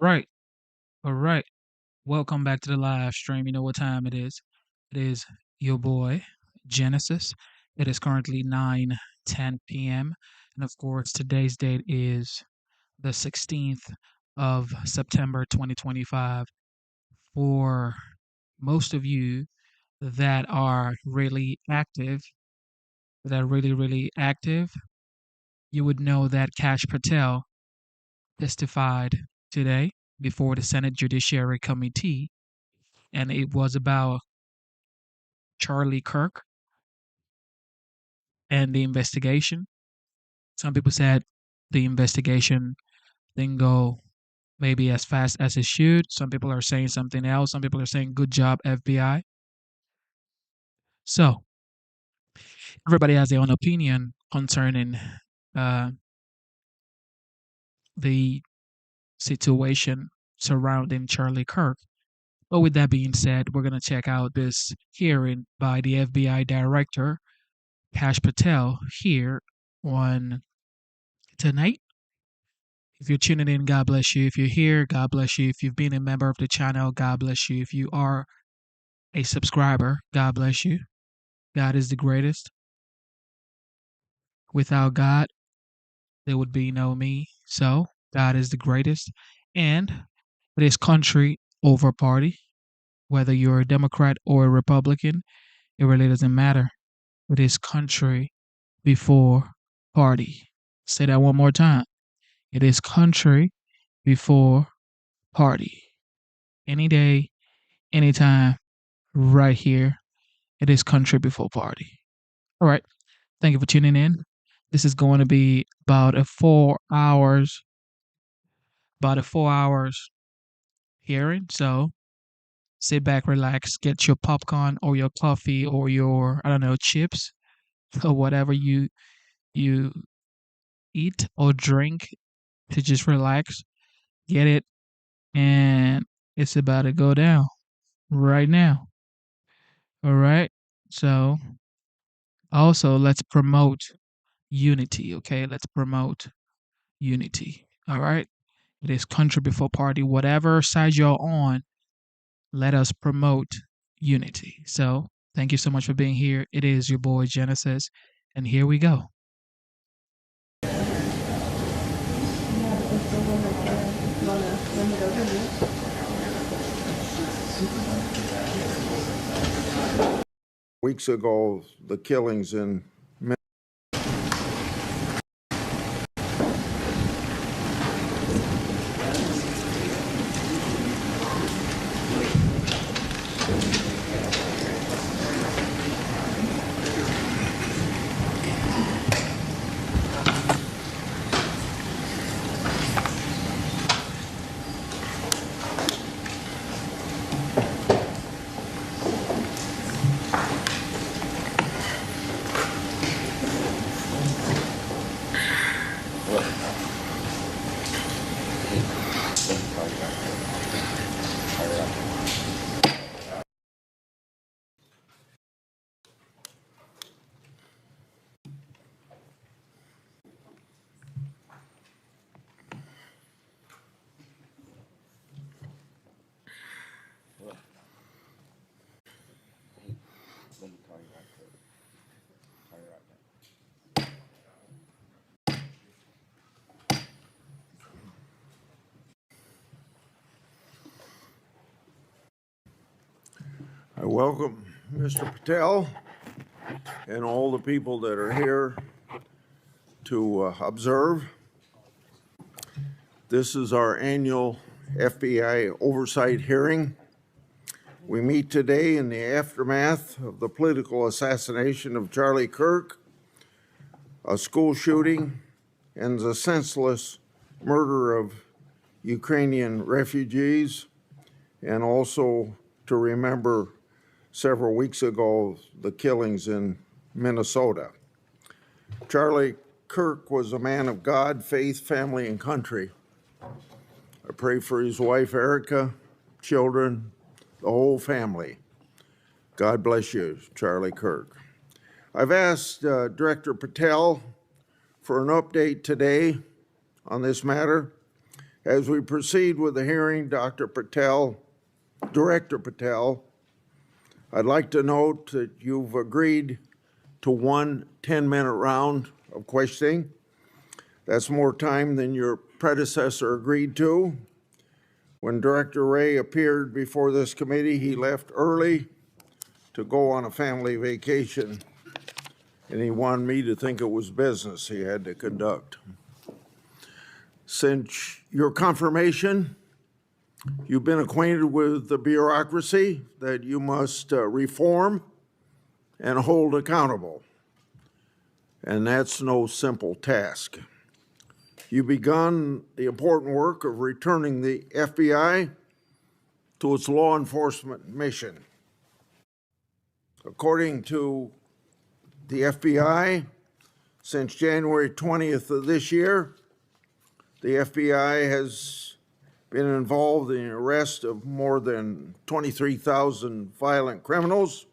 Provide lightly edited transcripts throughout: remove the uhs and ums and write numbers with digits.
Right. All right. Welcome back to the live stream. You know what time it is. It is your boy, Genesis. It is currently 9:10 p.m. And of course, today's date is the 16th of September 2025. For most of you that are really active, really active, you would know that Kash Patel testified today before the Senate Judiciary Committee, and it was about Charlie Kirk and the investigation. Some people said the investigation didn't go maybe as fast as it should. Some people are saying something else. Some people are saying good job, FBI. So everybody has their own opinion concerning uh, the situation surrounding Charlie Kirk. But with that being said, we're going to check out this hearing by the FBI director, Kash Patel, here on tonight. If you're tuning in, God bless you. If you're here, God bless you. If you've been a member of the channel, God bless you. If you are a subscriber, God bless you. God is the greatest. Without God, there would be no me. So, God is the greatest. And it is country over party. Whether you're a Democrat or a Republican, it really doesn't matter. It is country before party. Say that one more time. It is country before party. Any day, anytime, right here. It is country before party. All right. Thank you for tuning in. This is going to be about a 4 hours hearing. So sit back, relax, get your popcorn or your coffee or your, I don't know, chips or whatever you eat or drink to just relax. Get it. And it's about to go down right now. All right. So also let's promote unity. Okay. Let's promote unity. All right. It is country before party. Whatever side you're on, let us promote unity. So thank you so much for being here. It is your boy Genesis, and here we go. Weeks ago, the killings in I welcome Mr. Patel and all the people that are here to observe. This is our annual FBI oversight hearing. We meet today in the aftermath of the political assassination of Charlie Kirk, a school shooting, and the senseless murder of Ukrainian refugees, and also to remember several weeks ago the killings in Minnesota. Charlie Kirk was a man of God, faith, family, and country. I pray for his wife, Erica, children, the whole family. God bless you, Charlie Kirk. I've asked Director Patel for an update today on this matter. As we proceed with the hearing, Director Patel, I'd like to note that you've agreed to one 10-minute round of questioning. That's more time than your predecessor agreed to. When Director Ray appeared before this committee, he left early to go on a family vacation, and he wanted me to think it was business he had to conduct. Since your confirmation, you've been acquainted with the bureaucracy that you must reform and hold accountable, and that's no simple task. You've begun the important work of returning the FBI to its law enforcement mission. According to the FBI, since January 20th of this year, the FBI has been involved in the arrest of more than 23,000 violent criminals.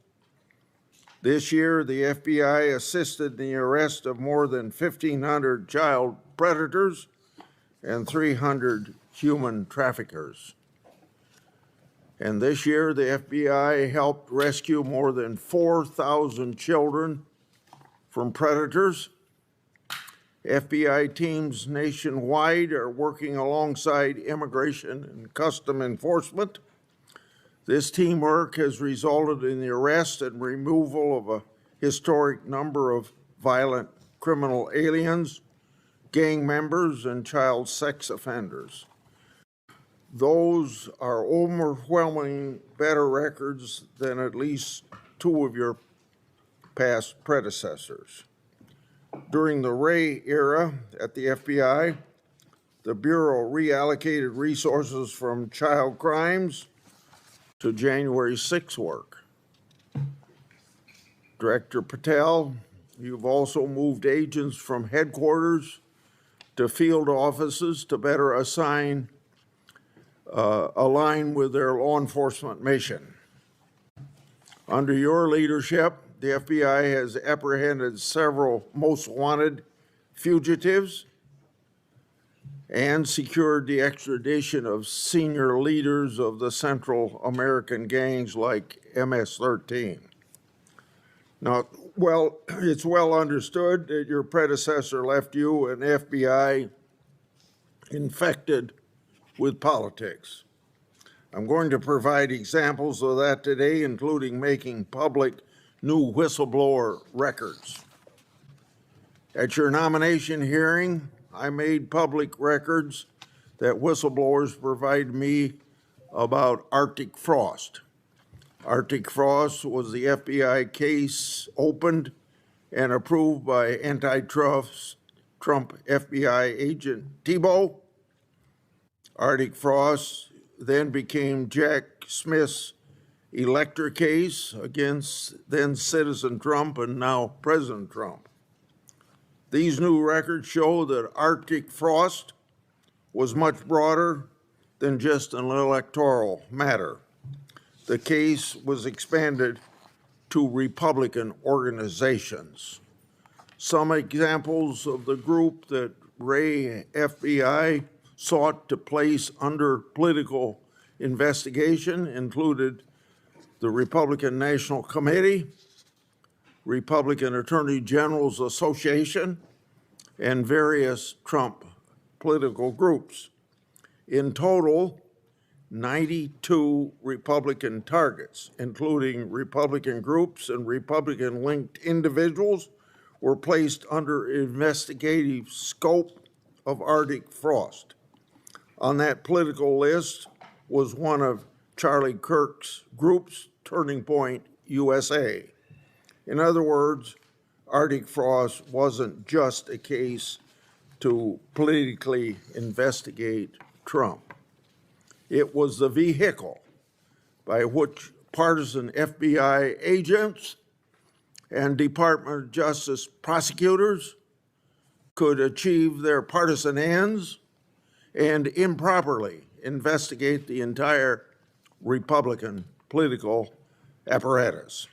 This year, the FBI assisted in the arrest of more than 1,500 child predators and 300 human traffickers. And this year, the FBI helped rescue more than 4,000 children from predators. FBI teams nationwide are working alongside Immigration and Customs Enforcement. This teamwork has resulted in the arrest and removal of a historic number of violent criminal aliens, gang members, and child sex offenders. Those are overwhelming better records than at least two of your past predecessors. During the Ray era at the FBI, the Bureau reallocated resources from child crimes to January 6 work. Director Patel, you've also moved agents from headquarters to field offices to better align with their law enforcement mission. Under your leadership, the FBI has apprehended several most wanted fugitives and secured the extradition of senior leaders of the Central American gangs like MS-13. Now, it's well understood that your predecessor left you an FBI infected with politics. I'm going to provide examples of that today, including making public new whistleblower records. At your nomination hearing, I made public records that whistleblowers provided me about Arctic Frost. Arctic Frost was the FBI case opened and approved by antitrust Trump FBI agent Thibault. Arctic Frost then became Jack Smith's elector case against then Citizen Trump and now President Trump. These new records show that Arctic Frost was much broader than just an electoral matter. The case was expanded to Republican organizations. Some examples of the group that Ray FBI sought to place under political investigation included the Republican National Committee, Republican Attorney General's Association, and various Trump political groups. In total, 92 Republican targets, including Republican groups and Republican-linked individuals, were placed under investigative scope of Arctic Frost. On that political list was one of Charlie Kirk's groups, Turning Point USA. In other words, Arctic Frost wasn't just a case to politically investigate Trump. It was the vehicle by which partisan FBI agents and Department of Justice prosecutors could achieve their partisan ends and improperly investigate the entire Republican political apparatus.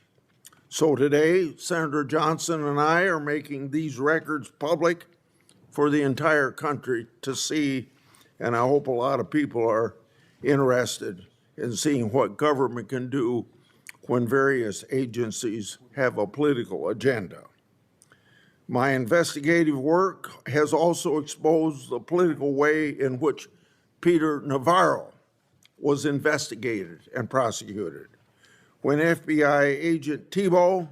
So today, Senator Johnson and I are making these records public for the entire country to see and I hope a lot of people are interested in seeing what government can do when various agencies have a political agenda. My investigative work has also exposed the political way in which Peter Navarro was investigated and prosecuted. When FBI agent Thibault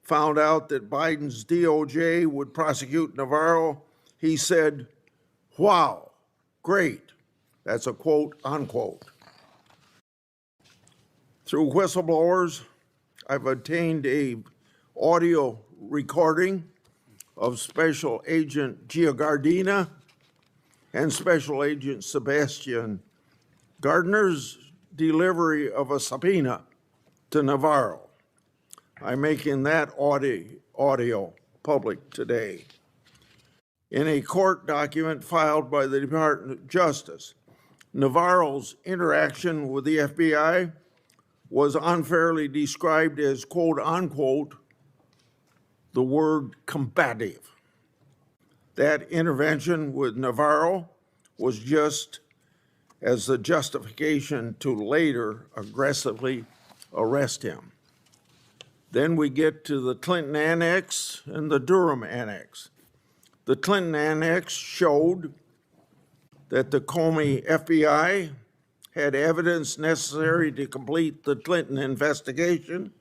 found out that Biden's DOJ would prosecute Navarro, he said, "Wow, great." That's a quote, unquote. Through whistleblowers, I've obtained an audio recording of Special Agent Giagardina and Special Agent Sebastian Gardner's delivery of a subpoena to Navarro. I'm making that audio public today. In a court document filed by the Department of Justice, Navarro's interaction with the FBI was unfairly described as, quote unquote, the word combative. That intervention with Navarro was just as the justification to later aggressively arrest him. Then we get to the Clinton Annex and the Durham Annex. The Clinton Annex showed that the Comey FBI had evidence necessary to complete the Clinton investigation,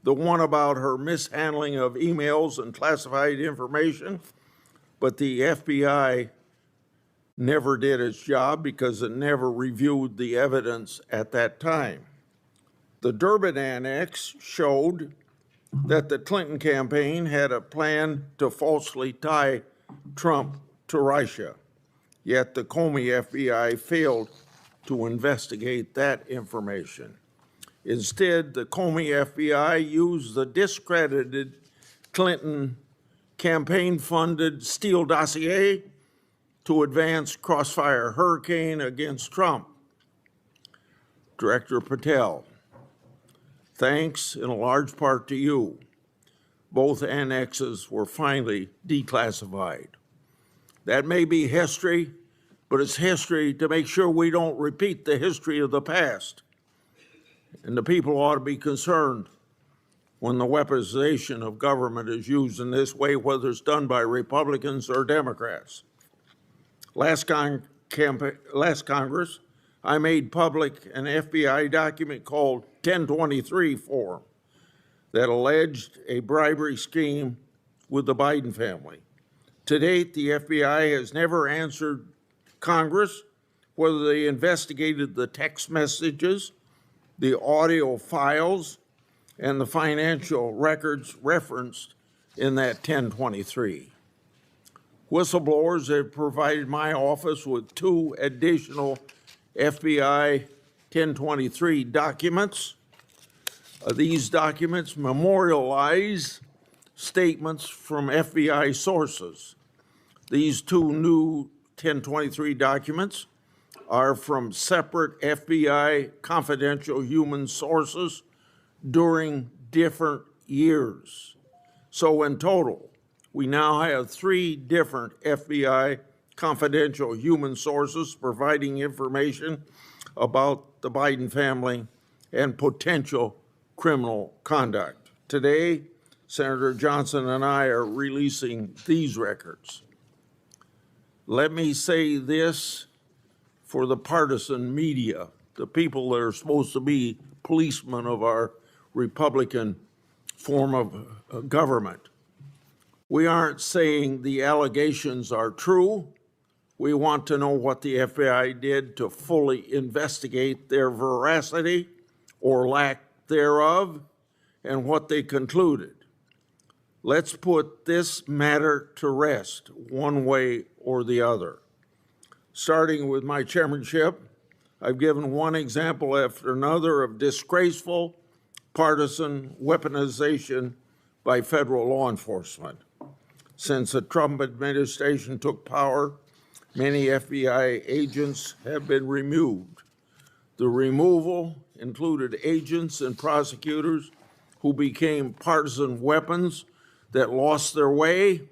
the one about her mishandling of emails and classified information, but the FBI never did its job because it never reviewed the evidence at that time. The Durbin Annex showed that the Clinton campaign had a plan to falsely tie Trump to Russia, yet the Comey FBI failed to investigate that information. Instead, the Comey FBI used the discredited Clinton campaign-funded Steele dossier to advance Crossfire Hurricane against Trump. Director Patel, thanks in a large part to you, both annexes were finally declassified. That may be history, but it's history to make sure we don't repeat the history of the past. And the people ought to be concerned when the weaponization of government is used in this way, whether it's done by Republicans or Democrats. Last Congress, I made public an FBI document called 1023 form that alleged a bribery scheme with the Biden family. To date, the FBI has never answered Congress whether they investigated the text messages, the audio files, and the financial records referenced in that 1023. Whistleblowers have provided my office with 2 additional FBI 1023 documents. These documents memorialize statements from FBI sources. These 2 new 1023 documents are from separate FBI confidential human sources during different years. So in total, we now have 3 different FBI confidential human sources providing information about the Biden family and potential criminal conduct. Today, Senator Johnson and I are releasing these records. Let me say this for the partisan media, the people that are supposed to be policemen of our Republican form of government. We aren't saying the allegations are true. We want to know what the FBI did to fully investigate their veracity or lack thereof and what they concluded. Let's put this matter to rest one way or the other. Starting with my chairmanship, I've given one example after another of disgraceful partisan weaponization by federal law enforcement. Since the Trump administration took power, many FBI agents have been removed. The removal included agents and prosecutors who became partisan weapons that lost their way,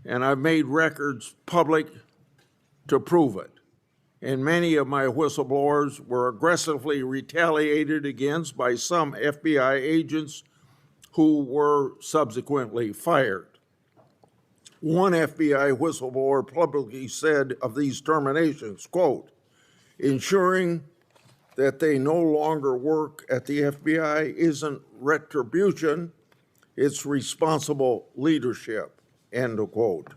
and I've made records public to prove it. And many of my whistleblowers were aggressively retaliated against by some FBI agents who were subsequently fired. One FBI whistleblower publicly said of these terminations, quote, ensuring that they no longer work at the FBI isn't retribution, it's responsible leadership, end of quote.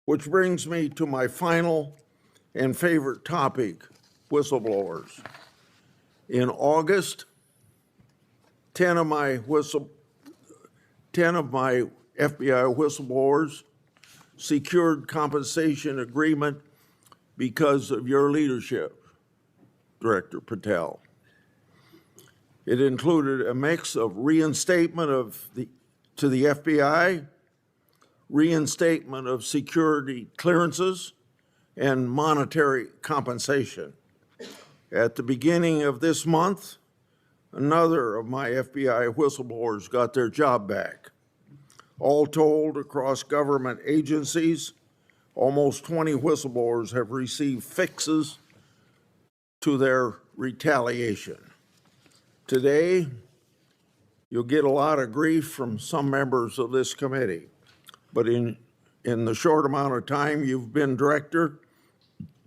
Which brings me to my final and favorite topic, whistleblowers. In August, 10 of my FBI whistleblowers secured compensation agreement because of your leadership, Director Patel. It included a mix of reinstatement to the FBI, reinstatement of security clearances, and monetary compensation. At the beginning of this month, another of my FBI whistleblowers got their job back. All told, across government agencies, almost 20 whistleblowers have received fixes to their retaliation. Today, you'll get a lot of grief from some members of this committee, but in the short amount of time you've been director,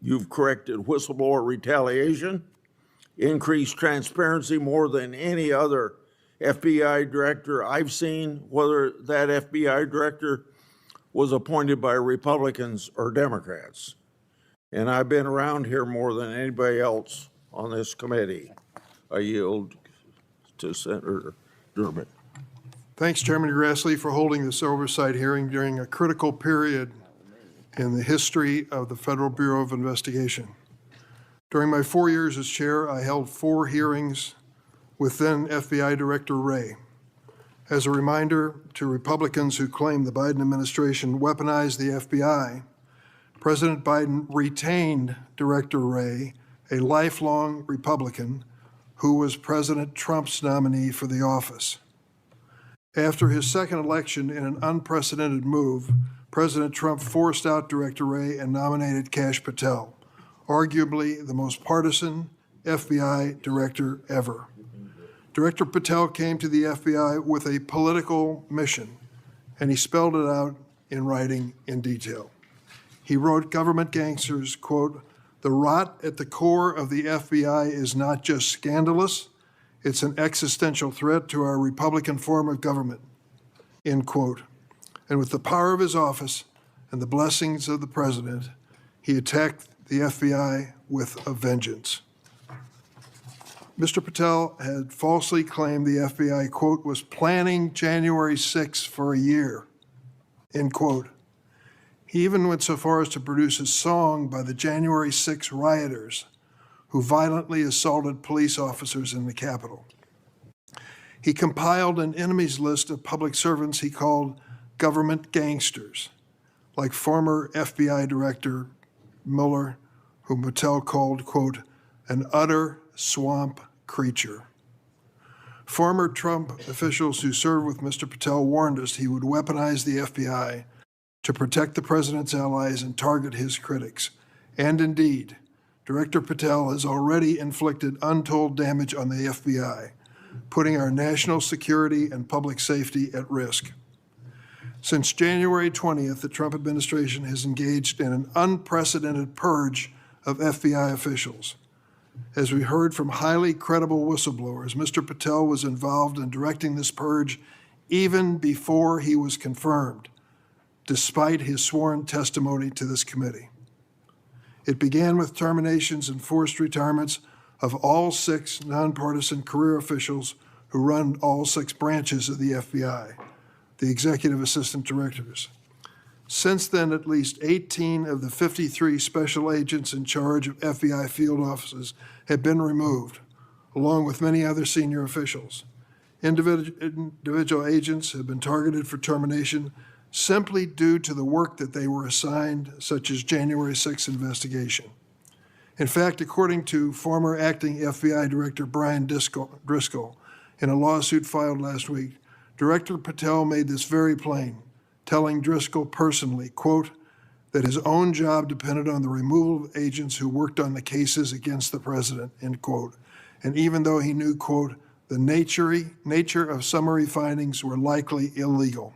you've corrected whistleblower retaliation, increased transparency more than any other FBI director I've seen, whether that FBI director was appointed by Republicans or Democrats. And I've been around here more than anybody else on this committee. I yield to Senator Durbin. Thanks, Chairman Grassley, for holding this oversight hearing during a critical period in the history of the Federal Bureau of Investigation. During my 4 years as chair, I held 4 hearings with then FBI Director Wray. As a reminder to Republicans who claim the Biden administration weaponized the FBI, President Biden retained Director Wray, a lifelong Republican who was President Trump's nominee for the office. After his second election in an unprecedented move, President Trump forced out Director Wray and nominated Kash Patel, arguably the most partisan FBI director ever. Director Patel came to the FBI with a political mission, and he spelled it out in writing in detail. He wrote government gangsters, quote, "The rot at the core of the FBI is not just scandalous, it's an existential threat to our Republican form of government," end quote. And with the power of his office and the blessings of the president, he attacked the FBI with a vengeance. Mr. Patel had falsely claimed the FBI, quote, "was planning January 6th for a year," end quote. He even went so far as to produce a song by the January 6 rioters who violently assaulted police officers in the Capitol. He compiled an enemies list of public servants he called government gangsters, like former FBI Director Mueller, whom Patel called, quote, "an utter swamp creature." Former Trump officials who served with Mr. Patel warned us he would weaponize the FBI to protect the president's allies and target his critics. And indeed, Director Patel has already inflicted untold damage on the FBI, putting our national security and public safety at risk. Since January 20th, the Trump administration has engaged in an unprecedented purge of FBI officials. As we heard from highly credible whistleblowers, Mr. Patel was involved in directing this purge even before he was confirmed, despite his sworn testimony to this committee. It began with terminations and forced retirements of all 6 nonpartisan career officials who run all 6 branches of the FBI, the executive assistant directors. Since then, at least 18 of the 53 special agents in charge of FBI field offices have been removed, along with many other senior officials. Individual agents have been targeted for termination simply due to the work that they were assigned, such as January 6th investigation. In fact, according to former acting FBI Director Brian Driscoll, in a lawsuit filed last week, Director Patel made this very plain, telling Driscoll personally, quote, that his own job depended on the removal of agents who worked on the cases against the president, end quote. And even though he knew, quote, the nature of summary findings were likely illegal.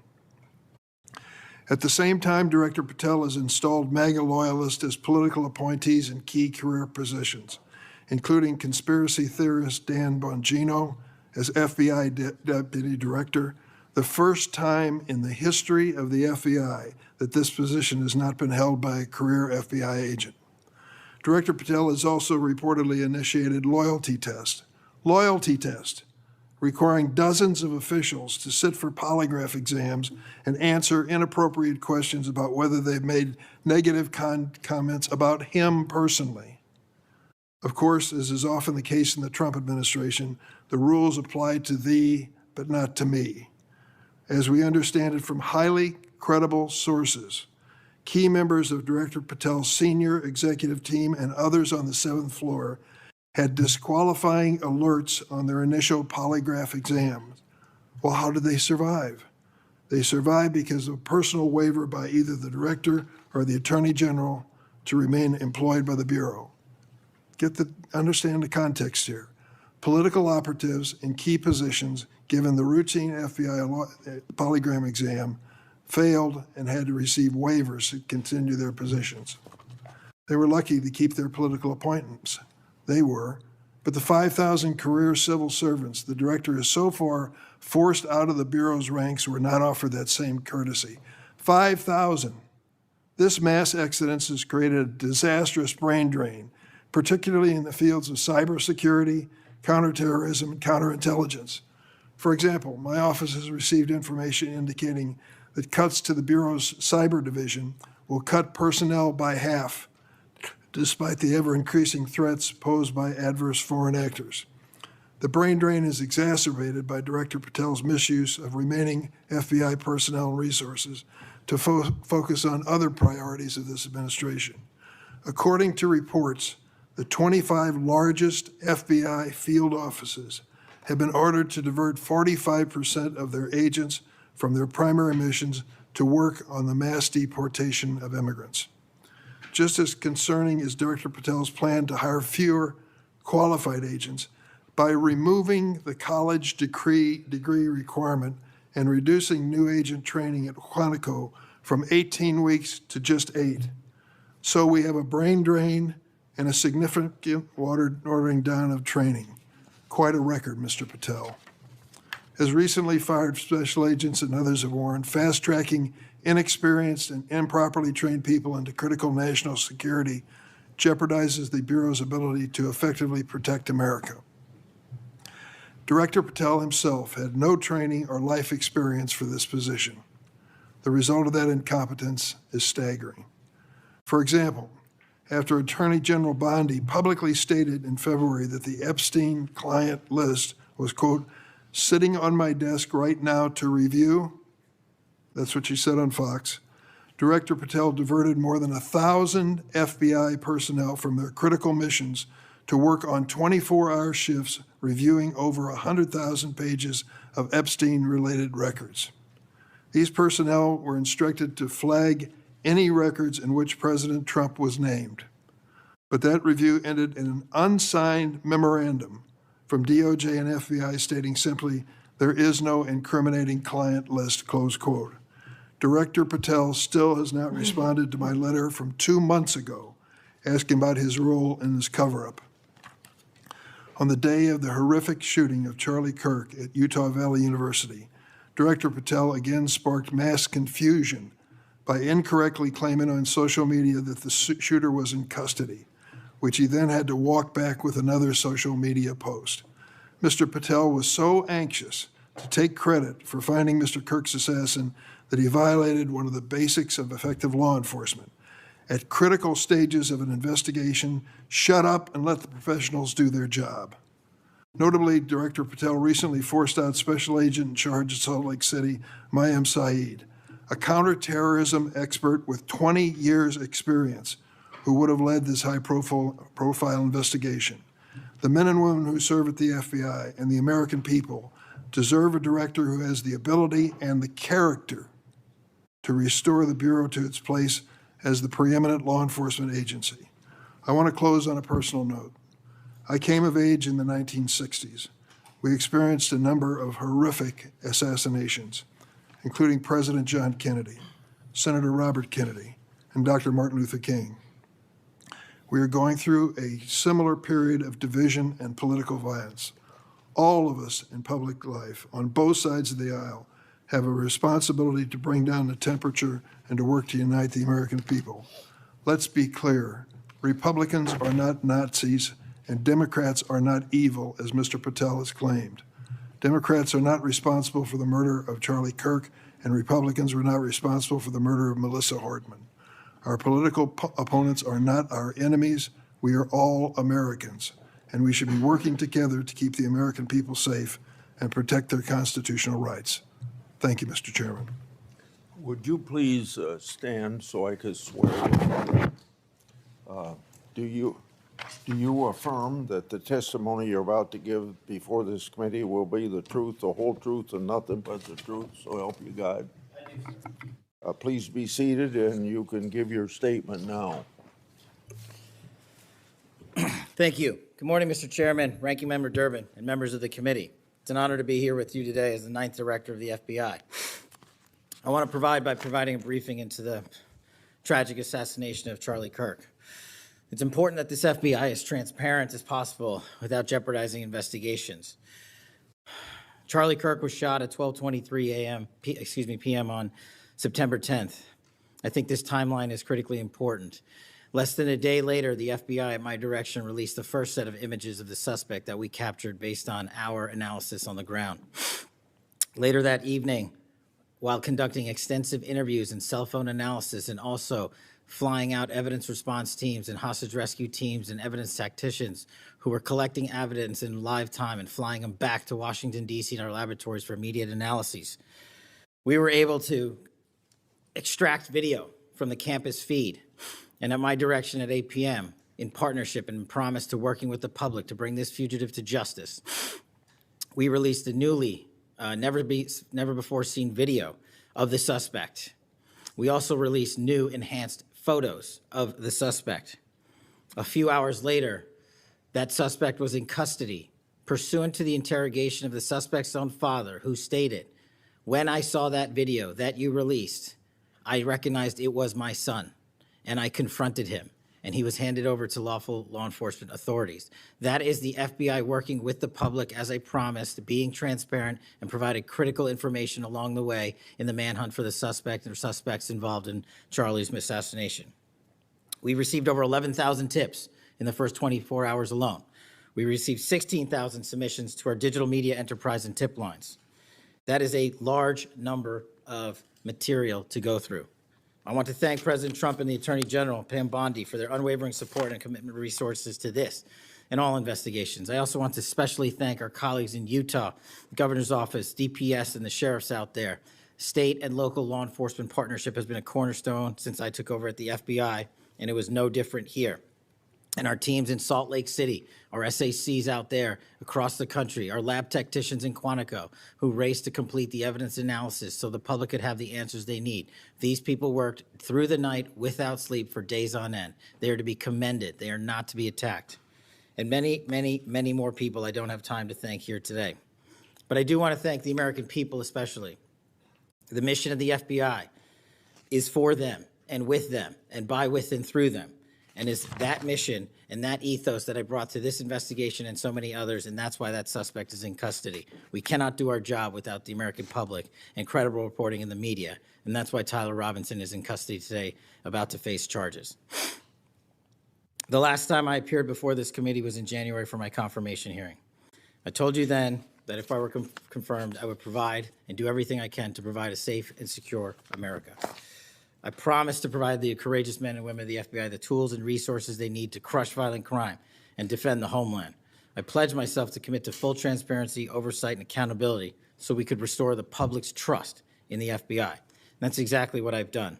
At the same time, Director Patel has installed MAGA loyalists as political appointees in key career positions, including conspiracy theorist Dan Bongino as FBI Deputy Director, the first time in the history of the FBI that this position has not been held by a career FBI agent. Director Patel has also reportedly initiated loyalty test, requiring dozens of officials to sit for polygraph exams and answer inappropriate questions about whether they've made negative comments about him personally. Of course, as is often the case in the Trump administration, the rules apply to thee, but not to me. As we understand it from highly credible sources, key members of Director Patel's senior executive team and others on the 7th floor had disqualifying alerts on their initial polygraph exams. Well, how did they survive? They survived because of a personal waiver by either the director or the attorney general to remain employed by the Bureau. Understand the context here. Political operatives in key positions, given the routine FBI polygraph exam, failed and had to receive waivers to continue their positions. They were lucky to keep their political appointments. They were. But the 5,000 career civil servants the director has so far forced out of the Bureau's ranks were not offered that same courtesy. 5,000. This mass exodus has created a disastrous brain drain, particularly in the fields of cybersecurity, counterterrorism, and counterintelligence. For example, my office has received information indicating that cuts to the Bureau's cyber division will cut personnel by half, despite the ever-increasing threats posed by adverse foreign actors. The brain drain is exacerbated by Director Patel's misuse of remaining FBI personnel and resources to focus on other priorities of this administration. According to reports, the 25 largest FBI field offices have been ordered to divert 45% of their agents from their primary missions to work on the mass deportation of immigrants. Just as concerning is Director Patel's plan to hire fewer qualified agents by removing the college degree requirement and reducing new agent training at Quantico from 18 weeks to just 8. So we have a brain drain and a significant watering down of training. Quite a record, Mr. Patel. As recently fired special agents and others have warned, fast-tracking inexperienced and improperly trained people into critical national security jeopardizes the Bureau's ability to effectively protect America. Director Patel himself had no training or life experience for this position. The result of that incompetence is staggering. For example, after Attorney General Bondi publicly stated in February that the Epstein client list was, quote, sitting on my desk right now to review, that's what she said on Fox, Director Patel diverted more than 1,000 FBI personnel from their critical missions to work on 24-hour shifts reviewing over 100,000 pages of Epstein-related records. These personnel were instructed to flag any records in which President Trump was named. But that review ended in an unsigned memorandum from DOJ and FBI stating simply, there is no incriminating client list, close quote. Director Patel still has not responded to my letter from 2 months ago asking about his role in this cover-up. On the day of the horrific shooting of Charlie Kirk at Utah Valley University, Director Patel again sparked mass confusion by incorrectly claiming on social media that the shooter was in custody, which he then had to walk back with another social media post. Mr. Patel was so anxious to take credit for finding Mr. Kirk's assassin that he violated one of the basics of effective law enforcement. At critical stages of an investigation, shut up and let the professionals do their job. Notably, Director Patel recently forced out Special Agent in charge of Salt Lake City, Mayim Saeed, a counterterrorism expert with 20 years experience, who would have led this high-profile investigation. The men and women who serve at the FBI and the American people deserve a director who has the ability and the character to restore the Bureau to its place as the preeminent law enforcement agency. I want to close on a personal note. I came of age in the 1960s. We experienced a number of horrific assassinations, including President John Kennedy, Senator Robert Kennedy, and Dr. Martin Luther King. We are going through a similar period of division and political violence. All of us in public life, on both sides of the aisle, have a responsibility to bring down the temperature and to work to unite the American people. Let's be clear. Republicans are not Nazis, and Democrats are not evil, as Mr. Patel has claimed. Democrats are not responsible for the murder of Charlie Kirk, and Republicans were not responsible for the murder of Melissa Hordman. Our political opponents are not our enemies. We are all Americans, and we should be working together to keep the American people safe and protect their constitutional rights. Thank you, Mr. Chairman. Would you please stand so I could swear you? Do you affirm that the testimony you're about to give before this committee will be the truth, the whole truth, and nothing but the truth? So help you God. Please be seated, and you can give your statement now. Thank you. Good morning, Mr. Chairman, Ranking Member Durbin, and members of the committee. It's an honor to be here with you today as the 9th Director of the FBI. I want to providing a briefing into the tragic assassination of Charlie Kirk. It's important that this FBI is transparent as possible without jeopardizing investigations. Charlie Kirk was shot at 12:23 p.m. on September 10th. I think this timeline is critically important. Less than a day later, the FBI, at my direction, released the first set of images of the suspect that we captured based on our analysis on the ground. Later that evening, while conducting extensive interviews and cell phone analysis, and also flying out evidence response teams and hostage rescue teams and evidence tacticians who were collecting evidence in live time and flying them back to Washington, D.C. in our laboratories for immediate analyses, we were able to extract video from the campus feed, and at my direction at 8 p.m., in partnership and promise to working with the public to bring this fugitive to justice, we released a newly, never before seen video of the suspect. We also released new enhanced photos of the suspect. A few hours later, that suspect was in custody, pursuant to the interrogation of the suspect's own father, who stated, "When I saw that video that you released, I recognized it was my son, and I confronted him, and he was handed over to lawful law enforcement authorities." That is the FBI working with the public, as I promised, being transparent and providing critical information along the way in the manhunt for the suspect and suspects involved in Charlie's assassination. We received over 11,000 tips in the first 24 hours alone. We received 16,000 submissions to our digital media enterprise and tip lines. That is a large number of material to go through. I want to thank President Trump and the Attorney General, Pam Bondi, for their unwavering support and commitment of resources to this and all investigations. I also want to especially thank our colleagues in Utah, the Governor's Office, DPS, and the sheriffs out there. State and local law enforcement partnership has been a cornerstone since I took over at the FBI, and it was no different here. And our teams in Salt Lake City, our SACs out there across the country, our lab technicians in Quantico who raced to complete the evidence analysis so the public could have the answers they need. These people worked through the night without sleep for days on end. They are to be commended. They are not to be attacked. And many, many, many more people I don't have time to thank here today. But I do want to thank the American people especially. The mission of the FBI is for them and with them and by, with, and through them. And it's that mission and that ethos that I brought to this investigation and so many others, and that's why that suspect is in custody. We cannot do our job without the American public and credible reporting in the media, and that's why Tyler Robinson is in custody today, about to face charges. The last time I appeared before this committee was in January for my confirmation hearing. I told you then that if I were confirmed, I would provide and do everything I can to provide a safe and secure America. I promise to provide the courageous men and women of the FBI the tools and resources they need to crush violent crime and defend the homeland. I pledge myself to commit to full transparency, oversight, and accountability so we could restore the public's trust in the FBI. And that's exactly what I've done.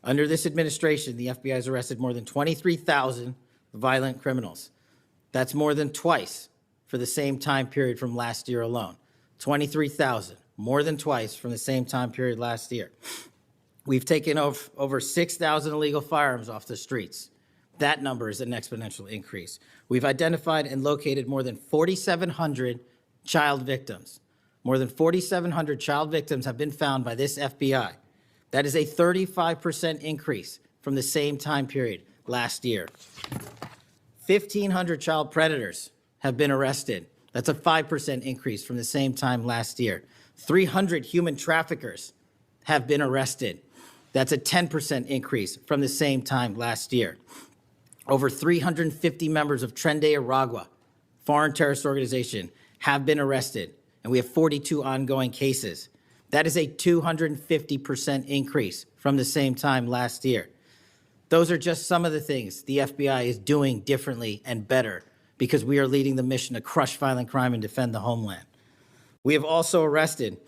Under this administration, the FBI has arrested more than 23,000 violent criminals. That's more than twice for the same time period from last year alone. 23,000, more than twice from the same time period last year. We've taken over 6,000 illegal firearms off the streets. That number is an exponential increase. We've identified and located more than 4,700 child victims. More than 4,700 child victims have been found by this FBI. That is a 35% increase from the same time period last year. 1,500 child predators have been arrested. That's a 5% increase from the same time last year. 300 human traffickers have been arrested. That's a 10% increase from the same time last year. Over 350 members of Tren de Aragua, foreign terrorist organization, have been arrested, and we have 42 ongoing cases. That is a 250% increase from the same time last year. Those are just some of the things the FBI is doing differently and better because we are leading the mission to crush violent crime and defend the homeland. We have also arrested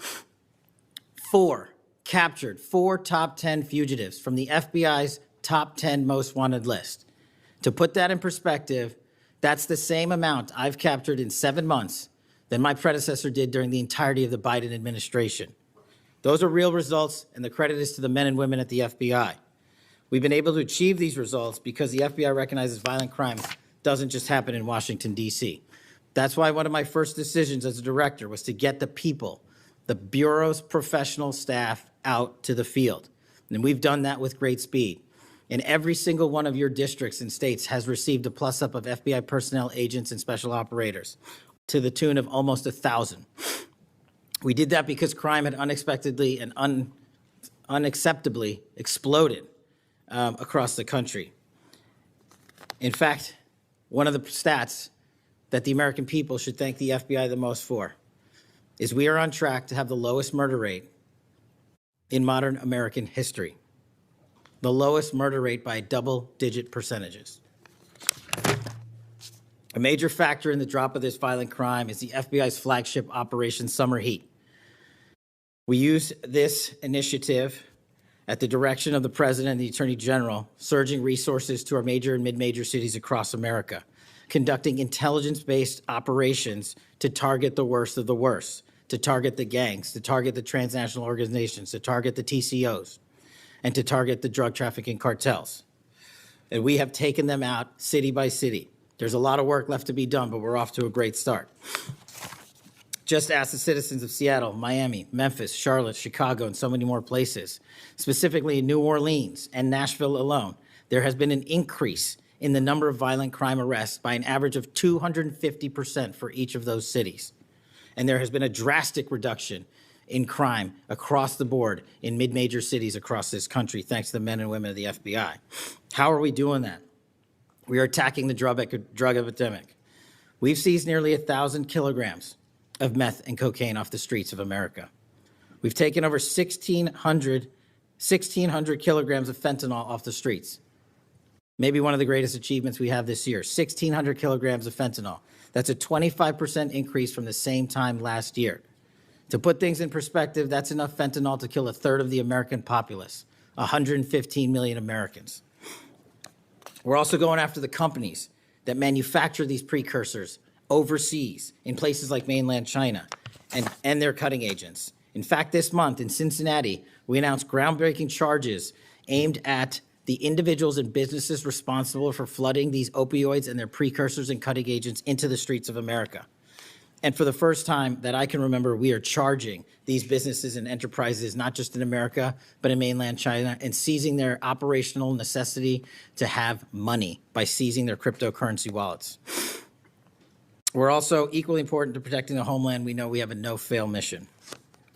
captured four top 10 fugitives from the FBI's top 10 most wanted list. To put that in perspective, that's the same amount I've captured in 7 months than my predecessor did during the entirety of the Biden administration. Those are real results, and the credit is to the men and women at the FBI. We've been able to achieve these results because the FBI recognizes violent crime doesn't just happen in Washington, D.C. That's why one of my first decisions as a director was to get the people, the Bureau's professional staff, out to the field. And we've done that with great speed. And every single one of your districts and states has received a plus-up of FBI personnel, agents, and special operators to the tune of almost 1,000. We did that because crime had unexpectedly and unacceptably exploded across the country. In fact, one of the stats that the American people should thank the FBI the most for is we are on track to have the lowest murder rate in modern American history. The lowest murder rate by double-digit percentages. A major factor in the drop of this violent crime is the FBI's flagship Operation Summer Heat. We use this initiative at the direction of the President and the Attorney General, surging resources to our major and mid-major cities across America, conducting intelligence-based operations to target the worst of the worst, to target the gangs, to target the transnational organizations, to target the TCOs, and to target the drug trafficking cartels. And we have taken them out city by city. There's a lot of work left to be done, but we're off to a great start. Just ask the citizens of Seattle, Miami, Memphis, Charlotte, Chicago, and so many more places. Specifically in New Orleans and Nashville alone, there has been an increase in the number of violent crime arrests by an average of 250% for each of those cities. And there has been a drastic reduction in crime across the board in mid-major cities across this country, thanks to the men and women of the FBI. How are we doing that? We are attacking the drug epidemic. We've seized nearly 1,000 kilograms of meth and cocaine off the streets of America. We've taken over 1,600 kilograms of fentanyl off the streets. Maybe one of the greatest achievements we have this year, 1,600 kilograms of fentanyl. That's a 25% increase from the same time last year. To put things in perspective, that's enough fentanyl to kill a third of the American populace, 115 million Americans. We're also going after the companies that manufacture these precursors overseas in places like mainland China and their cutting agents. In fact, this month in Cincinnati, we announced groundbreaking charges aimed at the individuals and businesses responsible for flooding these opioids and their precursors and cutting agents into the streets of America. And for the first time that I can remember, we are charging these businesses and enterprises, not just in America, but in mainland China, and seizing their operational necessity to have money by seizing their cryptocurrency wallets. We're also equally important to protecting the homeland. We know we have a no-fail mission.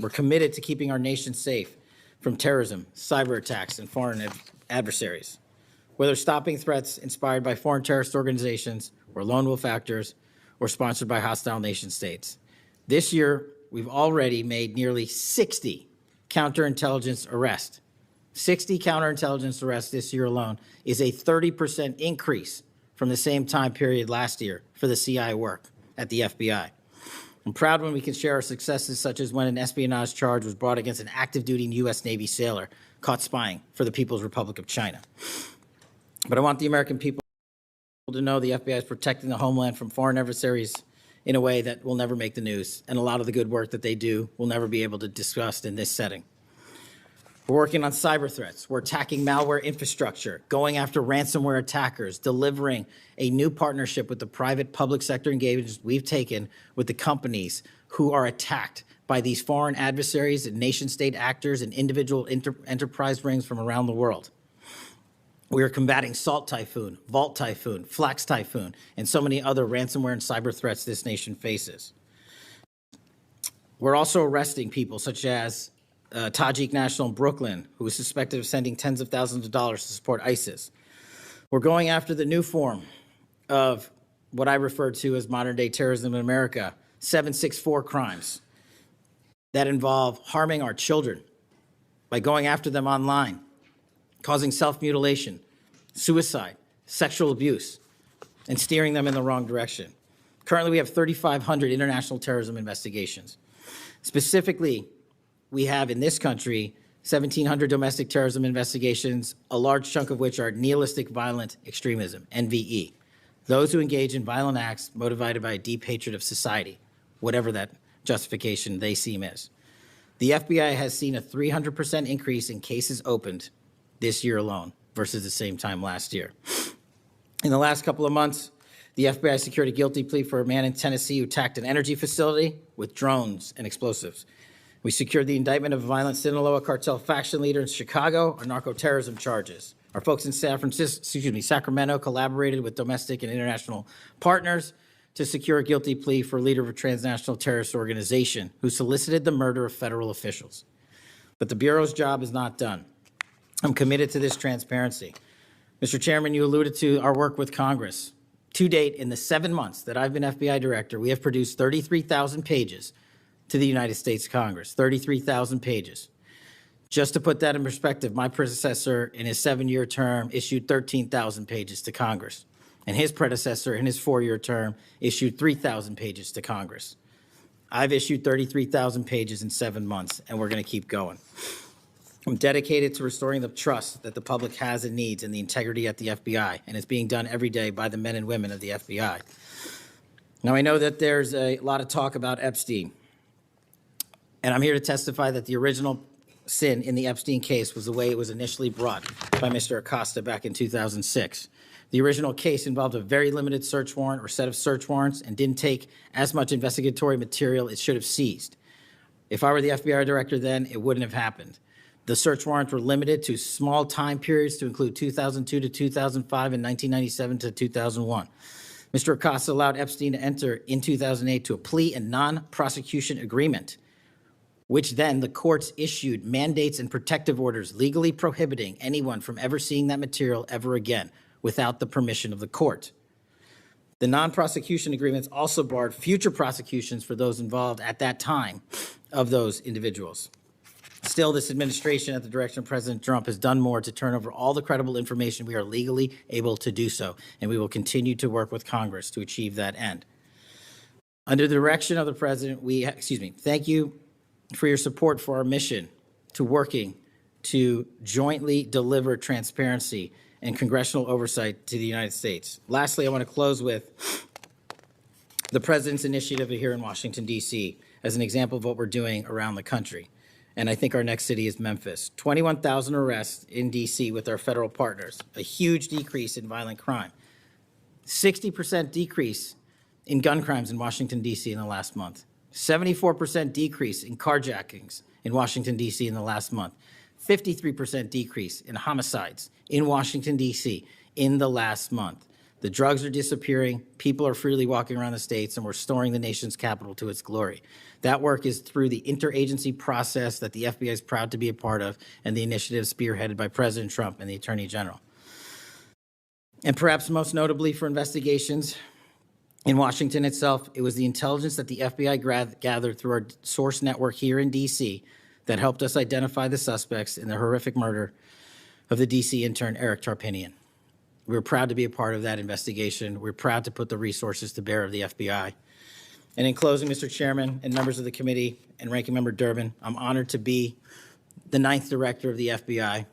We're committed to keeping our nation safe from terrorism, cyber attacks, and foreign adversaries. Whether stopping threats inspired by foreign terrorist organizations or lone wolf actors, or sponsored by hostile nation states. This year, we've already made nearly 60 counterintelligence arrests. 60 counterintelligence arrests this year alone is a 30% increase from the same time period last year for the CI work at the FBI. I'm proud when we can share our successes, such as when an espionage charge was brought against an active duty U.S. Navy sailor caught spying for the People's Republic of China. But I want the American people to know the FBI is protecting the homeland from foreign adversaries in a way that will never make the news, and a lot of the good work that they do will never be able to discuss in this setting. We're working on cyber threats. We're attacking malware infrastructure, going after ransomware attackers, delivering a new partnership with the private public sector engagements we've taken with the companies who are attacked by these foreign adversaries and nation-state actors and individual enterprise rings from around the world. We are combating Salt Typhoon, Vault Typhoon, Flax Typhoon, and so many other ransomware and cyber threats this nation faces. We're also arresting people such as Tajik national in Brooklyn, who is suspected of sending tens of thousands of dollars to support ISIS. We're going after the new form of what I refer to as modern-day terrorism in America, 764 crimes that involve harming our children by going after them online, causing self-mutilation, suicide, sexual abuse, and steering them in the wrong direction. Currently, we have 3,500 international terrorism investigations. Specifically, we have in this country 1,700 domestic terrorism investigations, a large chunk of which are nihilistic violent extremism, NVE. Those who engage in violent acts motivated by a deep hatred of society, whatever that justification they seem is. The FBI has seen a 300% increase in cases opened this year alone versus the same time last year. In the last couple of months, the FBI secured a guilty plea for a man in Tennessee who attacked an energy facility with drones and explosives. We secured the indictment of a violent Sinaloa cartel faction leader in Chicago on narco-terrorism charges. Our folks in Sacramento collaborated with domestic and international partners to secure a guilty plea for a leader of a transnational terrorist organization who solicited the murder of federal officials. But the Bureau's job is not done. I'm committed to this transparency. Mr. Chairman, you alluded to our work with Congress. To date, in the 7 months that I've been FBI director, we have produced 33,000 pages to the United States Congress, 33,000 pages. Just to put that in perspective, my predecessor in his 7-year term issued 13,000 pages to Congress, and his predecessor in his 4-year term issued 3,000 pages to Congress. I've issued 33,000 pages in 7 months, and we're going to keep going. I'm dedicated to restoring the trust that the public has and needs in the integrity at the FBI, and it's being done every day by the men and women of the FBI. Now, I know that there's a lot of talk about Epstein, and I'm here to testify that the original sin in the Epstein case was the way it was initially brought by Mr. Acosta back in 2006. The original case involved a very limited search warrant or set of search warrants and didn't take as much investigatory material it should have seized. If I were the FBI director then, it wouldn't have happened. The search warrants were limited to small time periods to include 2002 to 2005 and 1997 to 2001. Mr. Acosta allowed Epstein to enter in 2008 to a plea and non-prosecution agreement, which then the courts issued mandates and protective orders legally prohibiting anyone from ever seeing that material ever again without the permission of the court. The non-prosecution agreements also barred future prosecutions for those involved at that time of those individuals. Still, this administration, at the direction of President Trump, has done more to turn over all the credible information we are legally able to do so, and we will continue to work with Congress to achieve that end. Under the direction of the President, thank you for your support for our mission to working to jointly deliver transparency and congressional oversight to the United States. Lastly, I want to close with the President's initiative here in Washington, D.C. as an example of what we're doing around the country. And I think our next city is Memphis. 21,000 arrests in D.C. with our federal partners, a huge decrease in violent crime, 60% decrease in gun crimes in Washington, D.C. in the last month, 74% decrease in carjackings in Washington, D.C. in the last month, 53% decrease in homicides in Washington, D.C. in the last month. The drugs are disappearing, people are freely walking around the states, and we're restoring the nation's capital to its glory. That work is through the interagency process that the FBI is proud to be a part of, and the initiative spearheaded by President Trump and the Attorney General. And perhaps most notably for investigations in Washington itself, it was the intelligence that the FBI gathered through our source network here in D.C. that helped us identify the suspects in the horrific murder of the D.C. intern Eric Tarpinian. We're proud to be a part of that investigation. We're proud to put the resources to bear of the FBI. And in closing, Mr. Chairman and members of the committee and Ranking Member Durbin, I'm honored to be the 9th director of the FBI.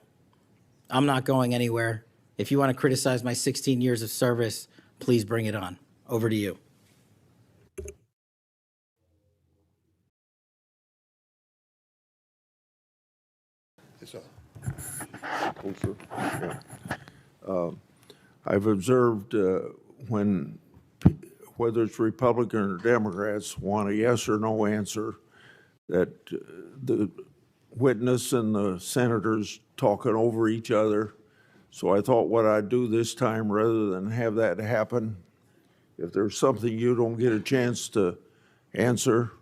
I'm not going anywhere. If you want to criticize my 16 years of service, please bring it on. Over to you. It's on. Closer. Yeah. I've observed when, whether it's Republican or Democrats, want a yes or no answer, that the witness and the senators talking over each other. So I thought what I'd do this time, rather than have that happen, if there's something you don't get a chance to answer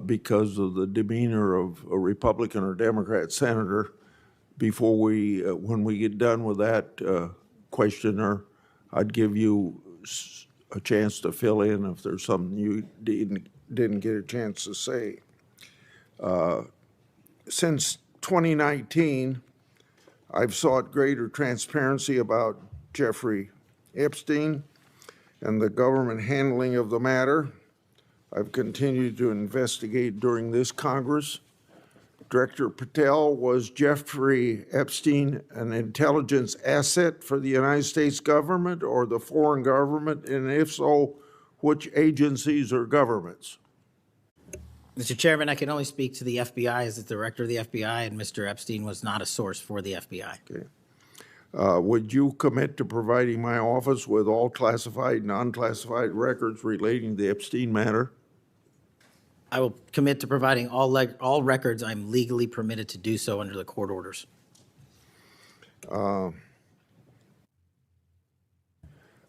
because of the demeanor of a Republican or Democrat senator, before we, when we get done with that questioner, I'd give you a chance to fill in if there's something you didn't get a chance to say. Since 2019, I've sought greater transparency about Jeffrey Epstein and the government handling of the matter. I've continued to investigate during this Congress. Director Patel, was Jeffrey Epstein an intelligence asset for the United States government or the foreign government? And if so, which agencies or governments? Mr. Chairman, I can only speak to the FBI as the director of the FBI, and Mr. Epstein was not a source for the FBI. Okay. Would you commit to providing my office with all classified and unclassified records relating to the Epstein matter? I will commit to providing all records I'm legally permitted to do so under the court orders.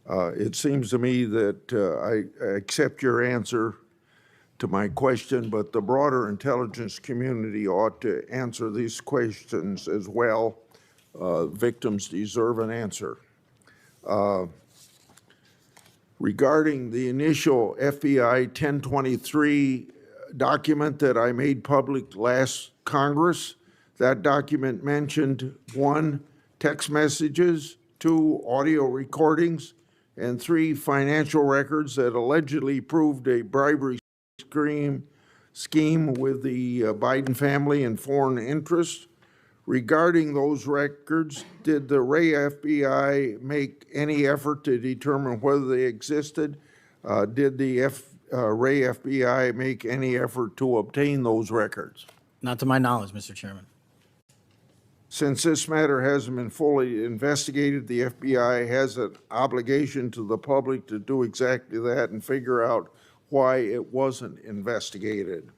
It seems to me that I accept your answer to my question, but the broader intelligence community ought to answer these questions as well. Victims deserve an answer. Regarding the initial FBI 1023 document that I made public last Congress, that document mentioned 1, text messages, 2, audio recordings, and 3, financial records that allegedly proved a bribery scheme with the Biden family and foreign interests. Regarding those records, did the Ray FBI make any effort to determine whether they existed? Did the Ray FBI make any effort to obtain those records? Not to my knowledge, Mr. Chairman. Since this matter hasn't been fully investigated, the FBI has an obligation to the public to do exactly that and figure out why it wasn't investigated.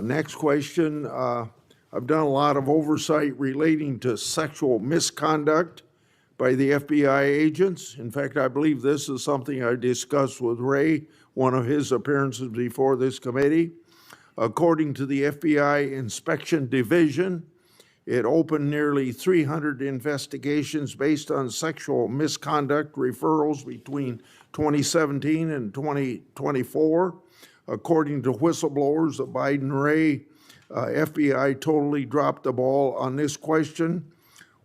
Next question. I've done a lot of oversight relating to sexual misconduct by the FBI agents. In fact, I believe this is something I discussed with Ray, one of his appearances before this committee. According to the FBI Inspection Division, it opened nearly 300 investigations based on sexual misconduct referrals between 2017 and 2024. According to whistleblowers, the Biden-Ray FBI totally dropped the ball on this question.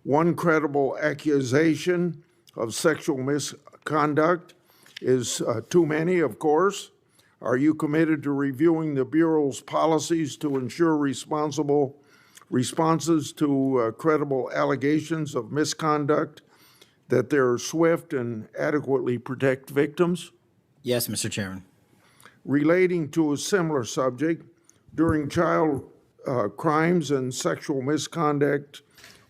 One credible accusation of sexual misconduct is too many, of course. Are you committed to reviewing the Bureau's policies to ensure responsible responses to credible allegations of misconduct, that they're swift and adequately protect victims? Yes, Mr. Chairman. Relating to a similar subject, during child crimes and sexual misconduct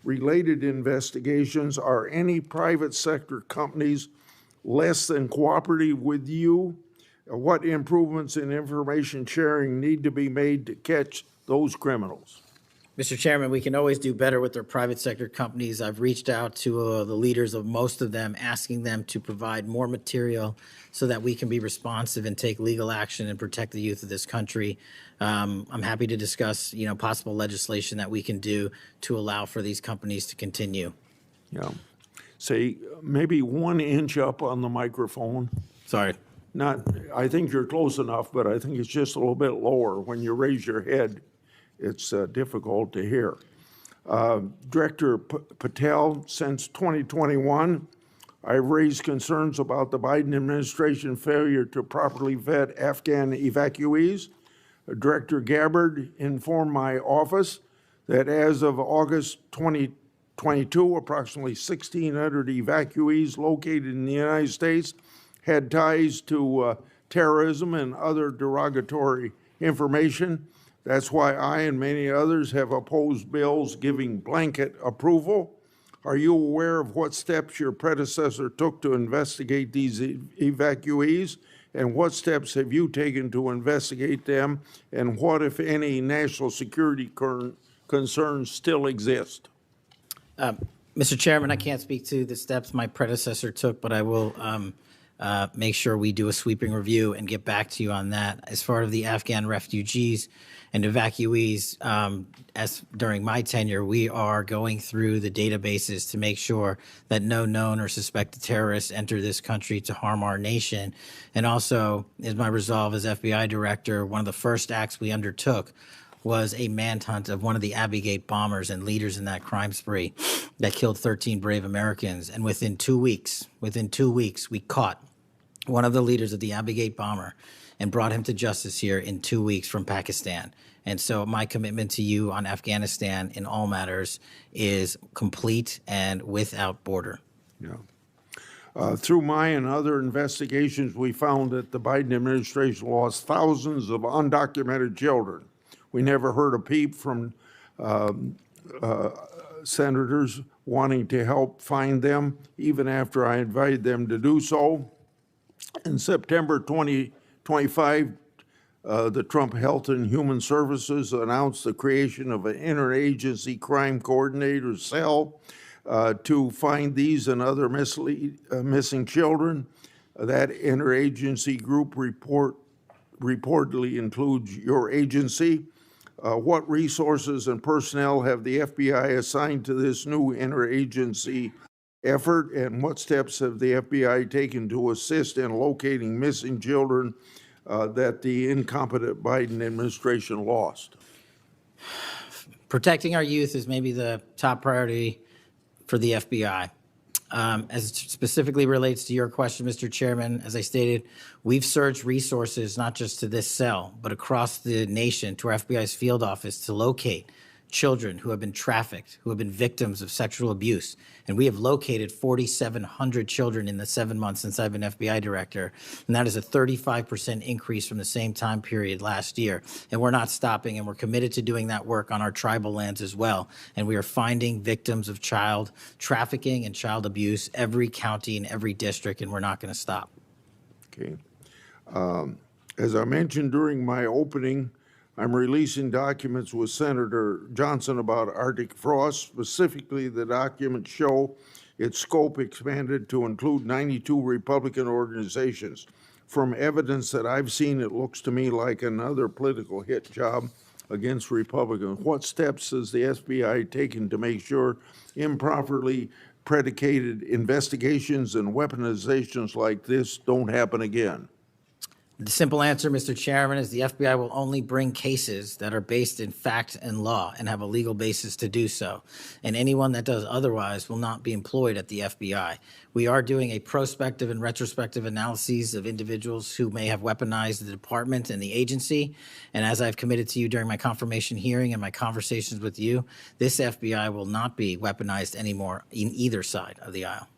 related investigations, are any private sector companies less than cooperative with you? What improvements in information sharing need to be made to catch those criminals? Mr. Chairman, we can always do better with our private sector companies. I've reached out to the leaders of most of them, asking them to provide more material so that we can be responsive and take legal action and protect the youth of this country. I'm happy to discuss, possible legislation that we can do to allow for these companies to continue. Yeah. Say maybe 1 inch up on the microphone. Sorry. I think you're close enough, but I think it's just a little bit lower. When you raise your head, it's difficult to hear. Director Patel, since 2021, I've raised concerns about the Biden administration failure to properly vet Afghan evacuees. Director Gabbard informed my office that as of August 2022, approximately 1,600 evacuees located in the United States had ties to terrorism and other derogatory information. That's why I and many others have opposed bills giving blanket approval. Are you aware of what steps your predecessor took to investigate these evacuees? And what steps have you taken to investigate them? And what, if any, national security concerns still exist? Mr. Chairman, I can't speak to the steps my predecessor took, but I will make sure we do a sweeping review and get back to you on that. As far as the Afghan refugees and evacuees, as during my tenure, we are going through the databases to make sure that no known or suspected terrorists enter this country to harm our nation. And also, is my resolve as FBI director, one of the first acts we undertook was a manhunt of one of the Abbey Gate bombers and leaders in that crime spree that killed 13 brave Americans. And within 2 weeks, we caught one of the leaders of the Abbey Gate bomber and brought him to justice here in 2 weeks from Pakistan. And so my commitment to you on Afghanistan in all matters is complete and without border. Yeah. Through my and other investigations, we found that the Biden administration lost thousands of undocumented children. We never heard a peep from senators wanting to help find them, even after I invited them to do so. In September 2025, the Trump Health and Human Services announced the creation of an interagency crime coordinator cell to find these and other missing children. That interagency group reportedly includes your agency. What resources and personnel have the FBI assigned to this new interagency effort, and what steps have the FBI taken to assist in locating missing children that the incompetent Biden administration lost? Protecting our youth is maybe the top priority for the FBI. As it specifically relates to your question, Mr. Chairman, as I stated, we've surged resources not just to this cell, but across the nation to our FBI's field office to locate children who have been trafficked, who have been victims of sexual abuse. And we have located 4,700 children in the 7 months since I've been FBI director. And that is a 35% increase from the same time period last year. And we're not stopping, and we're committed to doing that work on our tribal lands as well. And we are finding victims of child trafficking and child abuse every county and every district, and we're not going to stop. Okay. As I mentioned during my opening, I'm releasing documents with Senator Johnson about Arctic frost. Specifically, the documents show its scope expanded to include 92 Republican organizations. From evidence that I've seen, it looks to me like another political hit job against Republicans. What steps has the FBI taken to make sure improperly predicated investigations and weaponizations like this don't happen again? The simple answer, Mr. Chairman, is the FBI will only bring cases that are based in fact and law and have a legal basis to do so. And anyone that does otherwise will not be employed at the FBI. We are doing a prospective and retrospective analyses of individuals who may have weaponized the department and the agency. And as I've committed to you during my confirmation hearing and my conversations with you, this FBI will not be weaponized anymore in either side of the aisle.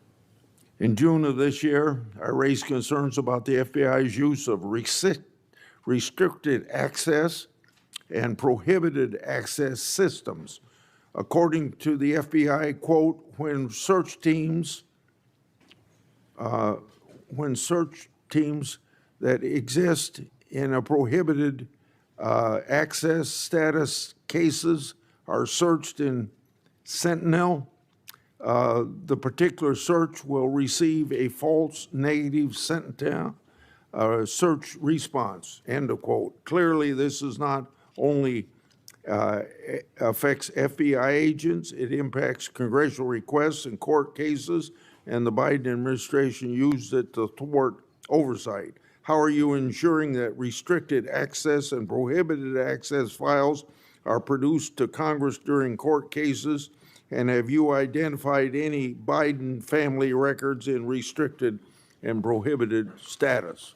In June of this year, I raised concerns about the FBI's use of restricted access and prohibited access systems. According to the FBI, quote, when search teams that exist in a prohibited access status cases are searched in Sentinel, the particular search will receive a false negative Sentinel search response, end of quote. Clearly, this is not only affects FBI agents, it impacts congressional requests and court cases, and the Biden administration used it to thwart oversight. How are you ensuring that restricted access and prohibited access files are produced to Congress during court cases? And have you identified any Biden family records in restricted and prohibited status?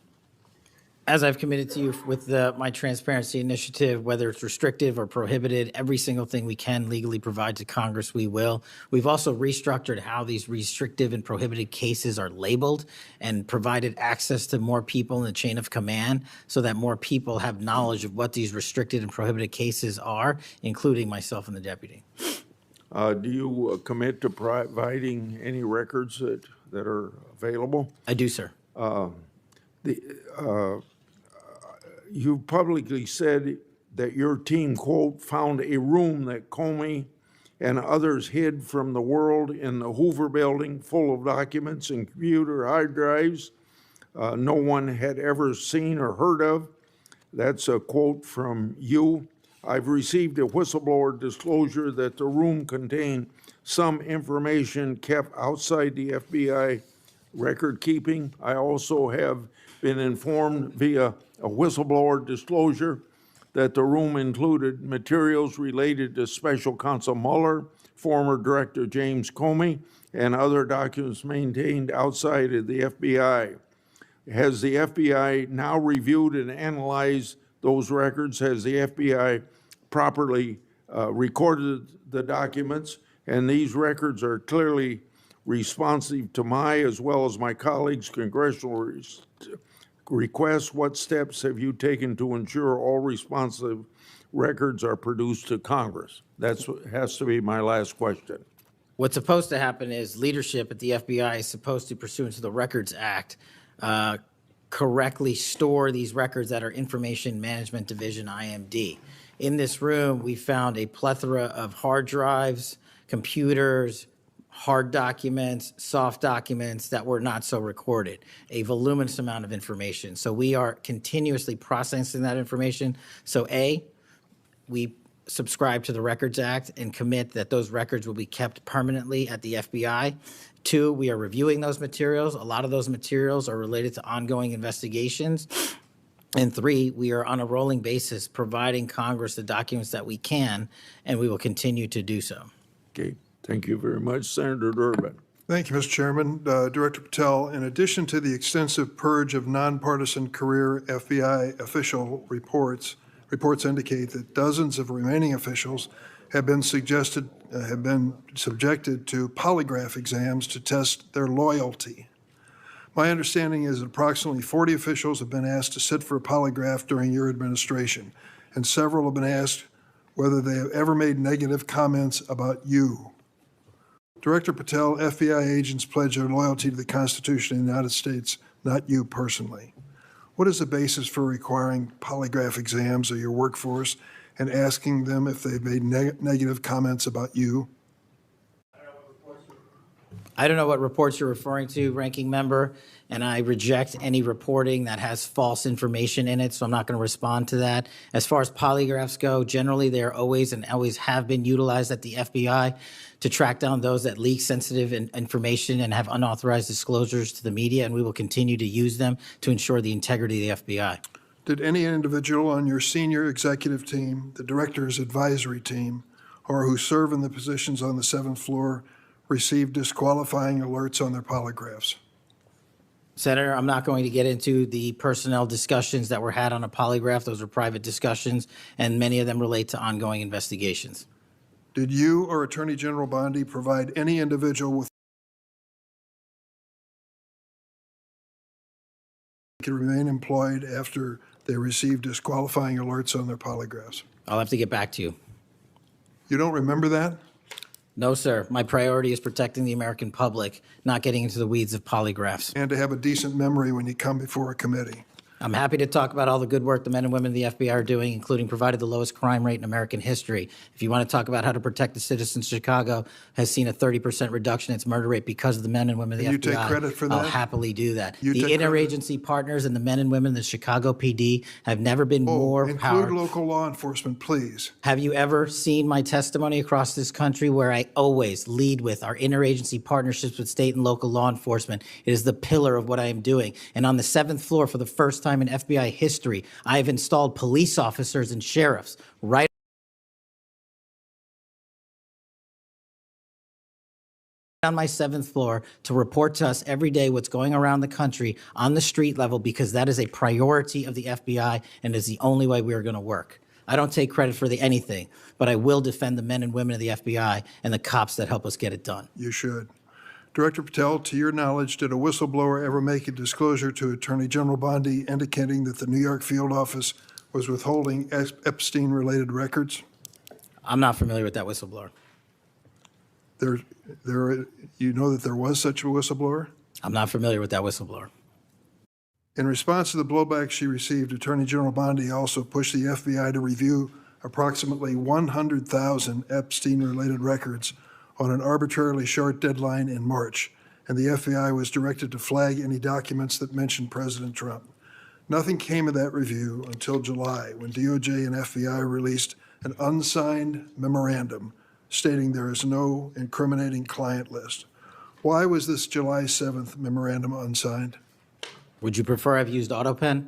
As I've committed to you with my transparency initiative, whether it's restrictive or prohibited, every single thing we can legally provide to Congress, we will. We've also restructured how these restrictive and prohibited cases are labeled and provided access to more people in the chain of command so that more people have knowledge of what these restricted and prohibited cases are, including myself and the deputy. Do you commit to providing any records that are available? I do, sir. You've publicly said that your team, quote, found a room that Comey and others hid from the world in the Hoover building full of documents and computer hard drives no one had ever seen or heard of. That's a quote from you. I've received a whistleblower disclosure that the room contained some information kept outside the FBI record keeping. I also have been informed via a whistleblower disclosure that the room included materials related to Special Counsel Mueller, former Director James Comey, and other documents maintained outside of the FBI. Has the FBI now reviewed and analyzed those records? Has the FBI properly recorded the documents? And these records are clearly responsive to my, as well as my colleagues' congressional requests. What steps have you taken to ensure all responsive records are produced to Congress? That has to be my last question. What's supposed to happen is leadership at the FBI is supposed to, pursuant to the Records Act, correctly store these records at our Information Management Division, IMD. In this room, we found a plethora of hard drives, computers, hard documents, soft documents that were not so recorded, a voluminous amount of information. So we are continuously processing that information. So A, we subscribe to the Records Act and commit that those records will be kept permanently at the FBI. 2, we are reviewing those materials. A lot of those materials are related to ongoing investigations. And 3, we are on a rolling basis providing Congress the documents that we can, and we will continue to do so. Okay, thank you very much, Senator Durbin. Thank you, Mr. Chairman. Director Patel, in addition to the extensive purge of nonpartisan career FBI official reports indicate that dozens of remaining officials have been subjected to polygraph exams to test their loyalty. My understanding is that approximately 40 officials have been asked to sit for a polygraph during your administration, and several have been asked whether they have ever made negative comments about you. Director Patel, FBI agents pledge their loyalty to the Constitution of the United States, not you personally. What is the basis for requiring polygraph exams of your workforce and asking them if they've made negative comments about you? I don't know what reports you're referring to, Ranking Member, and I reject any reporting that has false information in it, so I'm not going to respond to that. As far as polygraphs go, generally they are always and always have been utilized at the FBI to track down those that leak sensitive information and have unauthorized disclosures to the media, and we will continue to use them to ensure the integrity of the FBI. Did any individual on your senior executive team, the director's advisory team, or who serve in the positions on the 7th floor receive disqualifying alerts on their polygraphs? Senator, I'm not going to get into the personnel discussions that were had on a polygraph. Those are private discussions, and many of them relate to ongoing investigations. Did you or Attorney General Bondi provide any individual with could remain employed after they received disqualifying alerts on their polygraphs? I'll have to get back to you. You don't remember that? No, sir. My priority is protecting the American public, not getting into the weeds of polygraphs. And to have a decent memory when you come before a committee. I'm happy to talk about all the good work the men and women of the FBI are doing, including provided the lowest crime rate in American history. If you want to talk about how to protect the citizens of Chicago, has seen a 30% reduction in its murder rate because of the men and women of the FBI. You take credit for that? I'll happily do that. You The take credit? interagency partners and the men and women of the Chicago PD have never been more Include powerful. local law enforcement, please. Have you ever seen my testimony across this country where I always lead with our interagency partnerships with state and local law enforcement? It is the pillar of what I am doing. And on the 7th floor, for the first time in FBI history, I have installed police officers and sheriffs right on my 7th floor to report to us every day what's going around the country on the street level, because that is a priority of the FBI and is the only way we are going to work. I don't take credit for anything, but I will defend the men and women of the FBI and the cops that help us get it done. You should. Director Patel, to your knowledge, did a whistleblower ever make a disclosure to Attorney General Bondi indicating that the New York field office was withholding Epstein-related records? I'm not familiar with that whistleblower. You know that there was such a whistleblower? I'm not familiar with that whistleblower. In response to the blowback she received, Attorney General Bondi also pushed the FBI to review approximately 100,000 Epstein-related records on an arbitrarily short deadline in March, and the FBI was directed to flag any documents that mentioned President Trump. Nothing came of that review until July, when DOJ and FBI released an unsigned memorandum stating there is no incriminating client list. Why was this July 7th memorandum unsigned? Would you prefer I've used AutoPen?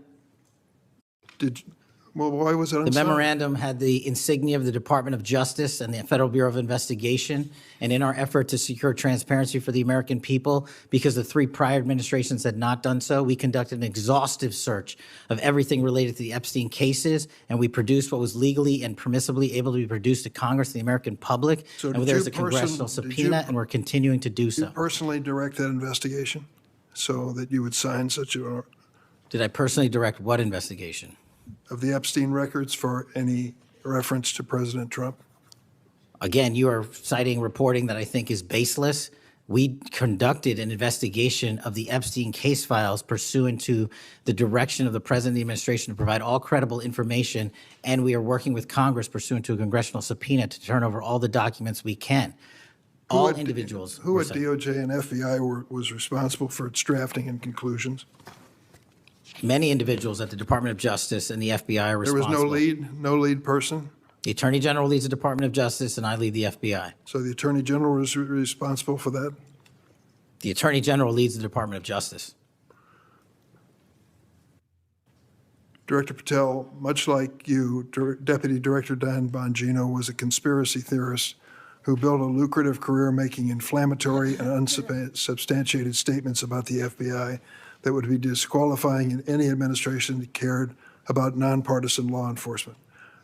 Why was it unsigned? The memorandum had the insignia of the Department of Justice and the Federal Bureau of Investigation. And in our effort to secure transparency for the American people, because the 3 prior administrations had not done so, we conducted an exhaustive search of everything related to the Epstein cases, and we produced what was legally and permissibly able to be produced to Congress and the American public. So and there was a congressional subpoena, and we're continuing to do so. Did you personally direct that investigation so that you would sign such a, Did I personally direct what investigation? of the Epstein records for any reference to President Trump? Again, you are citing reporting that I think is baseless. We conducted an investigation of the Epstein case files pursuant to the direction of the President of the administration to provide all credible information, and we are working with Congress pursuant to a congressional subpoena to turn over all the documents we can. All individuals. Who at DOJ and FBI was responsible for its drafting and conclusions? Many individuals at the Department of Justice and the FBI are There was responsible. no lead person? The Attorney General leads the Department of Justice, and I lead the FBI. So the Attorney General was responsible for that? The Attorney General leads the Department of Justice. Director Patel, much like you, Deputy Director Dan Bongino was a conspiracy theorist who built a lucrative career making inflammatory and unsubstantiated statements about the FBI that would be disqualifying in any administration that cared about nonpartisan law enforcement.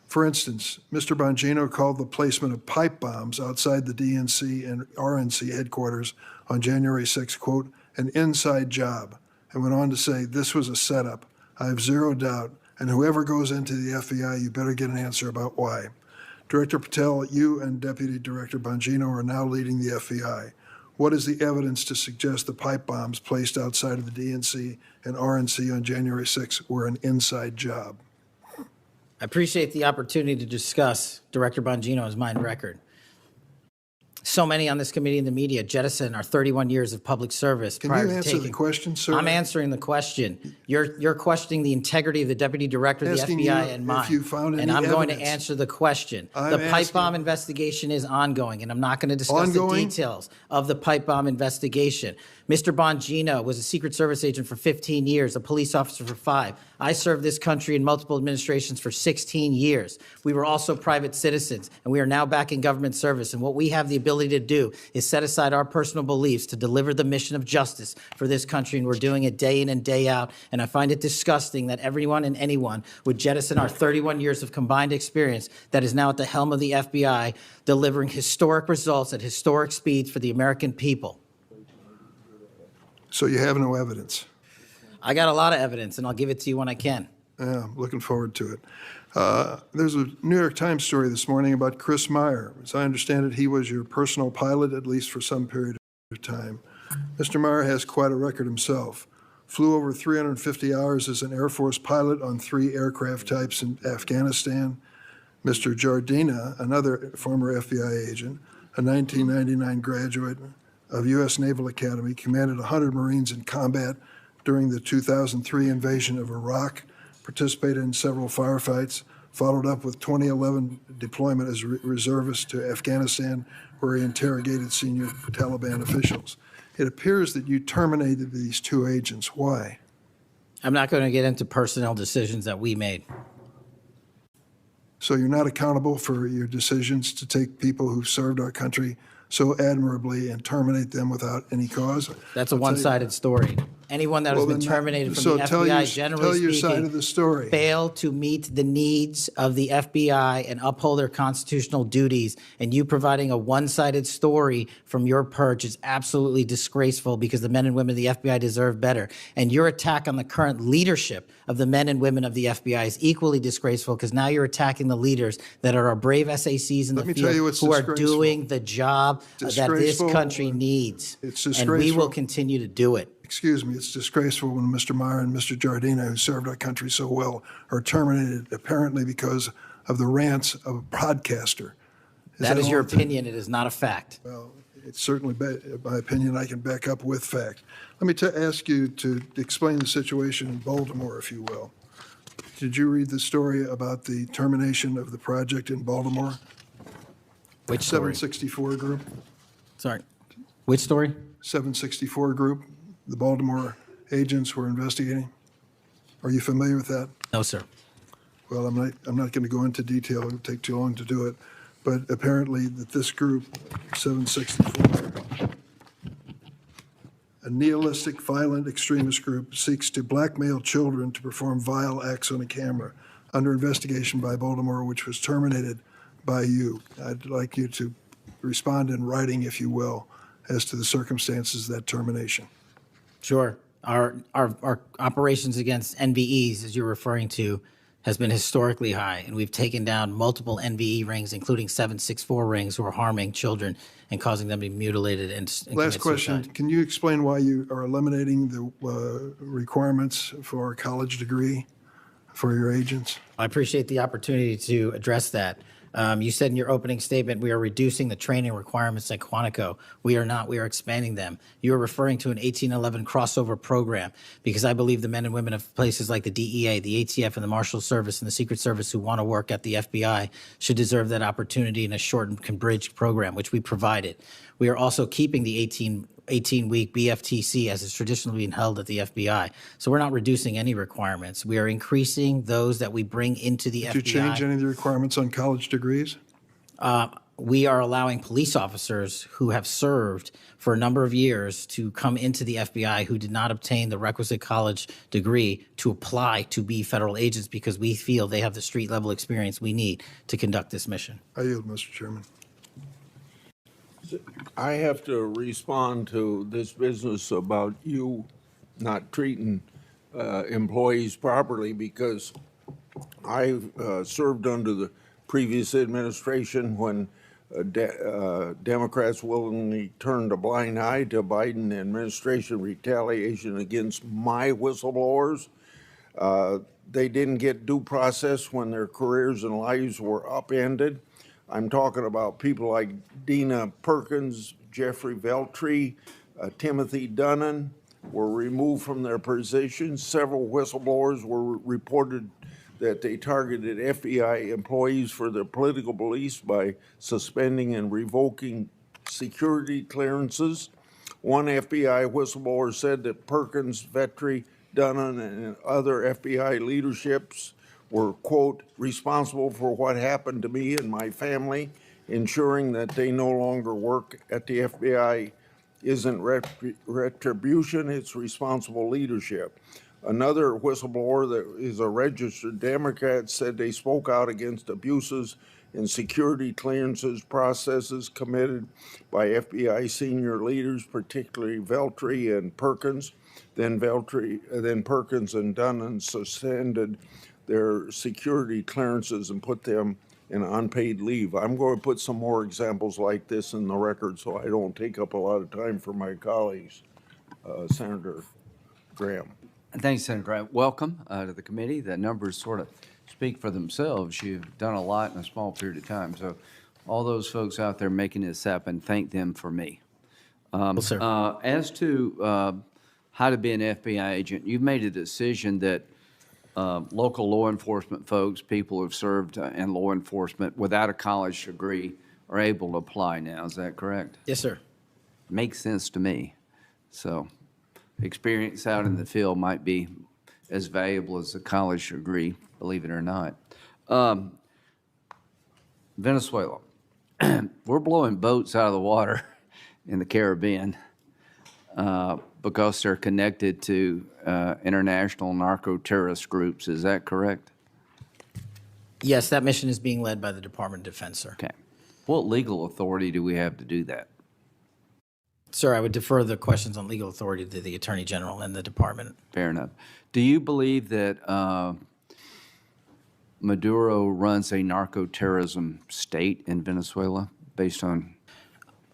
For instance, Mr. Bongino called the placement of pipe bombs outside the DNC and RNC headquarters on January 6, quote, an inside job, and went on to say, this was a setup. I have zero doubt, and whoever goes into the FBI, you better get an answer about why. Director Patel, you and Deputy Director Bongino are now leading the FBI. What is the evidence to suggest the pipe bombs placed outside of the DNC and RNC on January 6 were an inside job? I appreciate the opportunity to discuss Director Bongino's mind record. So many on this committee and the media jettison our 31 years of public service. Can you answer the question, sir? I'm answering the question. You're questioning the integrity of the Deputy Director of the Asking FBI you and mine. if you found any and I'm going to evidence. answer the question. I'm The pipe asking- bomb investigation is ongoing, and I'm not going to discuss the Ongoing? details of the pipe bomb investigation. Mr. Bongino was a Secret Service agent for 15 years, a police officer for 5. I served this country in multiple administrations for 16 years. We were also private citizens, and we are now back in government service. And what we have the ability to do is set aside our personal beliefs to deliver the mission of justice for this country, and we're doing it day in and day out. And I find it disgusting that everyone and anyone would jettison our 31 years of combined experience that is now at the helm of the FBI, delivering historic results at historic speeds for the American people. So you have no evidence? I got a lot of evidence, and I'll give it to you when I can. Yeah, I'm looking forward to it. There's a New York Times story this morning about Chris Meyer. As I understand it, he was your personal pilot, at least for some period of time. Mr. Meyer has quite a record himself. Flew over 350 hours as an Air Force pilot on 3 aircraft types in Afghanistan. Mr. Jardina, another former FBI agent, a 1999 graduate of U.S. Naval Academy, commanded 100 Marines in combat during the 2003 invasion of Iraq, participated in several firefights, followed up with 2011 deployment as a reservist to Afghanistan, where he interrogated senior Taliban officials. It appears that you terminated these 2 agents. Why? I'm not going to get into personnel decisions that we made. So you're not accountable for your decisions to take people who've served our country so admirably and terminate them without any cause? That's a I'll tell you- one-sided story. Anyone that has Well, been then terminated from so the tell FBI, your- generally tell your speaking, side of the story. fail to meet the needs of the FBI and uphold their constitutional duties. And you providing a one-sided story from your perch is absolutely disgraceful, because the men and women of the FBI deserve better. And your attack on the current leadership of the men and women of the FBI is equally disgraceful, because now you're attacking the leaders that are our brave SACs in Let me the tell field you what's who are disgraceful. doing the job that this Disgraceful. country needs. It's And we will disgraceful. continue to do it. Excuse me, it's disgraceful when Mr. Meyer and Mr. Giardina, who served our country so well, are terminated apparently because of the rants of a broadcaster. That is all your it- opinion. It is not a fact. Well, it's certainly my opinion I can back up with fact. Let me ask you to explain the situation in Baltimore, if you will. Did you read the story about the termination of the project in Baltimore? Which story? 764 Group? Sorry. Which story? 764 Group, the Baltimore agents were investigating. Are you familiar with that? No, sir. Well, I'm not going to go into detail. It would take too long to do it. But apparently that this group, 764, a nihilistic, violent extremist group, seeks to blackmail children to perform vile acts on a camera, under investigation by Baltimore, which was terminated by you. I'd like you to respond in writing, if you will, as to the circumstances of that termination. Sure. Our operations against NVEs, as you're referring to, has been historically high, and we've taken down multiple NVE rings, including 764 rings, who are harming children and causing them to be mutilated and Last commit question, suicide. can you explain why you are eliminating the requirements for a college degree for your agents? I appreciate the opportunity to address that. You said in your opening statement, we are reducing the training requirements at Quantico. We are not. We are expanding them. You are referring to an 1811 crossover program, because I believe the men and women of places like the DEA, the ATF, and the Marshal Service and the Secret Service who want to work at the FBI should deserve that opportunity in a shortened, bridged program, which we provided. We are also keeping the 18-week BFTC as is traditionally been held at the FBI. So we're not reducing any requirements. We are increasing those that we bring into the Did you FBI. change any of the requirements on college degrees? We are allowing police officers who have served for a number of years to come into the FBI who did not obtain the requisite college degree to apply to be federal agents, because we feel they have the street level experience we need to conduct this mission. I yield, Mr. Chairman. I have to respond to this business about you not treating employees properly, because I served under the previous administration when Democrats willingly turned a blind eye to Biden administration retaliation against my whistleblowers. They didn't get due process when their careers and lives were upended. I'm talking about people like Dina Perkins, Jeffrey Veltri, Timothy Dunnan were removed from their positions. Several whistleblowers were reported that they targeted FBI employees for their political beliefs by suspending and revoking security clearances. One FBI whistleblower said that Perkins, Vetri, Dunnan, and other FBI leaderships were, quote, responsible for what happened to me and my family, ensuring that they no longer work at the FBI isn't retribution, it's responsible leadership. Another whistleblower that is a registered Democrat said they spoke out against abuses in security clearances processes committed by FBI senior leaders, particularly Veltri and Perkins. Then Perkins and Dunnan suspended their security clearances and put them in unpaid leave. I'm going to put some more examples like this in the record so I don't take up a lot of time for my colleagues. Senator Graham. Thanks, Senator Grant. Welcome to the committee. The numbers sort of speak for themselves. You've done a lot in a small period of time. So all those folks out there making this happen, thank them for me. Well, sir. As to how to be an FBI agent, you've made a decision that local law enforcement folks, people who have served in law enforcement without a college degree are able to apply now. Is that correct? Yes, sir. Makes sense to me. So experience out in the field might be as valuable as a college degree, believe it or not. Venezuela. we're blowing boats out of the water in the Caribbean because they're connected to international narco-terrorist groups. Is that correct? Yes, that mission is being led by the Department of Defense, sir. Okay. What legal authority do we have to do that? Sir, I would defer the questions on legal authority to the Attorney General and the department. Fair enough. Do you believe that Maduro runs a narco-terrorism state in Venezuela based on?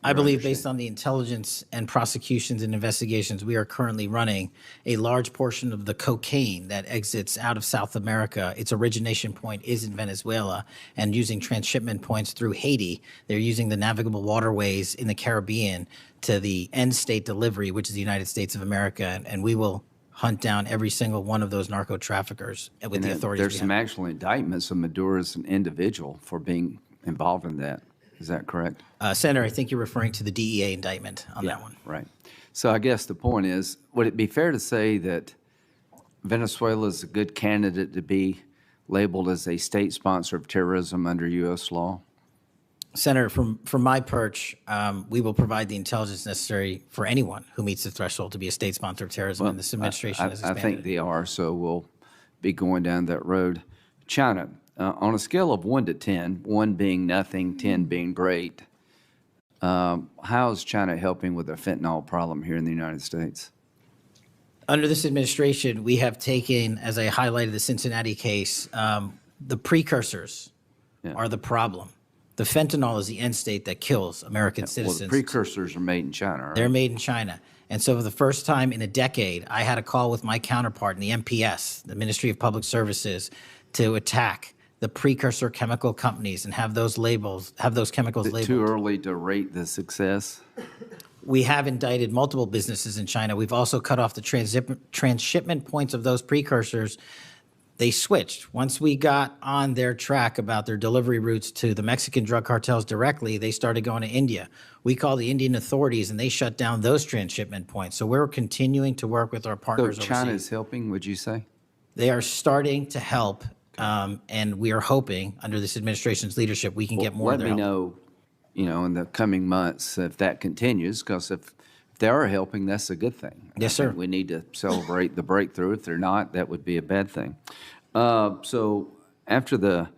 I believe based on the intelligence and prosecutions and investigations we are currently running, a large portion of the cocaine that exits out of South America, its origination point is in Venezuela, and using transshipment points through Haiti, they're using the navigable waterways in the Caribbean to the end state delivery, which is the United States of America, and we will hunt down every single one of those narco traffickers with the authorities. There's we some have. actual indictments of Maduro as an individual for being involved in that. Is that correct? Senator, I think you're referring to the DEA indictment on that one. Right. So I guess the point is, would it be fair to say that Venezuela is a good candidate to be labeled as a state sponsor of terrorism under U.S. law? Senator, from my perch, we will provide the intelligence necessary for anyone who meets the threshold to be a state sponsor of terrorism, and this administration has I expanded think it. they are, so we'll be going down that road. China, on a scale of 1 to 10, 1 being nothing, 10 being great, how is China helping with the fentanyl problem here in the United States? Under this administration, we have taken, as I highlighted the Cincinnati case, the precursors are the problem. The fentanyl is the end state that kills American Well, citizens. the precursors are made in China, right? They're made in China. And so for the first time in a decade, I had a call with my counterpart in the MPS, the Ministry of Public Services, to attack the precursor chemical companies and have those chemicals Is it labeled. too early to rate the success? We have indicted multiple businesses in China. We've also cut off the transshipment points of those precursors. They switched. Once we got on their track about their delivery routes to the Mexican drug cartels directly, they started going to India. We called the Indian authorities, and they shut down those transshipment points. So we're continuing to work with our So partners China overseas. is helping, would you say? They are starting to help, and we are hoping, under this administration's leadership, we can get more of Let their me help. know, in the coming months if that continues, because if they are helping, that's a good thing. Yes, I think sir. we need to celebrate the breakthrough. If they're not, that would be a bad thing. So after the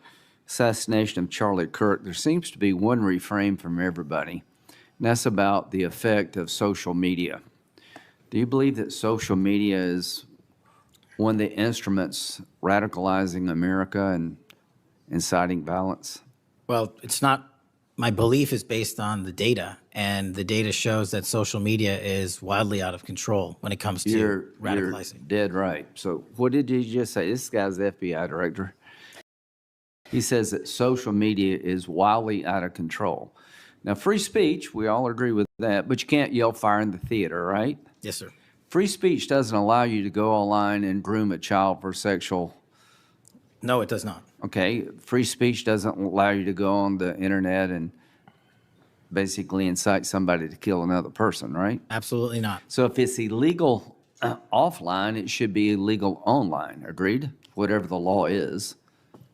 assassination of Charlie Kirk, there seems to be one refrain from everybody, and that's about the effect of social media. Do you believe that social media is one of the instruments radicalizing America and inciting violence? Well, it's not. My belief is based on the data, and the data shows that social media is wildly out of control when it comes to You're radicalizing. dead right. So what did you just say? This guy's the FBI director. He says that social media is wildly out of control. Now, free speech, we all agree with that, but you can't yell fire in the theater, right? Yes, sir. Free speech doesn't allow you to go online and groom a child for sexual. No, it does not. Okay, free speech doesn't allow you to go on the internet and basically incite somebody to kill another person, right? Absolutely not. So if it's illegal offline, it should be illegal online. Agreed? Whatever the law is.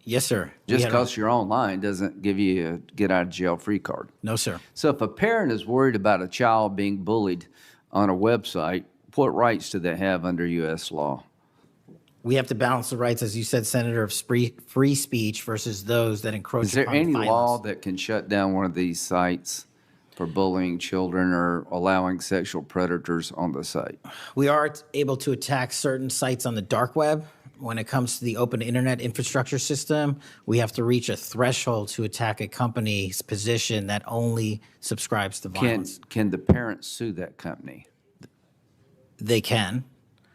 Yes, sir. We Just had a- because you're online doesn't give you a get out of jail free card. No, sir. So if a parent is worried about a child being bullied on a website, what rights do they have under U.S. law? We have to balance the rights, as you said, Senator, of free speech versus those that encroach Is there upon any violence. law that can shut down one of these sites for bullying children or allowing sexual predators on the site? We are able to attack certain sites on the dark web. When it comes to the open internet infrastructure system, we have to reach a threshold to attack a company's position that only subscribes to violence. Can the parents sue that company? They can.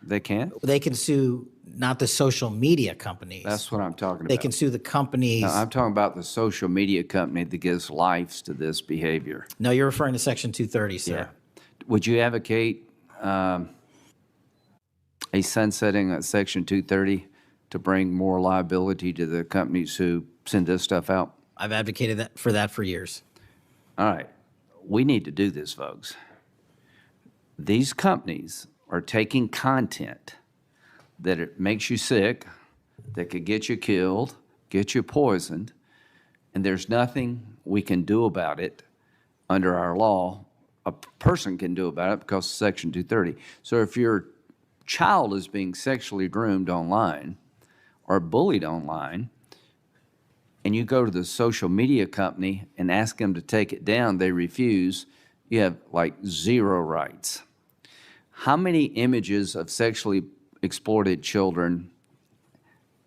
They can? They can sue not the social media companies. That's what I'm talking about. They can sue the companies. No, I'm talking about the social media company that gives lives to this behavior. No, you're referring to Section 230, sir. Would you advocate a sunsetting of Section 230 to bring more liability to the companies who send this stuff out? I've advocated for years. All right. We need to do this, folks. These companies are taking content that it makes you sick, that could get you killed, get you poisoned, and there's nothing we can do about it under our law, a person can do about it because of Section 230. So if your child is being sexually groomed online or bullied online, and you go to the social media company and ask them to take it down, they refuse, you have like zero rights. How many images of sexually exploited children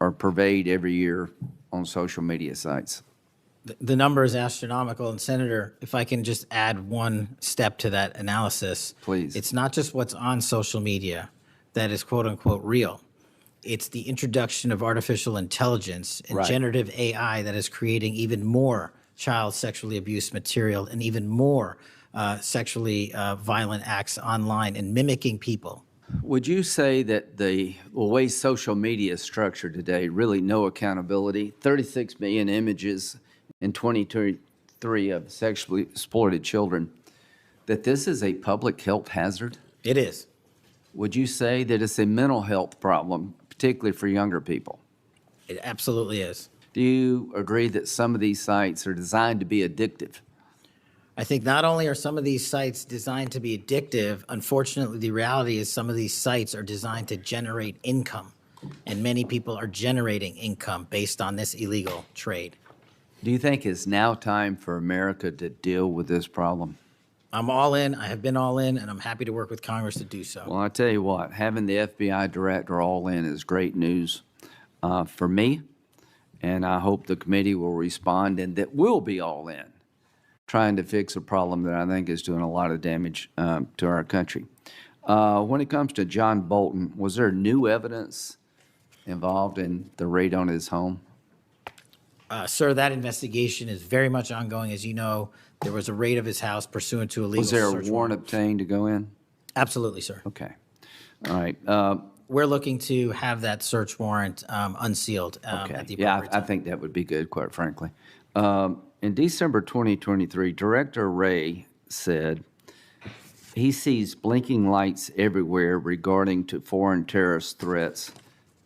are purveyed every year on social media sites? The number is astronomical. And Senator, if I can just add one step to that analysis. Please. It's not just what's on social media that is quote unquote real. It's the introduction of artificial intelligence and Right. generative AI that is creating even more child sexually abuse material and even more sexually violent acts online and mimicking people. Would you say that the way social media is structured today, really no accountability, 36 million images in 2023 of sexually exploited children, that this is a public health hazard? It is. Would you say that it's a mental health problem, particularly for younger people? It absolutely is. Do you agree that some of these sites are designed to be addictive? I think not only are some of these sites designed to be addictive, unfortunately, the reality is some of these sites are designed to generate income, and many people are generating income based on this illegal trade. Do you think it's now time for America to deal with this problem? I'm all in. I have been all in, and I'm happy to work with Congress to do so. Well, I tell you what, having the FBI director all in is great news for me, and I hope the committee will respond and that we'll be all in, trying to fix a problem that I think is doing a lot of damage to our country. When it comes to John Bolton, was there new evidence involved in the raid on his home? Sir, that investigation is very much ongoing. As you know, there was a raid of his house pursuant to a legal Was there a search warrant obtained to go in? Absolutely, sir. Okay. All right. We're looking to have that search warrant unsealed Okay. at the Yeah, appropriate I time. think that would be good, quite frankly. In December 2023, Director Wray said he sees blinking lights everywhere regarding to foreign terrorist threats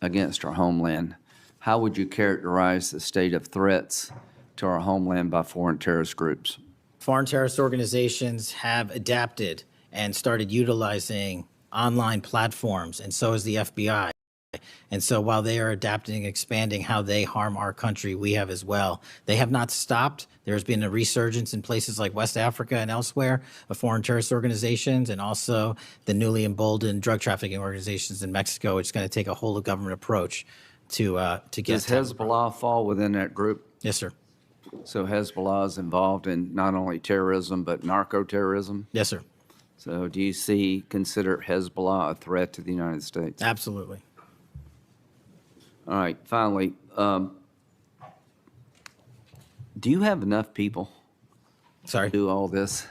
against our homeland. How would you characterize the state of threats to our homeland by foreign terrorist groups? Foreign terrorist organizations have adapted and started utilizing online platforms, and so has the FBI. And so while they are adapting and expanding how they harm our country, we have as well. They have not stopped. There's been a resurgence in places like West Africa and elsewhere of foreign terrorist organizations, and also the newly emboldened drug trafficking organizations in Mexico. It's going to take a whole of government approach to get. Does Hezbollah fall within that group? Yes, sir. So Hezbollah is involved in not only terrorism, but narco-terrorism? Yes, sir. So do you consider Hezbollah a threat to the United States? Absolutely. All right, finally, do you have enough people Sorry. to do all this?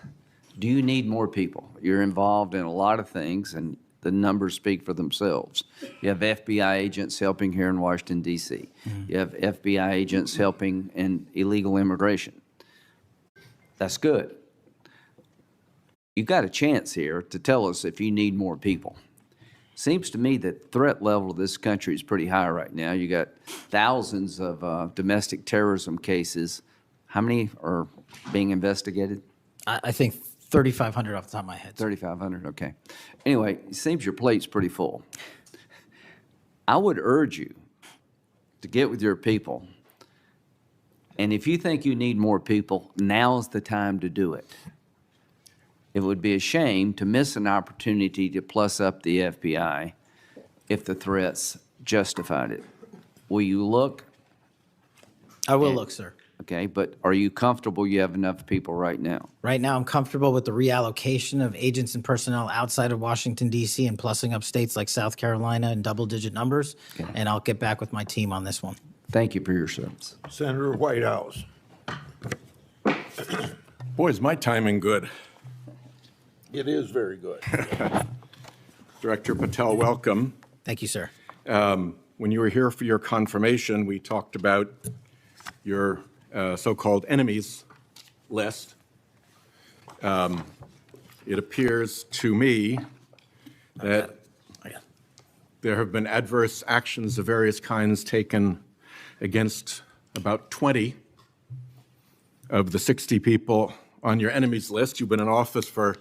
Do you need more people? You're involved in a lot of things, and the numbers speak for themselves. You have FBI agents helping here in Washington, D.C. You have FBI agents helping in illegal immigration. That's good. You've got a chance here to tell us if you need more people. Seems to me that threat level of this country is pretty high right now. You got thousands of domestic terrorism cases. How many are being investigated? I think 3,500 off the top of my head. 3,500, okay. Anyway, it seems your plate's pretty full. I would urge you to get with your people. And if you think you need more people, now's the time to do it. It would be a shame to miss an opportunity to plus up the FBI if the threats justified it. Will you look? I will look, sir. Okay, but are you comfortable you have enough people right now? Right now, I'm comfortable with the reallocation of agents and personnel outside of Washington, D.C. and plussing up states like South Carolina in double-digit numbers, and I'll get back with my team on this one. Thank you for your service. Senator Whitehouse. Boy, is my timing good. It is very good. Director Patel, welcome. Thank you, sir. When you were here for your confirmation, we talked about your so-called enemies list. It appears to me that there have been adverse actions of various kinds taken against about 20 of the 60 people on your enemies list. You've been in office for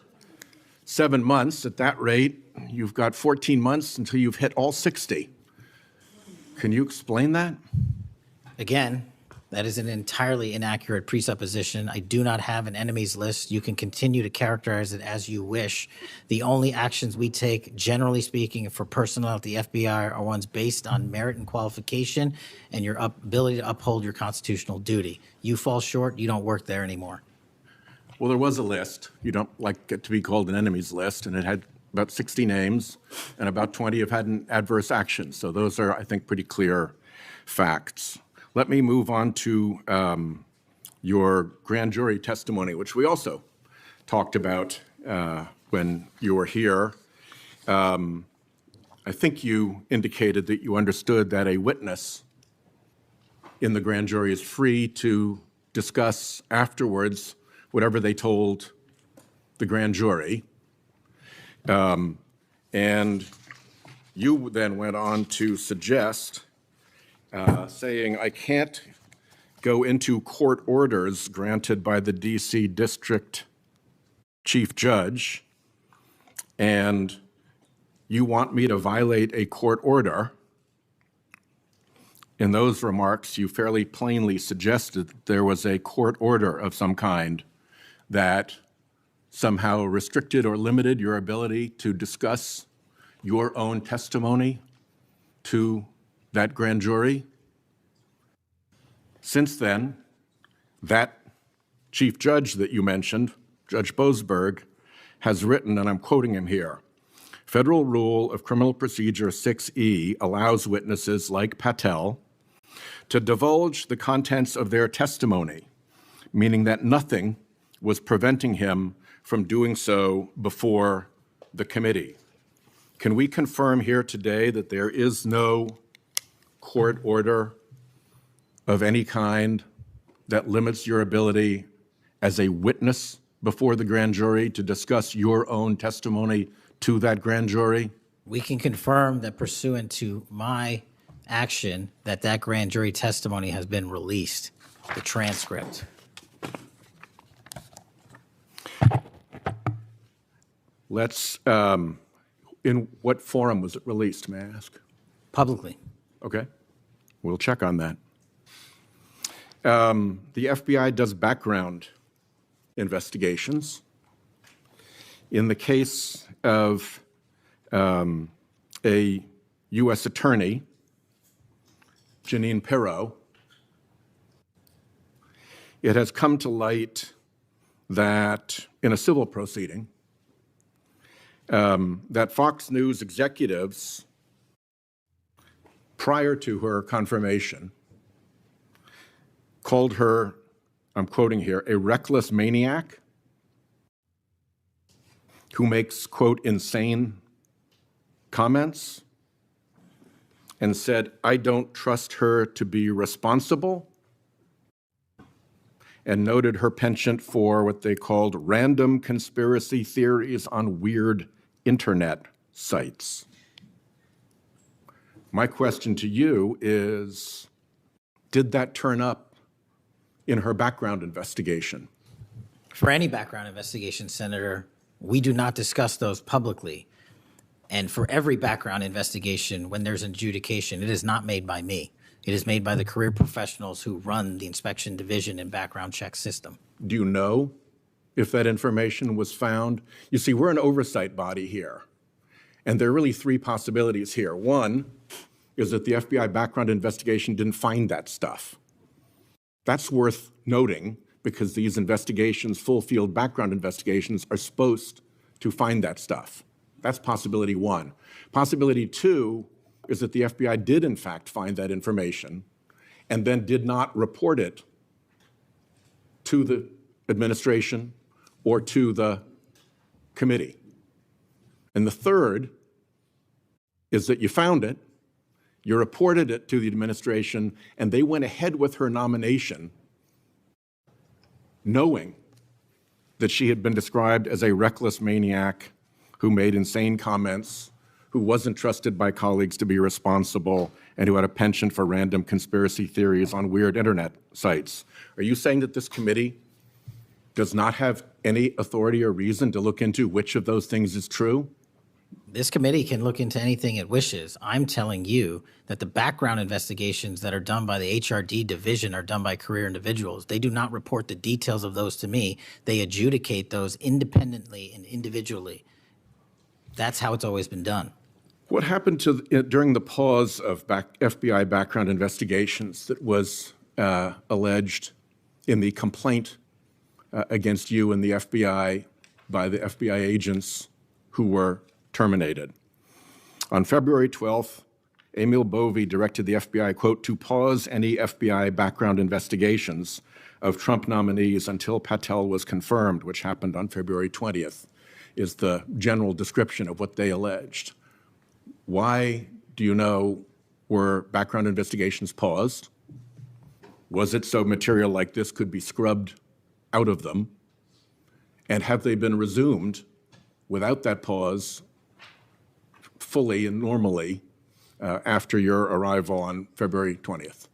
7 months. At that rate, you've got 14 months until you've hit all 60. Can you explain that? Again, that is an entirely inaccurate presupposition. I do not have an enemies list. You can continue to characterize it as you wish. The only actions we take, generally speaking, for personnel at the FBI are ones based on merit and qualification and your ability to uphold your constitutional duty. You fall short, you don't work there anymore. Well, there was a list. You don't like it to be called an enemies list, and it had about 60 names, and about 20 have had an adverse action. So those are, I think, pretty clear facts. Let me move on to your grand jury testimony, which we also talked about when you were here. I think you indicated that you understood that a witness in the grand jury is free to discuss afterwards whatever they told the grand jury. And you then went on to suggest, saying, I can't go into court orders granted by the DC District Chief Judge, and you want me to violate a court order. In those remarks, you fairly plainly suggested that there was a court order of some kind that somehow restricted or limited your ability to discuss your own testimony to that grand jury. Since then, that chief judge that you mentioned, Judge Boasberg, has written, and I'm quoting him here, Federal Rule of Criminal Procedure 6E allows witnesses like Patel to divulge the contents of their testimony, meaning that nothing was preventing him from doing so before the committee. Can we confirm here today that there is no court order of any kind that limits your ability as a witness before the grand jury to discuss your own testimony to that grand jury? We can confirm that pursuant to my action, that grand jury testimony has been released, the transcript. Let's, in what forum was it released, may I ask? Publicly. Okay, we'll check on that. The FBI does background investigations. In the case of a U.S. attorney, Janine Pirro, it has come to light that in a civil proceeding, that Fox News executives, prior to her confirmation, called her, I'm quoting here, a reckless maniac who makes, quote, insane comments, and said, I don't trust her to be responsible, and noted her penchant for what they called random conspiracy theories on weird internet sites. My question to you is, did that turn up in her background investigation? For any background investigation, Senator, we do not discuss those publicly. And for every background investigation, when there's an adjudication, it is not made by me. It is made by the career professionals who run the inspection division and background check system. Do you know if that information was found? You see, we're an oversight body here, and there are really three possibilities here. One is that the FBI background investigation didn't find that stuff. That's worth noting because these investigations, full field background investigations, are supposed to find that stuff. That's possibility one. Possibility two is that the FBI did in fact find that information and then did not report it to the administration or to the committee. And the third is that you found it, you reported it to the administration, and they went ahead with her nomination knowing that she had been described as a reckless maniac who made insane comments, who wasn't trusted by colleagues to be responsible and who had a penchant for random conspiracy theories on weird internet sites. Are you saying that this committee does not have any authority or reason to look into which of those things is true? This committee can look into anything it wishes. I'm telling you that the background investigations that are done by the HRD division are done by career individuals. They do not report the details of those to me. They adjudicate those independently and individually. That's how it's always been done. What happened during the pause of FBI background investigations that was alleged in the complaint against you and the FBI by the FBI agents who were terminated? On February 12th, Emil Bovee directed the FBI, quote, to pause any FBI background investigations of Trump nominees until Patel was confirmed, which happened on February 20th, is the general description of what they alleged. Why, do you know, were background investigations paused? Was it so material like this could be scrubbed out of them? And have they been resumed without that pause fully and normally after your arrival on February 20th?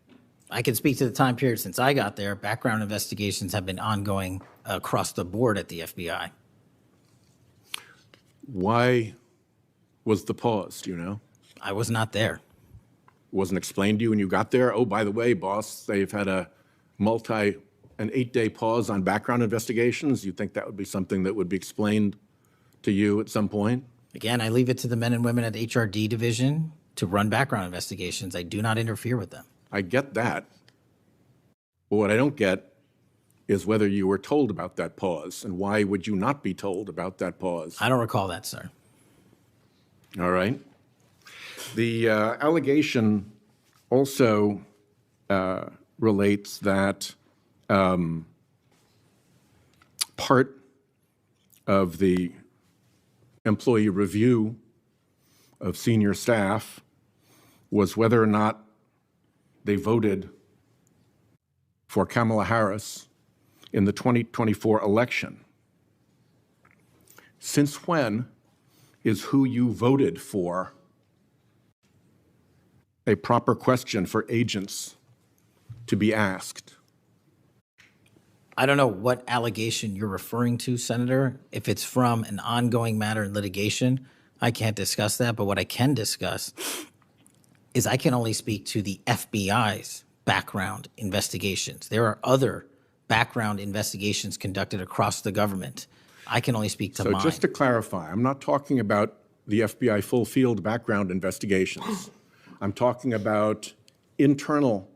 I can speak to the time period since I got there. Background investigations have been ongoing across the board at the FBI. Why was the pause, do you know? I was not there. Wasn't explained to you when you got there? Oh, by the way, boss, they've had an 8-day pause on background investigations. You think that would be something that would be explained to you at some point? Again, I leave it to the men and women at the HRD division to run background investigations. I do not interfere with them. I get that. But what I don't get is whether you were told about that pause, and why would you not be told about that pause? I don't recall that, sir. All right. The allegation also relates that part of the employee review of senior staff was whether or not they voted for Kamala Harris in the 2024 election. Since when is who you voted for a proper question for agents to be asked? I don't know what allegation you're referring to, Senator. If it's from an ongoing matter in litigation, I can't discuss that. But what I can discuss is I can only speak to the FBI's background investigations. There are other background investigations conducted across the government. I can only speak to mine. So just to clarify, I'm not talking about the FBI full field background investigations. I'm talking about internal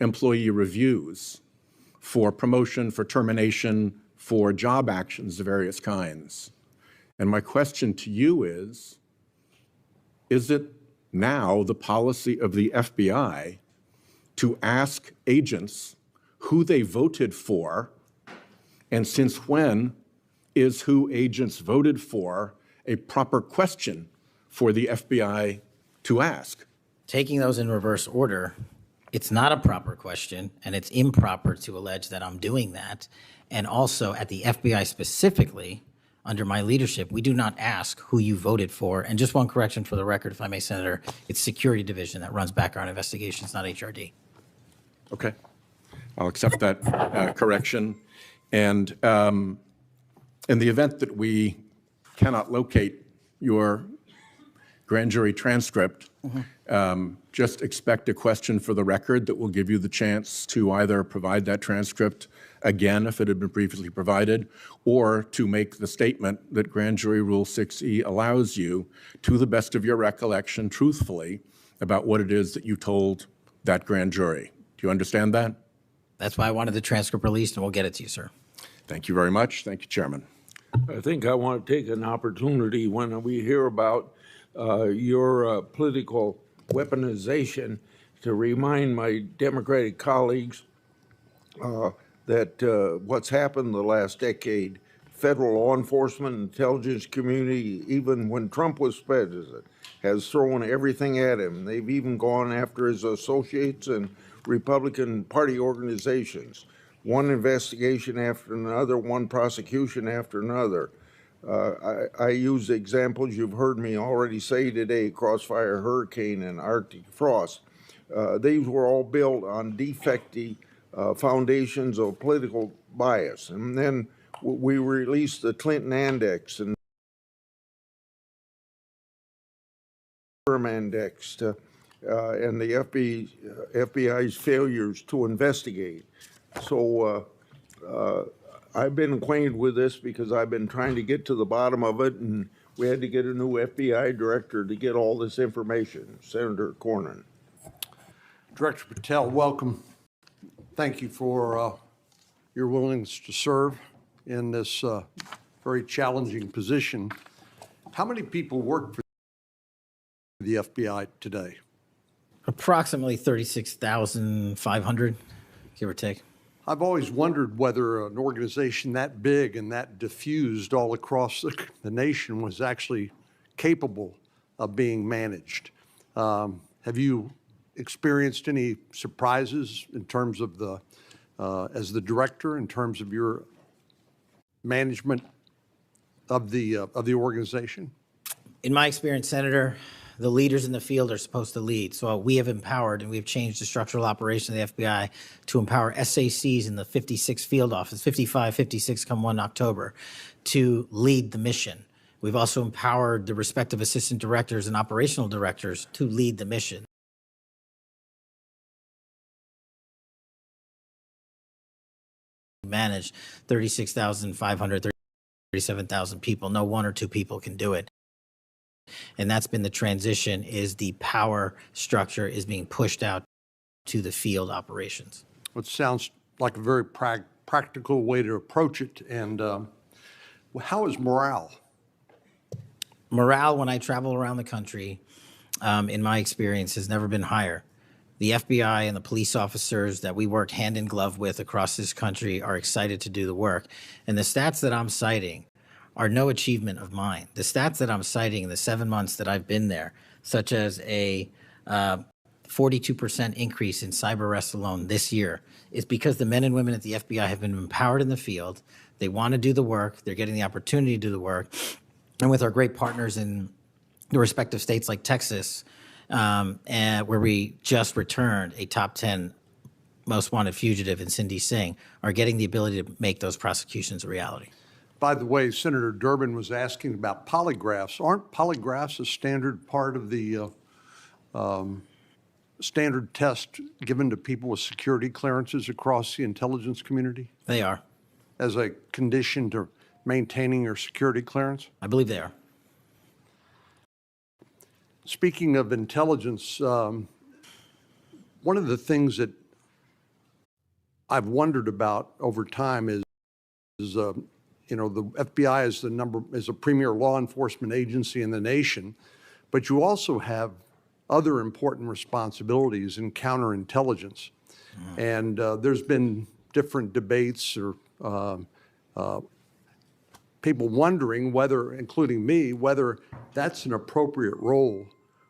employee reviews for promotion, for termination, for job actions of various kinds. And my question to you is it now the policy of the FBI to ask agents who they voted for, and since when is who agents voted for a proper question for the FBI to ask? Taking those in reverse order, it's not a proper question, and it's improper to allege that I'm doing that. And also at the FBI specifically, under my leadership, we do not ask who you voted for. And just one correction for the record, if I may, Senator, it's Security Division that runs background investigations, not HRD. Okay, I'll accept that correction. And in the event that we cannot locate your grand jury transcript, just expect a question for the record that will give you the chance to either provide that transcript again if it had been previously provided, or to make the statement that Grand Jury Rule 6E allows you, to the best of your recollection, truthfully, about what it is that you told that grand jury. Do you understand that? That's why I wanted the transcript released, and we'll get it to you, sir. Thank you very much. Thank you, Chairman. I think I want to take an opportunity when we hear about your political weaponization to remind my Democratic colleagues that what's happened the last decade, federal law enforcement, intelligence community, even when Trump was president, has thrown everything at him. They've even gone after his associates and Republican Party organizations. One investigation after another, one prosecution after another. I use examples you've heard me already say today, Crossfire Hurricane and Arctic Frost. These were all built on defective foundations of political bias. And then we released the Clinton Index and Index and the FBI's failures to investigate. So I've been acquainted with this because I've been trying to get to the bottom of it, and we had to get a new FBI director to get all this information, Senator Cornyn. Director Patel, welcome. Thank you for your willingness to serve in this very challenging position. How many people work for the FBI today? Approximately 36,500, give or take. I've always wondered whether an organization that big and that diffused all across the nation was actually capable of being managed. Have you experienced any surprises in terms of the, as the director, in terms of your management of the organization? In my experience, Senator, the leaders in the field are supposed to lead. So we have empowered and we've changed the structural operation of the FBI to empower SACs in the 56 field office, 55, 56 come 1 October, to lead the mission. We've also empowered the respective assistant directors and operational directors to lead the mission. Manage 36,500, 37,000 people. No one or two people can do it. And that's been the transition, is the power structure is being pushed out to the field operations. It sounds like a very practical way to approach it. And how is morale? Morale, when I travel around the country, in my experience, has never been higher. The FBI and the police officers that we work hand in glove with across this country are excited to do the work. And the stats that I'm citing are no achievement of mine. The stats that I'm citing in the 7 months that I've been there, such as a 42% increase in cyber arrests alone this year, is because the men and women at the FBI have been empowered in the field. They want to do the work. They're getting the opportunity to do the work. And with our great partners in the respective states like Texas, and where we just returned a top 10 most wanted fugitive in Cindy Singh, are getting the ability to make those prosecutions a reality. By the way, Senator Durbin was asking about polygraphs. Aren't polygraphs a standard part of the standard test given to people with security clearances across the intelligence community? They are. As a condition to maintaining your security clearance? I believe they are. Speaking of intelligence, one of the things that I've wondered about over time is you know, the FBI is a premier law enforcement agency in the nation, but you also have other important responsibilities in counterintelligence. And there's been different debates or people wondering whether, including me, whether that's an appropriate role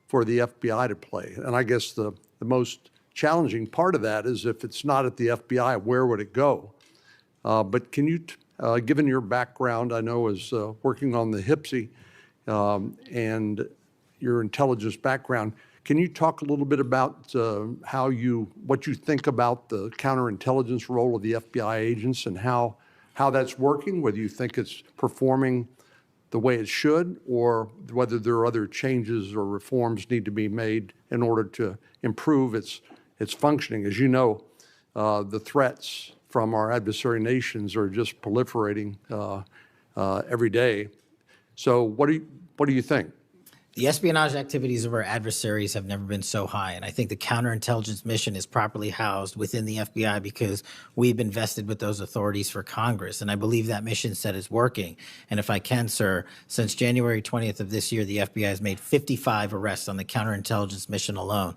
for the FBI to play. And I guess the most challenging part of that is if it's not at the FBI, where would it go? But can you, given your background, I know as working on the HPSI and your intelligence background, can you talk a little bit about what you think about the counterintelligence role of the FBI agents and how that's working, whether you think it's performing the way it should, or whether there are other changes or reforms need to be made in order to improve its functioning? As you know, the threats from our adversary nations are just proliferating every day. So what do you think? The espionage activities of our adversaries have never been so high, and I think the counterintelligence mission is properly housed within the FBI because we've invested with those authorities for Congress, and I believe that mission set is working. And if I can, sir, since January 20th of this year, the FBI has made 55 arrests on the counterintelligence mission alone.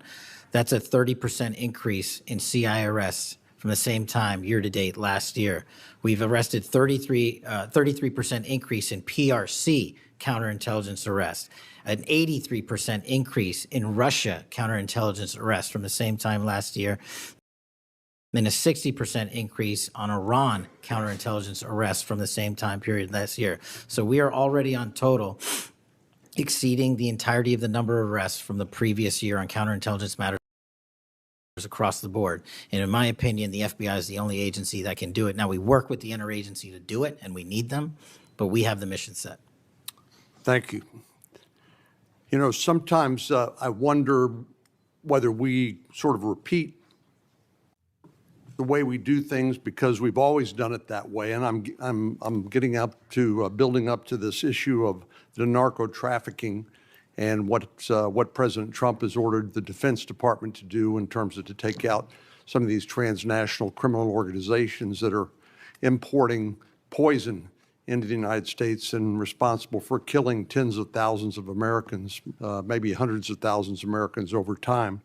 That's a 30% increase in CI arrests from the same time year-to-date last year. We've arrested 33% increase in PRC counterintelligence arrests, an 83% increase in Russia counterintelligence arrests from the same time last year. and a 60% increase on Iran counterintelligence arrests from the same time period last year. So we are already on total exceeding the entirety of the number of arrests from the previous year on counterintelligence matters across the board. And in my opinion, the FBI is the only agency that can do it. Now, we work with the interagency to do it, and we need them, but we have the mission set. Thank you. You know, sometimes I wonder whether we sort of repeat the way we do things because we've always done it that way. And I'm getting up to building up to this issue of the narco trafficking and what President Trump has ordered the Defense Department to do in terms of to take out some of these transnational criminal organizations that are importing poison into the United States and responsible for killing tens of thousands of Americans, maybe hundreds of thousands of Americans over time.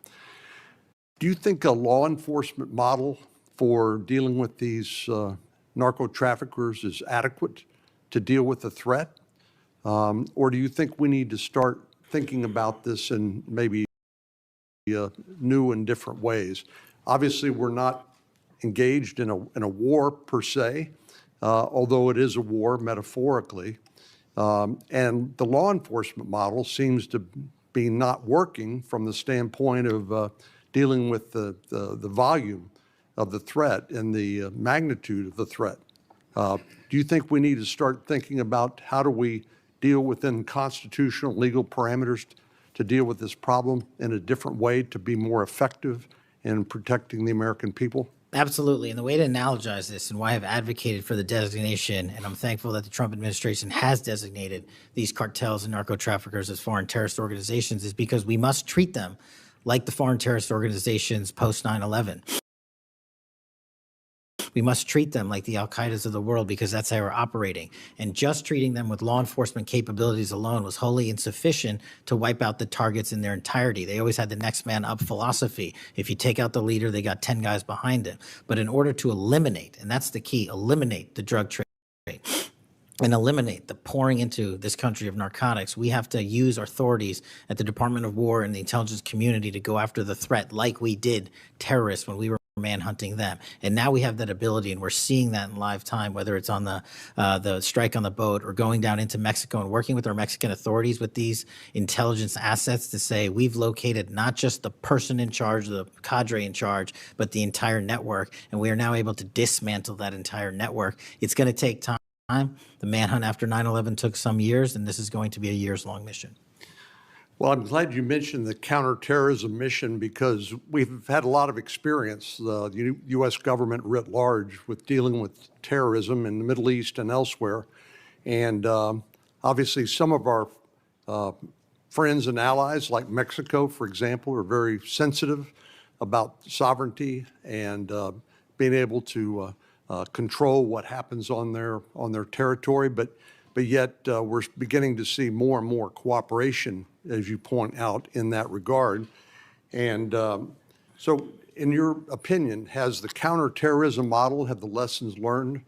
Do you think a law enforcement model for dealing with these narco traffickers is adequate to deal with the threat? Or do you think we need to start thinking about this in maybe new and different ways? Obviously, we're not engaged in a war per se, although it is a war metaphorically. And the law enforcement model seems to be not working from the standpoint of dealing with the volume of the threat and the magnitude of the threat. Do you think we need to start thinking about how do we deal within constitutional legal parameters to deal with this problem in a different way to be more effective in protecting the American people? Absolutely. And the way to analogize this and why I've advocated for the designation, and I'm thankful that the Trump administration has designated these cartels and narco traffickers as foreign terrorist organizations, is because we must treat them like the foreign terrorist organizations post 9/11. We must treat them like the Al-Qaedas of the world because that's how we're operating. And just treating them with law enforcement capabilities alone was wholly insufficient to wipe out the targets in their entirety. They always had the next man up philosophy. If you take out the leader, they got 10 guys behind him. But in order to eliminate, and that's the key, eliminate the drug trade and eliminate the pouring into this country of narcotics, we have to use our authorities at the Department of War and the intelligence community to go after the threat like we did terrorists when we were manhunting them. And now we have that ability, and we're seeing that in live time, whether it's on the strike on the boat or going down into Mexico and working with our Mexican authorities with these intelligence assets to say we've located not just the person in charge, the cadre in charge, but the entire network. And we are now able to dismantle that entire network. It's going to take time. The manhunt after 9/11 took some years, and this is going to be a years-long mission. Well, I'm glad you mentioned the counterterrorism mission because we've had a lot of experience, the U.S. government writ large, with dealing with terrorism in the Middle East and elsewhere. And obviously, some of our friends and allies, like Mexico, for example, are very sensitive about sovereignty and being able to control what happens on their territory. But yet we're beginning to see more and more cooperation, as you point out, in that regard. And so in your opinion, has the counterterrorism model, have the lessons learned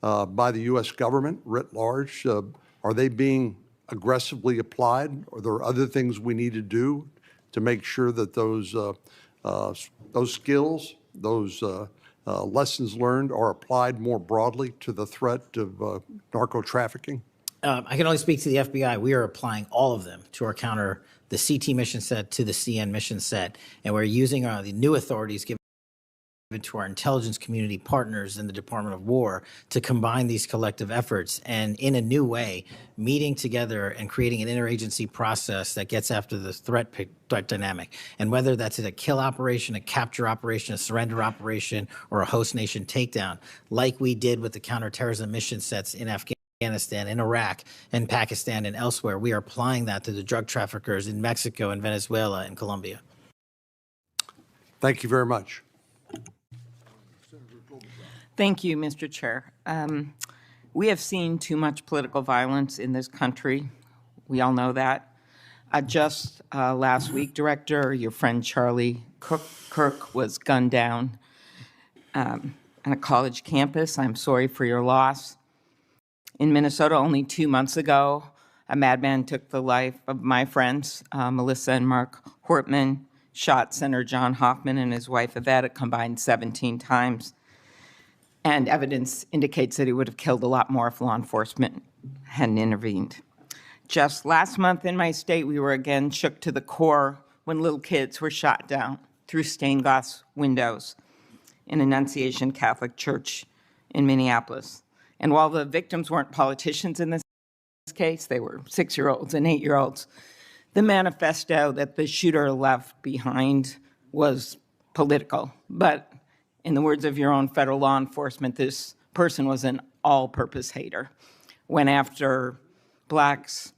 by the U.S. government writ large, are they being aggressively applied? Are there other things we need to do to make sure that those skills, those lessons learned are applied more broadly to the threat of narco trafficking? I can only speak to the FBI. We are applying all of them to our the CT mission set to the CN mission set, and we're using the new authorities given to our intelligence community partners in the Department of War to combine these collective efforts and in a new way, meeting together and creating an interagency process that gets after the threat dynamic. And whether that's a kill operation, a capture operation, a surrender operation, or a host nation takedown, like we did with the counterterrorism mission sets in Afghanistan, in Iraq, and Pakistan, and elsewhere, we are applying that to the drug traffickers in Mexico and Venezuela and Colombia. Thank you very much. Thank you, Mr. Chair. We have seen too much political violence in this country. We all know that. Just last week, Director, your friend Charlie Kirk was gunned down on a college campus. I'm sorry for your loss. In Minnesota, only 2 months ago, a madman took the life of my friends, Melissa and Mark Hortman, shot Senator John Hoffman and his wife Yvette a combined 17 times. And evidence indicates that he would have killed a lot more if law enforcement hadn't intervened. Just last month in my state, we were again shook to the core when little kids were shot down through stained glass windows in Annunciation Catholic Church in Minneapolis. And while the victims weren't politicians in this case, they were 6-year-olds and 8-year-olds, the manifesto that the shooter left behind was political. But in the words of your own federal law enforcement, this person was an all-purpose hater. Went after blacks,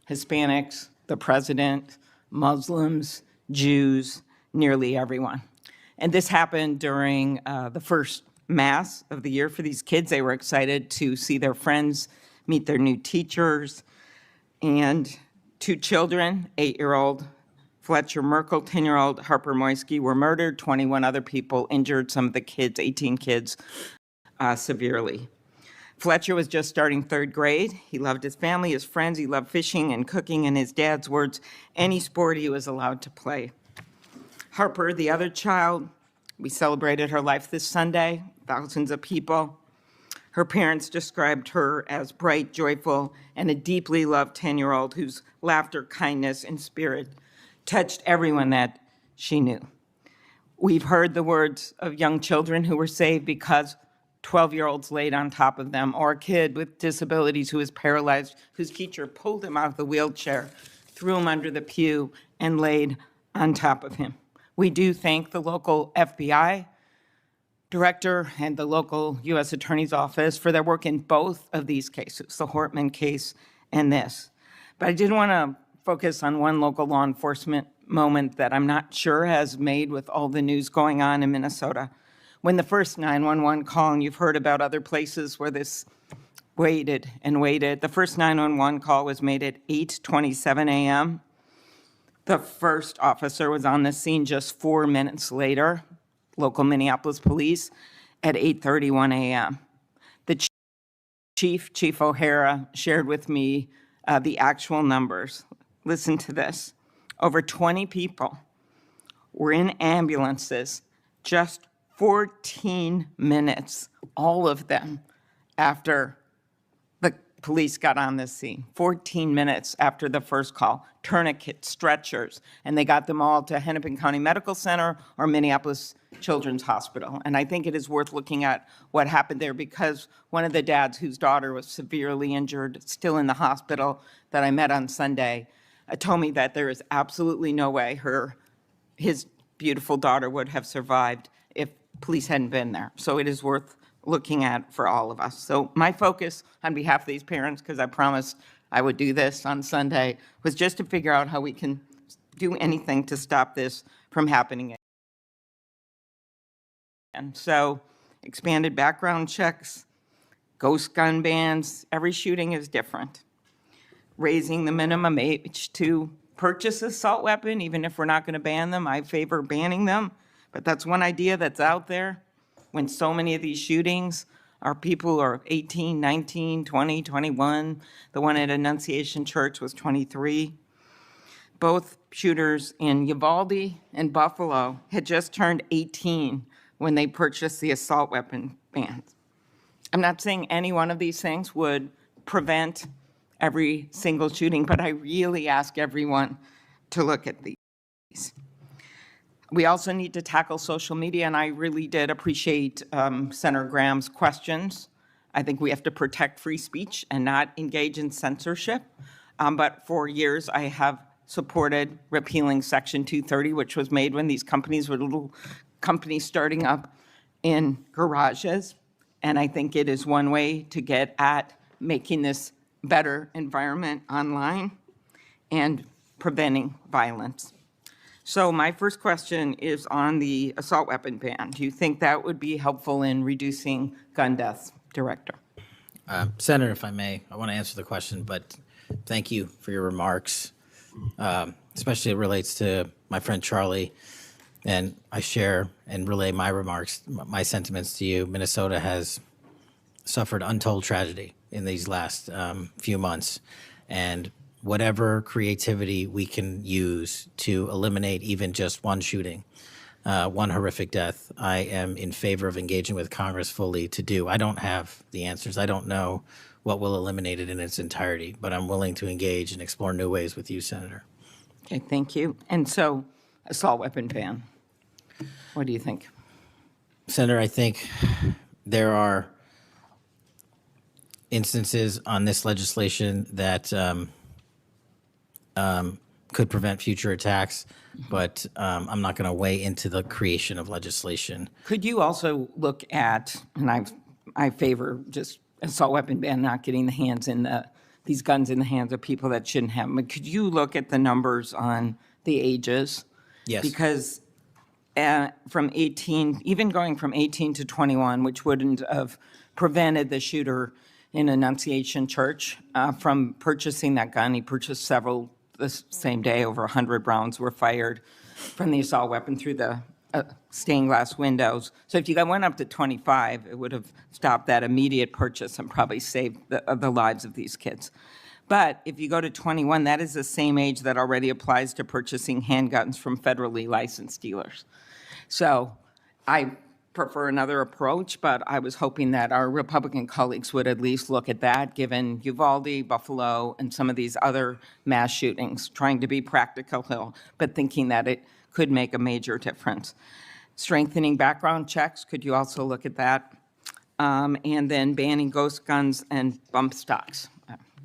Hispanics, the president, Muslims, Jews, nearly everyone. And this happened during the first Mass of the year for these kids. They were excited to see their friends, meet their new teachers, and 2 children, 8-year-old Fletcher Merkel, 10-year-old Harper Moisky, were murdered. 21 other people injured, some of the kids, 18 kids, severely. Fletcher was just starting 3rd grade. He loved his family, his friends. He loved fishing and cooking. In his dad's words, any sport he was allowed to play. Harper, the other child, we celebrated her life this Sunday, thousands of people. Her parents described her as bright, joyful, and a deeply loved 10-year-old whose laughter, kindness, and spirit touched everyone that she knew. We've heard the words of young children who were saved because 12-year-olds laid on top of them, or a kid with disabilities who was paralyzed, whose teacher pulled him out of the wheelchair, threw him under the pew, and laid on top of him. We do thank the local FBI director and the local U.S. Attorney's Office for their work in both of these cases, the Hortman case and this. But I did want to focus on one local law enforcement moment that I'm not sure has made with all the news going on in Minnesota. When the first 911 call, and you've heard about other places where this waited and waited, the first 911 call was made at 8:27 a.m. The first officer was on the scene just 4 minutes later, local Minneapolis police, at 8:31 a.m. The Chief O'Hara, shared with me the actual numbers. Listen to this. Over 20 people were in ambulances just 14 minutes, all of them, after the police got on the scene. 14 minutes after the first call, tourniquets, stretchers, and they got them all to Hennepin County Medical Center or Minneapolis Children's Hospital. And I think it is worth looking at what happened there, because one of the dads whose daughter was severely injured, still in the hospital, that I met on Sunday, told me that there is absolutely no way his beautiful daughter would have survived if police hadn't been there. So it is worth looking at for all of us. So my focus on behalf of these parents, because I promised I would do this on Sunday, was just to figure out how we can do anything to stop this from happening. And so expanded background checks, ghost gun bans, every shooting is different. Raising the minimum age to purchase an assault weapon, even if we're not going to ban them, I favor banning them. But that's one idea that's out there when so many of these shootings are people who are 18, 19, 20, 21. The one at Annunciation Church was 23. Both shooters in Uvalde and Buffalo had just turned 18 when they purchased the assault weapon bans. I'm not saying any one of these things would prevent every single shooting, but I really ask everyone to look at these. We also need to tackle social media, and I really did appreciate Senator Graham's questions. I think we have to protect free speech and not engage in censorship. But for years, I have supported repealing Section 230, which was made when these companies were little companies starting up in garages. And I think it is one way to get at making this better environment online and preventing violence. So my first question is on the assault weapon ban. Do you think that would be helpful in reducing gun deaths, Director? Senator, if I may, I want to answer the question, but thank you for your remarks, especially it relates to my friend Charlie, and I share and relay my remarks, my sentiments to you. Minnesota has suffered untold tragedy in these last few months, and whatever creativity we can use to eliminate even just one shooting, one horrific death, I am in favor of engaging with Congress fully to do. I don't have the answers. I don't know what will eliminate it in its entirety, but I'm willing to engage and explore new ways with you, Senator. Okay, thank you. And so, assault weapon ban. What do you think? Senator, I think there are instances on this legislation that could prevent future attacks, but I'm not going to weigh into the creation of legislation. Could you also look at, and I favor just assault weapon ban, not getting these guns in the hands of people that shouldn't have them. But could you look at the numbers on the ages? Yes. Because from 18, even going from 18 to 21, which wouldn't have prevented the shooter in Annunciation Church from purchasing that gun. He purchased several the same day. Over 100 rounds were fired from the assault weapon through the stained glass windows. So if you went up to 25, it would have stopped that immediate purchase and probably saved the lives of these kids. But if you go to 21, that is the same age that already applies to purchasing handguns from federally licensed dealers. So I prefer another approach, but I was hoping that our Republican colleagues would at least look at that, given Uvalde, Buffalo, and some of these other mass shootings, trying to be practical, but thinking that it could make a major difference. Strengthening background checks, could you also look at that? And then banning ghost guns and bump stocks.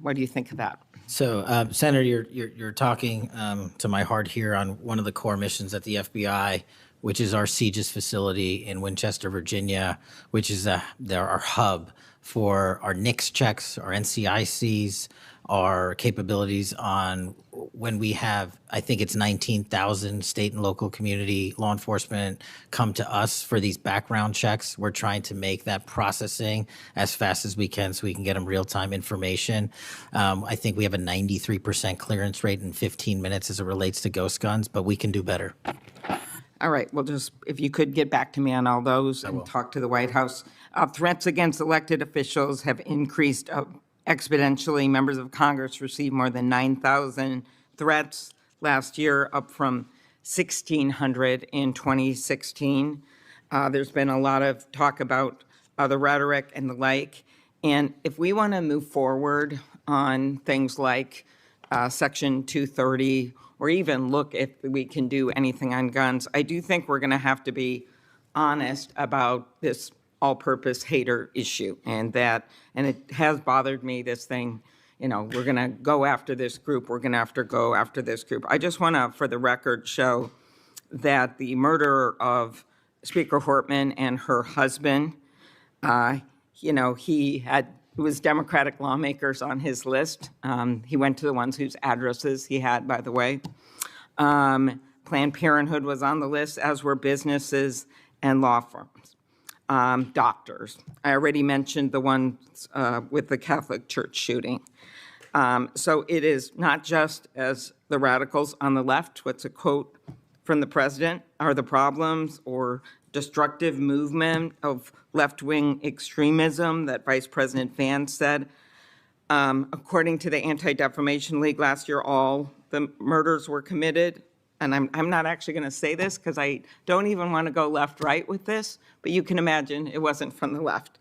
What do you think of that? So, Senator, you're talking to my heart here on one of the core missions at the FBI, which is our CGIS facility in Winchester, Virginia, which is our hub for our NICS checks, our NCICs, our capabilities on when we have, I think it's 19,000 state and local community law enforcement come to us for these background checks. We're trying to make that processing as fast as we can so we can get them real-time information. I think we have a 93% clearance rate in 15 minutes as it relates to ghost guns, but we can do better. All right, well, just if you could get back to me on all those and talk to the White House. Threats against elected officials have increased exponentially. Members of Congress received more than 9,000 threats last year, up from 1,600 in 2016. There's been a lot of talk about the rhetoric and the like. And if we want to move forward on things like Section 230, or even look if we can do anything on guns, I do think we're going to have to be honest about this all-purpose hater issue, and it has bothered me, this thing, we're going to go after this group, we're going to have to go after this group. I just want to, for the record, show that the murder of Speaker Hortman and her husband, it was Democratic lawmakers on his list. He went to the ones whose addresses he had, by the way. Planned Parenthood was on the list, as were businesses and law firms. Doctors. I already mentioned the ones with the Catholic Church shooting. So it is not just, as the radicals on the left, what's a quote from the president, are the problems or destructive movement of left-wing extremism that Vice President Vance said. According to the Anti-Defamation League last year, all the murders were committed. And I'm not actually going to say this because I don't even want to go left-right with this, but you can imagine it wasn't from the left.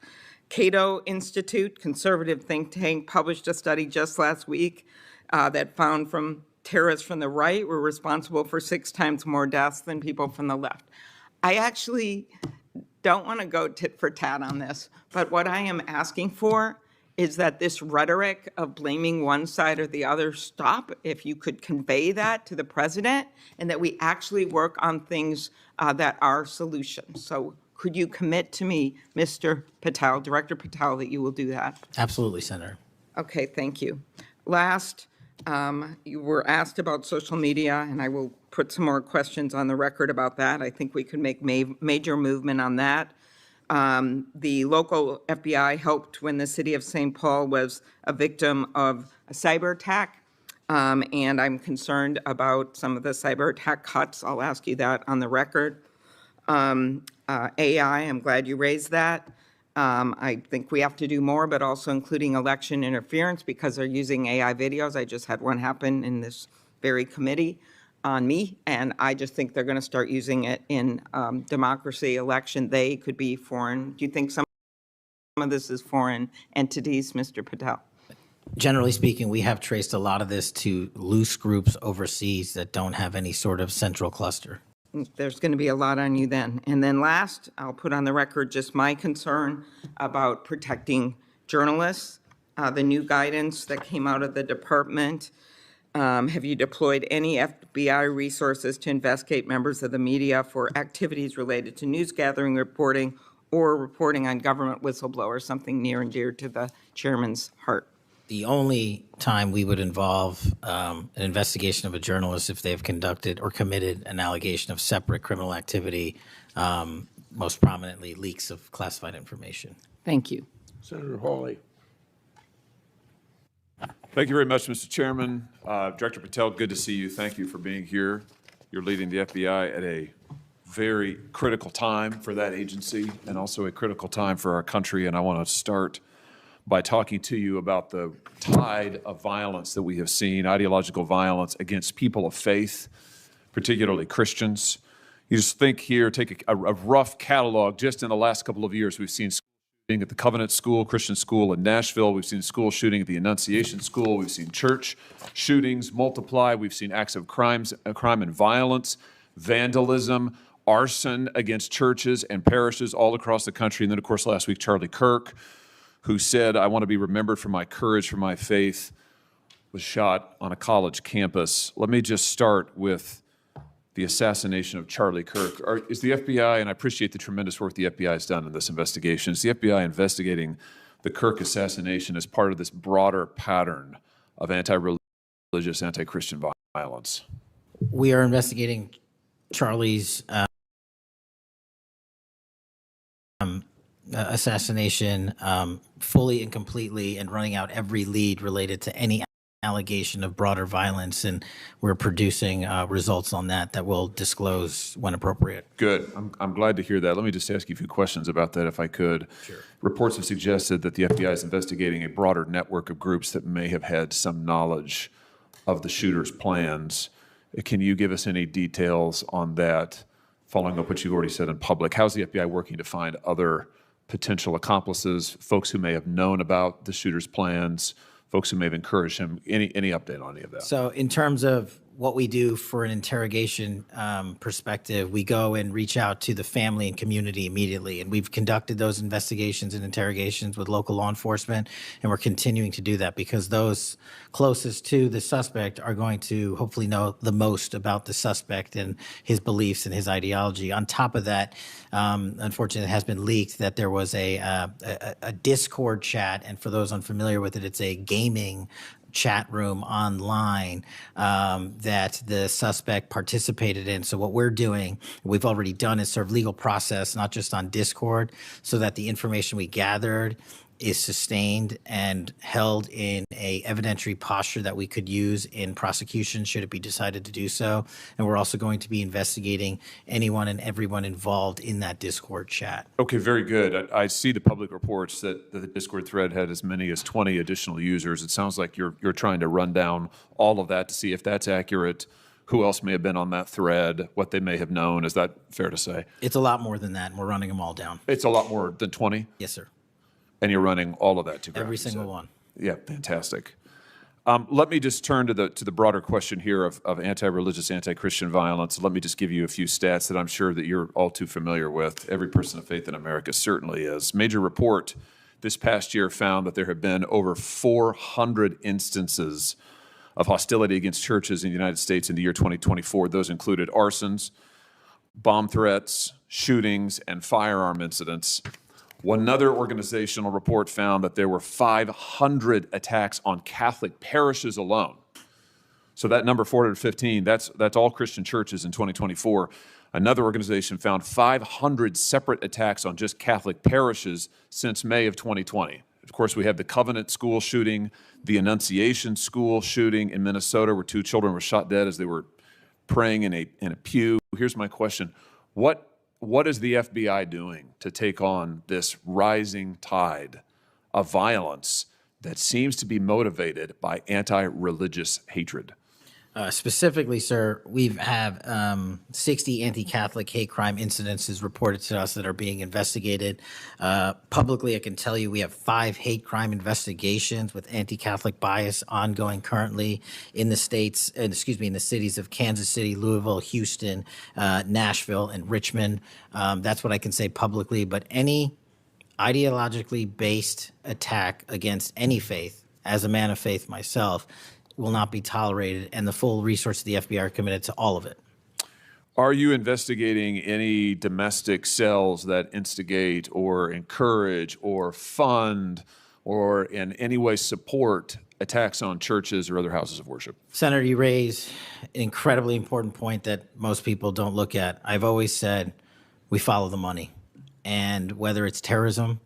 Cato Institute, conservative think tank, published a study just last week that found terrorists from the right were responsible for 6 times more deaths than people from the left. I actually don't want to go tit for tat on this, but what I am asking for is that this rhetoric of blaming one side or the other stop, if you could convey that to the president, and that we actually work on things that are solutions. So could you commit to me, Mr. Patel, Director Patel, that you will do that? Absolutely, Senator. Okay, thank you. Last, you were asked about social media, and I will put some more questions on the record about that. I think we could make major movement on that. The local FBI helped when the city of St. Paul was a victim of a cyber attack, and I'm concerned about some of the cyber attack cuts. I'll ask you that on the record. AI, I'm glad you raised that. I think we have to do more, but also including election interference because they're using AI videos. I just had one happen in this very committee on me, and I just think they're going to start using it in democracy, election. They could be foreign. Do you think some of this is foreign entities, Mr. Patel? Generally speaking, we have traced a lot of this to loose groups overseas that don't have any sort of central cluster. There's going to be a lot on you then. And then last, I'll put on the record just my concern about protecting journalists. The new guidance that came out of the department. Have you deployed any FBI resources to investigate members of the media for activities related to news gathering, reporting, or reporting on government whistleblowers, something near and dear to the chairman's heart? The only time we would involve an investigation of a journalist if they've conducted or committed an allegation of separate criminal activity, most prominently leaks of classified information. Thank you. Senator Hawley. Thank you very much, Mr. Chairman. Director Patel, good to see you. Thank you for being here. You're leading the FBI at a very critical time for that agency and also a critical time for our country. And I want to start by talking to you about the tide of violence that we have seen, ideological violence against people of faith, particularly Christians. You just think here, take a rough catalog. Just in the last couple of years, we've seen shooting at the Covenant School, Christian school in Nashville. We've seen school shooting at the Annunciation School. We've seen church shootings multiply. We've seen acts of crime and violence, vandalism, arson against churches and parishes all across the country. And then, of course, last week, Charlie Kirk, who said, "I want to be remembered for my courage, for my faith," was shot on a college campus. Let me just start with the assassination of Charlie Kirk. Is the FBI, and I appreciate the tremendous work the FBI has done in this investigation, is the FBI investigating the Kirk assassination as part of this broader pattern of anti-religious, anti-Christian violence? We are investigating Charlie's assassination fully and completely and running out every lead related to any allegation of broader violence, and we're producing results on that we'll disclose when appropriate. Good. I'm glad to hear that. Let me just ask you a few questions about that, if I could. Sure. Reports have suggested that the FBI is investigating a broader network of groups that may have had some knowledge of the shooter's plans. Can you give us any details on that, following up what you've already said in public? How's the FBI working to find other potential accomplices, folks who may have known about the shooter's plans, folks who may have encouraged him? Any update on any of that? So in terms of what we do for an interrogation perspective, we go and reach out to the family and community immediately. And we've conducted those investigations and interrogations with local law enforcement, and we're continuing to do that because those closest to the suspect are going to hopefully know the most about the suspect and his beliefs and his ideology. On top of that, unfortunately, it has been leaked that there was a Discord chat, and for those unfamiliar with it, it's a gaming chat room online that the suspect participated in. So what we're doing, we've already done, is serve legal process, not just on Discord, so that the information we gathered is sustained and held in a evidentiary posture that we could use in prosecution should it be decided to do so. And we're also going to be investigating anyone and everyone involved in that Discord chat. Okay, very good. I see the public reports that the Discord thread had as many as 20 additional users. It sounds like you're trying to run down all of that to see if that's accurate, who else may have been on that thread, what they may have known. Is that fair to say? It's a lot more than that, and we're running them all down. It's a lot more than 20? Yes, sir. And you're running all of that to ground? Every single one. Yeah, fantastic. Let me just turn to the broader question here of anti-religious, anti-Christian violence. Let me just give you a few stats that I'm sure that you're all too familiar with. Every person of faith in America certainly is. Major report this past year found that there have been over 400 instances of hostility against churches in the United States in the year 2024. Those included arsons, bomb threats, shootings, and firearm incidents. One other organizational report found that there were 500 attacks on Catholic parishes alone. So that number, 415, that's all Christian churches in 2024. Another organization found 500 separate attacks on just Catholic parishes since May of 2020. Of course, we have the Covenant School shooting, the Annunciation School shooting in Minnesota, where 2 children were shot dead as they were praying in a pew. Here's my question. What what is the FBI doing to take on this rising tide of violence that seems to be motivated by anti-religious hatred? Specifically, sir, we have 60 anti-Catholic hate crime incidences reported to us that are being investigated. Publicly, I can tell you we have 5 hate crime investigations with anti-Catholic bias ongoing currently in the states, in the cities of Kansas City, Louisville, Houston, Nashville, and Richmond. That's what I can say publicly. But any ideologically based attack against any faith, as a man of faith myself, will not be tolerated, and the full resources of the FBI are committed to all of it. Are you investigating any domestic cells that instigate or encourage or fund or in any way support attacks on churches or other houses of worship? Senator, you raise an incredibly important point that most people don't look at. I've always said we follow the money, and whether it's terrorism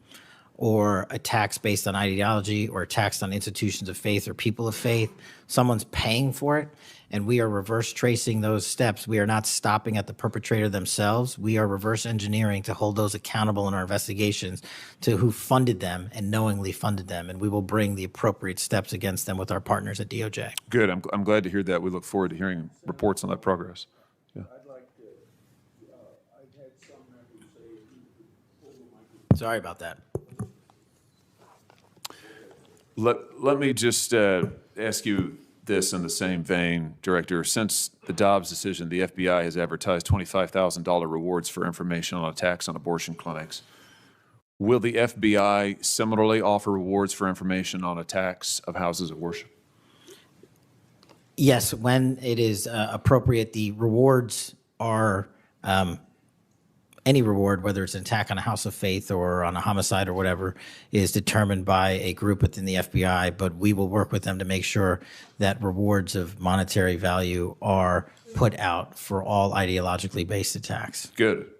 or attacks based on ideology or attacks on institutions of faith or people of faith, someone's paying for it, and we are reverse tracing those steps. We are not stopping at the perpetrator themselves. We are reverse engineering to hold those accountable in our investigations to who funded them and knowingly funded them, and we will bring the appropriate steps against them with our partners at DOJ. Good. I'm glad to hear that. We look forward to hearing reports on that progress. Yeah. Sorry about that. Let me just ask you this in the same vein, Director. Since the Dobbs decision, the FBI has advertised $25,000 rewards for information on attacks on abortion clinics. Will the FBI similarly offer rewards for information on attacks of houses of worship? Yes, when it is appropriate, the rewards are any reward, whether it's an attack on a house of faith or on a homicide or whatever, is determined by a group within the FBI, but we will work with them to make sure that rewards of monetary value are put out for all ideologically based attacks. Good.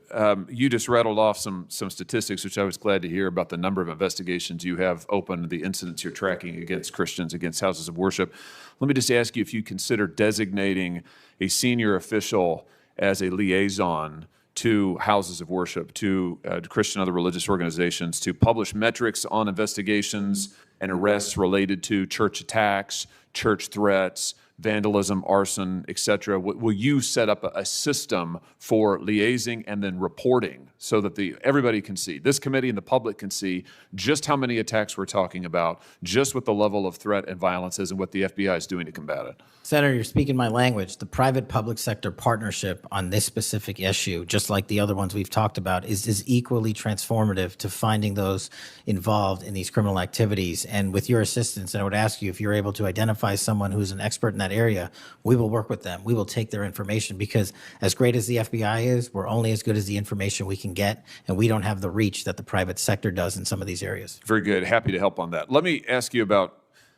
You just rattled off some statistics, which I was glad to hear about the number of investigations you have open, the incidents you're tracking against Christians, against houses of worship. Let me just ask you if you consider designating a senior official as a liaison to houses of worship, to Christian other religious organizations, to publish metrics on investigations and arrests related to church attacks, church threats, vandalism, arson, et cetera. Will you set up a system for liaising and then reporting so that everybody can see, this committee and the public can see just how many attacks we're talking about, just what the level of threat and violence is and what the FBI is doing to combat it? Senator, you're speaking my language. The private-public sector partnership on this specific issue, just like the other ones we've talked about, is equally transformative to finding those involved in these criminal activities. And with your assistance, I would ask you if you're able to identify someone who's an expert in that area, we will work with them. We will take their information because as great as the FBI is, we're only as good as the information we can get, and we don't have the reach that the private sector does in some of these areas. Very good. Happy to help on that. Let me ask you about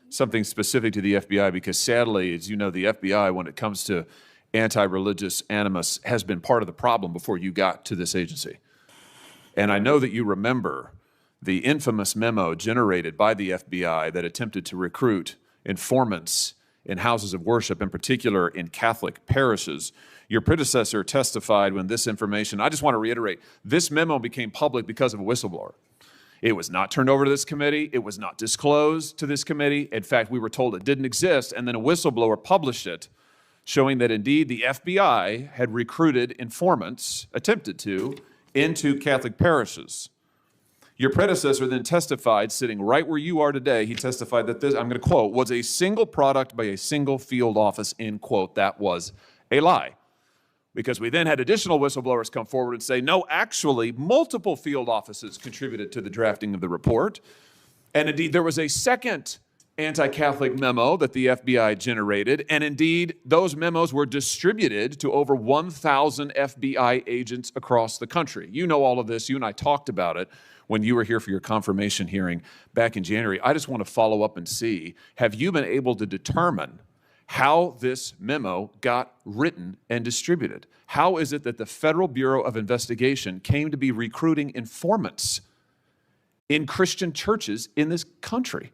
something specific to the FBI, because sadly, as you know, the FBI, when it comes to anti-religious animus, has been part of the problem before you got to this agency. And I know that you remember the infamous memo generated by the FBI that attempted to recruit informants in houses of worship, in particular in Catholic parishes. Your predecessor testified when this information, I just want to reiterate, this memo became public because of a whistleblower. It was not turned over to this committee. It was not disclosed to this committee. In fact, we were told it didn't exist, and then a whistleblower published it, showing that indeed the FBI had recruited informants, attempted to, into Catholic parishes. Your predecessor then testified, sitting right where you are today, he testified that this, I'm going to quote, was a single product by a single field office, end quote. That was a lie. Because we then had additional whistleblowers come forward and say, no, actually, multiple field offices contributed to the drafting of the report. And indeed, there was a second anti-Catholic memo that the FBI generated. And indeed, those memos were distributed to over 1,000 FBI agents across the country. You know all of this. You and I talked about it when you were here for your confirmation hearing back in January. I just want to follow up and see, have you been able to determine how this memo got written and distributed? How is it that the Federal Bureau of Investigation came to be recruiting informants in Christian churches in this country?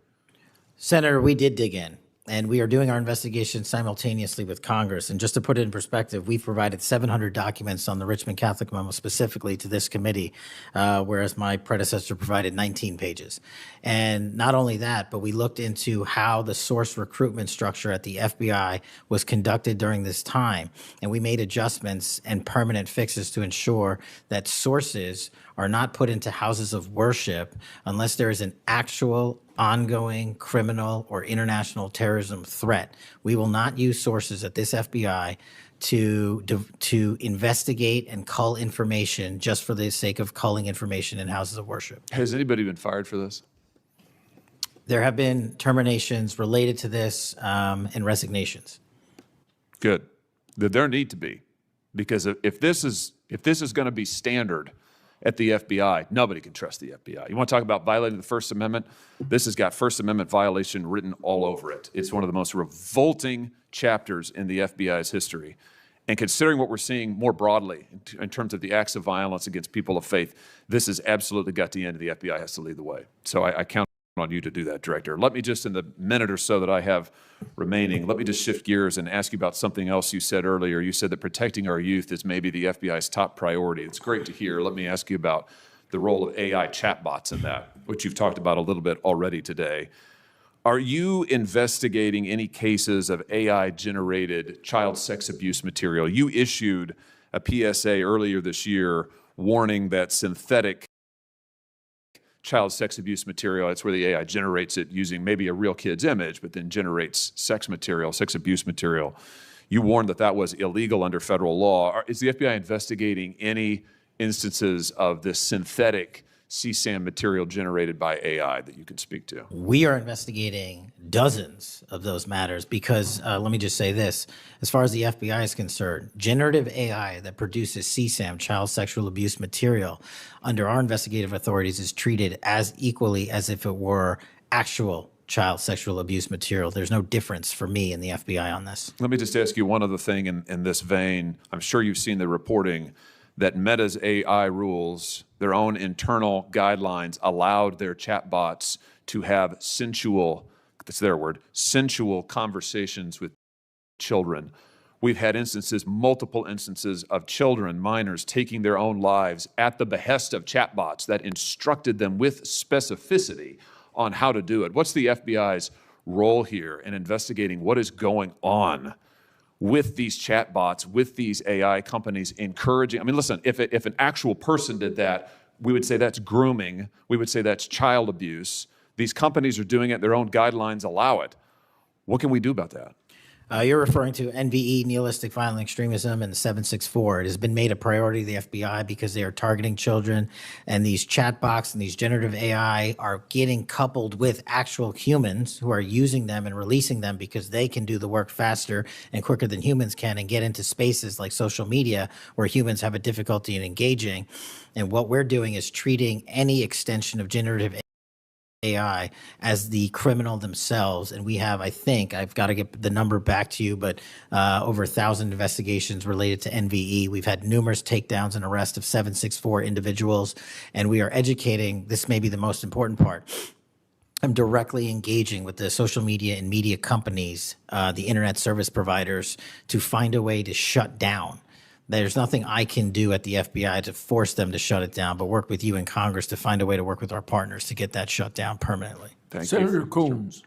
Senator, we did dig in. And we are doing our investigation simultaneously with Congress. And just to put it in perspective, we've provided 700 documents on the Richmond Catholic memo specifically to this committee, whereas my predecessor provided 19 pages. And not only that, but we looked into how the source recruitment structure at the FBI was conducted during this time. And we made adjustments and permanent fixes to ensure that sources are not put into houses of worship unless there is an actual ongoing criminal or international terrorism threat. We will not use sources at this FBI to investigate and cull information just for the sake of culling information in houses of worship. Has anybody been fired for this? There have been terminations related to this and resignations. Good. There need to be, because if this is going to be standard at the FBI, nobody can trust the FBI. You want to talk about violating the First Amendment? This has got First Amendment violation written all over it. It's one of the most revolting chapters in the FBI's history. And considering what we're seeing more broadly in terms of the acts of violence against people of faith, this has absolutely got to end. The FBI has to lead the way. So I count on you to do that, Director. Let me just, in the minute or so that I have remaining, let me just shift gears and ask you about something else you said earlier. You said that protecting our youth is maybe the FBI's top priority. It's great to hear. Let me ask you about the role of AI chatbots in that, which you've talked about a little bit already today. Are you investigating any cases of AI-generated child sex abuse material? You issued a PSA earlier this year warning that synthetic child sex abuse material, it's where the AI generates it using maybe a real kid's image, but then generates sex material, sex abuse material. You warned that that was illegal under federal law. Is the FBI investigating any instances of this synthetic CSAM material generated by AI that you can speak to? We are investigating dozens of those matters because, let me just say this, as far as the FBI is concerned, generative AI that produces CSAM, child sexual abuse material, under our investigative authorities is treated as equally as if it were actual child sexual abuse material. There's no difference for me in the FBI on this. Let me just ask you one other thing in this vein. I'm sure you've seen the reporting that Meta's AI rules, their own internal guidelines, allowed their chatbots to have sensual, that's their word, sensual conversations with children. We've had instances, multiple instances of children, minors, taking their own lives at the behest of chatbots that instructed them with specificity on how to do it. What's the FBI's role here in investigating what is going on with these chatbots, with these AI companies encouraging? I mean, listen, if an actual person did that, we would say that's grooming. We would say that's child abuse. These companies are doing it. Their own guidelines allow it. What can we do about that? You're referring to NVE, nihilistic violent extremism, and the 764. It has been made a priority of the FBI because they are targeting children, and these chatbots and these generative AI are getting coupled with actual humans who are using them and releasing them because they can do the work faster and quicker than humans can and get into spaces like social media where humans have a difficulty in engaging. And what we're doing is treating any extension of generative AI as the criminal themselves. And we have, I think, I've got to get the number back to you, but over 1,000 investigations related to NVE. We've had numerous takedowns and arrests of 764 individuals, and we are educating. This may be the most important part. I'm directly engaging with the social media and media companies, the internet service providers, to find a way to shut down. There's nothing I can do at the FBI to force them to shut it down, but work with you in Congress to find a way to work with our partners to get that shut down permanently. Thank Senator you. Combs.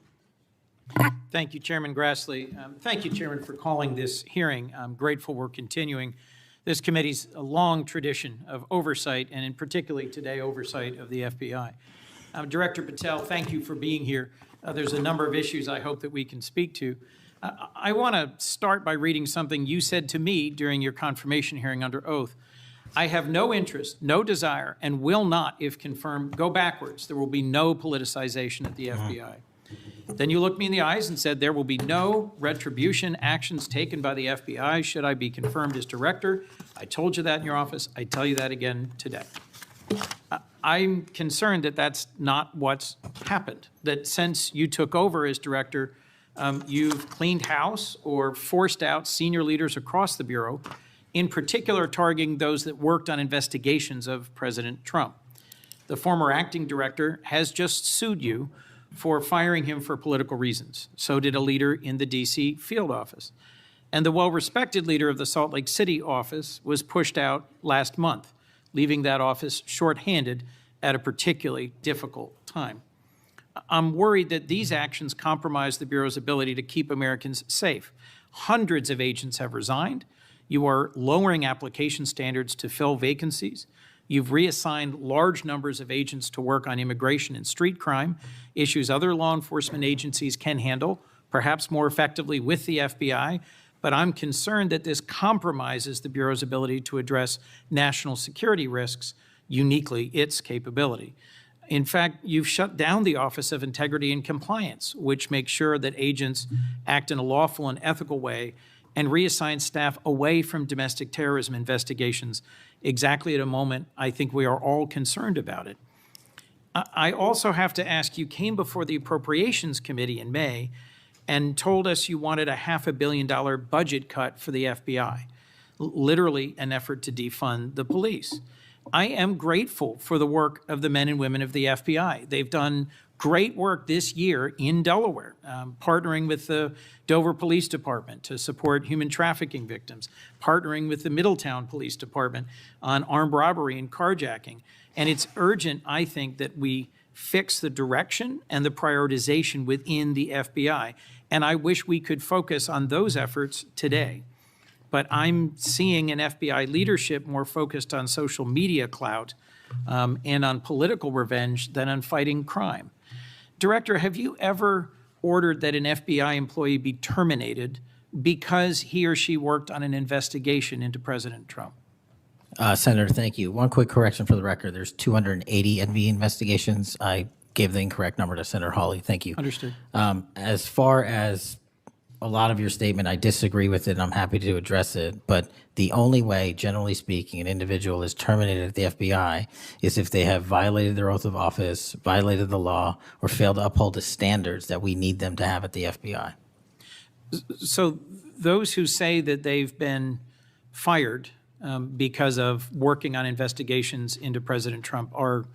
Thank you, Chairman Grassley. Thank you, Chairman, for calling this hearing. I'm grateful we're continuing this committee's long tradition of oversight, and in particularly today, oversight of the FBI. Director Patel, thank you for being here. There's a number of issues I hope that we can speak to. I want to start by reading something you said to me during your confirmation hearing under oath. I have no interest, no desire, and will not, if confirmed, go backwards. There will be no politicization at the FBI. Then you looked me in the eyes and said there will be no retribution actions taken by the FBI should I be confirmed as director. I told you that in your office. I tell you that again today. I'm concerned that that's not what's happened, that since you took over as director, you've cleaned house or forced out senior leaders across the Bureau, in particular targeting those that worked on investigations of President Trump. The former acting director has just sued you for firing him for political reasons. So did a leader in the DC field office. And the well-respected leader of the Salt Lake City office was pushed out last month, leaving that office shorthanded at a particularly difficult time. I'm worried that these actions compromise the Bureau's ability to keep Americans safe. Hundreds of agents have resigned. You are lowering application standards to fill vacancies. You've reassigned large numbers of agents to work on immigration and street crime, issues other law enforcement agencies can handle, perhaps more effectively with the FBI. But I'm concerned that this compromises the Bureau's ability to address national security risks, uniquely its capability. In fact, you've shut down the Office of Integrity and Compliance, which makes sure that agents act in a lawful and ethical way, and reassign staff away from domestic terrorism investigations exactly at a moment I think we are all concerned about it. I also have to ask, you came before the Appropriations Committee in May and told us you wanted a $500 million budget cut for the FBI, literally an effort to defund the police. I am grateful for the work of the men and women of the FBI. They've done great work this year in Delaware, partnering with the Dover Police Department to support human trafficking victims, partnering with the Middletown Police Department on armed robbery and carjacking. And it's urgent, I think, that we fix the direction and the prioritization within the FBI. And I wish we could focus on those efforts today. But I'm seeing an FBI leadership more focused on social media clout and on political revenge than on fighting crime. Director, have you ever ordered that an FBI employee be terminated because he or she worked on an investigation into President Trump? Senator, thank you. One quick correction for the record. There's 280 NV investigations. I gave the incorrect number to Senator Hawley. Thank you. Understood. As far as a lot of your statement, I disagree with it, and I'm happy to address it. But the only way, generally speaking, an individual is terminated at the FBI is if they have violated their oath of office, violated the law, or failed to uphold the standards that we need them to have at the FBI. So those who say that they've been fired because of working on investigations into President Trump are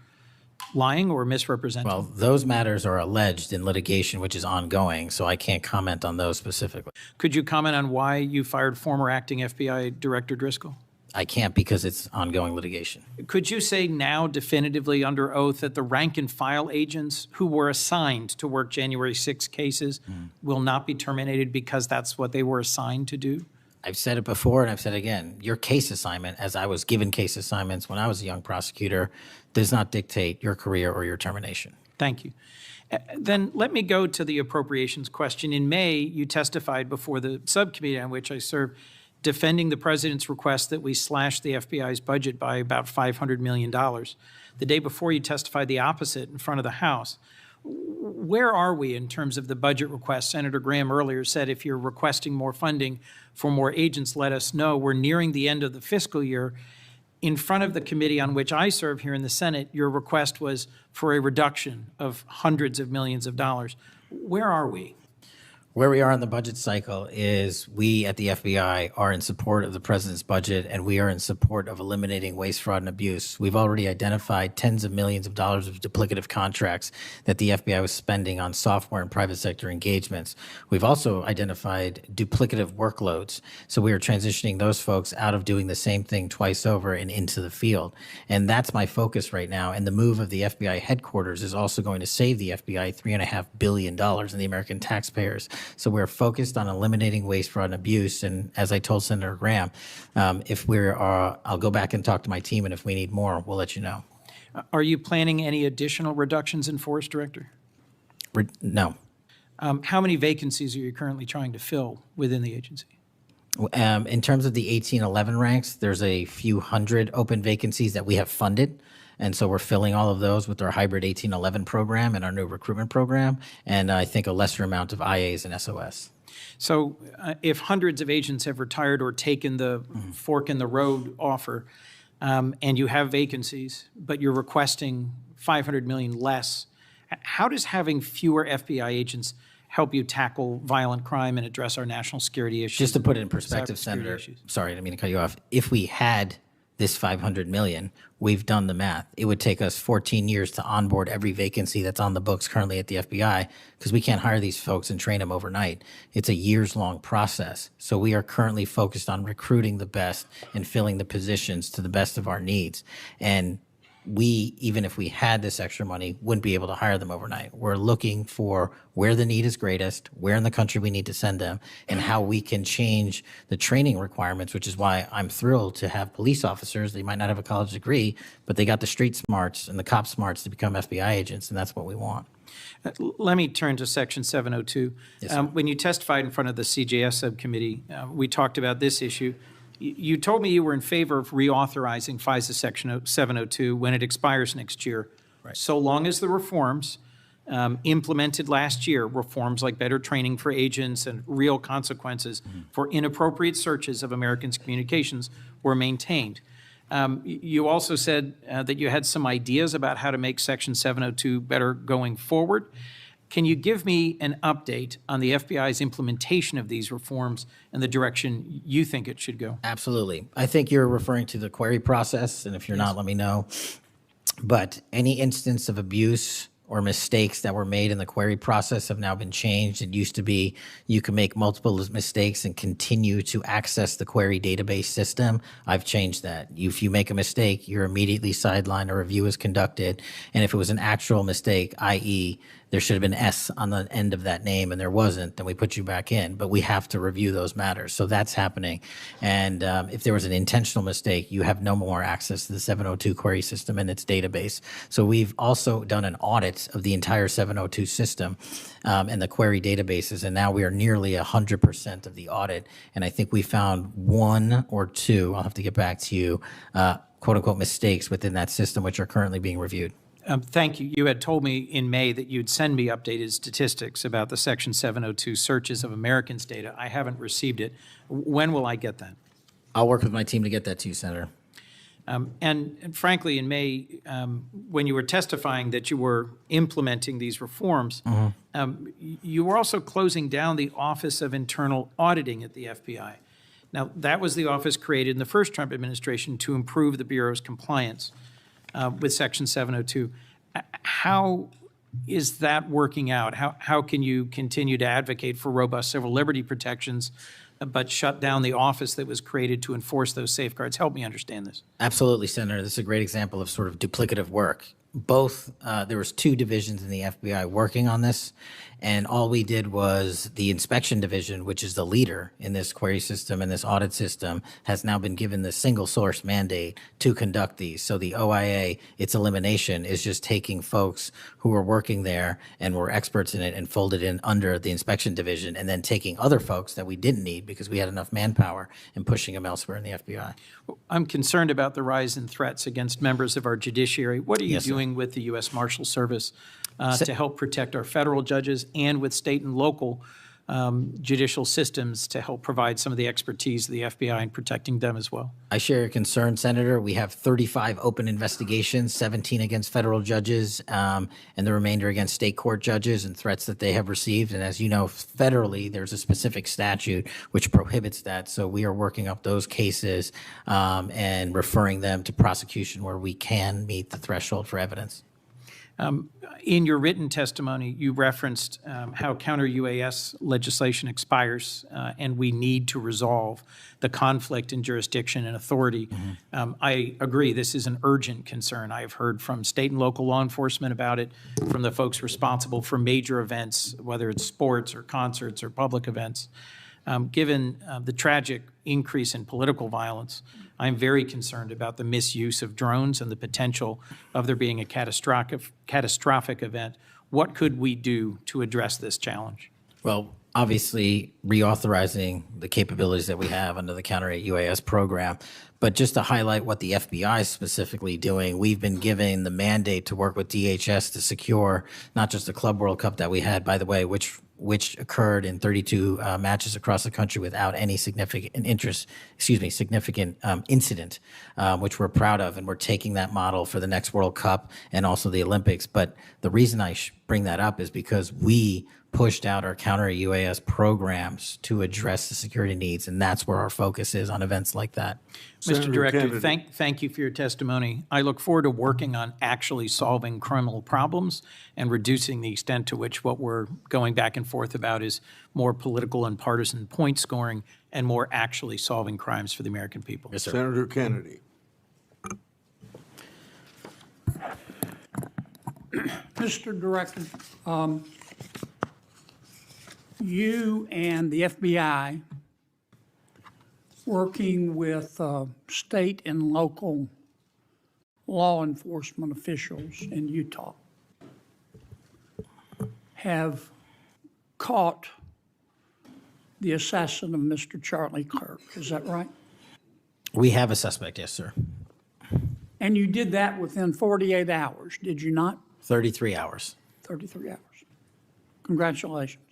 lying or misrepresenting? Well, those matters are alleged in litigation, which is ongoing, so I can't comment on those specifically. Could you comment on why you fired former acting FBI Director Driscoll? I can't because it's ongoing litigation. Could you say now definitively under oath that the rank and file agents who were assigned to work January 6 cases will not be terminated because that's what they were assigned to do? I've said it before and I've said it again. Your case assignment, as I was given case assignments when I was a young prosecutor, does not dictate your career or your termination. Thank you. Then let me go to the appropriations question. In May, you testified before the subcommittee on which I serve, defending the president's request that we slash the FBI's budget by about $500 million. The day before, you testified the opposite in front of the House. Where are we in terms of the budget request? Senator Graham earlier said if you're requesting more funding for more agents, let us know. We're nearing the end of the fiscal year. In front of the committee on which I serve here in the Senate, your request was for a reduction of hundreds of millions of dollars. Where are we? Where we are in the budget cycle is we at the FBI are in support of the president's budget, and we are in support of eliminating waste, fraud, and abuse. We've already identified tens of millions of dollars of duplicative contracts that the FBI was spending on software and private sector engagements. We've also identified duplicative workloads. So we are transitioning those folks out of doing the same thing twice over and into the field. And that's my focus right now. And the move of the FBI headquarters is also going to save the FBI $3.5 billion in the American taxpayers. So we're focused on eliminating waste, fraud, and abuse. And as I told Senator Graham, if I'll go back and talk to my team, and if we need more, we'll let you know. Are you planning any additional reductions in force, Director? No. How many vacancies are you currently trying to fill within the agency? In terms of the 1811 ranks, there's a few hundred open vacancies that we have funded. And so we're filling all of those with our hybrid 1811 program and our new recruitment program, and I think a lesser amount of IAs and SOS. So if hundreds of agents have retired or taken the fork in the road offer, and you have vacancies, but you're requesting $500 million less, how does having fewer FBI agents help you tackle violent crime and address our national security issues? Just to put it in perspective, Senator, sorry, I didn't mean to cut you off. If we had this 500 million, we've done the math. It would take us 14 years to onboard every vacancy that's on the books currently at the FBI because we can't hire these folks and train them overnight. It's a years-long process. So we are currently focused on recruiting the best and filling the positions to the best of our needs. And we, even if we had this extra money, wouldn't be able to hire them overnight. We're looking for where the need is greatest, where in the country we need to send them, and how we can change the training requirements, which is why I'm thrilled to have police officers. They might not have a college degree, but they got the street smarts and the cop smarts to become FBI agents, and that's what we want. Let me turn to Section 702. Yes, sir. When you testified in front of the CJS subcommittee, we talked about this issue. You told me you were in favor of reauthorizing FISA Section 702 when it expires next year, so long as the reforms implemented last year, reforms like better training for agents and real consequences for inappropriate searches of Americans' communications, were maintained. You also said that you had some ideas about how to make Section 702 better going forward. Can you give me an update on the FBI's implementation of these reforms and the direction you think it should go? Absolutely. I think you're referring to the query process, and if you're not, let me know. But any instance of abuse or mistakes that were made in the query process have now been changed. It used to be you can make multiple mistakes and continue to access the query database system. I've changed that. If you make a mistake, you're immediately sidelined, a review is conducted, and if it was an actual mistake, i.e., there should have been S on the end of that name and there wasn't, then we put you back in. But we have to review those matters. So that's happening. And if there was an intentional mistake, you have no more access to the 702 query system and its database. So we've also done an audit of the entire 702 system and the query databases. And now we are nearly 100% of the audit. And I think we found one or two, I'll have to get back to you, quote unquote mistakes within that system, which are currently being reviewed. Thank you. You had told me in May that you'd send me updated statistics about the Section 702 searches of Americans' data. I haven't received it. When will I get that? I'll work with my team to get that to you, Senator. And frankly, in May, when you were testifying that you were implementing these reforms, you were also closing down the Office of Internal Auditing at the FBI. Now, that was the office created in the first Trump administration to improve the Bureau's compliance with Section 702. How is that working out? How can you continue to advocate for robust civil liberty protections but shut down the office that was created to enforce those safeguards? Help me understand this. Absolutely, Senator. This is a great example of sort of duplicative work. Both, there was two divisions in the FBI working on this, and all we did was the inspection division, which is the leader in this query system and this audit system, has now been given the single source mandate to conduct these. So the OIA, its elimination is just taking folks who were working there and were experts in it and folded in under the inspection division, and then taking other folks that we didn't need because we had enough manpower and pushing them elsewhere in the FBI. I'm concerned about the rise in threats against members of our judiciary. What are you Yes, sir. doing with the U.S. Marshal Service to help protect our federal judges and with state and local judicial systems to help provide some of the expertise of the FBI in protecting them as well? I share your concern, Senator. We have 35 open investigations, 17 against federal judges, and the remainder against state court judges and threats that they have received. And as you know, federally, there's a specific statute which prohibits that. So we are working up those cases and referring them to prosecution where we can meet the threshold for evidence. In your written testimony, you referenced how counter-UAS legislation expires and we need to resolve the conflict in jurisdiction and authority. I agree, this is an urgent concern. I have heard from state and local law enforcement about it, from the folks responsible for major events, whether it's sports or concerts or public events. Given the tragic increase in political violence, I'm very concerned about the misuse of drones and the potential of there being a catastrophic event. What could we do to address this challenge? Well, obviously, reauthorizing the capabilities that we have under the counter-UAS program. But just to highlight what the FBI is specifically doing, we've been given the mandate to work with DHS to secure not just the Club World Cup that we had, by the way, which occurred in 32 matches across the country without any significant incident, which we're proud of, and we're taking that model for the next World Cup and also the Olympics. But the reason I bring that up is because we pushed out our counter-UAS programs to address the security needs, and that's where our focus is on events like that. Senator Mr. Director, Kennedy. thank you for your testimony. I look forward to working on actually solving criminal problems and reducing the extent to which what we're going back and forth about is more political and partisan point scoring and more actually solving crimes for the American people. Yes, sir. Senator Kennedy. Mr. Director, you and the FBI, working with state and local law enforcement officials in Utah, have caught the assassin of Mr. Charlie Kirk. Is that right? We have a suspect, yes, sir. And you did that within 48 hours, did you not? 33 hours. 33 hours. Congratulations.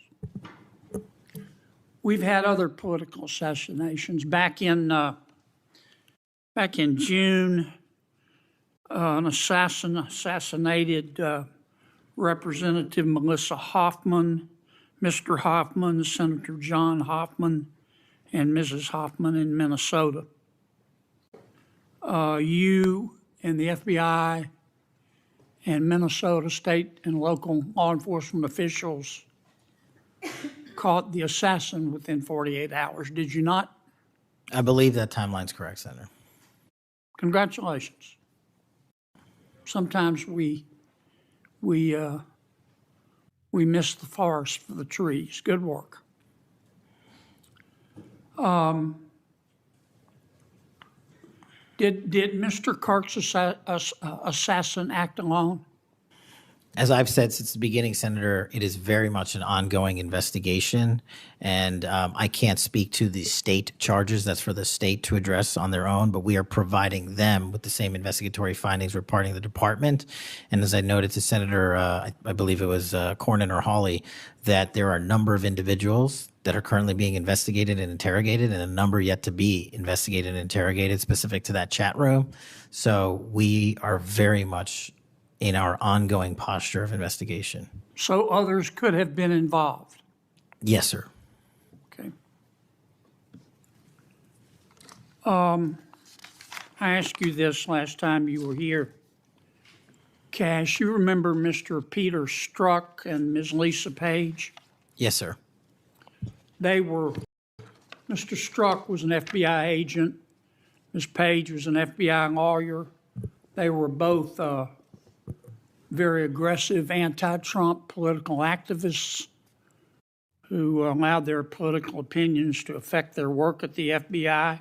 We've had other political assassinations. Back in June, an assassinated Representative Melissa Hoffman, Mr. Hoffman, Senator John Hoffman, and Mrs. Hoffman in Minnesota. You and the FBI and Minnesota state and local law enforcement officials caught the assassin within 48 hours, did you not? I believe that timeline's correct, Senator. Congratulations. Sometimes we miss the forest for the trees. Good work. Did Mr. Kirk's assassin act alone? As I've said since the beginning, Senator, it is very much an ongoing investigation, and I can't speak to the state charges. That's for the state to address on their own, but we are providing them with the same investigatory findings reporting the department. And as I noted to Senator, I believe it was Cornyn or Hawley, that there are a number of individuals that are currently being investigated and interrogated, and a number yet to be investigated and interrogated specific to that chat room. So we are very much in our ongoing posture of investigation. So others could have been involved? Yes, sir. Okay. I asked you this last time you were here. Kash, you remember Mr. Peter Strzok and Ms. Lisa Page? Yes, sir. Mr. Strzok was an FBI agent. Ms. Page was an FBI lawyer. They were both very aggressive anti-Trump political activists who allowed their political opinions to affect their work at the FBI.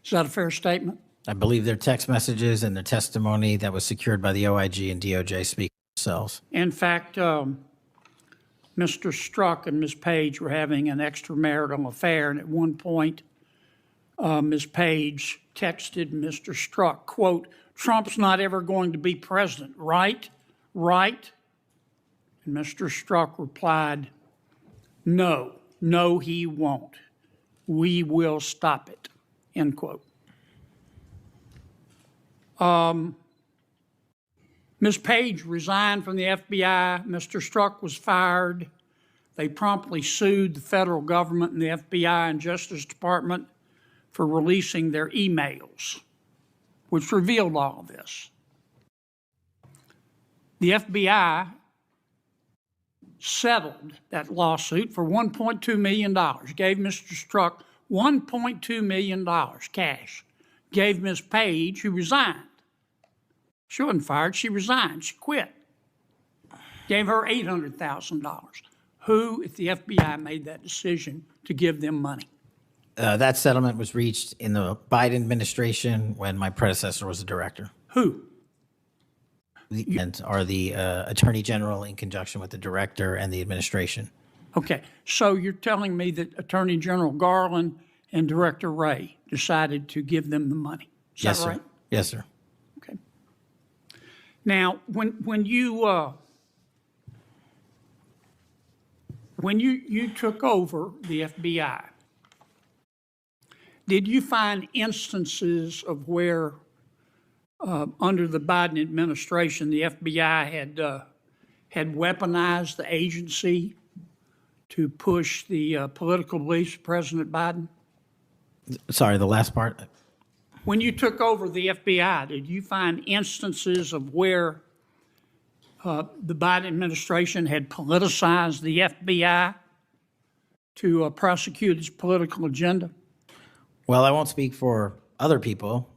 Is that a fair statement? I believe their text messages and their testimony that was secured by the OIG and DOJ speak for themselves. In fact, Mr. Strzok and Ms. Page were having an extramarital affair, and at one point, Ms. Page texted Mr. Strzok, quote, "Trump's not ever going to be president, right? Right?" And Mr. Strzok replied, "No, he won't. We will stop it," end quote. Ms. Page resigned from the FBI. Mr. Strzok was fired. They promptly sued the federal government and the FBI and Justice Department for releasing their emails, which revealed all of this. The FBI settled that lawsuit for $1.2 million, gave Mr. Strzok $1.2 million cash, gave Ms. Page, who resigned. She wasn't fired, she resigned, she quit. Gave her $800,000. Who at the FBI made that decision to give them money? That settlement was reached in the Biden administration when my predecessor was the director. Who? And are the Attorney General in conjunction with the director and the administration. Okay, so you're telling me that Attorney General Garland and Director Wray decided to give them the money? Is Yes, that sir. right? Yes, sir. Okay. Now, when you took over the FBI, did you find instances of where under the Biden administration, the FBI had weaponized the agency to push the political beliefs of President Biden? Sorry, the last part. When you took over the FBI, did you find instances of where the Biden administration had politicized the FBI to prosecute its political agenda? Well, I won't speak for other people.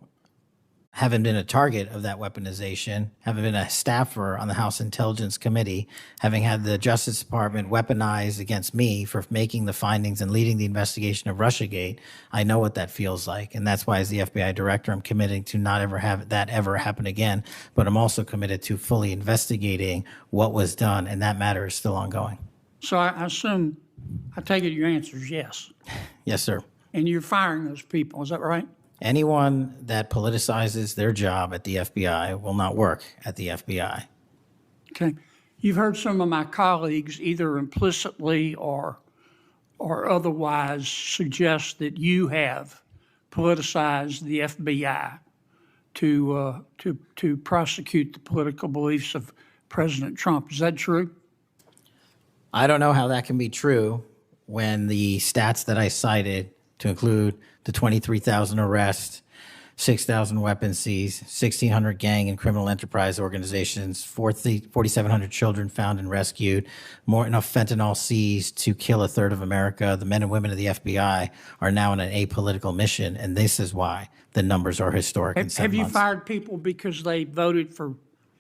Haven't been a target of that weaponization, haven't been a staffer on the House Intelligence Committee, having had the Justice Department weaponized against me for making the findings and leading the investigation of Russiagate. I know what that feels like. And that's why, as the FBI director, I'm committed to not ever have that ever happen again. But I'm also committed to fully investigating what was done. And that matter is still ongoing. So I assume, I take it your answer is yes. Yes, sir. And you're firing those people, is that right? Anyone that politicizes their job at the FBI will not work at the FBI. Okay. You've heard some of my colleagues either implicitly or otherwise suggest that you have politicized the FBI to prosecute the political beliefs of President Trump. Is that true? I don't know how that can be true when the stats that I cited, to include the 23,000 arrests, 6,000 weapons seized, 1,600 gang and criminal enterprise organizations, 4,700 children found and rescued, more enough fentanyl seized to kill a third of America. The men and women of the FBI are now on an apolitical mission, and this is why the numbers are historic in 7 Have you months. fired people because they voted for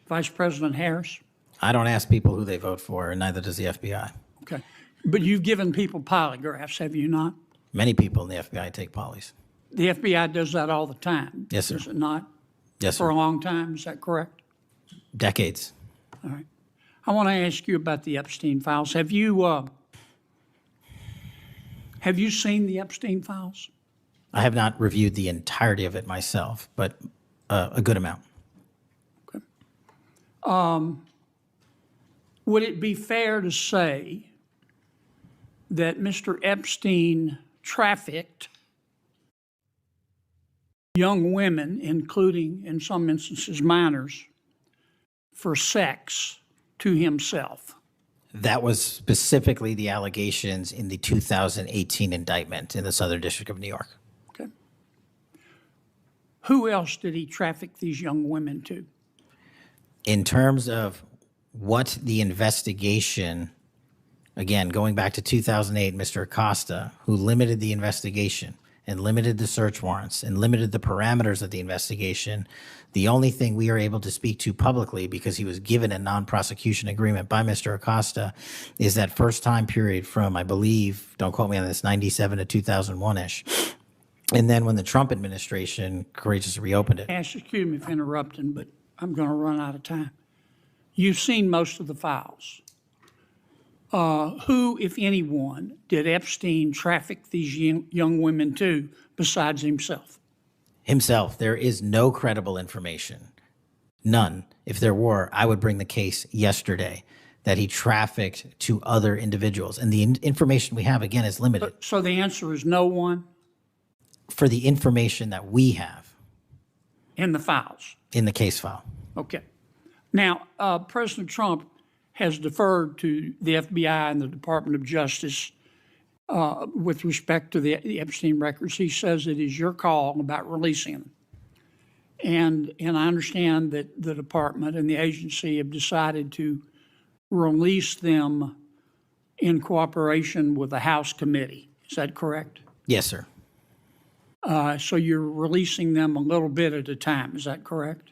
Vice President Harris? I don't ask people who they vote for, and neither does the FBI. Okay. But you've given people polygraphs, have you not? Many people in the FBI take polys. The FBI does that all the time. Yes, sir. Does it not? Yes, For sir. a long time, is that correct? Decades. All right. I want to ask you about the Epstein files. Have you seen the Epstein files? I have not reviewed the entirety of it myself, but a good amount. Would it be fair to say that Mr. Epstein trafficked young women, including, in some instances, minors, for sex to himself? That was specifically the allegations in the 2018 indictment in the Southern District of New York. Okay. Who else did he traffic these young women to? In terms of what the investigation, again, going back to 2008, Mr. Acosta, who limited the investigation and limited the search warrants and limited the parameters of the investigation, the only thing we are able to speak to publicly, because he was given a non-prosecution agreement by Mr. Acosta, is that first time period from, I believe, don't quote me on this, 97 to 2001-ish. And then when the Trump administration courageously reopened it. Ash, excuse me for interrupting, but I'm going to run out of time. You've seen most of the files. Who, if anyone, did Epstein traffic these young women to besides himself? Himself. There is no credible information. None. If there were, I would bring the case yesterday that he trafficked to other individuals. And the information we have, again, is limited. So the answer is no one For the information that we have in the files? in the case file. Okay. Now, President Trump has deferred to the FBI and the Department of Justice with respect to the Epstein records. He says it is your call about releasing them. And I understand that the department and the agency have decided to release them in cooperation with the House committee. Is that correct? Yes, sir. So you're releasing them a little bit at a time. Is that correct?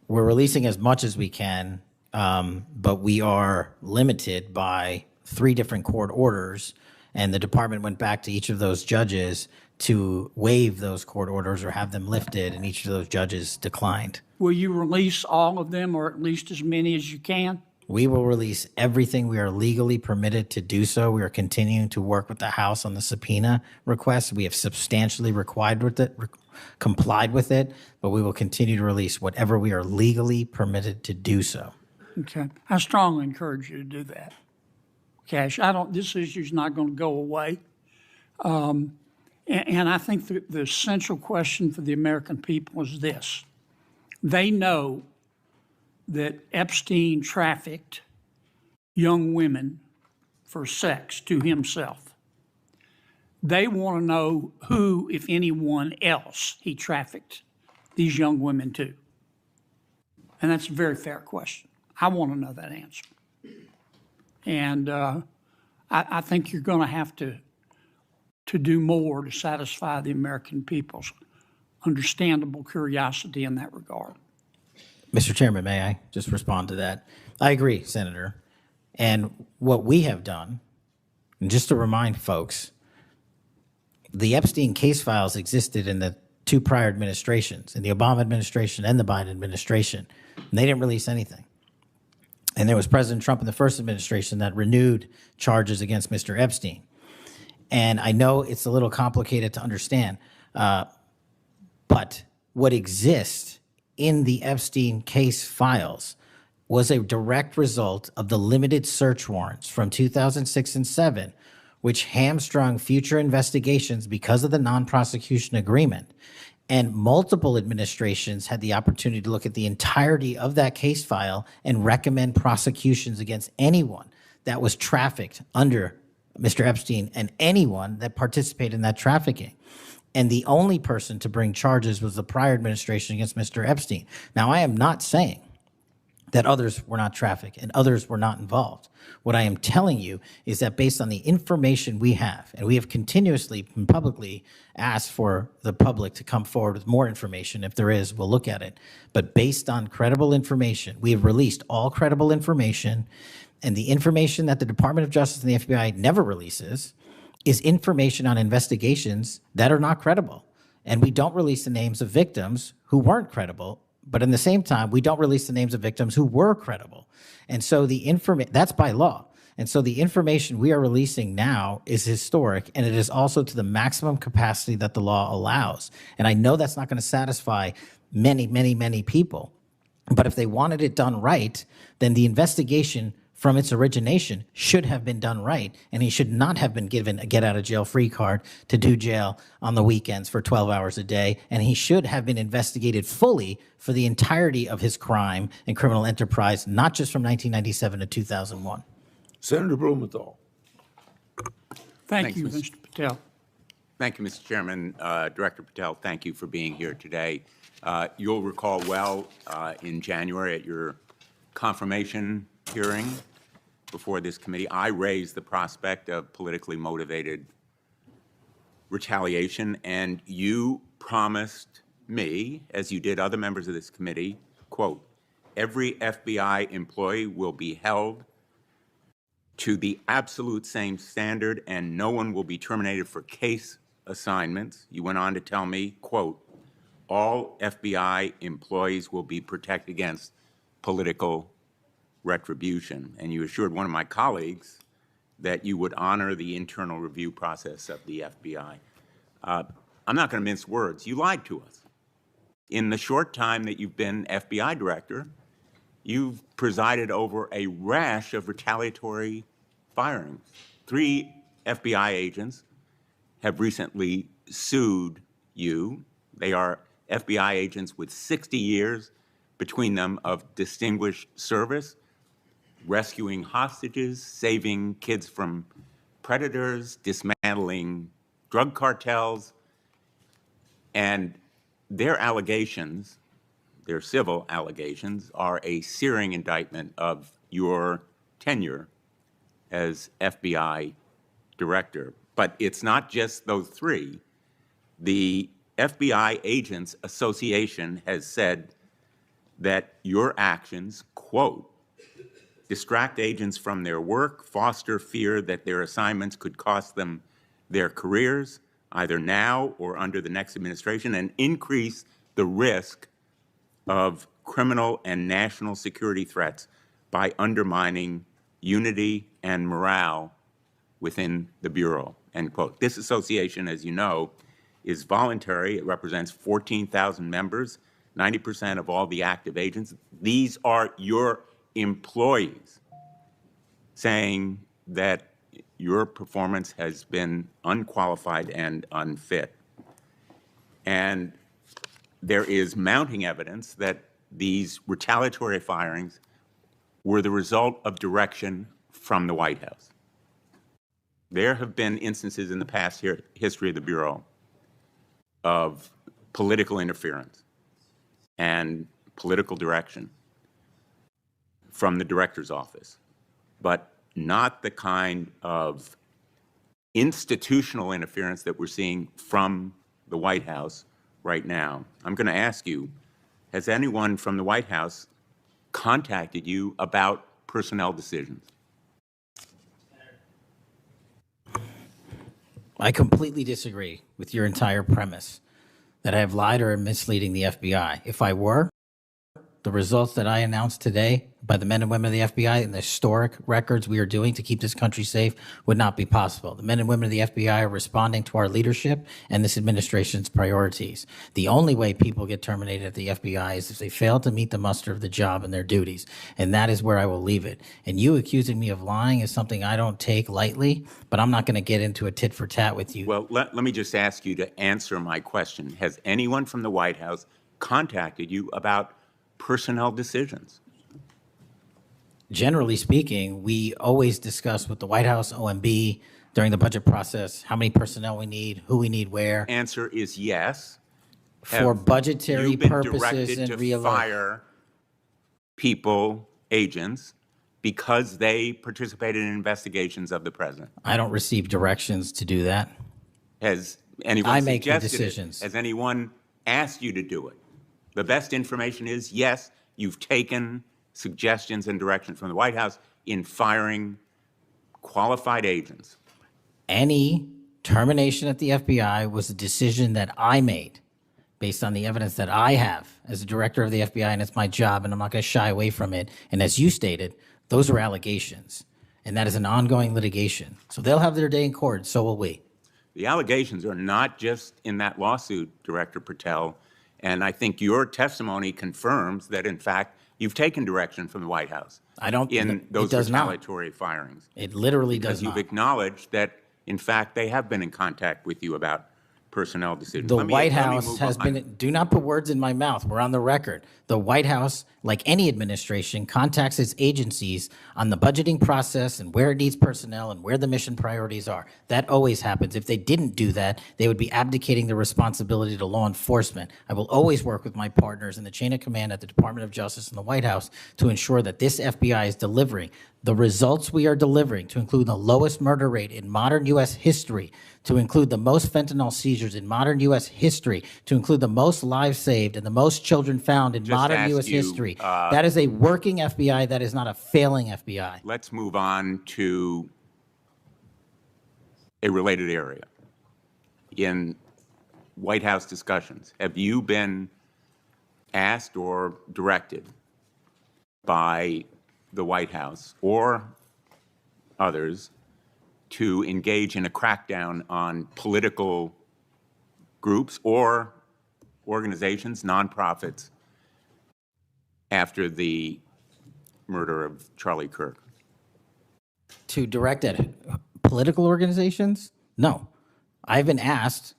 We're releasing as much as we can, but we are limited by 3 different court orders, and the department went back to each of those judges to waive those court orders or have them lifted, and each of those judges declined. Will you release all of them, or at least as many as you can? We will release everything we are legally permitted to do so. We are continuing to work with the House on the subpoena request. We have substantially complied with it, but we will continue to release whatever we are legally permitted to do so. Okay. I strongly encourage you to do that. Kash, this issue's not going to go away. And I think the essential question for the American people is this. They know that Epstein trafficked young women for sex to himself. They want to know who, if anyone else, he trafficked these young women too? And that's a very fair question. I want to know that answer. And I think you're going to have to do more to satisfy the American people's understandable curiosity in that regard. Mr. Chairman, may I just respond to that? I agree, Senator. And what we have done, and just to remind folks, the Epstein case files existed in the two prior administrations, in the Obama administration and the Biden administration, and they didn't release anything. And there was President Trump in the first administration that renewed charges against Mr. Epstein. And I know it's a little complicated to understand, but what exists in the Epstein case files was a direct result of the limited search warrants from 2006 and 7, which hamstrung future investigations because of the non-prosecution agreement. And multiple administrations had the opportunity to look at the entirety of that case file and recommend prosecutions against anyone that was trafficked under Mr. Epstein and anyone that participated in that trafficking. And the only person to bring charges was the prior administration against Mr. Epstein. Now, I am not saying that others were not trafficked and others were not involved. What I am telling you is that based on the information we have, and we have continuously and publicly asked for the public to come forward with more information. If there is, we'll look at it. But based on credible information, we have released all credible information, and the information that the Department of Justice and the FBI never releases is information on investigations that are not credible. And we don't release the names of victims who weren't credible, but in the same time, we don't release the names of victims who were credible. And so that's by law. And so the information we are releasing now is historic, and it is also to the maximum capacity that the law allows. And I know that's not going to satisfy many, many, many people. But if they wanted it done right, then the investigation from its origination should have been done right, and he should not have been given a get-out-of-jail-free card to do jail on the weekends for 12 hours a day, and he should have been investigated fully for the entirety of his crime and criminal enterprise, not just from 1997 to 2001. Senator Blumenthal. Thank you, Mr. Mr. Patel. Thank you, Mr. Chairman. Director Patel, thank you for being here today. You'll recall well in January at your confirmation hearing before this committee, I raised the prospect of politically motivated retaliation, and you promised me, as you did other members of this committee, quote, every FBI employee will be held to the absolute same standard and no one will be terminated for case assignments. You went on to tell me, quote, all FBI employees will be protected against political retribution. And you assured one of my colleagues that you would honor the internal review process of the FBI. I'm not going to mince words. You lied to us. In the short time that you've been FBI director, you've presided over a rash of retaliatory firings. 3 FBI agents have recently sued you. They are FBI agents with 60 years between them of distinguished service, rescuing hostages, saving kids from predators, dismantling drug cartels, and their allegations, their civil allegations, are a searing indictment of your tenure as FBI director. But it's not just those 3. The FBI Agents Association has said that your actions, quote, distract agents from their work, foster fear that their assignments could cost them their careers, either now or under the next administration, and increase the risk of criminal and national security threats by undermining unity and morale within the Bureau, end quote. This association, as you know, is voluntary. It represents 14,000 members, 90% of all the active agents. These are your employees saying that your performance has been unqualified and unfit. And there is mounting evidence that these retaliatory firings were the result of direction from the White House. There have been instances in the past history of the Bureau of political interference. and political direction from the director's office, but not the kind of institutional interference that we're seeing from the White House right now. I'm going to ask you, has anyone from the White House contacted you about personnel decisions? I completely disagree with your entire premise that I have lied or am misleading the FBI. If I were, the results that I announced today by the men and women of the FBI and the historic records we are doing to keep this country safe would not be possible. The men and women of the FBI are responding to our leadership and this administration's priorities. The only way people get terminated at the FBI is if they fail to meet the muster of the job and their duties, and that is where I will leave it. And you accusing me of lying is something I don't take lightly, but I'm not going to get into a tit for tat with you. Well, let me just ask you to answer my question. Has anyone from the White House contacted you about personnel decisions? Generally speaking, we always discuss with the White House, OMB, during the budget process, how many personnel we need, who we need where. Answer is yes. For budgetary You've been purposes directed and to real fire people, agents, because they participated in investigations of the president. I don't receive directions to do that. Has anyone I make the suggested it? decisions. Has anyone asked you to do it? The best information is, yes, you've taken suggestions and direction from the White House in firing qualified agents. Any termination at the FBI was a decision that I made based on the evidence that I have as a director of the FBI, and it's my job, and I'm not going to shy away from it. And as you stated, those are allegations, and that is an ongoing litigation. So they'll have their day in court, so will we. The allegations are not just in that lawsuit, Director Patel, and I think your testimony confirms that, in fact, you've taken direction from the White House. I don't. In those it does retaliatory firings. It literally does because you've not. acknowledged that, in fact, they have been in contact with you about personnel decisions. The Let me White move House has on. been, do not put words in my mouth. We're on the record. The White House, like any administration, contacts its agencies on the budgeting process and where it needs personnel and where the mission priorities are. That always happens. If they didn't do that, they would be abdicating the responsibility to law enforcement. I will always work with my partners in the chain of command at the Department of Justice and the White House to ensure that this FBI is delivering the results we are delivering, to include the lowest murder rate in modern U.S. history, to include the most fentanyl seizures in modern U.S. history, to include the most lives saved and the most children found in modern asked U.S. you, history. That is a working FBI. That is not a failing FBI. Let's move on to a related area. In White House discussions, have you been asked or directed by the White House or others to engage in a crackdown on political groups or organizations, nonprofits, after the murder of Charlie Kirk? To direct at political organizations? No. I've been asked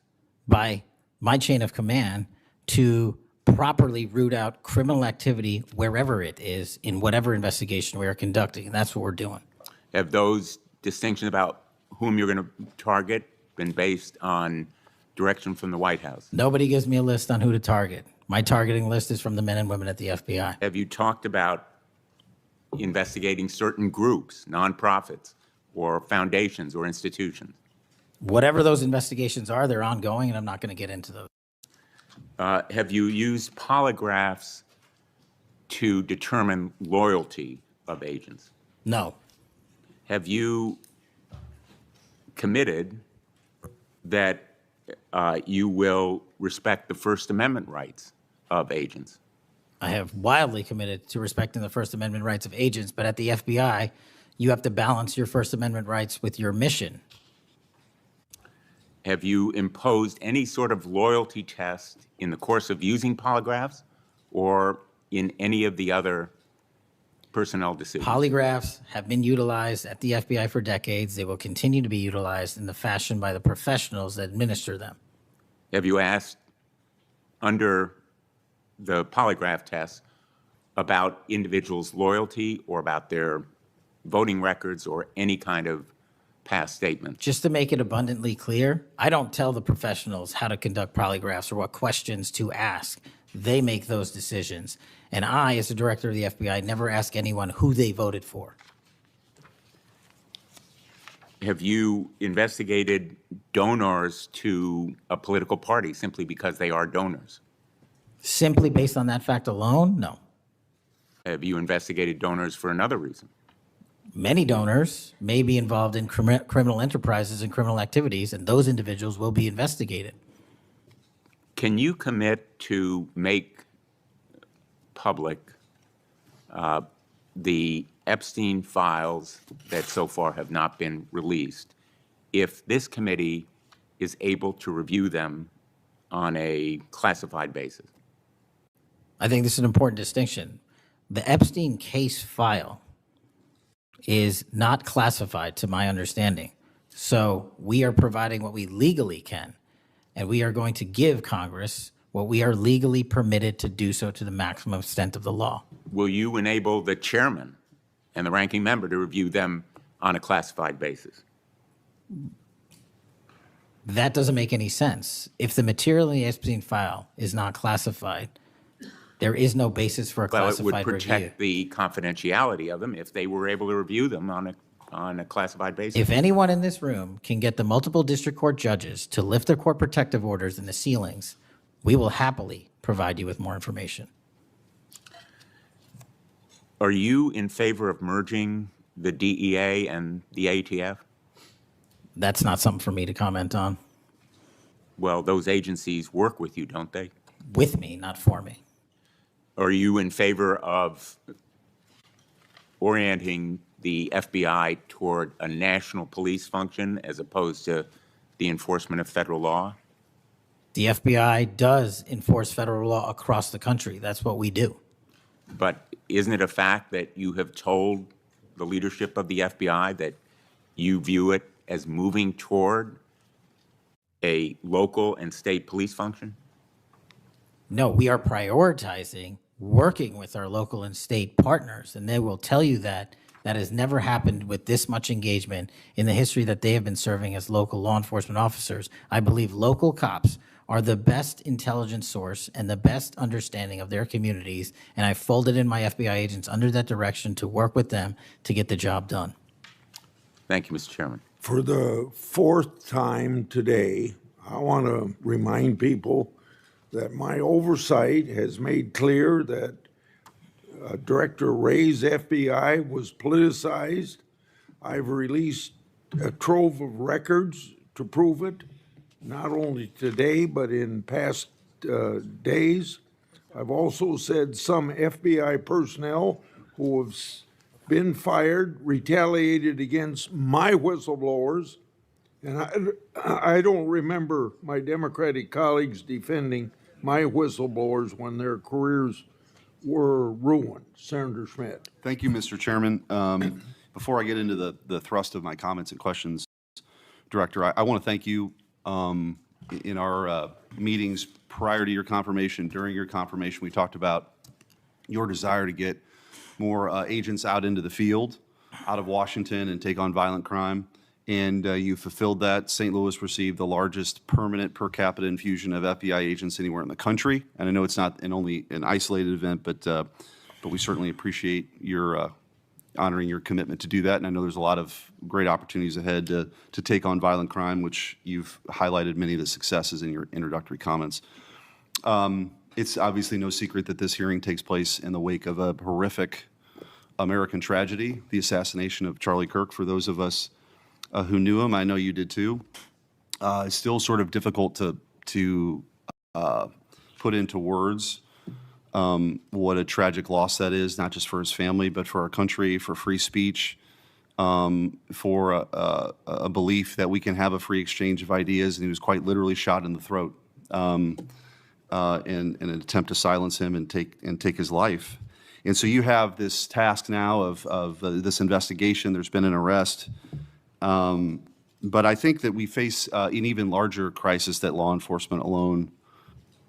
by my chain of command to properly root out criminal activity wherever it is in whatever investigation we are conducting, and that's what we're doing. Have those distinctions about whom you're going to target been based on direction from the White House? Nobody gives me a list on who to target. My targeting list is from the men and women at the FBI. Have you talked about investigating certain groups, nonprofits, or foundations or institutions? Whatever those investigations are, they're ongoing, and I'm not going to get into those. Have you used polygraphs to determine loyalty of agents? No. Have you committed that you will respect the First Amendment rights of agents? I have wildly committed to respecting the First Amendment rights of agents, but at the FBI, you have to balance your First Amendment rights with your mission. Have you imposed any sort of loyalty test in the course of using polygraphs or in any of the other personnel decisions? Polygraphs have been utilized at the FBI for decades. They will continue to be utilized in the fashion by the professionals that administer them. Have you asked under the polygraph test about individuals' loyalty or about their voting records or any kind of past statement? Just to make it abundantly clear, I don't tell the professionals how to conduct polygraphs or what questions to ask. They make those decisions. And I, as the director of the FBI, never ask anyone who they voted for. Have you investigated donors to a political party simply because they are donors? Simply based on that fact alone, no. Have you investigated donors for another reason? Many donors may be involved in criminal enterprises and criminal activities, and those individuals will be investigated. Can you commit to make public the Epstein files that so far have not been released if this committee is able to review them on a classified basis? I think this is an important distinction. The Epstein case file is not classified, to my understanding. So we are providing what we legally can, and we are going to give Congress what we are legally permitted to do so to the maximum extent of the law. Will you enable the chairman and the ranking member to review them on a classified basis? That doesn't make any sense. If the material in the Epstein file is not classified, there is no basis for a Well, it classified would review. protect the confidentiality of them if they were able to review them on a classified basis. If anyone in this room can get the multiple district court judges to lift their court protective orders in the ceilings, we will happily provide you with more information. Are you in favor of merging the DEA and the ATF? That's not something for me to comment on. Well, those agencies work with you, don't they? With me, not for me. Are you in favor of orienting the FBI toward a national police function as opposed to the enforcement of federal law? The FBI does enforce federal law across the country. That's what we do. But isn't it a fact that you have told the leadership of the FBI that you view it as moving toward a local and state police function? No, we are prioritizing working with our local and state partners, and they will tell you that that has never happened with this much engagement in the history that they have been serving as local law enforcement officers. I believe local cops are the best intelligence source and the best understanding of their communities, and I folded in my FBI agents under that direction to work with them to get the job done. Thank you, Mr. Chairman. For the fourth time today, I want to remind people that my oversight has made clear that Director Ray's FBI was politicized. I've released a trove of records to prove it, not only today, but in past days. I've also said some FBI personnel who have been fired, retaliated against my whistleblowers, and I don't remember my Democratic colleagues defending my whistleblowers when their careers were ruined. Senator Schmidt. Thank you, Mr. Chairman. Before I get into the thrust of my comments and questions, Director, I want to thank you. In our meetings prior to your confirmation, during your confirmation, we talked about your desire to get more agents out into the field, out of Washington, and take on violent crime. And you fulfilled that. St. Louis received the largest permanent per capita infusion of FBI agents anywhere in the country. And I know it's not only an isolated event, but we certainly appreciate your honoring your commitment to do that. And I know there's a lot of great opportunities ahead to take on violent crime, which you've highlighted many of the successes in your introductory comments. It's obviously no secret that this hearing takes place in the wake of a horrific American tragedy, the assassination of Charlie Kirk. For those of us who knew him, I know you did too. It's still sort of difficult to put into words what a tragic loss that is, not just for his family, but for our country, for free speech, for a belief that we can have a free exchange of ideas. And he was quite literally shot in the throat in an attempt to silence him and take his life. And so you have this task now of this investigation. There's been an arrest. But I think that we face an even larger crisis that law enforcement alone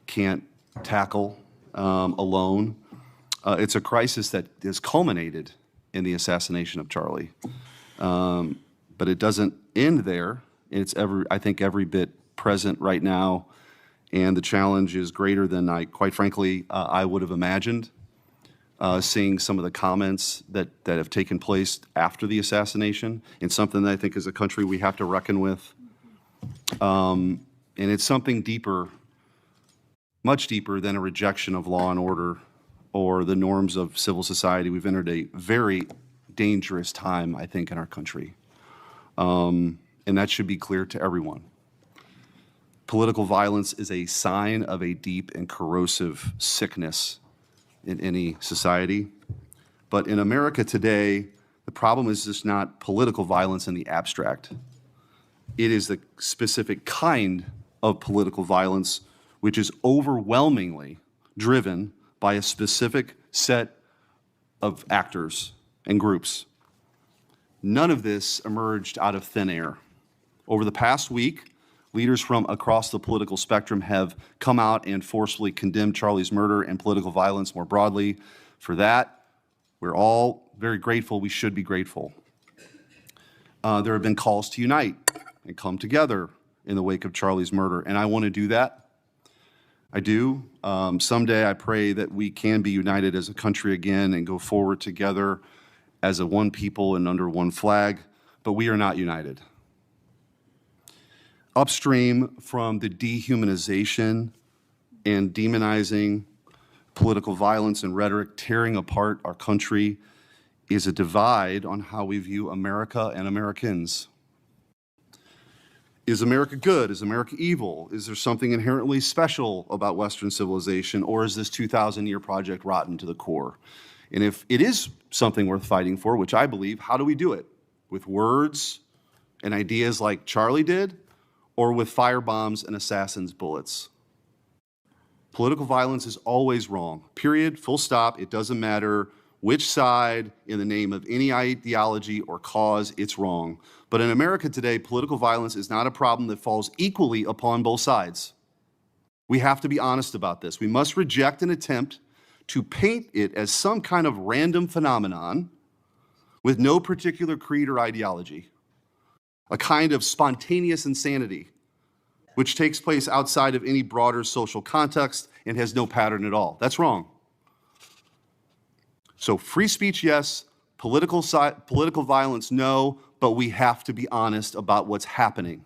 can't tackle alone. It's a crisis that has culminated in the assassination of Charlie. But it doesn't end there. It's I think every bit present right now and the challenge is greater than quite frankly, I would have imagined, seeing some of the comments that have taken place after the assassination, and something that I think as a country we have to reckon with. And it's something deeper, much deeper than a rejection of law and order or the norms of civil society. We've entered a very dangerous time, I think, in our country. And that should be clear to everyone. Political violence is a sign of a deep and corrosive sickness in any society. But in America today, the problem is just not political violence in the abstract. It is the specific kind of political violence which is overwhelmingly driven by a specific set of actors and groups. None of this emerged out of thin air. Over the past week, leaders from across the political spectrum have come out and forcefully condemned Charlie's murder and political violence more broadly. For that, we're all very grateful. We should be grateful. There have been calls to unite and come together in the wake of Charlie's murder, and I want to do that. I do. Someday I pray that we can be united as a country again and go forward together as a one people and under one flag, but we are not united. Upstream from the dehumanization and demonizing political violence and rhetoric tearing apart our country is a divide on how we view America and Americans. Is America good? Is America evil? Is there something inherently special about Western civilization, or is this 2,000-year project rotten to the core? And if it is something worth fighting for, which I believe, how do we do it? With words and ideas like Charlie did, or with firebombs and assassins' bullets? Political violence is always wrong. Period, full stop. It doesn't matter which side, in the name of any ideology or cause, it's wrong. But in America today, political violence is not a problem that falls equally upon both sides. We have to be honest about this. We must reject an attempt to paint it as some kind of random phenomenon with no particular creed or ideology, a kind of spontaneous insanity which takes place outside of any broader social context and has no pattern at all. That's wrong. So free speech, yes. Political violence, no. But we have to be honest about what's happening.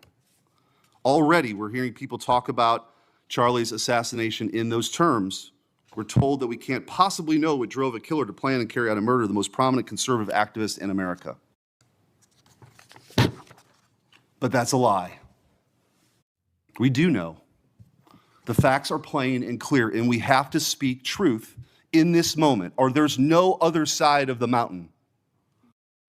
Already, we're hearing people talk about Charlie's assassination in those terms. We're told that we can't possibly know what drove a killer to plan and carry out a murder of the most prominent conservative activist in America. But that's a lie. We do know. The facts are plain and clear, and we have to speak truth in this moment, or there's no other side of the mountain.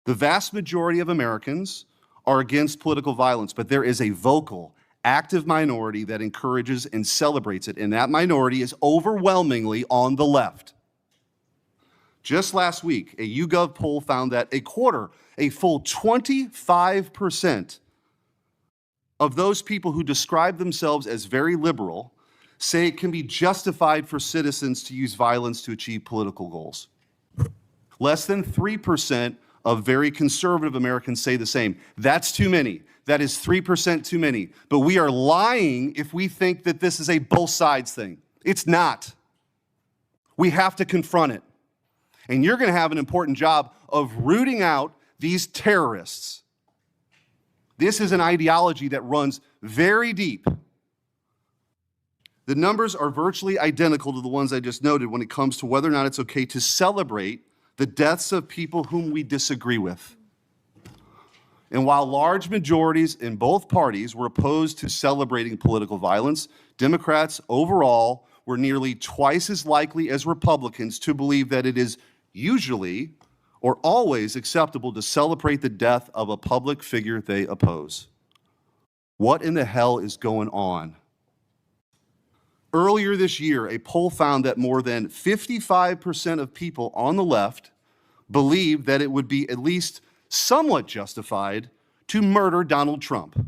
The vast majority of Americans are against political violence, but there is a vocal, active minority that encourages and celebrates it, and that minority is overwhelmingly on the left. Just last week, a YouGov poll found that a full 25% of those people who describe themselves as very liberal say it can be justified for citizens to use violence to achieve political goals. Less than 3% of very conservative Americans say the same. That's too many. That is 3% too many. But we are lying if we think that this is a both sides thing. It's not. We have to confront it. And you're going to have an important job of rooting out these terrorists. This is an ideology that runs very deep. The numbers are virtually identical to the ones I just noted when it comes to whether or not it's okay to celebrate the deaths of people whom we disagree with. And while large majorities in both parties were opposed to celebrating political violence, Democrats overall were nearly twice as likely as Republicans to believe that it is usually or always acceptable to celebrate the death of a public figure they oppose. What in the hell is going on? Earlier this year, a poll found that more than 55% of people on the left believed that it would be at least somewhat justified to murder Donald Trump.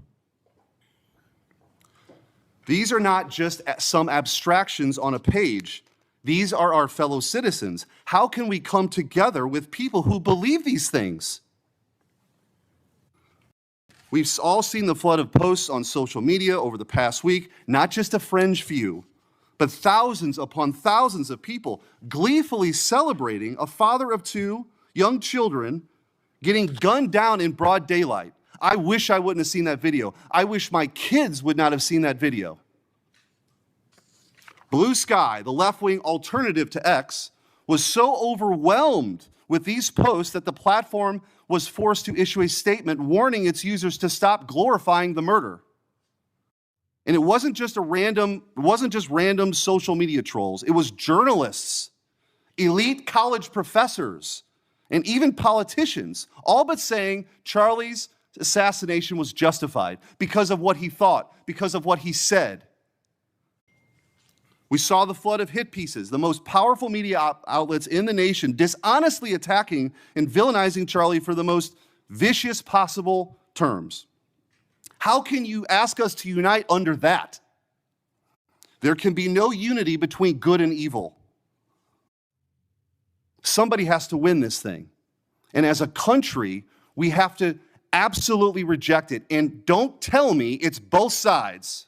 These are not just some abstractions on a page. These are our fellow citizens. How can we come together with people who believe these things? We've all seen the flood of posts on social media over the past week, not just a fringe few, but thousands upon thousands of people gleefully celebrating a father of two young children getting gunned down in broad daylight. I wish I wouldn't have seen that video. I wish my kids would not have seen that video. Blue Sky, the left-wing alternative to X, was so overwhelmed with these posts that the platform was forced to issue a statement warning its users to stop glorifying the murder. And it wasn't just random social media trolls. It was journalists, elite college professors, and even politicians, all but saying Charlie's assassination was justified because of what he thought, because of what he said. We saw the flood of hit pieces, the most powerful media outlets in the nation dishonestly attacking and villainizing Charlie for the most vicious possible terms. How can you ask us to unite under that? There can be no unity between good and evil. Somebody has to win this thing. And as a country, we have to absolutely reject it. And don't tell me it's both sides.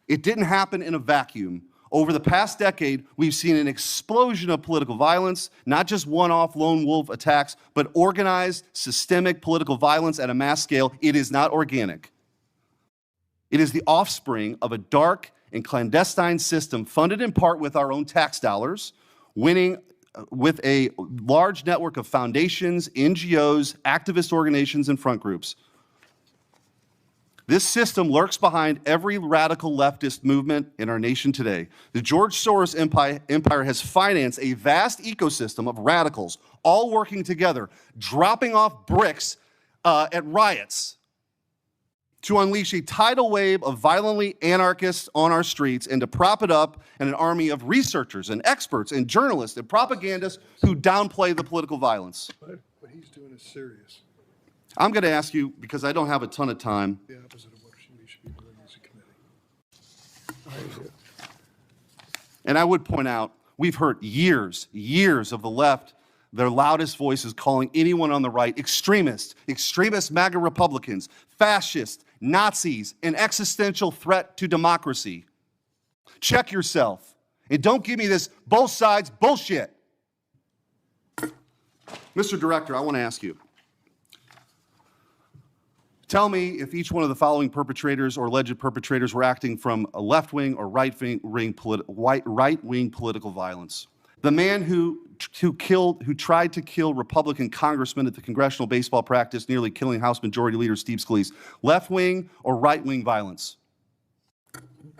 It didn't happen in a vacuum. Over the past decade, we've seen an explosion of political violence, not just one-off lone wolf attacks, but organized, systemic political violence at a mass scale. It is not organic. It is the offspring of a dark and clandestine system funded in part with our own tax dollars, winning with a large network of foundations, NGOs, activist organizations, and front groups. This system lurks behind every radical leftist movement in our nation today. The George Soros empire has financed a vast ecosystem of radicals, all working together, dropping off bricks at riots to unleash a tidal wave of violently anarchists on our streets and to prop it up in an army of researchers and experts and journalists and propagandists who downplay the political violence. What he's doing is serious. I'm going to ask you, because I don't have a ton of time. The opposite of what we should be doing as a committee. And I would point out, we've heard years of the left, their loudest voices calling anyone on the right extremist MAGA Republicans, fascists, Nazis, an existential threat to democracy. Check yourself. And don't give me this both sides bullshit. Mr. Director, I want to ask you. Tell me if each one of the following perpetrators or alleged perpetrators were acting from a left-wing or right-wing political violence. The man who tried to kill Republican congressman at the congressional baseball practice, nearly killing House Majority Leader Steve Scalise. Left-wing or right-wing violence?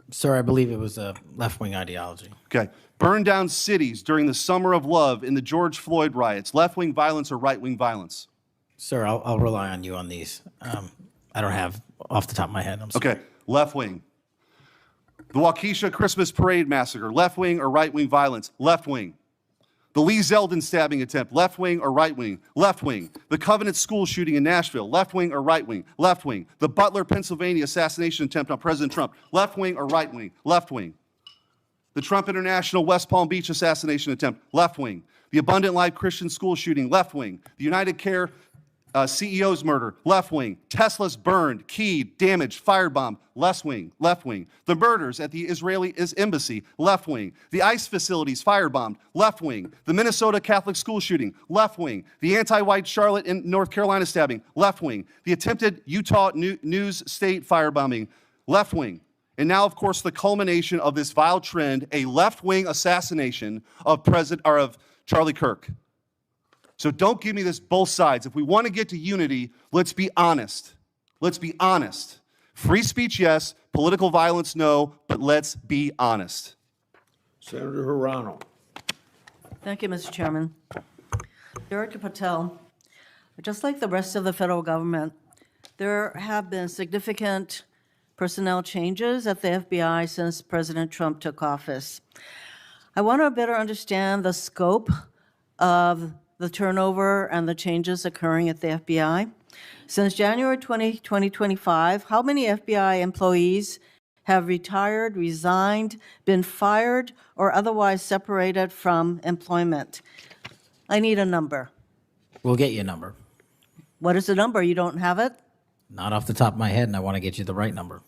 Sir, I believe it was a left-wing ideology. Okay. Burned down cities during the Summer of Love in the George Floyd riots. Left-wing violence or right-wing violence? Sir, I'll rely on you on these. I don't have off the top of my head. I'm sorry. Okay, left wing. The Waukesha Christmas Parade massacre, left wing or right wing violence? Left wing. The Lee Zeldin stabbing attempt, left wing or right wing? Left wing. The Covenant school shooting in Nashville, left wing or right wing? Left wing. The Butler, Pennsylvania assassination attempt on President Trump, left wing or right wing? Left wing. The Trump International West Palm Beach assassination attempt, left wing. The Abundant Life Christian school shooting, left wing. The United Care CEO's murder, left wing. Tesla's burned, keyed, damaged, firebombed, left wing, left wing. The murders at the Israeli embassy, left wing. The ICE facilities firebombed, left wing. The Minnesota Catholic school shooting, left wing. The anti-white Charlotte and North Carolina stabbing, left wing. The attempted Utah News State firebombing, left wing. And now, of course, the culmination of this vile trend, a left-wing assassination of Charlie Kirk. So don't give me this both sides. If we want to get to unity, let's be honest. Let's be honest. Free speech, yes. Political violence, no. But let's be honest. Senator Hirano. Thank you, Mr. Chairman. Director Patel, just like the rest of the federal government, there have been significant personnel changes at the FBI since President Trump took office. I want to better understand the scope of the turnover and the changes occurring at the FBI. Since January 2025, how many FBI employees have retired, resigned, been fired, or otherwise separated from employment? I need a number. We'll get you a number. What is the number? You don't have it? Not off the top of my head, and I want to get you the right number.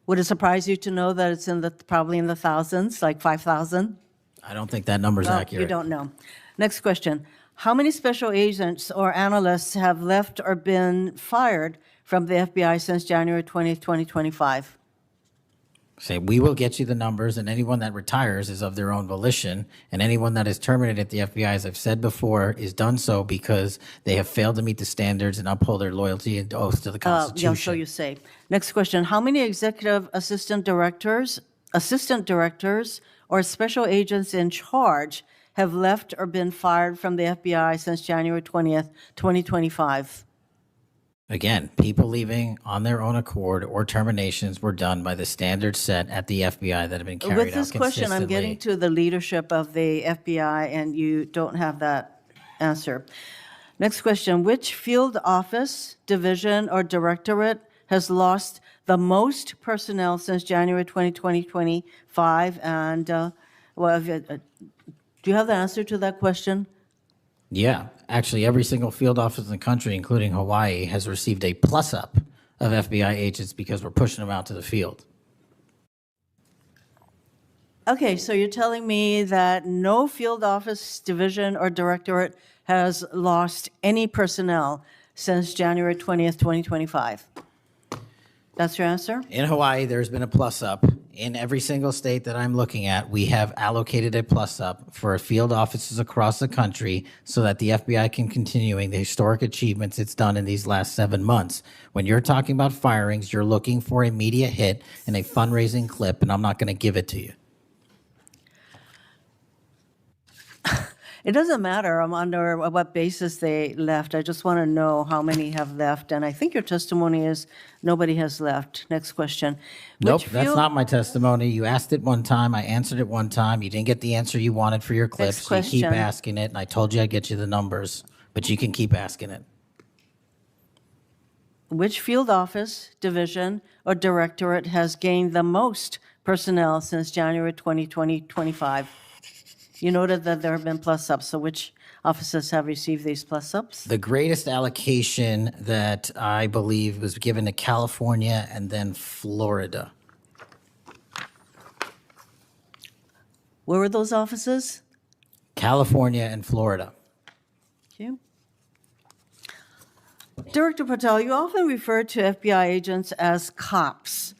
Would it surprise you to know that it's probably in the thousands, like 5,000? I don't think that number's Well, accurate. you don't know. Next question. How many special agents or analysts have left or been fired from the FBI since January 20th, 2025? Say, we will get you the numbers, and anyone that retires is of their own volition, and anyone that is terminated at the FBI, as I've said before, is done so because they have failed to meet the standards and uphold their loyalty and oath to the Yeah, Constitution. so you say. Next question. How many executive assistant directors, or special agents in charge have left or been fired from the FBI since January 20th, 2025? Again, people leaving on their own accord or terminations were done by the standards set at the FBI that have been carried out With this question, I'm getting consistently. to the leadership of the FBI, and you don't have that answer. Next question. Which field office, division, or directorate has lost the most personnel since January 2025? And, do you have the answer to that question? Yeah, actually, every single field office in the country, including Hawaii, has received a plus-up of FBI agents because we're pushing them out to the field. Okay, so you're telling me that no field office, division, or directorate has lost any personnel since January 20th, 2025? That's your answer? In Hawaii, there's been a plus-up. In every single state that I'm looking at, we have allocated a plus-up for field offices across the country so that the FBI can continuing the historic achievements it's done in these last 7 months. When you're talking about firings, you're looking for a media hit and a fundraising clip, and I'm not going to give it to you. It doesn't matter under what basis they left. I just want to know how many have left. And I think your testimony is nobody has left. Next question. Nope, Which that's field- not my testimony. You asked it one time, I answered it one time. You didn't get the answer you wanted for your clip, Next so you keep question. asking it, and I told you I'd get you the numbers, but you can keep asking it. Which field office, division, or directorate has gained the most personnel since January 2025? You noted that there have been plus-ups, so which offices have received these plus-ups? The greatest allocation that I believe was given to California and then Florida. Where were those offices? California and Florida. Thank you. Director Patel, you often refer to FBI agents as cops.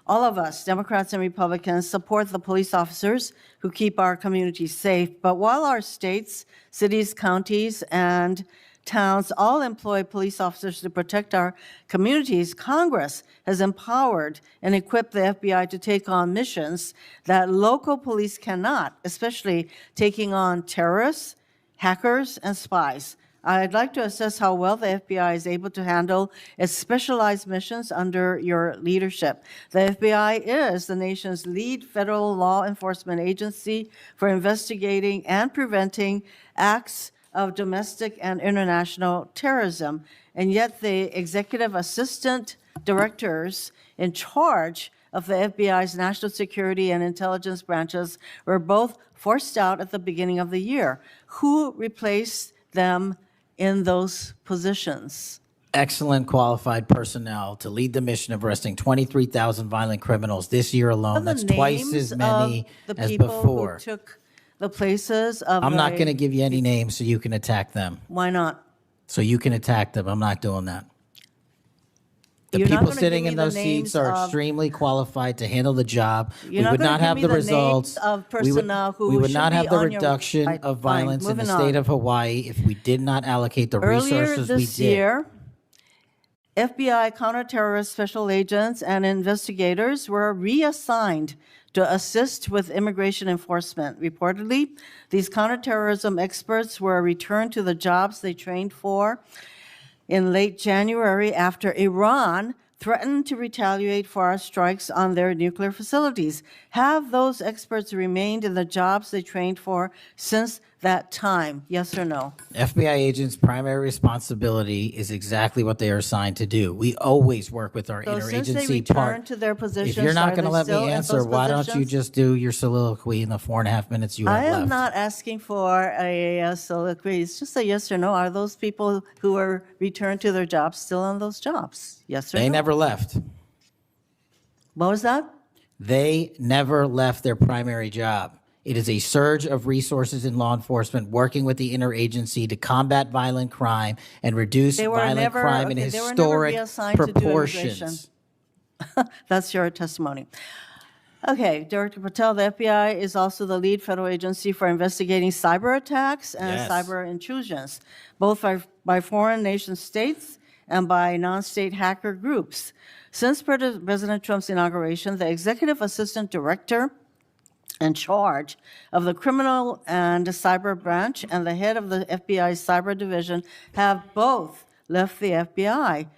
All of us, Democrats and Republicans, support the police officers who keep our communities safe. But while our states, cities, counties, and towns all employ police officers to protect our communities, Congress has empowered and equipped the FBI to take on missions that local police cannot, especially taking on terrorists, hackers, and spies. I'd like to assess how well the FBI is able to handle its specialized missions under your leadership. The FBI is the nation's lead federal law enforcement agency for investigating and preventing acts of domestic and international terrorism. And yet the executive assistant directors in charge of the FBI's national security and intelligence branches were both forced out at the beginning of the year. Who replaced them in those positions? Excellent qualified personnel to lead the mission of arresting 23,000 violent criminals this year alone. That's twice as many as The before. people who took the places of I'm not the- going to give you any names so you can attack them. Why not? So you can attack them. I'm not doing that. The You're not people gonna sitting give in me the those seats names are of- extremely qualified to handle the job. You're We not would gonna not give have me the the names results. of We would- personnel who We would should not be have the on your- reduction Right, of fine, violence in the moving state on. of Hawaii if we did not allocate the Earlier resources we this did. year, FBI counterterrorist special agents and investigators were reassigned to assist with immigration enforcement. Reportedly, these counterterrorism experts were returned to the jobs they trained for in late January after Iran threatened to retaliate for our strikes on their nuclear facilities. Have those experts remained in the jobs they trained for since that time? Yes or no? FBI agents' primary responsibility is exactly what they are assigned to do. We always work with our So since they interagency return part. to their positions, If you're not are going to they let me still in answer, those why don't you positions? just do your soliloquy in the 4.5 minutes you have I left? am not asking for a soliloquy. It's just a yes or no. Are those people who are returned to their jobs still on those jobs? Yes or no? They never left. What was that? They never left their primary job. It is a surge of resources in law enforcement working with the interagency to combat violent crime and reduce They were violent never- crime in okay, they were never historic reassigned to do proportions. That's your testimony. Okay, Director Patel, the FBI is also the lead federal agency for investigating cyber attacks and Yes. cyber intrusions, both by foreign nation states and by non-state hacker groups. Since President Trump's inauguration, the executive assistant director in charge of the criminal and cyber branch and the head of the FBI's cyber division have both left the FBI.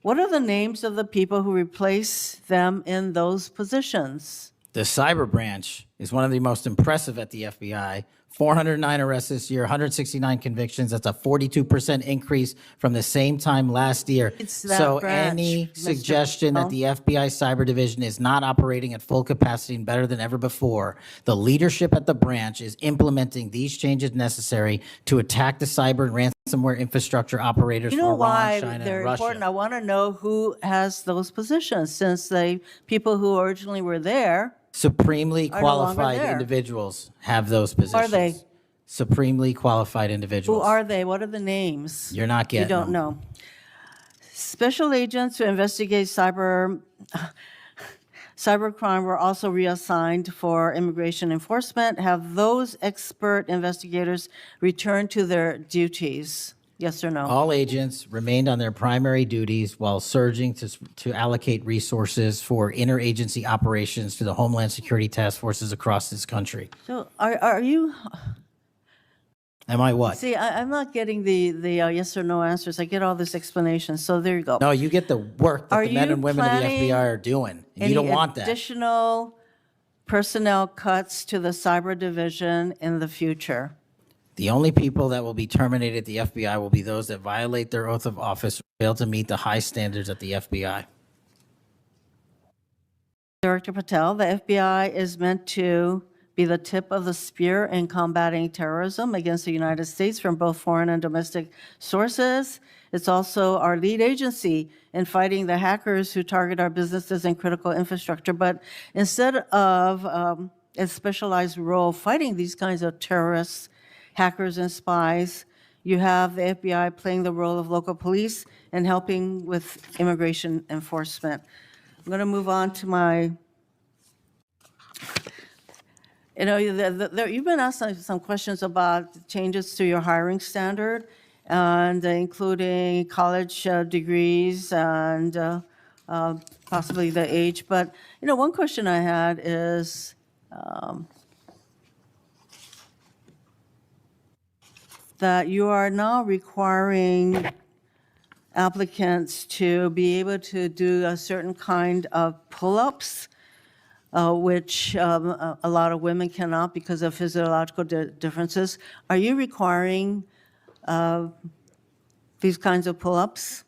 What are the names of the people who replace them in those positions? The cyber branch is one of the most impressive at the FBI. 409 arrests this year, 169 convictions. That's a 42% increase from the same time last year. It's that So branch, any Mr. suggestion that Patel. the FBI cyber division is not operating at full capacity and better than ever before, the leadership at the branch is implementing these changes necessary to attack the cyber and ransomware infrastructure operators You know from why Iran, China, they're and Russia. important? I want to know who has those positions, since the people who originally were there, Supremely are no longer qualified there. individuals have those positions. are they? Supremely qualified Who individuals. are they? What are the names? You're not getting You don't them. know. Special agents who investigate cybercrime were also reassigned for immigration enforcement. Have those expert investigators returned to their duties? Yes or no? All agents remained on their primary duties while surging to allocate resources for interagency operations to the Homeland Security task forces across this country. So are you, Am I what? see, I'm not getting the yes or no answers. I get all this explanation, so there you go. No, you get the work that Are the men you and women of the planning FBI are doing. And you don't want that. additional personnel cuts to the cyber division in the future? The only people that will be terminated at the FBI will be those that violate their oath of office or fail to meet the high standards at the FBI. Director Patel, the FBI is meant to be the tip of the spear in combating terrorism against the United States from both foreign and domestic sources. It's also our lead agency in fighting the hackers who target our businesses and critical infrastructure. But instead of a specialized role fighting these kinds of terrorists, hackers, and spies, you have the FBI playing the role of local police and helping with immigration enforcement. I'm going to move on to my, you've been asked some questions about changes to your hiring standard, and including college degrees and possibly the age. But, one question I had is, that you are now requiring applicants to be able to do a certain kind of pull-ups, which a lot of women cannot because of physiological differences. Are you requiring these kinds of pull-ups?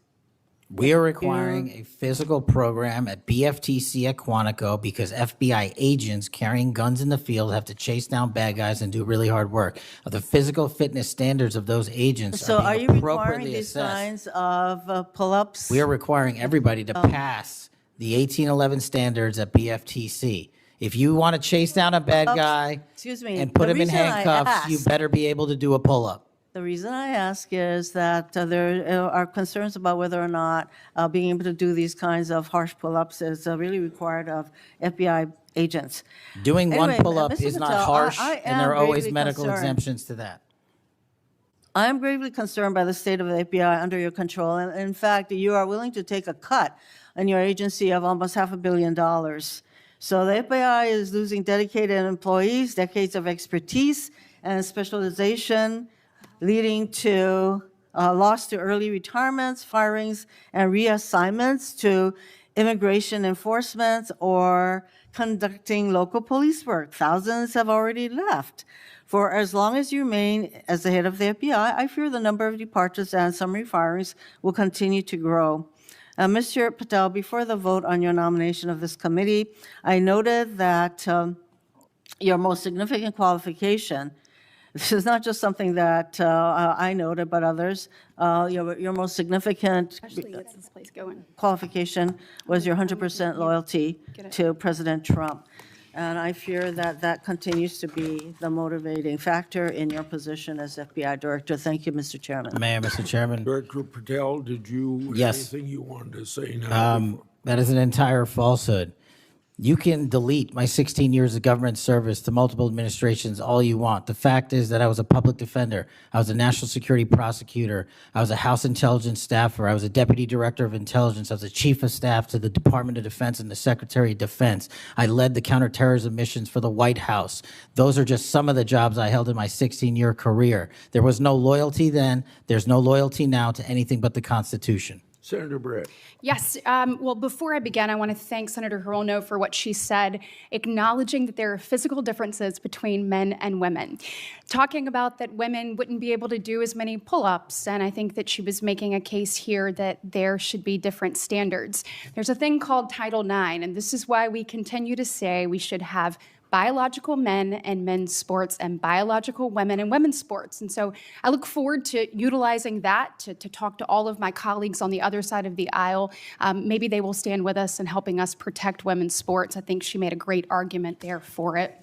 We are requiring a physical program at BFTC at Quantico because FBI agents carrying guns in the field have to chase down bad guys and do really hard work. The physical fitness standards of those agents So are are being you requiring appropriately these assessed. kinds of pull-ups? We are requiring everybody to pass the 1811 standards at BFTC. If you want to chase down a bad guy Excuse me, and put the him in reason I handcuffs, you asked- better be able to do a pull-up. The reason I ask is that there are concerns about whether or not being able to do these kinds of harsh pull-ups is really required of FBI agents. Doing Anyway, one pull-up Mr. is not Patel, harsh, I and there are am always gravely medical concerned. exemptions to that. I am gravely concerned by the state of the FBI under your control. And in fact, you are willing to take a cut on your agency of almost $500 million. So the FBI is losing dedicated employees, decades of expertise and specialization, leading to loss to early retirements, firings, and reassignments to immigration enforcement or conducting local police work. Thousands have already left. For as long as you remain as the head of the FBI, I fear the number of departures and summary firings will continue to grow. Mr. Patel, before the vote on your nomination of this committee, I noted that your most significant qualification, this is not just something that I noted, but others, your most significant Gets this place going. qualification was your 100% loyalty to President Trump. And I fear that that continues to be the motivating factor in your position as FBI Director. Thank you, Mr. Chairman. Mayor, Mr. Chairman. Director Patel, did you have Yes. anything you wanted to say now? That is an entire falsehood. You can delete my 16 years of government service to multiple administrations all you want. The fact is that I was a public defender. I was a national security prosecutor. I was a House intelligence staffer. I was a deputy director of intelligence. I was a chief of staff to the Department of Defense and the Secretary of Defense. I led the counterterrorism missions for the White House. Those are just some of the jobs I held in my 16-year career. There was no loyalty then. There's no loyalty now to anything but the Constitution. Senator Brett. Yes. Well, before I begin, I want to thank Senator Hirono for what she said, acknowledging that there are physical differences between men and women, talking about that women wouldn't be able to do as many pull-ups, and I think that she was making a case here that there should be different standards. There's a thing called Title IX, and this is why we continue to say we should have biological men and men's sports and biological women and women's sports. And so I look forward to utilizing that to talk to all of my colleagues on the other side of the aisle. Maybe they will stand with us in helping us protect women's sports. I think she made a great argument there for it.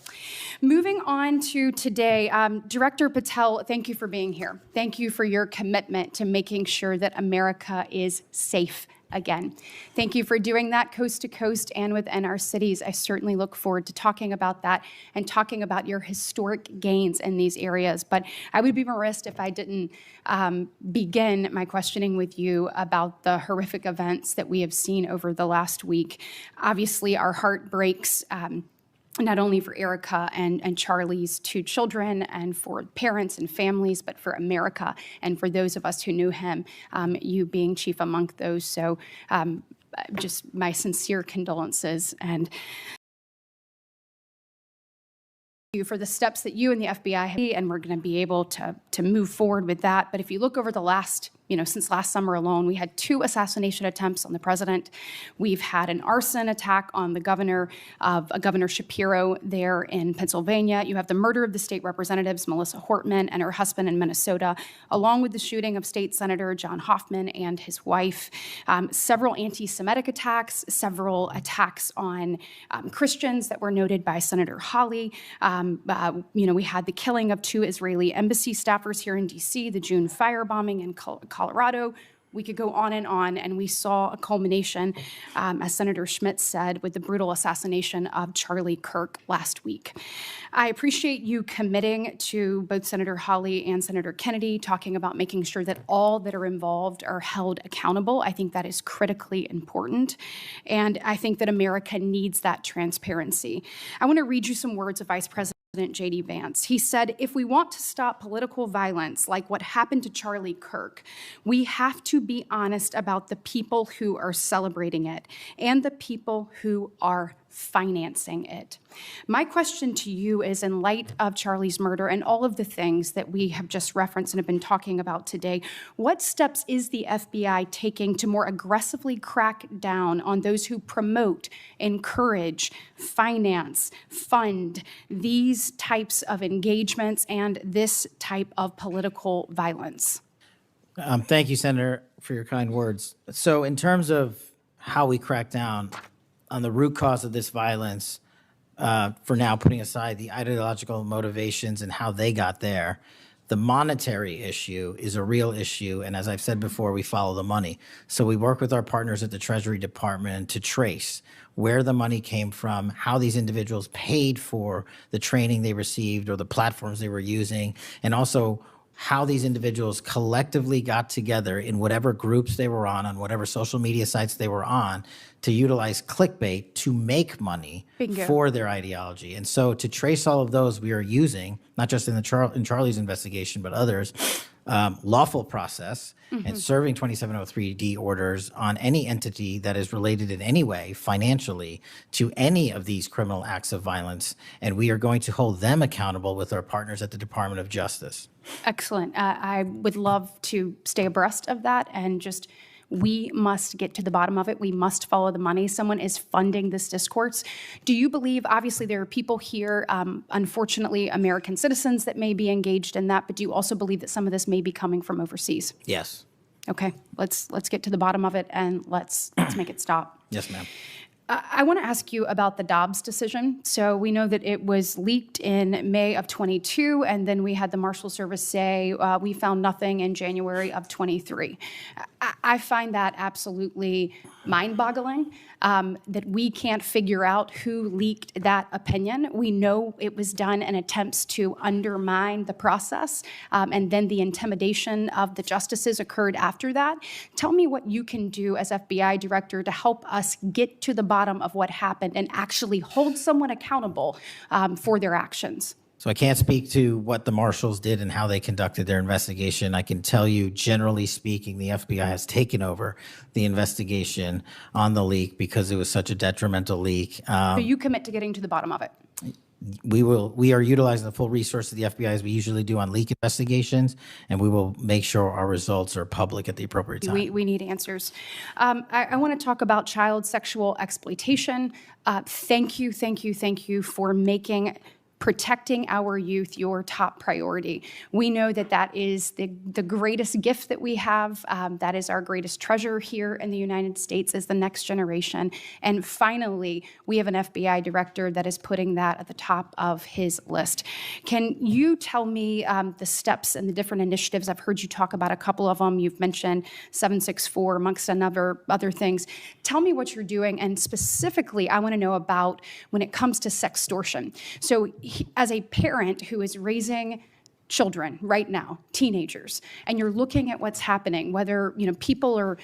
Moving on to today, Director Patel, thank you for being here. Thank you for your commitment to making sure that America is safe again. Thank you for doing that coast to coast and within our cities. I certainly look forward to talking about that and talking about your historic gains in these areas. But I would be remiss if I didn't begin my questioning with you about the horrific events that we have seen over the last week. Obviously, our heart breaks. Not only for Erica and Charlie's two children and for parents and families, but for America and for those of us who knew him, you being chief among those. So just my sincere condolences and you for the steps that you and the FBI have, and we're going to be able to move forward with that. But if you look over the last, since last summer alone, we had 2 assassination attempts on the president. We've had an arson attack on the Governor Shapiro there in Pennsylvania. You have the murder of the state representatives, Melissa Hortman and her husband in Minnesota, along with the shooting of State Senator John Hoffman and his wife. Several anti-Semitic attacks, several attacks on Christians that were noted by Senator Hawley. We had the killing of 2 Israeli embassy staffers here in D.C., the June firebombing in Colorado. We could go on, and we saw a culmination, as Senator Schmidt said, with the brutal assassination of Charlie Kirk last week. I appreciate you committing to both Senator Hawley and Senator Kennedy, talking about making sure that all that are involved are held accountable. I think that is critically important, and I think that America needs that transparency. I want to read you some words of Vice President J.D. Vance. He said, if we want to stop political violence like what happened to Charlie Kirk, we have to be honest about the people who are celebrating it and the people who are financing it. My question to you is, in light of Charlie's murder and all of the things that we have just referenced and have been talking about today, what steps is the FBI taking to more aggressively crack down on those who promote, encourage, finance, fund these types of engagements and this type of political violence? Thank you, Senator, for your kind words. So in terms of how we crack down on the root cause of this violence, for now putting aside the ideological motivations and how they got there, the monetary issue is a real issue. And as I've said before, we follow the money. So we work with our partners at the Treasury Department to trace where the money came from, how these individuals paid for the training they received or the platforms they were using, and also how these individuals collectively got together in whatever groups they were on whatever social media sites they were on, to utilize clickbait to make money Bingo. For their ideology. And so to trace all of those, we are using, not just in Charlie's investigation, but others, lawful process and serving 2703D orders on any entity that is related in any way financially to any of these criminal acts of violence. And we are going to hold them accountable with our partners at the Department of Justice. Excellent. I would love to stay abreast of that, and just we must get to the bottom of it. We must follow the money. Someone is funding this discourse. Do you believe, obviously there are people here, unfortunately American citizens, that may be engaged in that, but do you also believe that some of this may be coming from overseas? Yes. Okay, let's get to the bottom of it, and let's make it stop. Yes, ma'am. I want to ask you about the Dobbs decision. So we know that it was leaked in May of 22, and then we had the Marshal Service say we found nothing in January of 23. I find that absolutely mind-boggling, that we can't figure out who leaked that opinion. We know it was done in attempts to undermine the process, and then the intimidation of the justices occurred after that. Tell me what you can do as FBI director to help us get to the bottom of what happened and actually hold someone accountable for their actions. So I can't speak to what the marshals did and how they conducted their investigation. I can tell you, generally speaking, the FBI has taken over the investigation on the leak because it was such a detrimental leak. So you commit to getting to the bottom of it? We are utilizing the full resource of the FBI as we usually do on leak investigations, and we will make sure our results are public at the appropriate time. We need answers. I want to talk about child sexual exploitation. Thank you for making protecting our youth your top priority. We know that that is the greatest gift that we have. That is our greatest treasure here in the United States, is the next generation. And finally, we have an FBI director that is putting that at the top of his list. Can you tell me the steps and the different initiatives? I've heard you talk about a couple of them. You've mentioned 764 amongst other things. Tell me what you're doing, and specifically, I want to know about when it comes to sextortion. So as a parent who is raising children right now, teenagers, and you're looking at what's happening, whether people are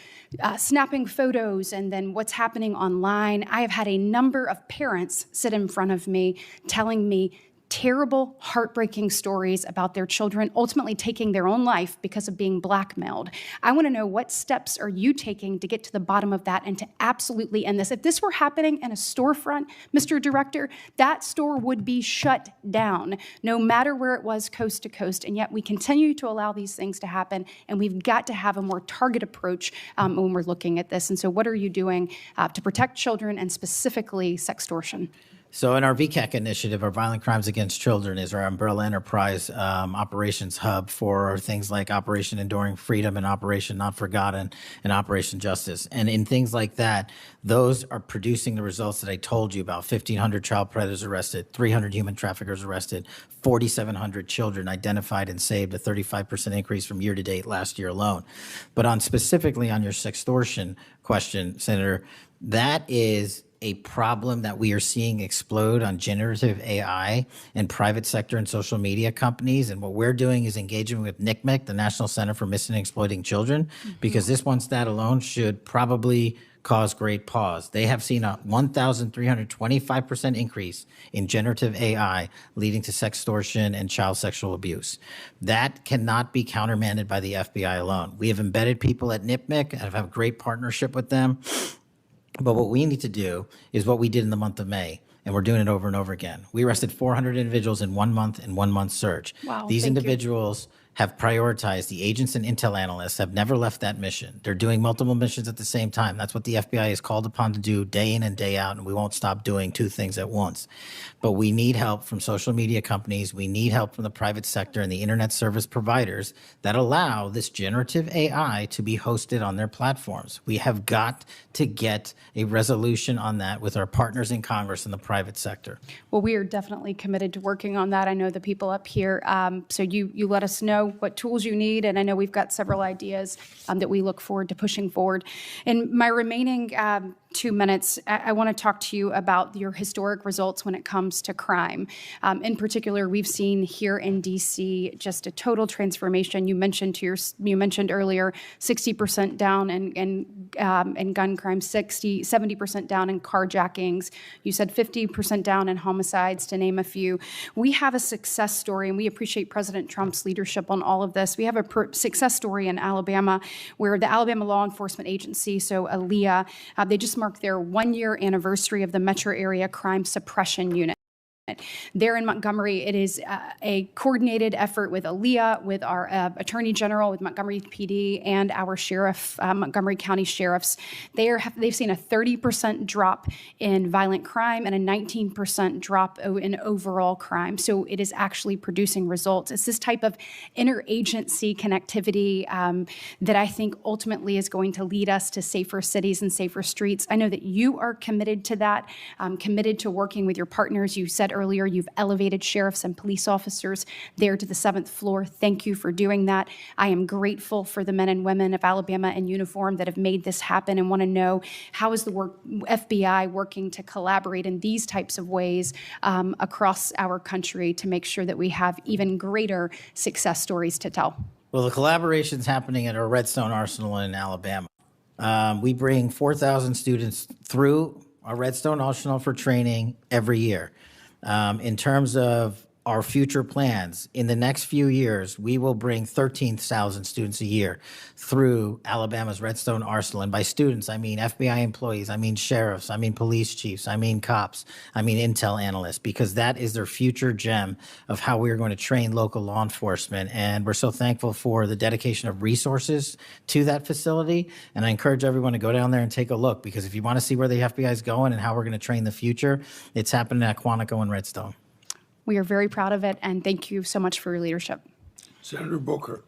snapping photos and then what's happening online. I have had a number of parents sit in front of me telling me terrible, heartbreaking stories about their children ultimately taking their own life because of being blackmailed. I want to know, what steps are you taking to get to the bottom of that and to absolutely end this? If this were happening in a storefront, Mr. Director, that store would be shut down, no matter where it was, coast to coast. And yet we continue to allow these things to happen, and we've got to have a more targeted approach when we're looking at this. And so what are you doing to protect children, and specifically sextortion? So in our VCAC initiative, our Violent Crimes Against Children is our umbrella enterprise operations hub for things like Operation Enduring Freedom and Operation Not Forgotten and Operation Justice. And in things like that, those are producing the results that I told you about. 1,500 child predators arrested, 300 human traffickers arrested, 4,700 children identified and saved, a 35% increase from year to date last year alone. But specifically on your sextortion question, Senator, that is a problem that we are seeing explode on generative AI in private sector and social media companies. And what we're doing is engaging with NCMEC, the National Center for Missing and Exploiting Children, because this one stat alone should probably cause great pause. They have seen a 1,325% increase in generative AI leading to sextortion and child sexual abuse. That cannot be countermanded by the FBI alone. We have embedded people at NCMEC and have a great partnership with them. But what we need to do is what we did in the month of May, and we're doing it over and over again. We arrested 400 individuals in 1 month, in 1 month search. Wow, These thank you. individuals have prioritized. The agents and intel analysts have never left that mission. They're doing multiple missions at the same time. That's what the FBI is called upon to do day in and day out, and we won't stop doing two things at once. But we need help from social media companies. We need help from the private sector and the internet service providers that allow this generative AI to be hosted on their platforms. We have got to get a resolution on that with our partners in Congress and the private sector. Well, we are definitely committed to working on that. I know the people up here, so you let us know what tools you need, and I know we've got several ideas that we look forward to pushing forward. In my remaining 2 minutes, I want to talk to you about your historic results when it comes to crime. In particular, we've seen here in D.C. just a total transformation. You mentioned earlier 60% down in gun crime, 70% down in carjackings. You said 50% down in homicides, to name a few. We have a success story, and we appreciate President Trump's leadership on on all of this. We have a success story in Alabama where the Alabama Law Enforcement Agency, so ALEA, they just marked their 1-year anniversary of the Metro Area Crime Suppression Unit. There in Montgomery, it is a coordinated effort with ALEA, with our Attorney General, with Montgomery PD, and our sheriff, Montgomery County sheriffs. They've seen a 30% drop in violent crime and a 19% drop in overall crime. So it is actually producing results. It's this type of interagency connectivity that I think ultimately is going to lead us to safer cities and safer streets. I know that you are committed to that, committed to working with your partners. You said earlier you've elevated sheriffs and police officers there to the 7th floor. Thank you for doing that. I am grateful for the men and women of Alabama in uniform that have made this happen and want to know how is the FBI working to collaborate in these types of ways across our country to make sure that we have even greater success stories to tell. Well, the collaboration's happening at our Redstone Arsenal in Alabama. We bring 4,000 students through our Redstone Arsenal for training every year. In terms of our future plans, in the next few years, we will bring 13,000 students a year through Alabama's Redstone Arsenal. And by students, I mean FBI employees, I mean sheriffs, I mean police chiefs, I mean cops, I mean intel analysts, because that is their future gem of how we're going to train local law enforcement. And we're so thankful for the dedication of resources to that facility. And I encourage everyone to go down there and take a look, because if you want to see where the FBI is going and how we're going to train the future, it's happening at Quantico and Redstone. We are very proud of it, and thank you so much for your leadership. Senator Booker.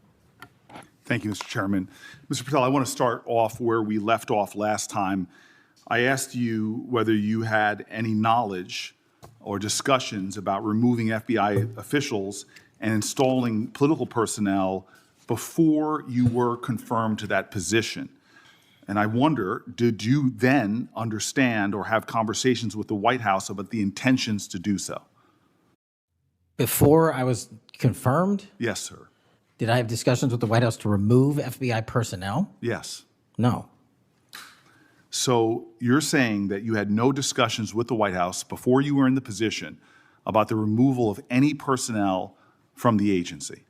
Thank you, Mr. Chairman. Mr. Patel, I want to start off where we left off last time. I asked you whether you had any knowledge or discussions about removing FBI officials and installing political personnel before you were confirmed to that position. And I wonder, did you then understand or have conversations with the White House about the intentions to do so? Before I was confirmed, Yes, sir. did I have discussions with the White House to remove FBI personnel? Yes. No. So you're saying that you had no discussions with the White House before you were in the position about the removal of any personnel from the agency?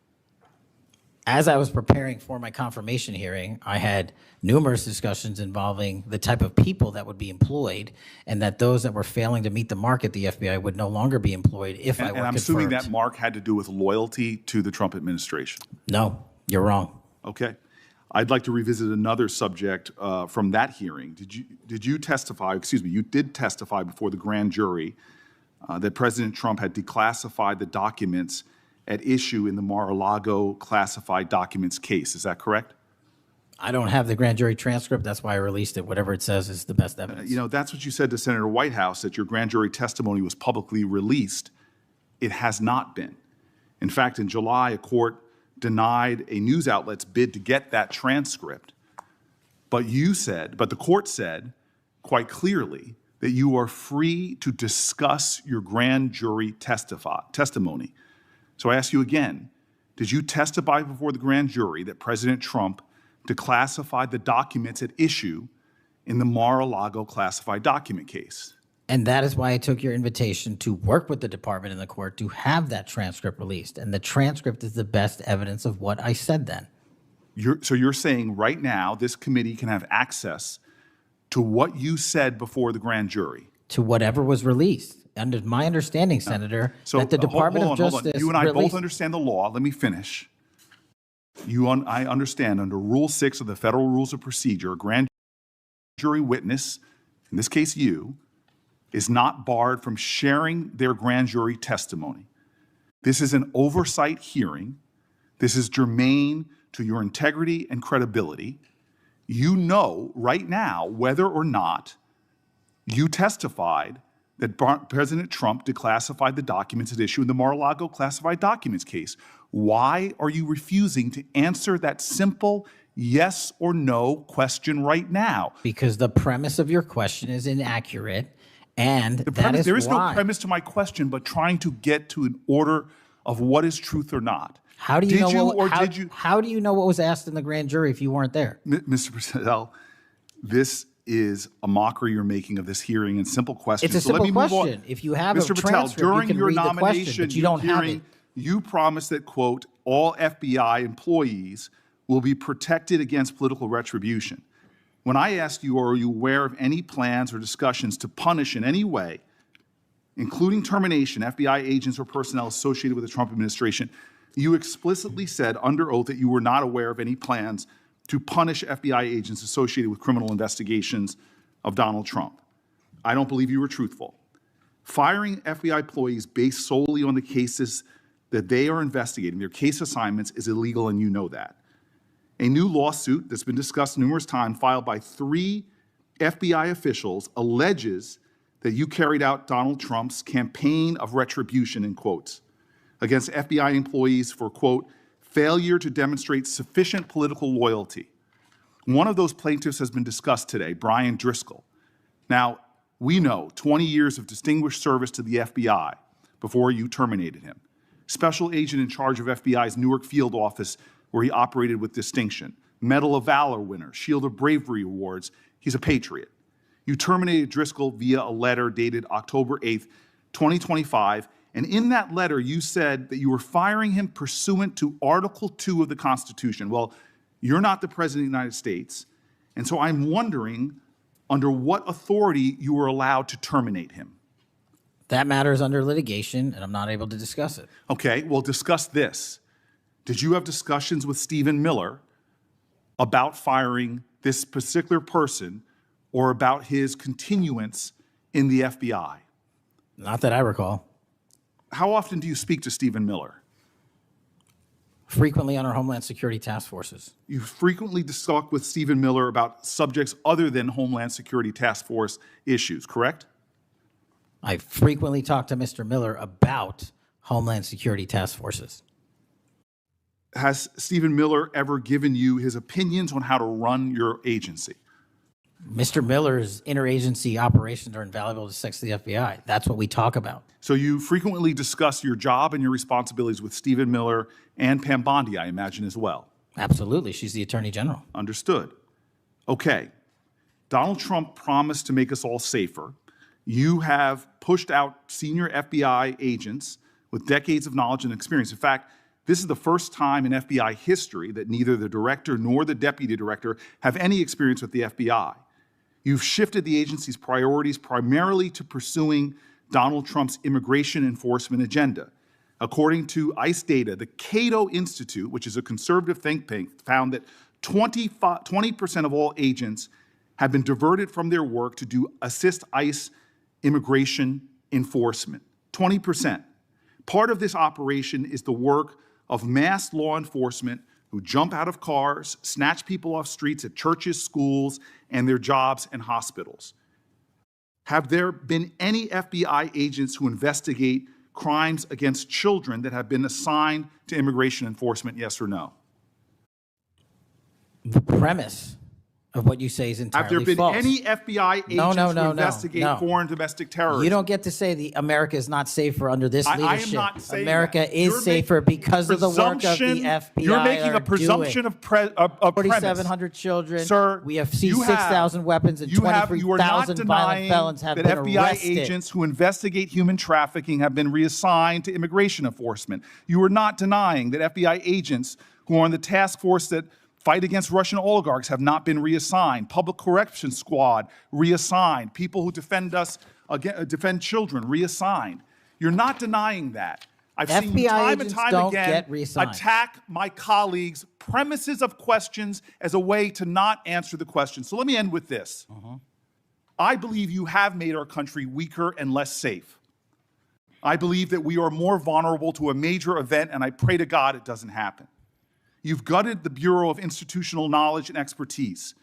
As I was preparing for my confirmation hearing, I had numerous discussions involving the type of people that would be employed, and that those that were failing to meet the mark at the FBI would no longer be employed if I were And I'm confirmed. assuming that mark had to do with loyalty to the Trump administration. No, you're wrong. Okay. I'd like to revisit another subject from that hearing. Did you testify, excuse me, you did testify before the grand jury that President Trump had declassified the documents at issue in the Mar-a-Lago classified documents case. Is that correct? I don't have the grand jury transcript. That's why I released it. Whatever it says is the best evidence. You know, that's what you said to Senator Whitehouse, that your grand jury testimony was publicly released. It has not been. In fact, in July, a court denied a news outlet's bid to get that transcript. But the court said quite clearly that you are free to discuss your grand jury testimony. So I ask you again, did you testify before the grand jury that President Trump declassified the documents at issue in the Mar-a-Lago classified document case? And that is why I took your invitation to work with the department and the court to have that transcript released. And the transcript is the best evidence of what I said then. So you're saying right now this committee can have access to what you said before the grand jury? To whatever was released. Under my understanding, Senator, that the Department of Justice You and I both released. understand the law. Let me finish. I understand under Rule 6 of the Federal Rules of Procedure, a grand jury witness, in this case you, is not barred from sharing their grand jury testimony. This is an oversight hearing. This is germane to your integrity and credibility. You know right now whether or not you testified that President Trump declassified the documents at issue in the Mar-a-Lago classified documents case. Why are you refusing to answer that simple yes or no question right now? Because the premise of your question is inaccurate, and There is no premise to my question, but trying to get to an order of what is truth or not. How do you How do you know what was asked in the grand jury if you weren't there? Mr. Patel, this is a mockery you're making of this hearing and simple questions. It's a simple question. If you have Mr. a Patel, transcript, during you can your read the question, nomination but you don't have hearing, it. you promised that, quote, all FBI employees will be protected against political retribution. When I asked you, are you aware of any plans or discussions to punish in any way, including termination, FBI agents or personnel associated with the Trump administration, you explicitly said under oath that you were not aware of any plans to punish FBI agents associated with criminal investigations of Donald Trump. I don't believe you were truthful. Firing FBI employees based solely on the cases that they are investigating, their case assignments, is illegal, and you know that. A new lawsuit that's been discussed numerous times, filed by 3 FBI officials, alleges that you carried out Donald Trump's campaign of retribution, in quotes, against FBI employees for, quote, failure to demonstrate sufficient political loyalty. One of those plaintiffs has been discussed today, Brian Driscoll. Now, we know 20 years of distinguished service to the FBI before you terminated him. Special agent in charge of FBI's Newark field office, where he operated with distinction. Medal of Valor winner, Shield of Bravery awards. He's a patriot. You terminated Driscoll via a letter dated October 8th, 2025, and in that letter you said that you were firing him pursuant to Article 2 of the Constitution. Well, you're not the President of the United States, and so I'm wondering under what authority you were allowed to terminate him. That matter is under litigation, and I'm not able to discuss it. Okay, well, discuss this. Did you have discussions with Stephen Miller about firing this particular person or about his continuance in the FBI? Not that I recall. How often do you speak to Stephen Miller? Frequently on our Homeland Security task forces. You frequently talk with Stephen Miller about subjects other than Homeland Security task force issues, correct? I frequently talk to Mr. Miller about Homeland Security task forces. Has Stephen Miller ever given you his opinions on how to run your agency? Mr. Miller's interagency operations are invaluable to the FBI. That's what we talk about. So you frequently discuss your job and your responsibilities with Stephen Miller and Pam Bondi, I imagine, as well. Absolutely. She's the Attorney General. Understood. Okay. Donald Trump promised to make us all safer. You have pushed out senior FBI agents with decades of knowledge and experience. In fact, this is the first time in FBI history that neither the director nor the deputy director have any experience with the FBI. You've shifted the agency's priorities primarily to pursuing Donald Trump's immigration enforcement agenda. According to ICE data, the Cato Institute, which is a conservative think tank, found that 20% of all agents have been diverted from their work to assist ICE immigration enforcement. 20%. Part of this operation is the work of mass law enforcement who jump out of cars, snatch people off streets at churches, schools, and their jobs and hospitals. Have there been any FBI agents who investigate crimes against children that have been assigned to immigration enforcement, yes or no? The premise of what you say is entirely false. Have there been any FBI agents who investigate foreign domestic terrorism? You don't get to say America is not safer under this leadership. I am not saying America that. is safer because of the work of the FBI. You're making a presumption of premise. 4,700 children. Sir, we have seized 6,000 weapons and 23,000 violent felons have been arrested. That FBI agents who investigate human trafficking have been reassigned to immigration enforcement. You are not denying that FBI agents who are on the task force that fight against Russian oligarchs have not been reassigned. Public Corrections Squad reassigned. People who defend children reassigned. You're not denying that. I've seen you time and time again attack my colleagues' premises of questions as a way to not answer the question. So let me end with this. I believe you have made our country weaker and less safe. I believe that we are more vulnerable to a major event, and I pray to God it doesn't happen. You've gutted the Bureau of Institutional Knowledge and Expertise.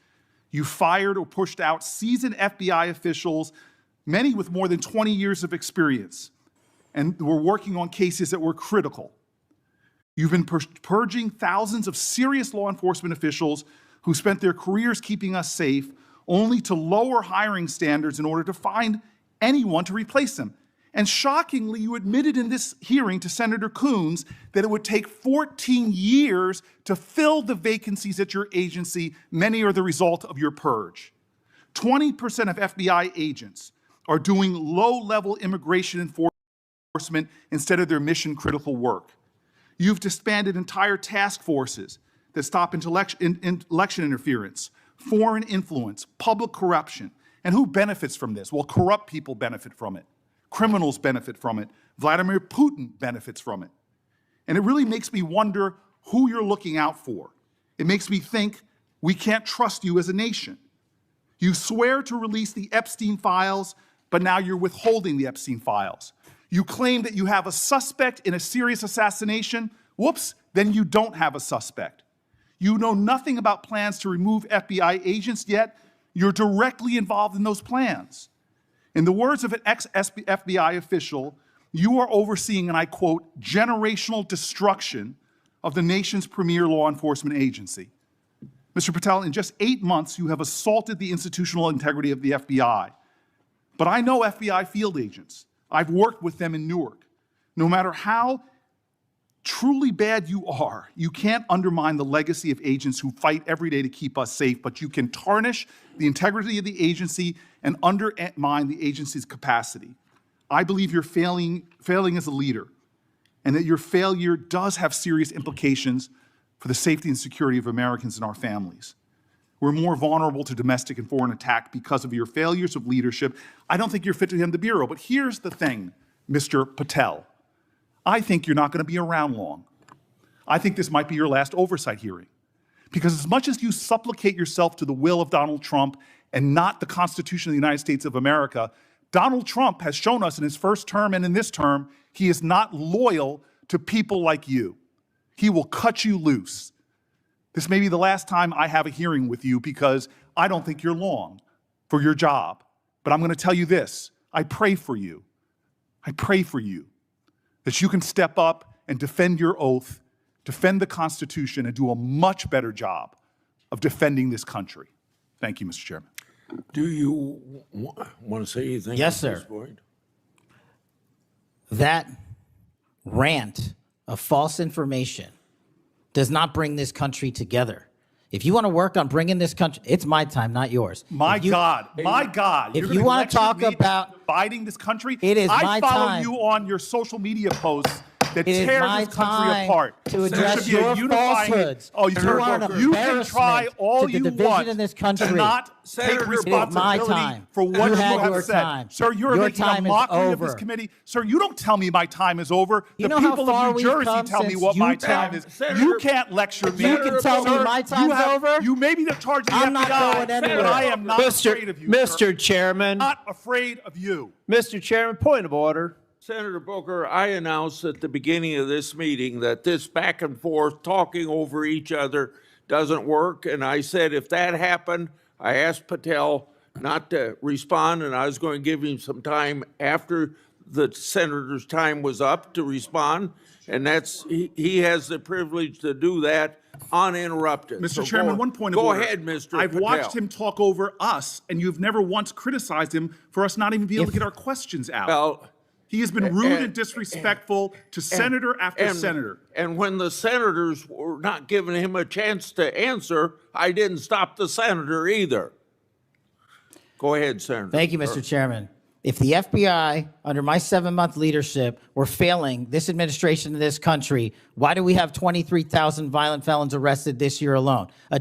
You fired or pushed out seasoned FBI officials, many with more than 20 years of experience, and were working on cases that were critical. You've been purging thousands of serious law enforcement officials who spent their careers keeping us safe, only to lower hiring standards in order to find anyone to replace them. And shockingly, you admitted in this hearing to Senator Coons that it would take 14 years to fill the vacancies at your agency. Many are the result of your purge. 20% of FBI agents are doing low-level immigration enforcement instead of their mission-critical work. You've disbanded entire task forces that stop election interference, foreign influence, public corruption. And who benefits from this? Well, corrupt people benefit from it. Criminals benefit from it. Vladimir Putin benefits from it. And it really makes me wonder who you're looking out for. It makes me think we can't trust you as a nation. You swear to release the Epstein files, but now you're withholding the Epstein files. You claim that you have a suspect in a serious assassination. Whoops, then you don't have a suspect. You know nothing about plans to remove FBI agents, yet you're directly involved in those plans. In the words of an ex-FBI official, you are overseeing, and I quote, generational destruction of the nation's premier law enforcement agency. Mr. Patel, in just 8 months, you have assaulted the institutional integrity of the FBI. But I know FBI field agents. I've worked with them in Newark. No matter how truly bad you are, you can't undermine the legacy of agents who fight every day to keep us safe, but you can tarnish the integrity of the agency and undermine the agency's capacity. I believe you're failing as a leader, and that your failure does have serious implications for the safety and security of Americans and our families. We're more vulnerable to domestic and foreign attack because of your failures of leadership. I don't think you're fit to hand the Bureau, but here's the thing, Mr. Patel. I think you're not going to be around long. I think this might be your last oversight hearing. Because as much as you supplicate yourself to the will of Donald Trump and not the Constitution of the United States of America, Donald Trump has shown us in his first term and in this term, he is not loyal to people like you. He will cut you loose. This may be the last time I have a hearing with you because I don't think you're long for your job. But I'm going to tell you this. I pray for you. I pray for you that you can step up and defend your oath, defend the Constitution, and do a much better job of defending this country. Thank you, Mr. Chairman. Do you want to say anything? Yes, at this sir. point? That rant of false information does not bring this country together. If you want to work on bringing this country, it's my time, not yours. My God. If you want to talk about dividing this country, it is my I follow time. you on your social media posts that It is tear my this country time apart. to There address should be a your unifying- falsehoods. Oh, You are an you can try embarrassment all to the you division want in this country. to not Senator, take it is my responsibility time. for what You you had have your said. time. Sir, you're Your making a time is mockery of this over. committee. Sir, you don't tell me my time is over. You The know how people far of New we've Jersey come tell me since what my you time tell- is. Senator- You can't lecture me. You can tell me Sir, my you time's have- over? You may be the charge of the I'm not FBI, going anywhere. but I am not afraid of you. sir. Mr. Chairman. Not afraid of you. Mr. Chairman, point of order. Senator Booker, I announced at the beginning of this meeting that this back and forth, talking over each other, doesn't work. And I said if that happened, I asked Patel not to respond, and I was going to give him some time after the senator's time was up to respond. And he has the privilege to do that uninterrupted. Mr. So Chairman, one point of go order. ahead, Mr. I've Patel. watched him talk over us, and you've never once criticized him for us not even being able to get our questions out. Well, he has been rude and disrespectful to senator after senator. And when the senators were not giving him a chance to answer, I didn't stop the senator either. Go ahead, Senator. Thank you, Mr. Chairman. If the FBI, under my 7-month leadership, were failing this administration in this country, why do we have 23,000 violent felons arrested this year alone? A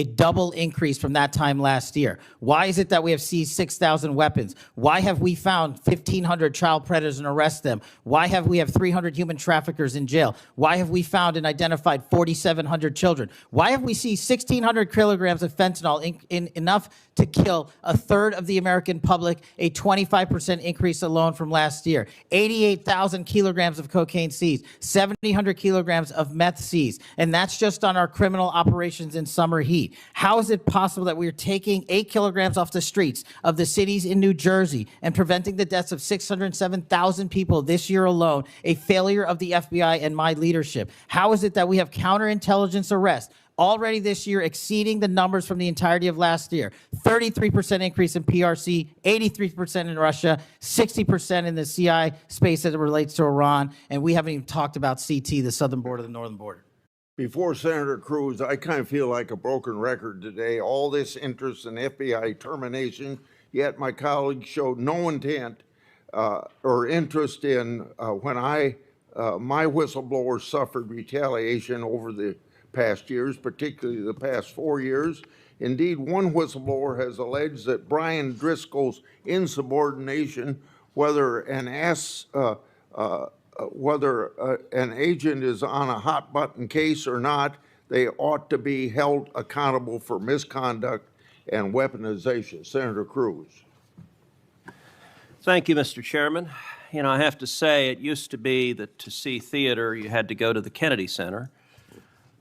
double increase from that time last year. Why is it that we have seized 6,000 weapons? Why have we found 1,500 child predators and arrested them? Why have we 300 human traffickers in jail? Why have we found and identified 4,700 children? Why have we seized 1,600 kilograms of fentanyl, enough to kill a third of the American public, a 25% increase alone from last year? 88,000 kilograms of cocaine seized, 7,000 kilograms of meth seized, and that's just on our criminal operations in summer heat. How is it possible that we are taking 8 kilograms off the streets of the cities in New Jersey and preventing the deaths of 607,000 people this year alone, a failure of the FBI and my leadership? How is it that we have counterintelligence arrests already this year exceeding the numbers from the entirety of last year? 33% increase in PRC, 83% in Russia, 60% in the CI space as it relates to Iran, and we haven't even talked about CT, the southern border, the northern border. Before Senator Cruz, I kind of feel like a broken record today. All this interest in FBI termination, yet my colleagues showed no intent or interest in when I my whistleblowers suffered retaliation over the past years, particularly the past 4 years. Indeed, one whistleblower has alleged that Brian Driscoll's insubordination, whether an agent is on a hot button case or not, they ought to be held accountable for misconduct and weaponization. Senator Cruz. Thank you, Mr. Chairman. You know, I have to say, it used to be that to see theater, you had to go to the Kennedy Center.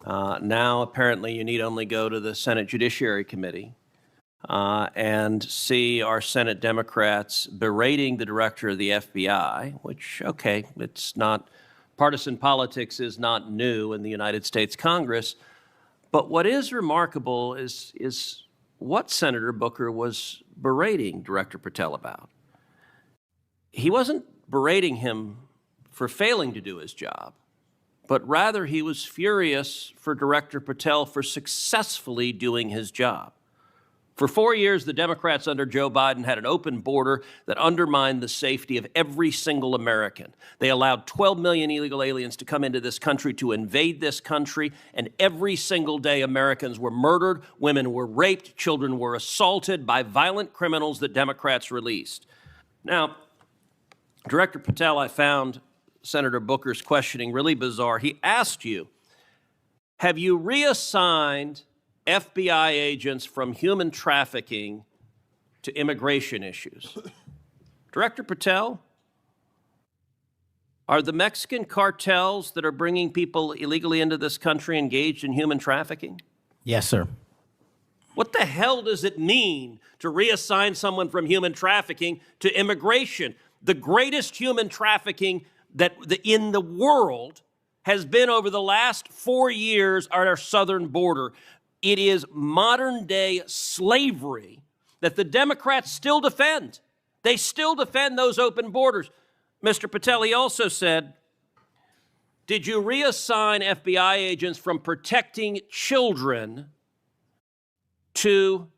Now, apparently, you need only go to the Senate Judiciary Committee and see our Senate Democrats berating the director of the FBI, which, okay, it's not, partisan politics is not new in the United States Congress. But what is remarkable is what Senator Booker was berating Director Patel about. He wasn't berating him for failing to do his job, but rather he was furious for Director Patel for successfully doing his job. For 4 years, the Democrats under Joe Biden had an open border that undermined the safety of every single American. They allowed 12 million illegal aliens to come into this country to invade this country, and every single day Americans were murdered, women were raped, children were assaulted by violent criminals that Democrats released. Now, Director Patel, I found Senator Booker's questioning really bizarre. He asked you, have you reassigned FBI agents from human trafficking to immigration issues? Director Patel, are the Mexican cartels that are bringing people illegally into this country engaged in human trafficking? Yes, sir. What the hell does it mean to reassign someone from human trafficking to immigration? The greatest human trafficking in the world has been over the last 4 years at our southern border. It is modern-day slavery that the Democrats still defend. They still defend those open borders. Mr. Patel, he also said, did you reassign FBI agents from protecting children to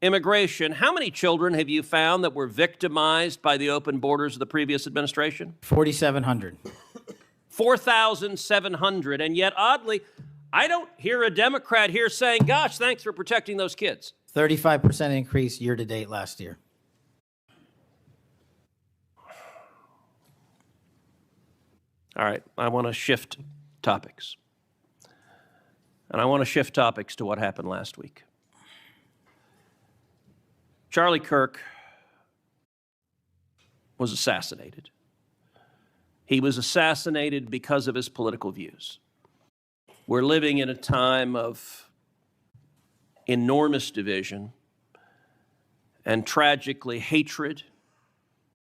immigration? How many children have you found that were victimized by the open borders of the previous administration? 4,700. 4,700. And yet, oddly, I don't hear a Democrat here saying, gosh, thanks for protecting those kids. 35% increase year to date last year. All right, I want to shift topics. And I want to shift topics to what happened last week. Charlie Kirk was assassinated. He was assassinated because of his political views. We're living in a time of enormous division and tragically hatred,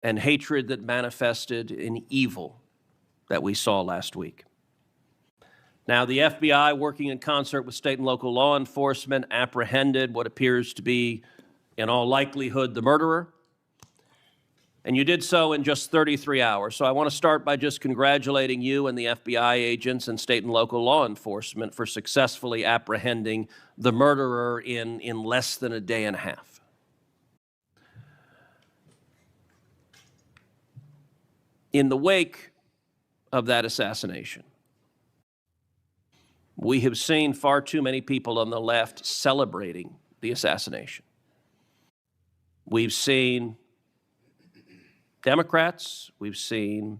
and hatred that manifested in evil that we saw last week. Now, the FBI, working in concert with state and local law enforcement, apprehended what appears to be, in all likelihood, the murderer. And you did so in just 33 hours. So I want to start by just congratulating you and the FBI agents and state and local law enforcement for successfully apprehending the murderer in less than a day and a half. In the wake of that assassination, we have seen far too many people on the left celebrating the assassination. We've seen Democrats, we've seen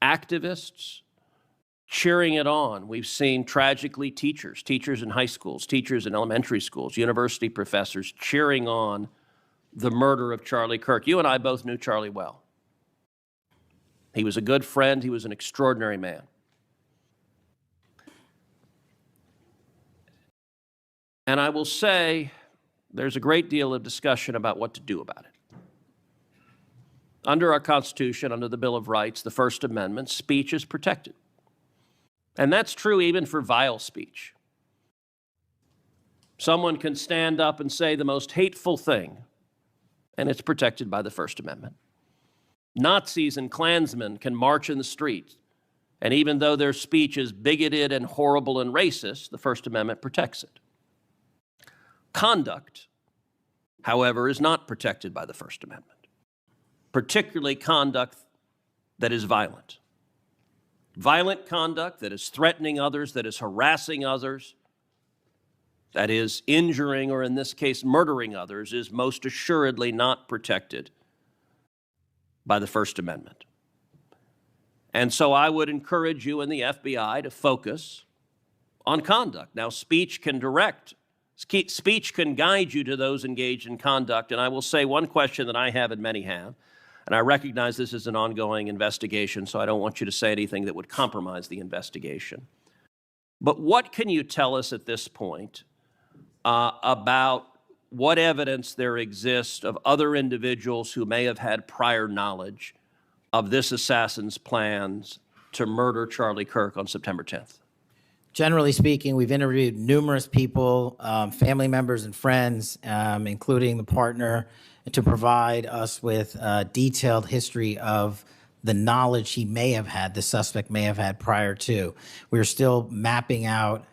activists cheering it on. We've seen, tragically, teachers in high schools, teachers in elementary schools, university professors cheering on the murder of Charlie Kirk. You and I both knew Charlie well. He was a good friend. He was an extraordinary man. And I will say there's a great deal of discussion about what to do about it. Under our Constitution, under the Bill of Rights, the First Amendment, speech is protected. And that's true even for vile speech. Someone can stand up and say the most hateful thing, and it's protected by the First Amendment. Nazis and Klansmen can march in the streets, and even though their speech is bigoted and horrible and racist, the First Amendment protects it. Conduct, however, is not protected by the First Amendment, particularly conduct that is violent. Violent conduct that is threatening others, that is harassing others, that is injuring or in this case murdering others is most assuredly not protected by the First Amendment. And so I would encourage you and the FBI to focus on conduct. Now, speech can guide you to those engaged in conduct. And I will say one question that I have and many have, and I recognize this is an ongoing investigation, so I don't want you to say anything that would compromise the investigation. But what can you tell us at this point about what evidence there exists of other individuals who may have had prior knowledge of this assassin's plans to murder Charlie Kirk on September 10th? Generally speaking, we've interviewed numerous people, family members and friends, including the partner, to provide us with a detailed history of the knowledge he may have had, the suspect may have had prior to. We're still mapping out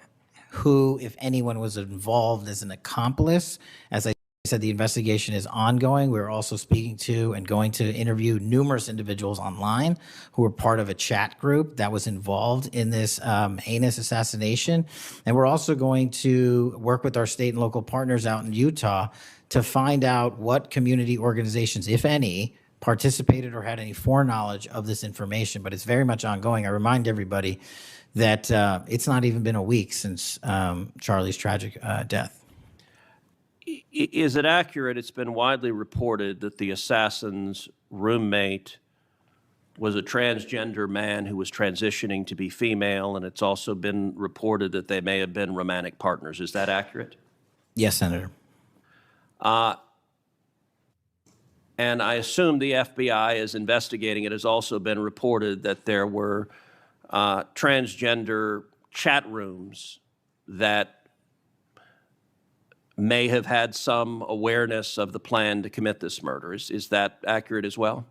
who, if anyone, was involved as an accomplice. As I said, the investigation is ongoing. We're also speaking to and going to interview numerous individuals online who were part of a chat group that was involved in this heinous assassination. And we're also going to work with our state and local partners out in Utah to find out what community organizations, if any, participated or had any foreknowledge of this information. But it's very much ongoing. I remind everybody that it's not even been a week since Charlie's tragic death. Is it accurate, it's been widely reported that the assassin's roommate was a transgender man who was transitioning to be female, and it's also been reported that they may have been romantic partners. Is that accurate? Yes, Senator. And I assume the FBI is investigating. It has also been reported that there were transgender chat rooms that may have had some awareness of the plan to commit this murder. Is that accurate as well?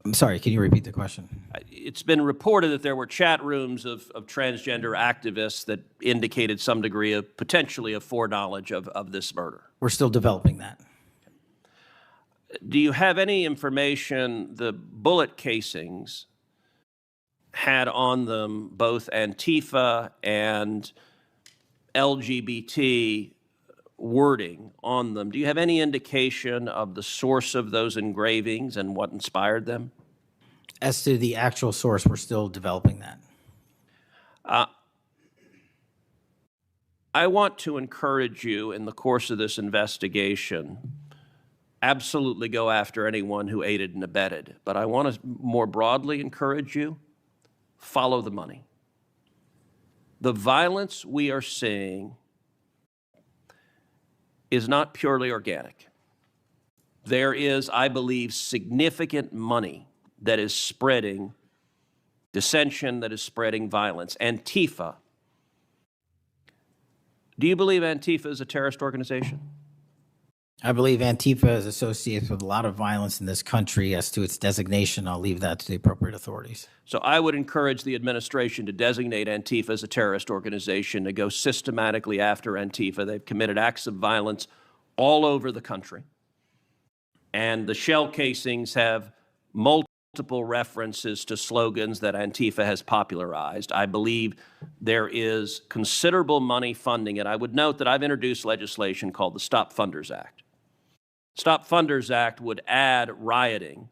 I'm sorry, can you repeat the question? It's been reported that there were chat rooms of transgender activists that indicated some degree of potentially of foreknowledge of this murder. We're still developing that. Do you have any information the bullet casings had on them both Antifa and LGBT wording on them? Do you have any indication of the source of those engravings and what inspired them? As to the actual source, we're still developing that. I want to encourage you in the course of this investigation, absolutely go after anyone who aided and abetted. But I want to more broadly encourage you, follow the money. The violence we are seeing is not purely organic. There is, I believe, significant money that is spreading dissension, that is spreading violence. Antifa. Do you believe Antifa is a terrorist organization? I believe Antifa is associated with a lot of violence in this country. As to its designation, I'll leave that to the appropriate authorities. So I would encourage the administration to designate Antifa as a terrorist organization, to go systematically after Antifa. They've committed acts of violence all over the country. And the shell casings have multiple references to slogans that Antifa has popularized. I believe there is considerable money funding it. I would note that I've introduced legislation called the Stop Funders Act. Stop Funders Act would add rioting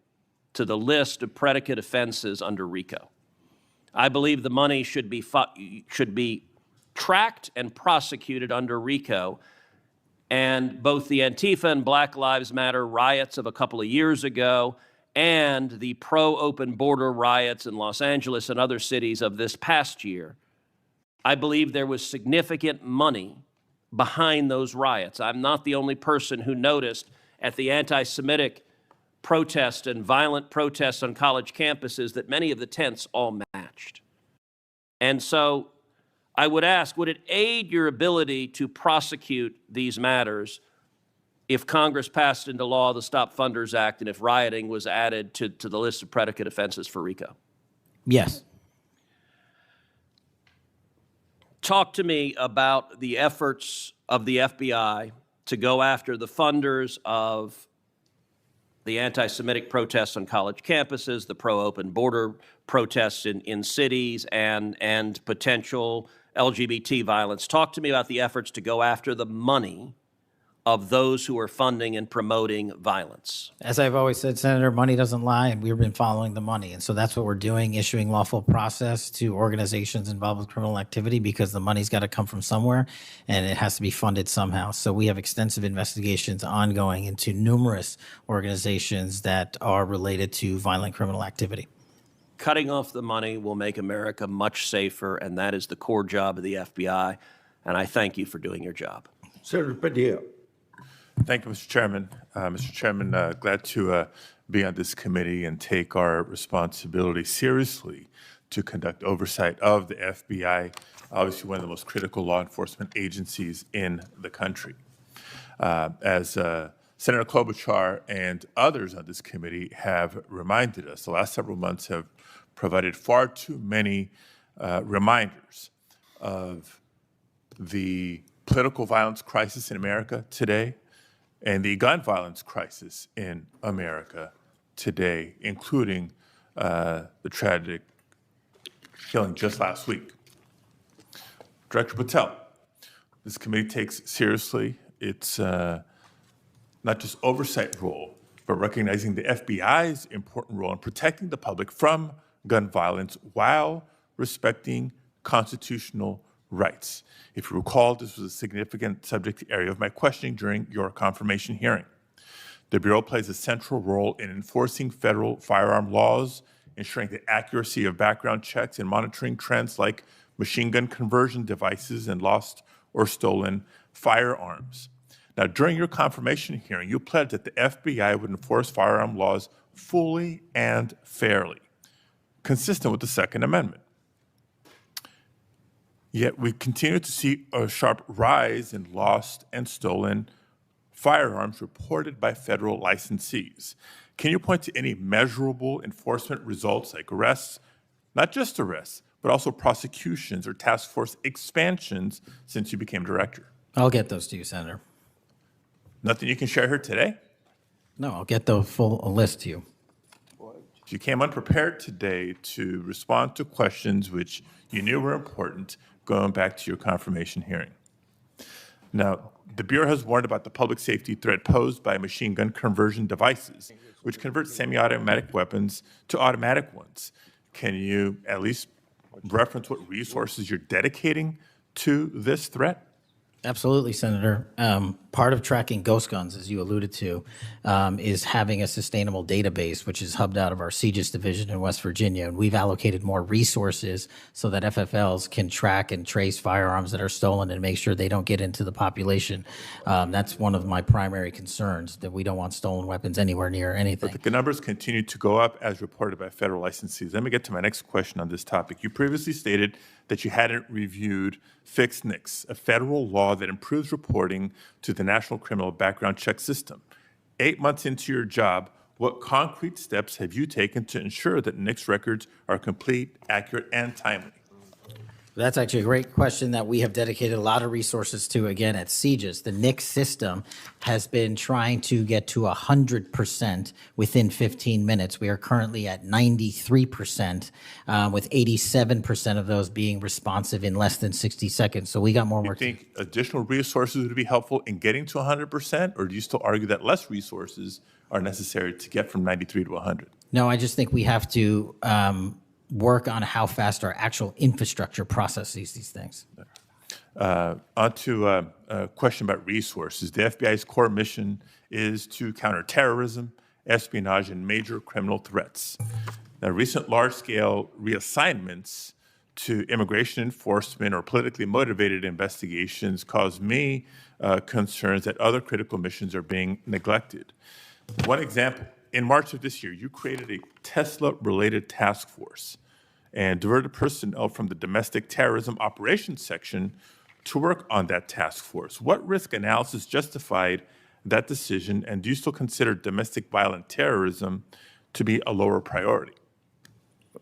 to the list of predicate offenses under RICO. I believe the money should be tracked and prosecuted under RICO. And both the Antifa and Black Lives Matter riots of a couple of years ago and the pro-open border riots in Los Angeles and other cities of this past year, I believe there was significant money behind those riots. I'm not the only person who noticed at the anti-Semitic protests and violent protests on college campuses that many of the tents all matched. And so I would ask, would it aid your ability to prosecute these matters if Congress passed into law the Stop Funders Act and if rioting was added to the list of predicate offenses for RICO? Yes. Talk to me about the efforts of the FBI to go after the funders of the anti-Semitic protests on college campuses, the pro-open border protests in cities, and potential LGBT violence. Talk to me about the efforts to go after the money of those who are funding and promoting violence. As I've always said, Senator, money doesn't lie, and we've been following the money. And so that's what we're doing, issuing lawful process to organizations involved with criminal activity, because the money's got to come from somewhere and it has to be funded somehow. So we have extensive investigations ongoing into numerous organizations that are related to violent criminal activity. Cutting off the money will make America much safer, and that is the core job of the FBI. And I thank you for doing your job. Senator Patel. Thank you, Mr. Chairman. Mr. Chairman, glad to be on this committee and take our responsibility seriously to conduct oversight of the FBI, obviously one of the most critical law enforcement agencies in the country. As Senator Klobuchar and others on this committee have reminded us, the last several months have provided far too many reminders of the political violence crisis in America today, and the gun violence crisis in America today, including the tragic killing just last week. Director Patel, this committee takes seriously its not just oversight role, but recognizing the FBI's important role in protecting the public from gun violence while respecting constitutional rights. If you recall, this was a significant subject area of my questioning during your confirmation hearing. The Bureau plays a central role in enforcing federal firearm laws, ensuring the accuracy of background checks, and monitoring trends like machine gun conversion devices and lost or stolen firearms. Now, during your confirmation hearing, you pledged that the FBI would enforce firearm laws fully and fairly, consistent with the Second Amendment. Yet we continue to see a sharp rise in lost and stolen firearms reported by federal licensees. Can you point to any measurable enforcement results like arrests, not just arrests, but also prosecutions or task force expansions since you became director? I'll get those to you, Senator. Nothing you can share here today? No, I'll get the full list to you. You came unprepared today to respond to questions which you knew were important, going back to your confirmation hearing. Now, the Bureau has warned about the public safety threat posed by machine gun conversion devices, which convert semi-automatic weapons to automatic ones. Can you at least reference what resources you're dedicating to this threat? Absolutely, Senator. Part of tracking ghost guns, as you alluded to, is having a sustainable database, which is hubbed out of our CJIS division in West Virginia. And we've allocated more resources so that FFLs can track and trace firearms that are stolen and make sure they don't get into the population. That's one of my primary concerns, that we don't want stolen weapons anywhere near anything. But the numbers continue to go up as reported by federal licensees. Let me get to my next question on this topic. You previously stated that you hadn't reviewed Fix NICS, a federal law that improves reporting to the National Criminal Background Check System. 8 months into your job, what concrete steps have you taken to ensure that NICS records are complete, accurate, and timely? That's actually a great question that we have dedicated a lot of resources to, again, at CJIS. The NICS system has been trying to get to 100% within 15 minutes. We are currently at 93%, with 87% of those being responsive in less than 60 seconds. So we got more work. Do you think additional resources would be helpful in getting to 100%, or do you still argue that less resources are necessary to get from 93 to 100? No, I just think we have to work on how fast our actual infrastructure processes these things. On to a question about resources. The FBI's core mission is to counter terrorism, espionage, and major criminal threats. Now, recent large-scale reassignments to immigration enforcement or politically motivated investigations cause me concerns that other critical missions are being neglected. One example, in March of this year, you created a Tesla-related task force and diverted personnel from the domestic terrorism operations section to work on that task force. What risk analysis justified that decision, and do you still consider domestic violent terrorism to be a lower priority?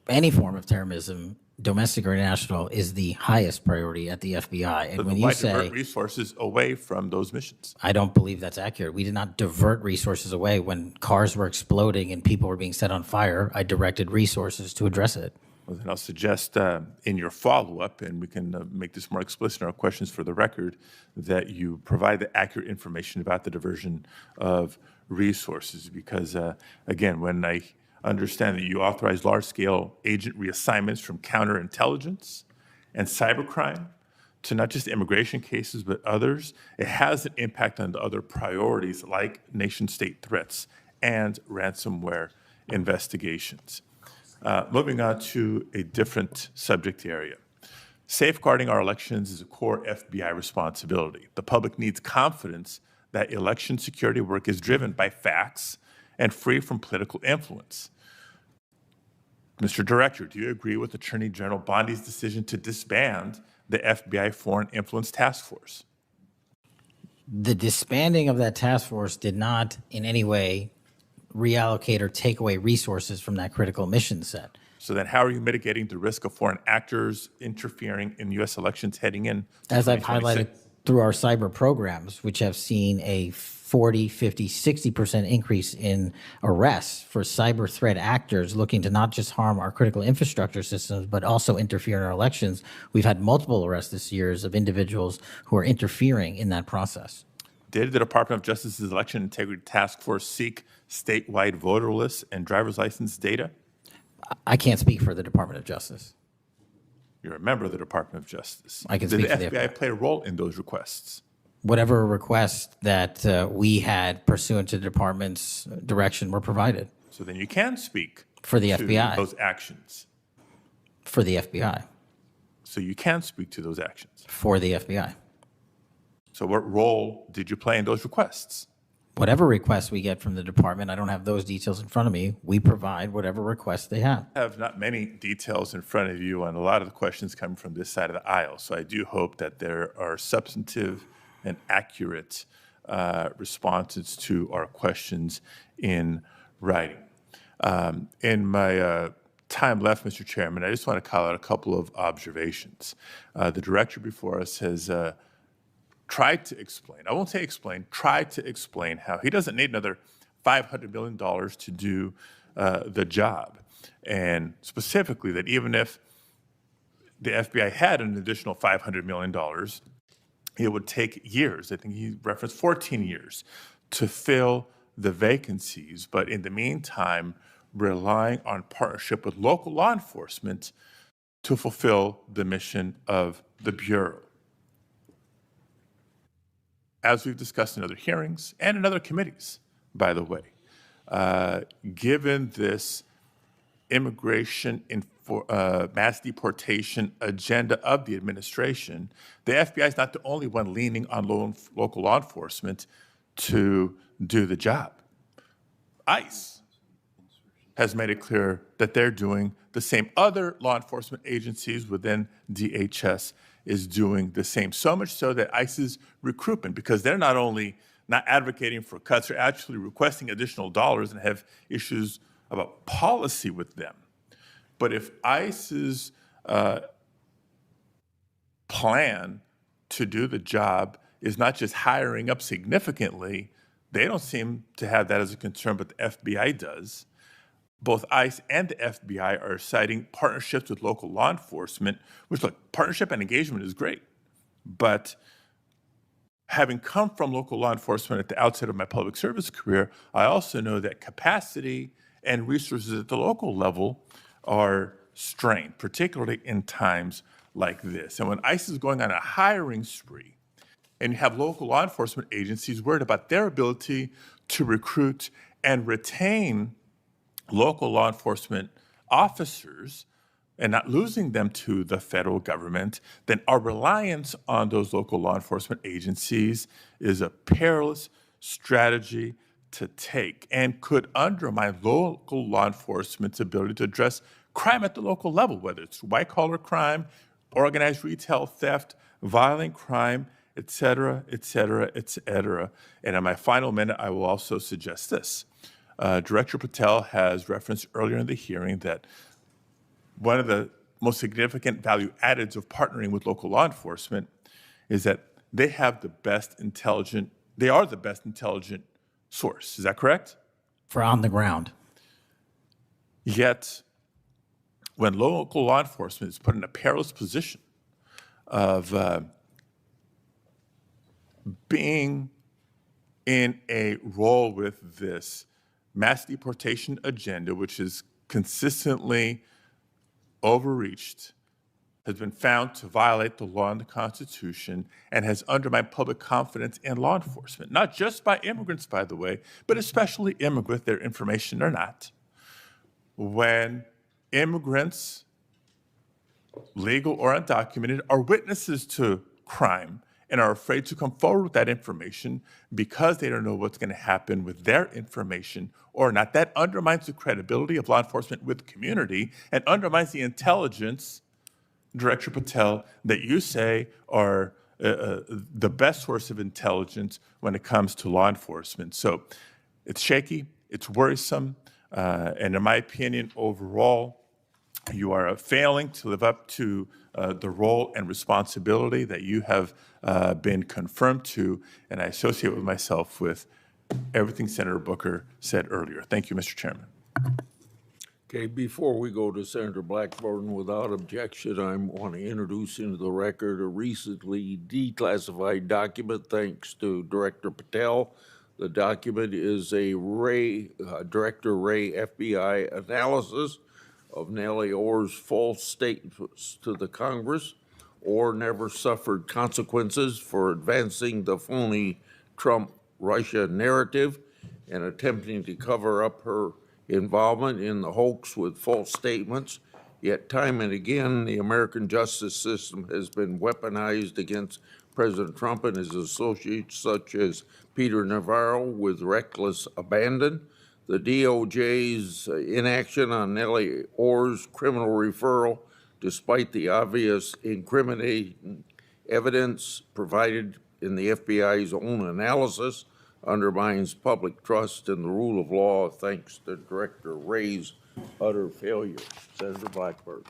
Any form of terrorism domestic or international is the highest priority at the FBI. And But when why you say, divert resources away from those missions? I don't believe that's accurate. We did not divert resources away. When cars were exploding and people were being set on fire, I directed resources to address it. Well, then I'll suggest in your follow-up, and we can make this more explicit in our questions for the record, that you provide the accurate information about the diversion of resources. Because, again, when I understand that you authorize large-scale agent reassignments from counterintelligence and cybercrime to not just immigration cases, but others, it has an impact on the other priorities like nation-state threats and ransomware investigations. Moving on to a different subject area. Safeguarding our elections is a core FBI responsibility. The public needs confidence that election security work is driven by facts and free from political influence. Mr. Director, do you agree with Attorney General Bondi's decision to disband the FBI Foreign Influence Task Force? The disbanding of that task force did not in any way reallocate or take away resources from that critical mission set. So then how are you mitigating the risk of foreign actors interfering in U.S. elections heading in? As I've highlighted through our cyber programs, which have seen a 40, 50, 60% increase in arrests for cyber threat actors looking to not just harm our critical infrastructure systems, but also interfere in our elections. We've had multiple arrests this year of individuals who are interfering in that process. Did the Department of Justice's Election Integrity Task Force seek statewide voter lists and driver's license data? I can't speak for the Department of Justice. You're a member of the Department of Justice. I can speak for the Did the FBI play a role in those requests? Whatever requests that we had pursuant to the department's direction were provided. So then you can speak for the to FBI. Those actions. For the FBI. So you can speak to those actions. For the FBI. So what role did you play in those requests? Whatever requests we get from the department, I don't have those details in front of me. We provide whatever requests they have. I have not many details in front of you on a lot of the questions coming from this side of the aisle. So I do hope that there are substantive and accurate responses to our questions in writing. In my time left, Mr. Chairman, I just want to call out a couple of observations. The director before us has tried to explain, I won't say explain, tried to explain how he doesn't need another $500 million to do the job. And specifically that even if the FBI had an additional $500 million, it would take years. I think he referenced 14 years to fill the vacancies. But in the meantime, relying on partnership with local law enforcement to fulfill the mission of the Bureau. As we've discussed in other hearings and in other committees, by the way, given this immigration mass deportation agenda of the administration, the FBI is not the only one leaning on local law enforcement to do the job. ICE has made it clear that they're doing the same. Other law enforcement agencies within DHS is doing the same, so much so that ICE's recruitment, because they're not only not advocating for cuts, they're actually requesting additional dollars and have issues about policy with them. But if ICE's plan to do the job is not just hiring up significantly, they don't seem to have that as a concern, but the FBI does. Both ICE and the FBI are citing partnerships with local law enforcement, which, look, partnership and engagement is great. But having come from local law enforcement at the outset of my public service career, I also know that capacity and resources at the local level are strained, particularly in times like this. And when ICE is going on a hiring spree, and you have local law enforcement agencies worried about their ability to recruit and retain local law enforcement officers and not losing them to the federal government, then our reliance on those local law enforcement agencies is a perilous strategy to take and could undermine local law enforcement's ability to address crime at the local level, whether it's white-collar crime, organized retail theft, violent crime, et cetera, et cetera, et cetera. And in my final minute, I will also suggest this. Director Patel has referenced earlier in the hearing that one of the most significant value addeds of partnering with local law enforcement is that they are the best intelligent source. Is that correct? For on the ground. Yet, when local law enforcement is put in a perilous position of being in a role with this mass deportation agenda, which is consistently overreached, has been found to violate the law and the Constitution, and has undermined public confidence in law enforcement, not just by immigrants, by the way, but especially immigrants, their information or not. When immigrants, legal or undocumented, are witnesses to crime and are afraid to come forward with that information because they don't know what's going to happen with their information or not, that undermines the credibility of law enforcement with the community and undermines the intelligence, Director Patel, that you say are the best source of intelligence when it comes to law enforcement. So it's shaky, it's worrisome, and in my opinion, overall, you are failing to live up to the role and responsibility that you have been confirmed to, and I associate with myself with everything Senator Booker said earlier. Thank you, Mr. Chairman. Okay, before we go to Senator Blackburn, without objection, I want to introduce into the record a recently declassified document thanks to Director Patel. The document is a Director Ray FBI analysis of Nellie Orr's false statements to the Congress. Orr never suffered consequences for advancing the phony Trump-Russia narrative and attempting to cover up her involvement in the hoax with false statements. Yet time and again, the American justice system has been weaponized against President Trump and his associates, such as Peter Navarro, with reckless abandon. The DOJ's inaction on Nellie Orr's criminal referral, despite the obvious incriminating evidence provided in the FBI's own analysis, undermines public trust in the rule of law thanks to Director Ray's utter failure. Senator Blackburn.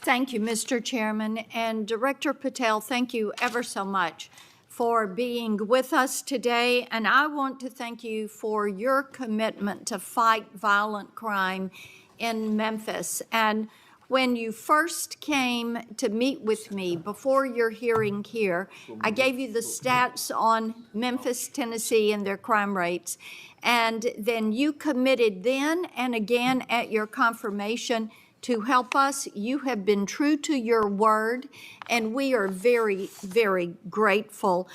Thank you, Mr. Chairman. And Director Patel, thank you ever so much for being with us today. And I want to thank you for your commitment to fight violent crime in Memphis. And when you first came to meet with me before your hearing here, I gave you the stats on Memphis, Tennessee, and their crime rates. And then you committed then and again at your confirmation to help us. You have been true to your word, and we are very, very grateful.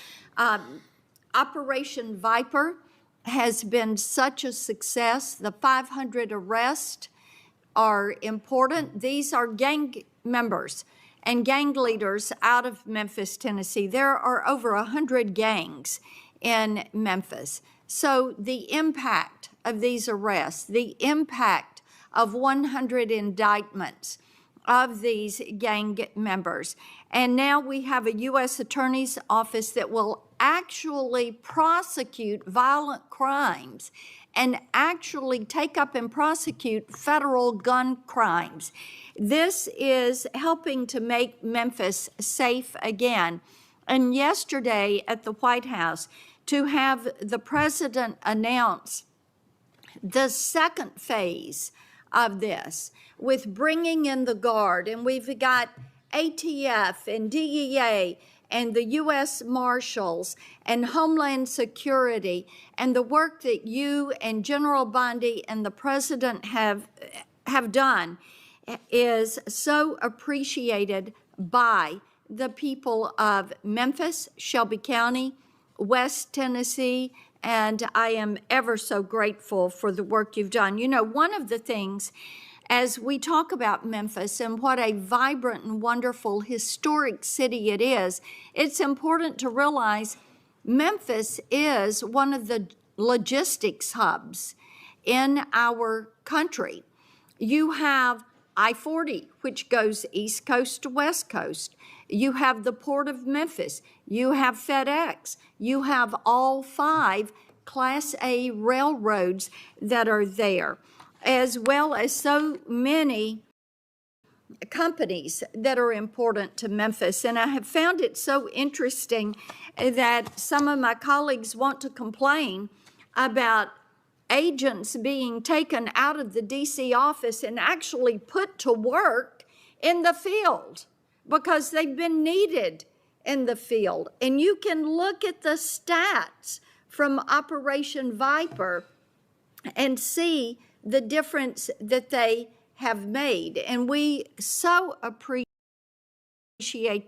Operation Viper has been such a success. The 500 arrests are important. These are gang members and gang leaders out of Memphis, Tennessee. There are over 100 gangs in Memphis. So the impact of these arrests, the impact of 100 indictments of these gang members. And now we have a U.S. Attorney's Office that will actually prosecute violent crimes and actually take up and prosecute federal gun crimes. This is helping to make Memphis safe again. And yesterday at the White House, to have the president announce the second phase of this with bringing in the Guard, and we've got ATF and DEA and the U.S. Marshals and Homeland Security, and the work that you and General Bondi and the President have done is so appreciated by the people of Memphis, Shelby County, West Tennessee, and I am ever so grateful for the work you've done. You know, one of the things as we talk about Memphis and what a vibrant and wonderful historic city it is, it's important to realize Memphis is one of the logistics hubs in our country. You have I-40, which goes East Coast to West Coast. You have the Port of Memphis. You have FedEx. You have all 5 Class A railroads that are there, as well as so many companies that are important to Memphis. And I have found it so interesting that some of my colleagues want to complain about agents being taken out of the DC office and actually put to work in the field because they've been needed in the field. And you can look at the stats from Operation Viper and see the difference that they have made. And we so appreciate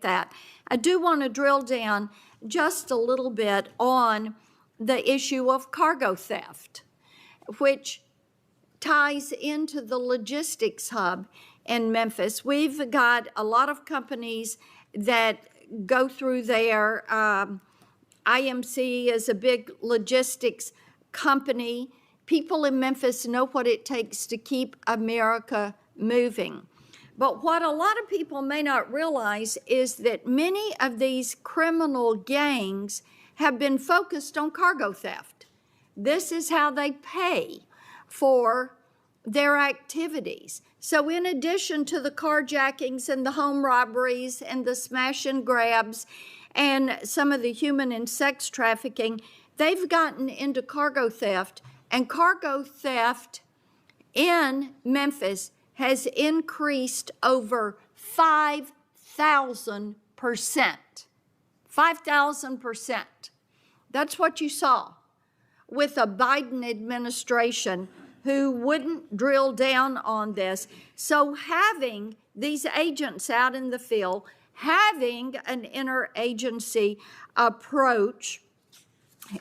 that. I do want to drill down just a little bit on the issue of cargo theft, which ties into the logistics hub in Memphis. We've got a lot of companies that go through there. IMC is a big logistics company. People in Memphis know what it takes to keep America moving. But what a lot of people may not realize is that many of these criminal gangs have been focused on cargo theft. This is how they pay for their activities. So in addition to the carjackings and the home robberies and the smash and grabs and some of the human and sex trafficking, they've gotten into cargo theft. And cargo theft in Memphis has increased over 5,000%. 5,000%. That's what you saw with a Biden administration who wouldn't drill down on this. So having these agents out in the field, having an interagency approach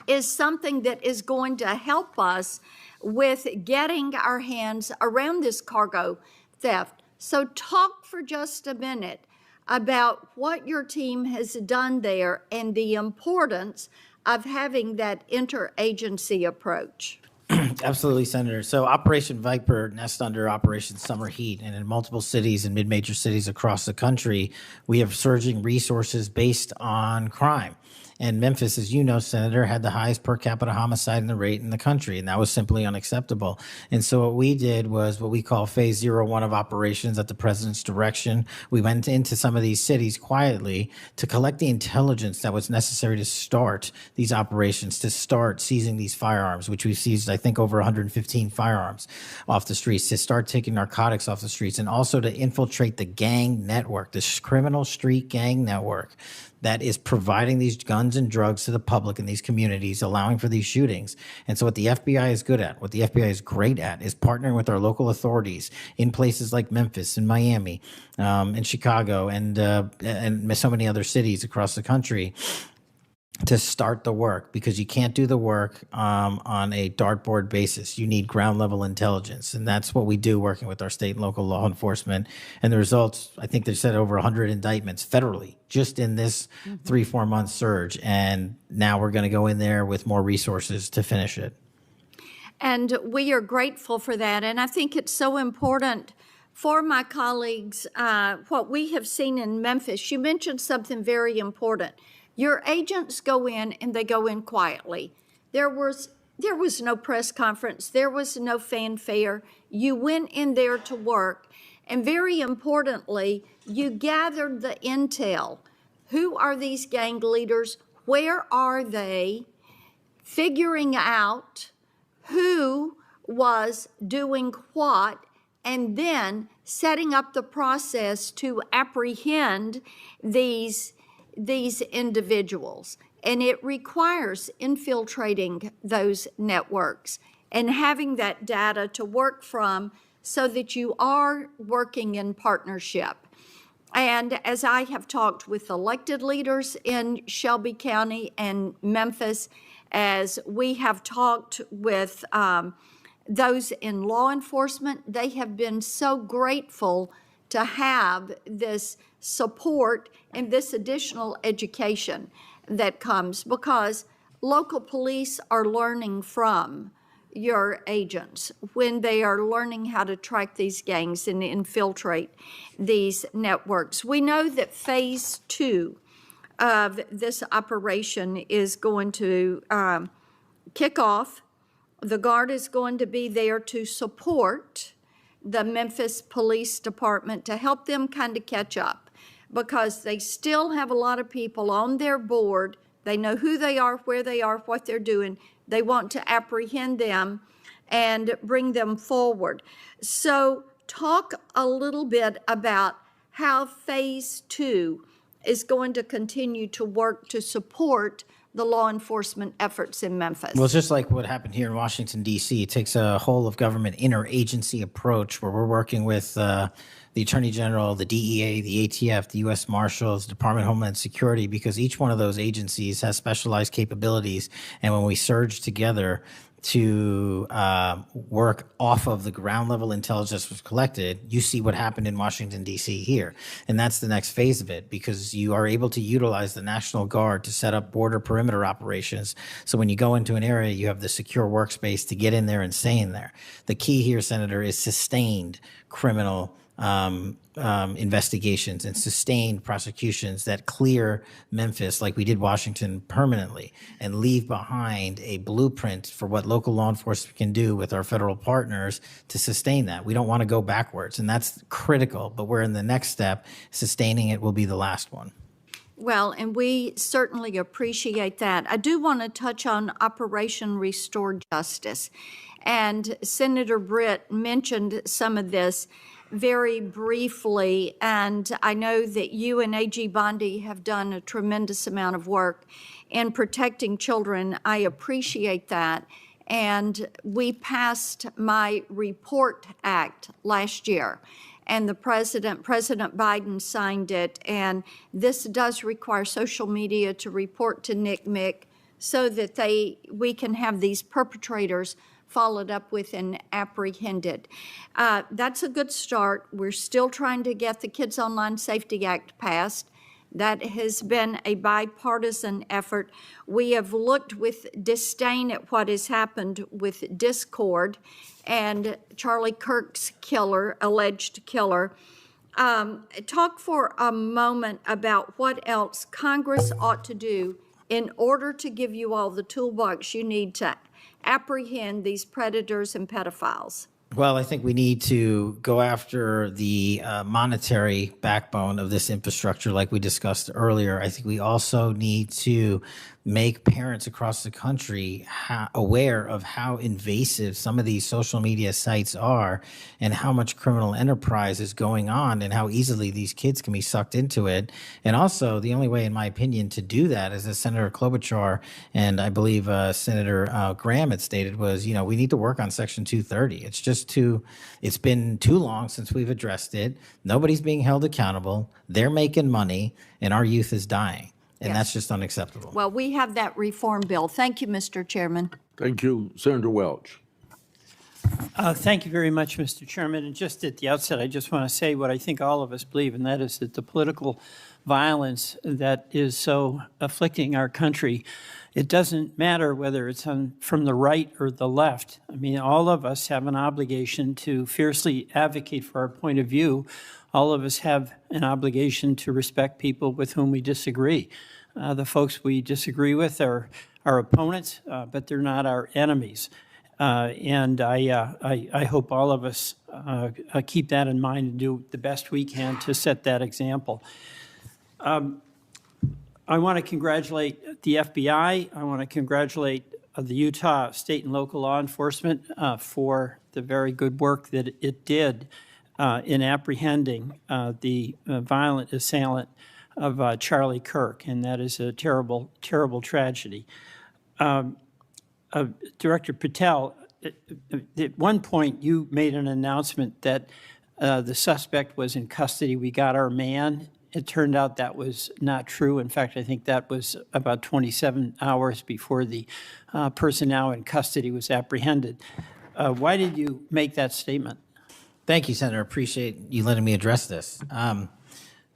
is something that is going to help us with getting our hands around this cargo theft. So talk for just a minute about what your team has done there and the importance of having that interagency approach. Absolutely, Senator. So Operation Viper nests under Operation Summer Heat, and in multiple cities and mid-major cities across the country, we have surging resources based on crime. And Memphis, as you know, Senator, had the highest per capita homicide rate in the country, and that was simply unacceptable. And so what we did was what we call phase 01 of operations at the president's direction. We went into some of these cities quietly to collect the intelligence that was necessary to start these operations, to start seizing these firearms, which we've seized, I think, over 115 firearms off the streets, to start taking narcotics off the streets, and also to infiltrate the gang network, this criminal street gang network that is providing these guns and drugs to the public in these communities, allowing for these shootings. And so what the FBI is good at, what the FBI is great at, is partnering with our local authorities in places like Memphis and Miami and Chicago and so many other cities across the country to start the work, because you can't do the work on a dartboard basis. You need ground level intelligence. And that's what we do working with our state and local law enforcement. And the results, I think they said over 100 indictments federally just in this 3-4 month surge. And now we're going to go in there with more resources to finish it. And we are grateful for that. And I think it's so important for my colleagues, what we have seen in Memphis. You mentioned something very important. Your agents go in and they go in quietly. There was no press conference. There was no fanfare. You went in there to work. And very importantly, you gathered the intel. Who are these gang leaders? Where are they? Figuring out who was doing what, and then setting up the process to apprehend these individuals. And it requires infiltrating those networks and having that data to work from so that you are working in partnership. And as I have talked with elected leaders in Shelby County and Memphis, as we have talked with those in law enforcement, they have been so grateful to have this support and this additional education that comes, because local police are learning from your agents when they are learning how to track these gangs and infiltrate these networks. We know that phase 2 of this operation is going to kick off. The Guard is going to be there to support the Memphis Police Department to help them kind of catch up, because they still have a lot of people on their board. They know who they are, where they are, what they're doing. They want to apprehend them and bring them forward. So talk a little bit about how Phase 2 is going to continue to work to support the law enforcement efforts in Memphis. Well, it's just like what happened here in Washington, D.C. It takes a whole of government interagency approach where we're working with the Attorney General, the DEA, the ATF, the U.S. Marshals, Department of Homeland Security, because each one of those agencies has specialized capabilities. And when we surge together to work off of the ground level intelligence was collected, you see what happened in Washington, D.C. here. And that's the next phase of it, because you are able to utilize the National Guard to set up border perimeter operations. So when you go into an area, you have the secure workspace to get in there and stay in there. The key here, Senator, is sustained criminal investigations and sustained prosecutions that clear Memphis, like we did Washington, permanently, and leave behind a blueprint for what local law enforcement can do with our federal partners to sustain that. We don't want to go backwards, and that's critical, but we're in the next step. Sustaining it will be the last one. Well, and we certainly appreciate that. I do want to touch on Operation Restore Justice. And Senator Britt mentioned some of this very briefly, and I know that you and A.G. Bondi have done a tremendous amount of work in protecting children. I appreciate that. And we passed my Report Act last year, and President Biden signed it, and this does require social media to report to NCMEC so that we can have these perpetrators followed up with and apprehended. That's a good start. We're still trying to get the Kids Online Safety Act passed. That has been a bipartisan effort. We have looked with disdain at what has happened with Discord and Charlie Kirk's alleged killer. Talk for a moment about what else Congress ought to do in order to give you all the toolbox you need to apprehend these predators and pedophiles. Well, I think we need to go after the monetary backbone of this infrastructure like we discussed earlier. I think we also need to make parents across the country aware of how invasive some of these social media sites are and how much criminal enterprise is going on and how easily these kids can be sucked into it. And also, the only way, in my opinion, to do that, is as Senator Klobuchar and I believe Senator Graham had stated, was, we need to work on Section 230. It's been too long since we've addressed it. Nobody's being held accountable. They're making money, and our youth is dying. And that's just unacceptable. Well, we have that reform bill. Thank you, Mr. Chairman. Thank you, Senator Welch. Thank you very much, Mr. Chairman. And just at the outset, I just want to say what I think all of us believe, and that is that the political violence that is so afflicting our country, it doesn't matter whether it's from the right or the left. I mean, all of us have an obligation to fiercely advocate for our point of view. All of us have an obligation to respect people with whom we disagree. The folks we disagree with are our opponents, but they're not our enemies. And I hope all of us keep that in mind and do the best we can to set that example. I want to congratulate the FBI. I want to congratulate the Utah state and local law enforcement for the very good work that it did in apprehending the violent assailant of Charlie Kirk, and that is a terrible, terrible tragedy. Director Patel, at one point you made an announcement that the suspect was in custody. We got our man. It turned out that was not true. In fact, I think that was about 27 hours before the person now in custody was apprehended. Why did you make that statement? Thank you, Senator. Appreciate you letting me address this.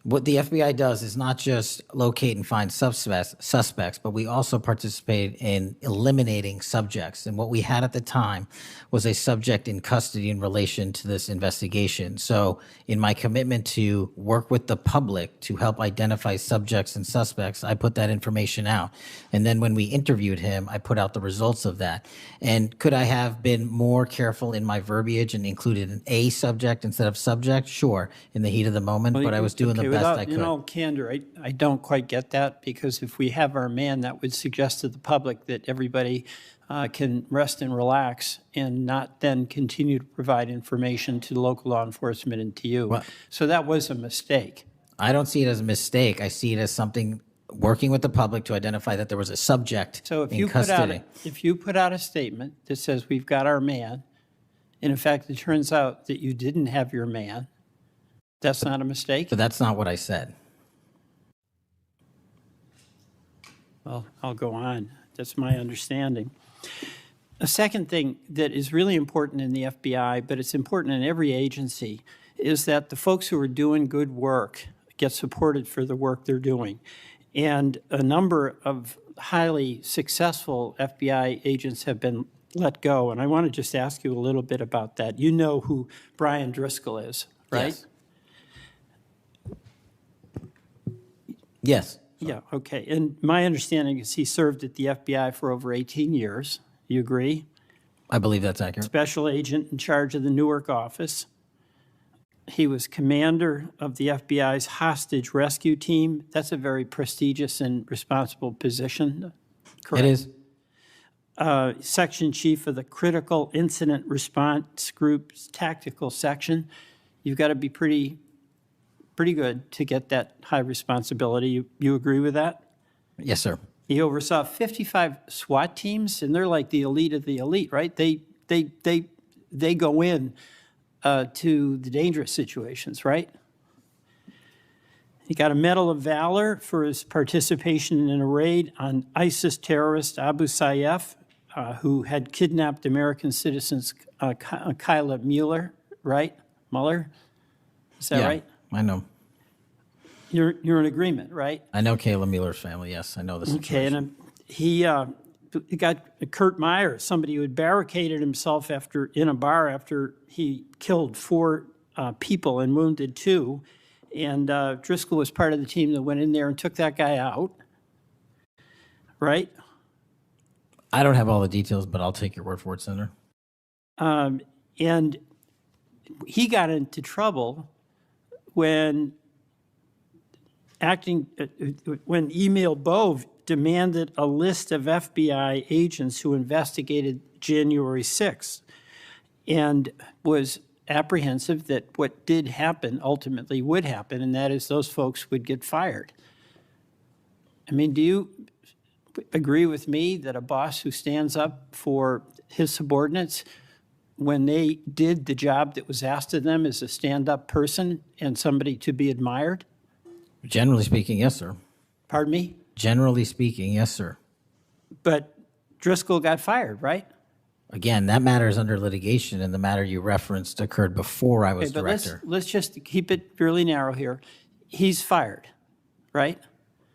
What the FBI does is not just locate and find suspects, but we also participate in eliminating subjects. And what we had at the time was a subject in custody in relation to this investigation. So in my commitment to work with the public to help identify subjects and suspects, I put that information out. And then when we interviewed him, I put out the results of that. And could I have been more careful in my verbiage and included an A subject instead of subject? Sure, in the heat of the moment, but I was doing the best I could. In all candor, I don't quite get that, because if we have our man, that would suggest to the public that everybody can rest and relax and not then continue to provide information to local law enforcement and to you. Well, so that was a mistake. I don't see it as a mistake. I see it as something working with the public to identify that there was a subject So if in you custody. if you put out a statement that says we've got our man, and in fact it turns out that you didn't have your man, that's not a mistake? But that's not what I said. Well, I'll go on. That's my understanding. A second thing that is really important in the FBI, but it's important in every agency, is that the folks who are doing good work get supported for the work they're doing. And a number of highly successful FBI agents have been let go. And I want to just ask you a little bit about that. You know who Brian Driscoll is, right? Yes. Yes. Yeah, okay. And my understanding is he served at the FBI for over 18 years. You agree? I believe that's accurate. Special agent in charge of the Newark office. He was commander of the FBI's hostage rescue team. That's a very prestigious and responsible position, correct? It is. Section chief of the Critical Incident Response Group's tactical section. You've got to be pretty good to get that high responsibility. You agree with that? Yes, sir. He oversaw 55 SWAT teams, and they're like the elite of the elite, right? They go in to the dangerous situations, right? He got a Medal of Valor for his participation in a raid on ISIS terrorist Abu Sayyaf, who had kidnapped American citizens Kyla Mueller, right? Mueller? Is that right? I know. You're in agreement, right? I know Kayla Mueller's family, yes. I know the situation. Okay, and he got Kurt Meyer, somebody who had barricaded himself in a bar after he killed 4 people and wounded 2. And Driscoll was part of the team that went in there and took that guy out, right? I don't have all the details, but I'll take your word for it, Senator. And he got into trouble when Emil Bove demanded a list of FBI agents who investigated January 6th and was apprehensive that what did happen ultimately would happen, and that is those folks would get fired. I mean, do you agree with me that a boss who stands up for his subordinates when they did the job that was asked of them is a stand-up person and somebody to be admired? Generally speaking, yes, sir. Pardon me? Generally speaking, yes, sir. But Driscoll got fired, right? Again, that matter is under litigation, and the matter you referenced occurred before I was Okay, but director. let's just keep it fairly narrow here. He's fired, right?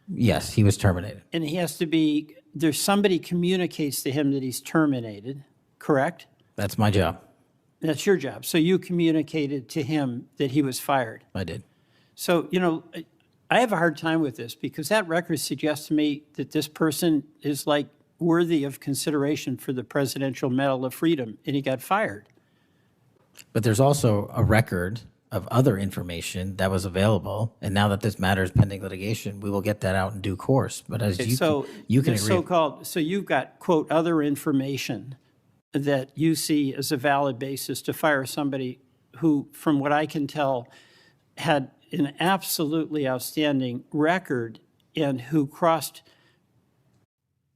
Yes, he was terminated. And he has to be, there's somebody communicates to him that he's terminated, correct? That's my job. That's your job. So you communicated to him that he was fired. I did. So, you know, I have a hard time with this because that record suggests to me that this person is like worthy of consideration for the Presidential Medal of Freedom, and he got fired. But there's also a record of other information that was available, and now that this matter is pending litigation, we will get that out in due course. But as Okay, you can the agree. so-called, so you've got, quote, other information that you see as a valid basis to fire somebody who, from what I can tell, had an absolutely outstanding record and who crossed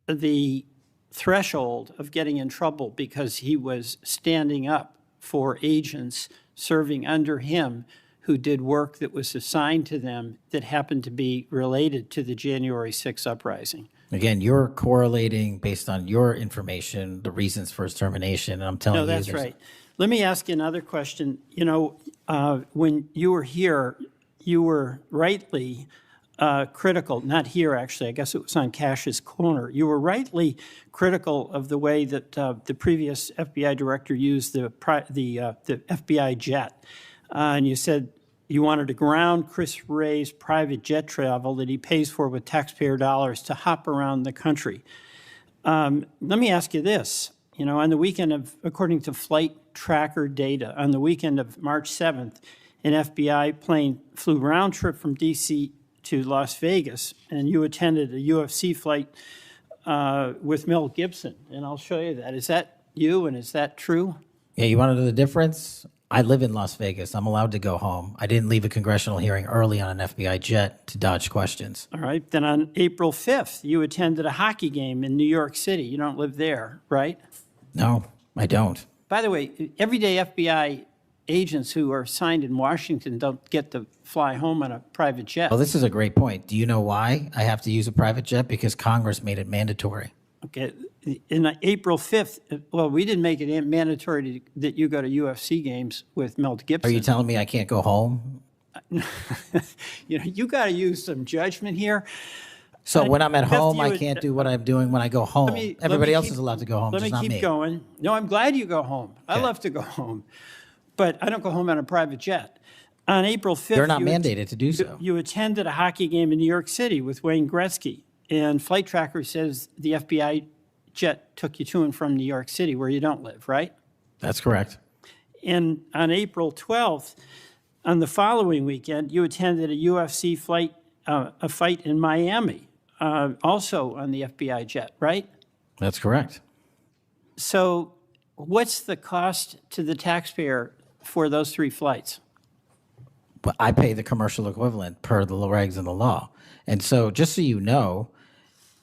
the threshold of getting in trouble because he was standing up for agents serving under him who did work that was assigned to them that happened to be related to the January 6th uprising. Again, you're correlating based on your information the reasons for his termination, and I'm telling you. No, that's right. Let me ask you another question. You know, when you were here you were rightly critical, not here actually, I guess it was on Cash's corner. You were rightly critical of the way that the previous FBI director used the FBI jet. And you said you wanted to ground Chris Wray's private jet travel that he pays for with taxpayer dollars to hop around the country. Let me ask you this. You know, on the weekend of, according to flight tracker data, on the weekend of March 7th, an FBI plane flew round trip from D.C. to Las Vegas, and you attended a UFC fight with Mel Gibson, and I'll show you that. Is that you, and is that true? Yeah, you want to know the difference? I live in Las Vegas. I'm allowed to go home. I didn't leave a congressional hearing early on an FBI jet to dodge questions. All right. Then on April 5th, you attended a hockey game in New York City. You don't live there, right? No, I don't. By the way, everyday FBI agents who are assigned in Washington don't get to fly home on a private jet. Well, this is a great point. Do you know why I have to use a private jet? Because Congress made it mandatory. Okay. In April 5th, well, we didn't make it mandatory that you go to UFC games with Mel Gibson. Are you telling me I can't go home? You know, you got to use some judgment here. So when I'm at Beth, home, you I would- can't do what I'm doing when I go home. Everybody else is allowed to go home, Let just me not keep me. going. No, I'm glad you go home. I love to go home, but I don't go home on a private jet. On April 5th, You're not you mandated to do so. You attended a hockey game in New York City with Wayne Gretzky, and Flight Tracker says the FBI jet took you to and from New York City, where you don't live, right? That's correct. And on April 12th, on the following weekend, you attended a UFC fight, a fight in Miami, also on the FBI jet, right? That's correct. So what's the cost to the taxpayer for those 3 flights? But I pay the commercial equivalent per the regs and the law. And so just so you know,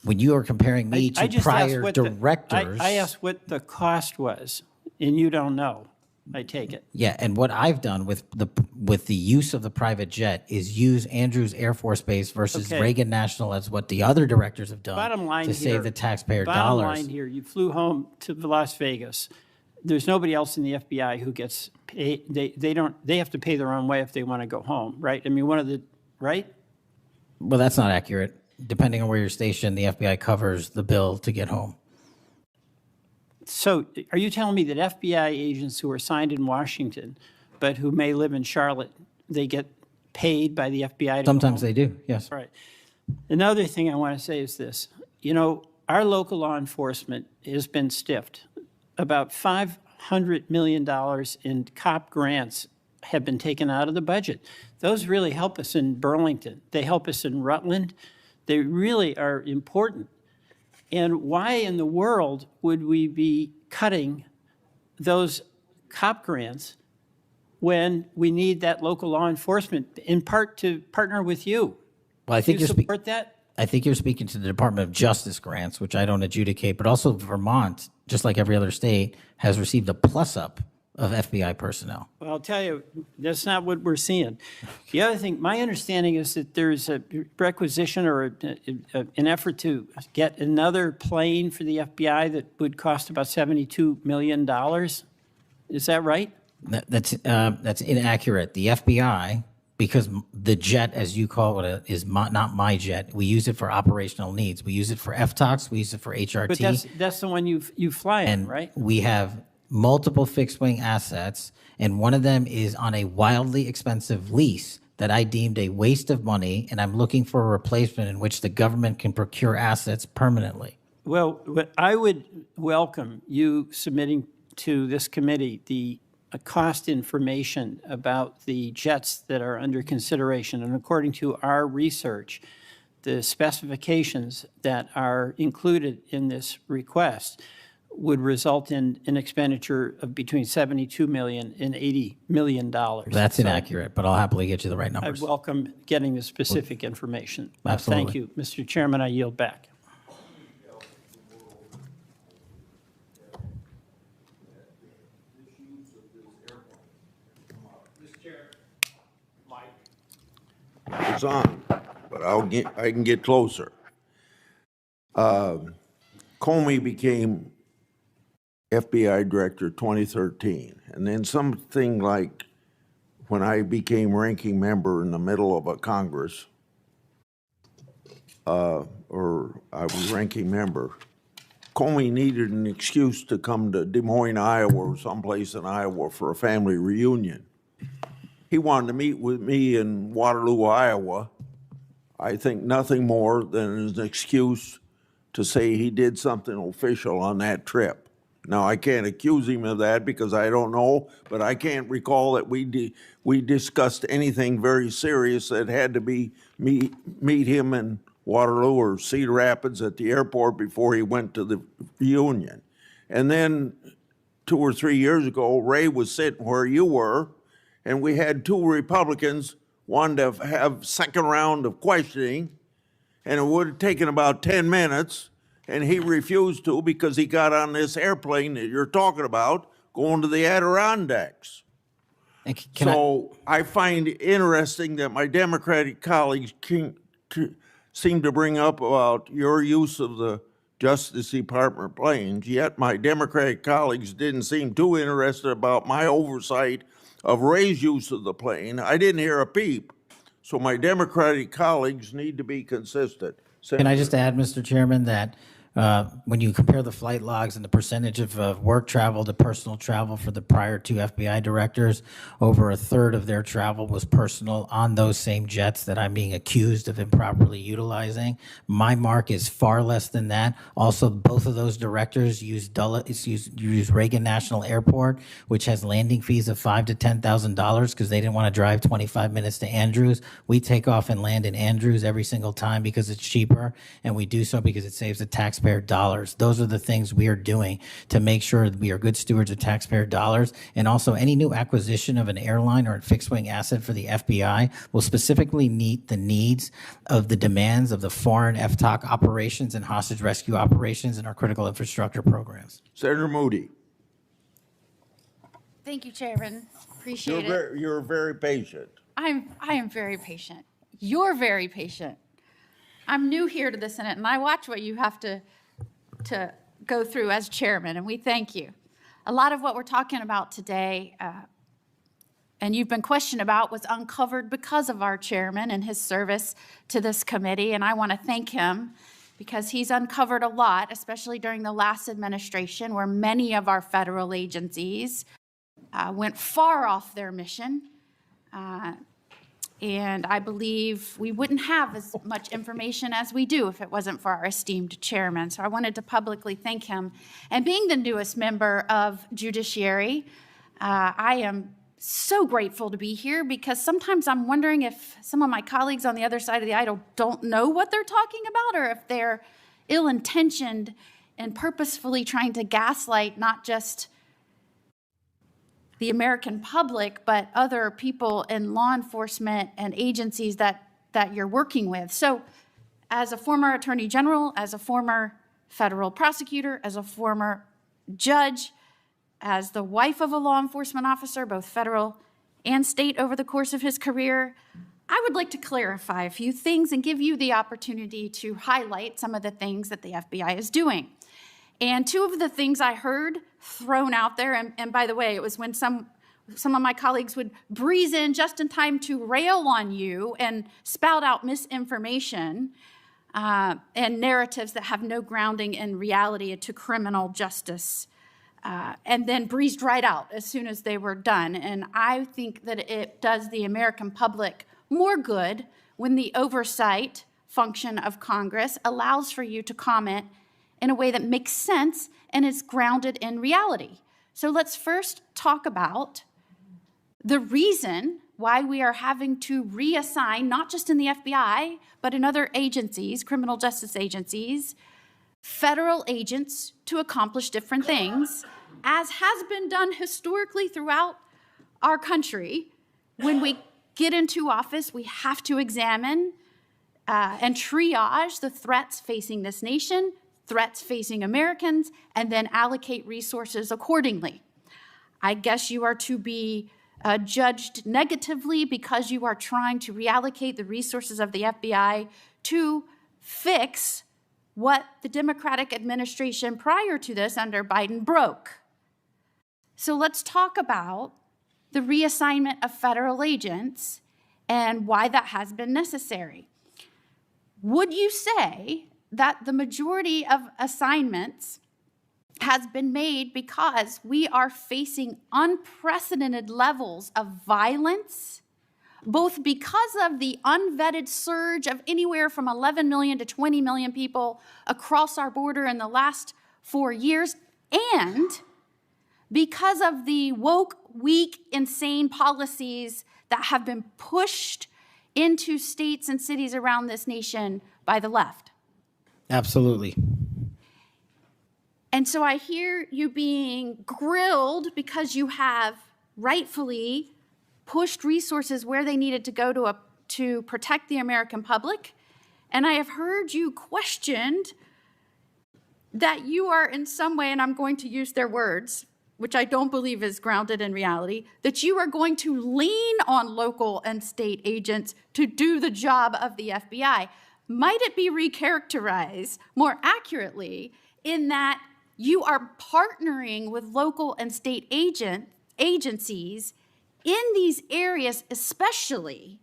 when you are comparing me I to just asked prior what directors. I asked what the cost was, and you don't know, I take it. Yeah, and what I've done with the use of the private jet is use Andrews Air Force Base versus Okay. Reagan National as what the other directors have done Bottom line to here, save the taxpayer bottom dollars. line here, you flew home to Las Vegas. There's nobody else in the FBI who gets paid. They have to pay their own way if they want to go home, right? I mean, right? Well, that's not accurate. Depending on where you're stationed, the FBI covers the bill to get home. So are you telling me that FBI agents who are assigned in Washington, but who may live in Charlotte, they get paid by the FBI to go Sometimes home? they do, yes. Right. Another thing I want to say is this. You know, our local law enforcement has been stiffed. About $500 million in COP grants have been taken out of the budget. Those really help us in Burlington. They help us in Rutland. They really are important. And why in the world would we be cutting those COP grants when we need that local law enforcement, in part to partner with you? Well, I think Do you you're support that? I think you're speaking to the Department of Justice grants, which I don't adjudicate, but also Vermont, just like every other state, has received a plus-up of FBI personnel. Well, I'll tell you, that's not what we're seeing. The other thing, my understanding is that there's a requisition or an effort to get another plane for the FBI that would cost about $72 million. Is that right? That's inaccurate. The FBI, because the jet, as you call it, is not my jet. We use it for operational needs. We use it for FTOCs. We use it for HRT. But that's the one you fly in, and right? we have multiple fixed-wing assets, and one of them is on a wildly expensive lease that I deemed a waste of money, and I'm looking for a replacement in which the government can procure assets permanently. Well, I would welcome you submitting to this committee the cost information about the jets that are under consideration. And according to our research, the specifications that are included in this request would result in an expenditure of between $72 million and $80 million. That's inaccurate, but I'll happily get you the right I numbers. welcome getting the specific information. Absolutely. Thank you. Mr. Chairman, I yield back. It's on, but I can get closer. Comey became FBI director 2013, and then something like when I became ranking member in the middle of a Congress, or I was ranking member, Comey needed an excuse to come to Des Moines, Iowa, or someplace in Iowa for a family reunion. He wanted to meet with me in Waterloo, Iowa. I think nothing more than an excuse to say he did something official on that trip. Now, I can't accuse him of that because I don't know, but I can't recall that we discussed anything very serious that had to be meet him in Waterloo or Cedar Rapids at the airport before he went to the reunion. And then 2 or 3 years ago, Ray was sitting where you were, and we had 2 Republicans wanted to have second round of questioning, and it would have taken about 10 minutes, and he refused to because he got on this airplane that you're talking about going to the Adirondacks. So I find it interesting that my Democratic colleagues seem to bring up about your use of the Justice Department planes, yet my Democratic colleagues didn't seem too interested about my oversight of Ray's use of the plane. I didn't hear a peep. So my Democratic colleagues need to be consistent. Can I just add, Mr. Chairman, that when you compare the flight logs and the percentage of work travel to personal travel for the prior 2 FBI directors, over a third of their travel was personal on those same jets that I'm being accused of improperly utilizing. My mark is far less than that. Also, both of those directors use Reagan National Airport, which has landing fees of $5,000 to $10,000 because they didn't want to drive 25 minutes to Andrews. We take off and land in Andrews every single time because it's cheaper, and we do so because it saves the taxpayer dollars. Those are the things we are doing to make sure that we are good stewards of taxpayer dollars. And also, any new acquisition of an airline or a fixed-wing asset for the FBI will specifically meet the needs of the demands of the foreign FTOC operations and hostage rescue operations in our critical infrastructure programs. Senator Moody. Thank you, Chairman. Appreciate it. You're very patient. I am very patient. You're very patient. I'm new here to the Senate, and I watch what you have to go through as chairman, and we thank you. A lot of what we're talking about today, and you've been questioned about, was uncovered because of our chairman and his service to this committee, and I want to thank him because he's uncovered a lot, especially during the last administration, where many of our federal agencies went far off their mission. And I believe we wouldn't have as much information as we do if it wasn't for our esteemed chairman. So I wanted to publicly thank him. And being the newest member of Judiciary, I am so grateful to be here because sometimes I'm wondering if some of my colleagues on the other side of the aisle don't know what they're talking about, or if they're ill-intentioned and purposefully trying to gaslight not just the American public, but other people in law enforcement and agencies that you're working with. So as a former attorney general, as a former federal prosecutor, as a former judge, as the wife of a law enforcement officer, both federal and state over the course of his career, I would like to clarify a few things and give you the opportunity to highlight some of the things that the FBI is doing. And 2 of the things I heard thrown out there, and by the way, it was when some of my colleagues would breeze in just in time to rail on you and spout out misinformation and narratives that have no grounding in reality to criminal justice, and then breezed right out as soon as they were done. And I think that it does the American public more good when the oversight function of Congress allows for you to comment in a way that makes sense and is grounded in reality. So let's first talk about the reason why we are having to reassign, not just in the FBI, but in other agencies, criminal justice agencies, federal agents to accomplish different things, as has been done historically throughout our country. When we get into office, we have to examine and triage the threats facing this nation, threats facing Americans, and then allocate resources accordingly. I guess you are to be judged negatively because you are trying to reallocate the resources of the FBI to fix what the Democratic administration prior to this under Biden broke. So let's talk about the reassignment of federal agents and why that has been necessary. Would you say that the majority of assignments has been made because we are facing unprecedented levels of violence, both because of the unvetted surge of anywhere from 11 million to 20 million people across our border in the last 4 years, and because of the woke, weak, insane policies that have been pushed into states and cities around this nation by the left? Absolutely. And so I hear you being grilled because you have rightfully pushed resources where they needed to go to protect the American public. And I have heard you questioned that you are in some way, and I'm going to use their words, which I don't believe is grounded in reality, that you are going to lean on local and state agents to do the job of the FBI. Might it be recharacterized more accurately in that you are partnering with local and state agencies in these areas, especially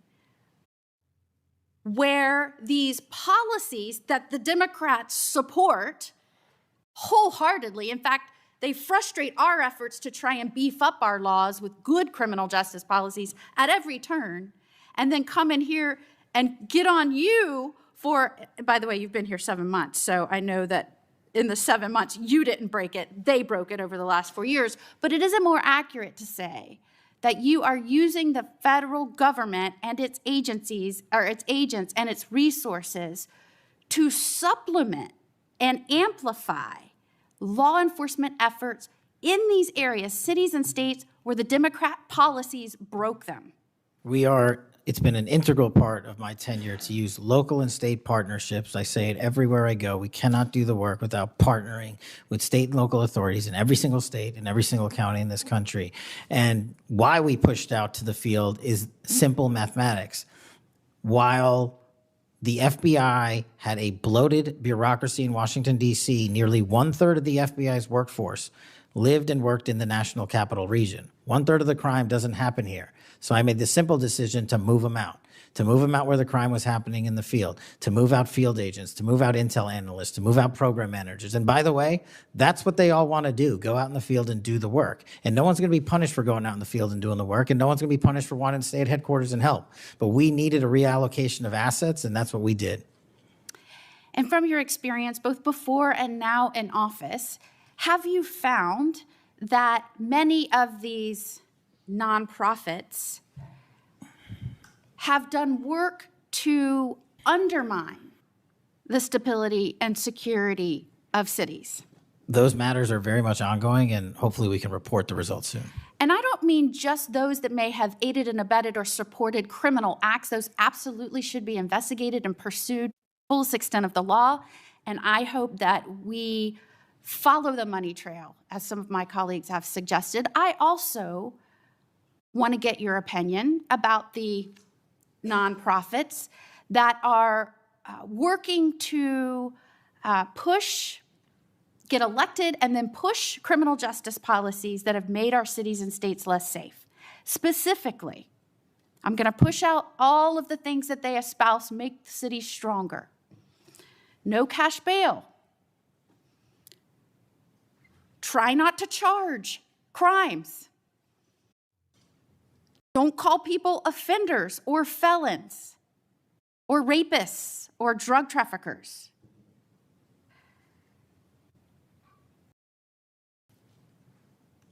where these policies that the Democrats support wholeheartedly, in fact, they frustrate our efforts to try and beef up our laws with good criminal justice policies at every turn, and then come in here and get on you for, by the way, you've been here 7 months, so I know that in the 7 months, you didn't break it, they broke it over the last 4 years. But it isn't more accurate to say that you are using the federal government and its agencies, or its agents and its resources to supplement and amplify law enforcement efforts in these areas, cities and states, where the Democrat policies broke them. It's been an integral part of my tenure to use local and state partnerships. I say it everywhere I go. We cannot do the work without partnering with state and local authorities in every single state and every single county in this country. And why we pushed out to the field is simple mathematics. While the FBI had a bloated bureaucracy in Washington, D.C., nearly 1/3 of the FBI's workforce lived and worked in the national capital region. 1/3 of the crime doesn't happen here. So I made the simple decision to move them out where the crime was happening in the field, to move out field agents, to move out intel analysts, to move out program managers. And by the way, that's what they all want to do, go out in the field and do the work. And no one's going to be punished for going out in the field and doing the work, and no one's going to be punished for wanting to stay at headquarters and help. But we needed a reallocation of assets, and that's what we did. And from your experience, both before and now in office, have you found that many of these nonprofits have done work to undermine the stability and security of cities? Those matters are very much ongoing, and hopefully we can report the results soon. And I don't mean just those that may have aided and abetted or supported criminal acts. Those absolutely should be investigated and pursued to the fullest extent of the law. And I hope that we follow the money trail, as some of my colleagues have suggested. I also want to get your opinion about the nonprofits that are working to get elected and then push criminal justice policies that have made our cities and states less safe. Specifically, I'm going to push out all of the things that they espouse make the cities stronger. No cash bail. Try not to charge crimes. Don't call people offenders or felons or rapists or drug traffickers.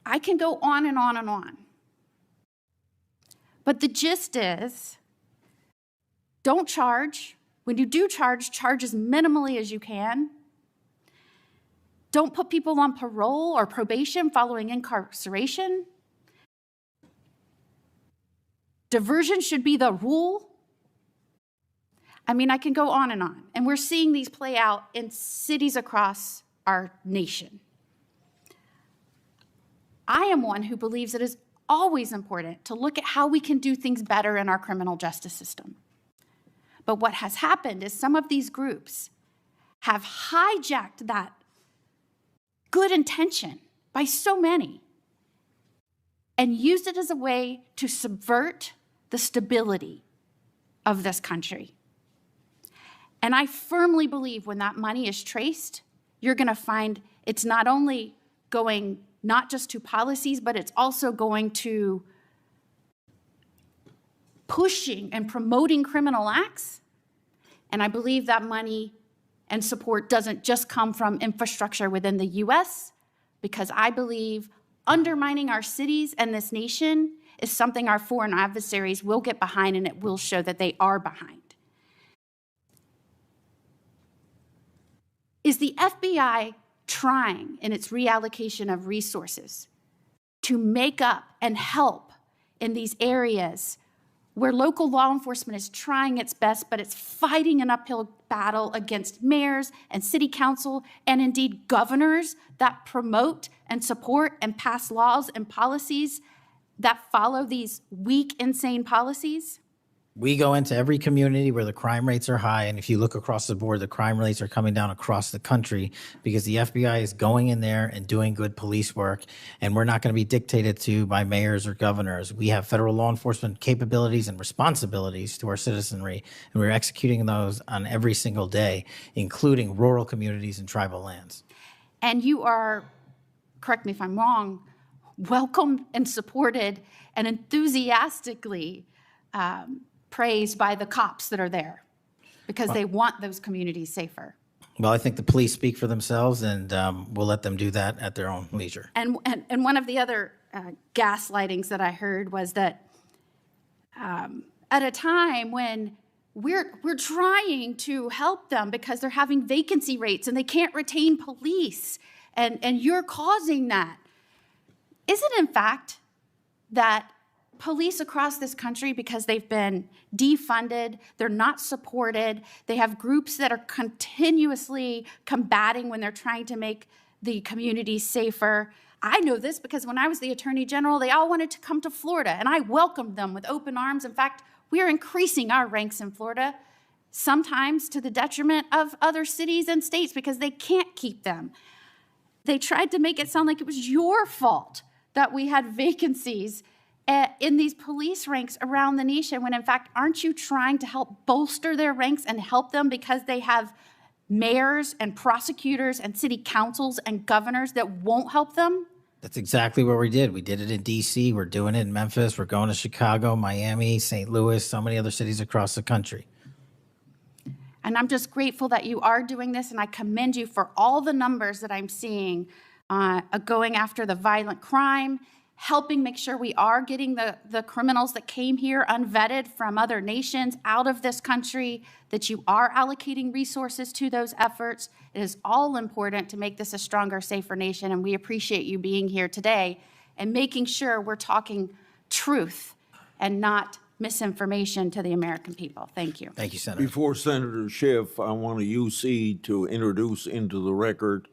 I can go on and on and on. But the gist is, don't charge. When you do charge as minimally as you can. Don't put people on parole or probation following incarceration. Diversion should be the rule. I mean, I can go on. And we're seeing these play out in cities across our nation. I am one who believes it is always important to look at how we can do things better in our criminal justice system. But what has happened is some of these groups have hijacked that good intention by so many and used it as a way to subvert the stability of this country. And I firmly believe when that money is traced, you're going to find it's not only going not just to policies, but it's also going to pushing and promoting criminal acts. And I believe that money and support doesn't just come from infrastructure within the US, because I believe undermining our cities and this nation is something our foreign adversaries will get behind, and it will show that they are behind. Is the FBI trying in its reallocation of resources to make up and help in these areas where local law enforcement is trying its best, but it's fighting an uphill battle against mayors and city council and indeed governors that promote and support and pass laws and policies that follow these weak, insane policies? We go into every community where the crime rates are high, and if you look across the board, the crime rates are coming down across the country because the FBI is going in there and doing good police work, and we're not going to be dictated to by mayors or governors. We have federal law enforcement capabilities and responsibilities to our citizenry, and we're executing those on every single day, including rural communities and tribal lands. And you are, correct me if I'm wrong, welcomed and supported and enthusiastically praised by the cops that are there because they want those communities safer. Well, I think the police speak for themselves, and we'll let them do that at their own leisure. And one of the other gaslightings that I heard was that at a time when we're trying to help them because they're having vacancy rates and they can't retain police, and you're causing that. Is it in fact that police across this country, because they've been defunded, they're not supported, they have groups that are continuously combating when they're trying to make the communities safer? I know this because when I was the Attorney General, they all wanted to come to Florida, and I welcomed them with open arms. In fact, we are increasing our ranks in Florida, sometimes to the detriment of other cities and states because they can't keep them. They tried to make it sound like it was your fault that we had vacancies in these police ranks around the nation, when in fact, aren't you trying to help bolster their ranks and help them because they have mayors and prosecutors and city councils and governors that won't help them? That's exactly what we did. We did it in D.C., we're doing it in Memphis, we're going to Chicago, Miami, St. Louis, so many other cities across the country. And I'm just grateful that you are doing this, and I commend you for all the numbers that I'm seeing going after the violent crime, helping make sure we are getting the criminals that came here unvetted from other nations out of this country, that you are allocating resources to those efforts. It is all important to make this a stronger, safer nation, and we appreciate you being here today and making sure we're talking truth and not misinformation to the American people. Thank you. Thank you, Senator. Before Senator Schiff, I want a UC to introduce into the record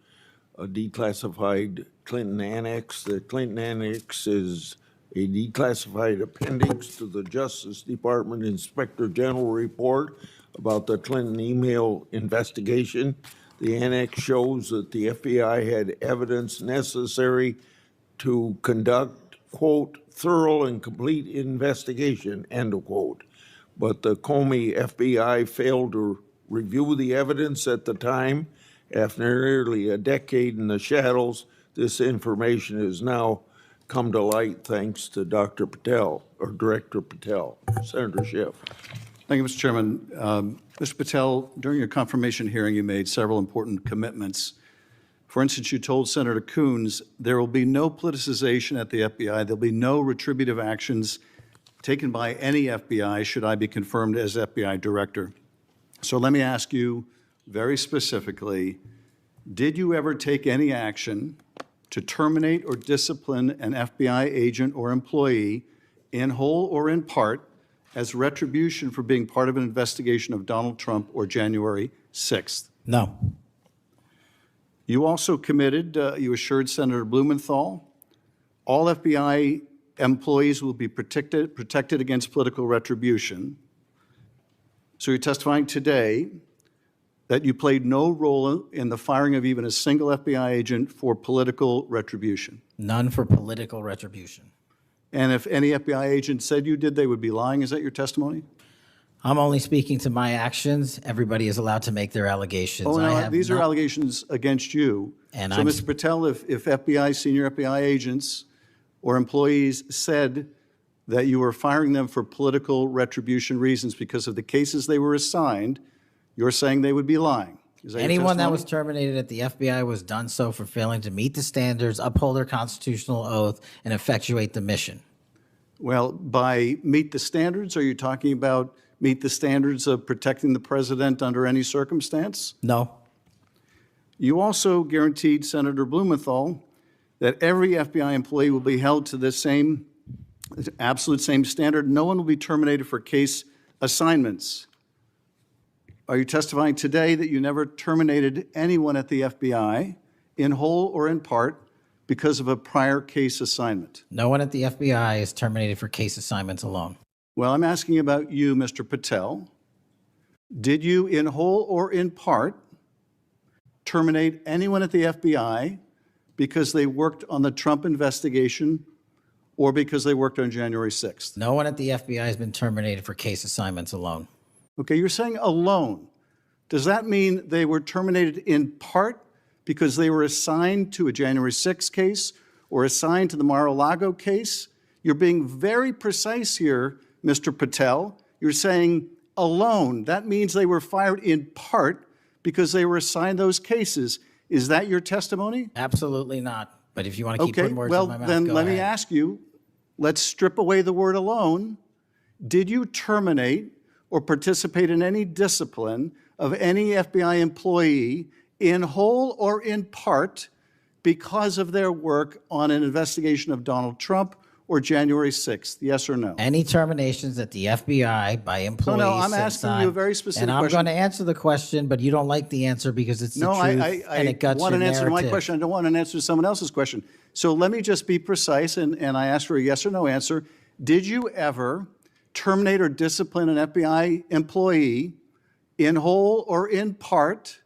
a declassified Clinton Annex. The Clinton Annex is a declassified appendix to the Justice Department Inspector General report about the Clinton email investigation. The annex shows that the FBI had evidence necessary to conduct, quote, thorough and complete investigation, end of quote. But the Comey FBI failed to review the evidence at the time. After nearly a decade in the shadows, this information has now come to light thanks to Dr. Patel, or Director Patel. Senator Schiff. Thank you, Mr. Chairman. Mr. Patel, during your confirmation hearing, you made several important commitments. For instance, you told Senator Coons there will be no politicization at the FBI. There'll be no retributive actions taken by any FBI should I be confirmed as FBI director. So let me ask you very specifically, did you ever take any action to terminate or discipline an FBI agent or employee in whole or in part as retribution for being part of an investigation of Donald Trump or January 6th? No. You also committed, you assured Senator Blumenthal, all FBI employees will be protected against political retribution. So you're testifying today that you played no role in the firing of even a single FBI agent for political retribution. None for political retribution. And if any FBI agent said you did, they would be lying. Is that your testimony? I'm only speaking to my actions. Everybody is allowed to make their allegations. Oh, I no, have these are not- allegations against you. And so, I'm- Mr. Patel, if FBI, senior FBI agents or employees said that you were firing them for political retribution reasons because of the cases they were assigned, you're saying they would be lying. Is that your Anyone that testimony? was terminated at the FBI was done so for failing to meet the standards, uphold their constitutional oath, and effectuate the mission. Well, by meet the standards, are you talking about meet the standards of protecting the president under any circumstance? No. You also guaranteed Senator Blumenthal that every FBI employee will be held to the same, absolute same standard. No one will be terminated for case assignments. Are you testifying today that you never terminated anyone at the FBI, in whole or in part, because of a prior case assignment? No one at the FBI is terminated for case assignments alone. Well, I'm asking about you, Mr. Patel. Did you, in whole or in part, terminate anyone at the FBI because they worked on the Trump investigation or because they worked on January 6th? No one at the FBI has been terminated for case assignments alone. Okay, you're saying alone. Does that mean they were terminated in part because they were assigned to a January 6th case or assigned to the Mar-a-Lago case? You're being very precise here, Mr. Patel. You're saying alone. That means they were fired in part because they were assigned those cases. Is that your testimony? Absolutely not. But if you want to keep Okay, putting words well, in my mouth, then go let me ahead. ask you, let's strip away the word alone. Did you terminate or participate in any discipline of any FBI employee in whole or in part because of their work on an investigation of Donald Trump or January 6th? Yes or no? Any terminations at the FBI by employees. No, I'm since asking you a very specific And I'm question. going to answer the question, but you don't like the answer because it's the No, truth I and it guts want your an answer to my narrative. question. I don't want an answer to someone else's question. So let me just be precise, and I ask for a yes or no answer. Did you ever terminate or discipline an FBI employee in whole or in part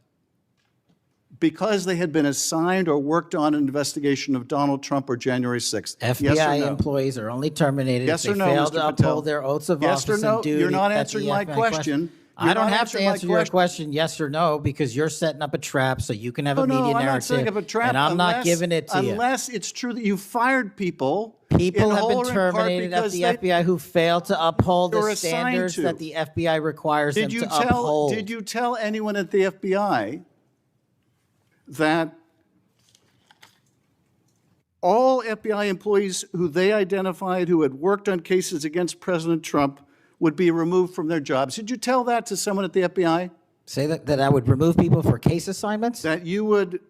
because they had been assigned or worked on an investigation of Donald Trump or January 6th? FBI Yes or no? employees are only terminated Yes if or they no, fail Mr. to Patel? uphold their oaths of Yes or office no? and duty. You're not at the answering my FBI question. I You're don't not have to answering my answer your question. question yes or no because you're setting up a trap so you can have a Oh, media no, I'm narrative. not setting up a trap. And I'm not unless- giving it to you. Unless it's true that you fired people. People in have whole been or in part terminated at because the they- FBI who failed to uphold They were the assigned standards to. that the FBI requires them Did you to tell? uphold. Did you tell anyone at the FBI that all FBI employees who they identified who had worked on cases against President Trump would be removed from their jobs? Did you tell that to someone at the FBI? Say that I would remove people for case assignments? That you would,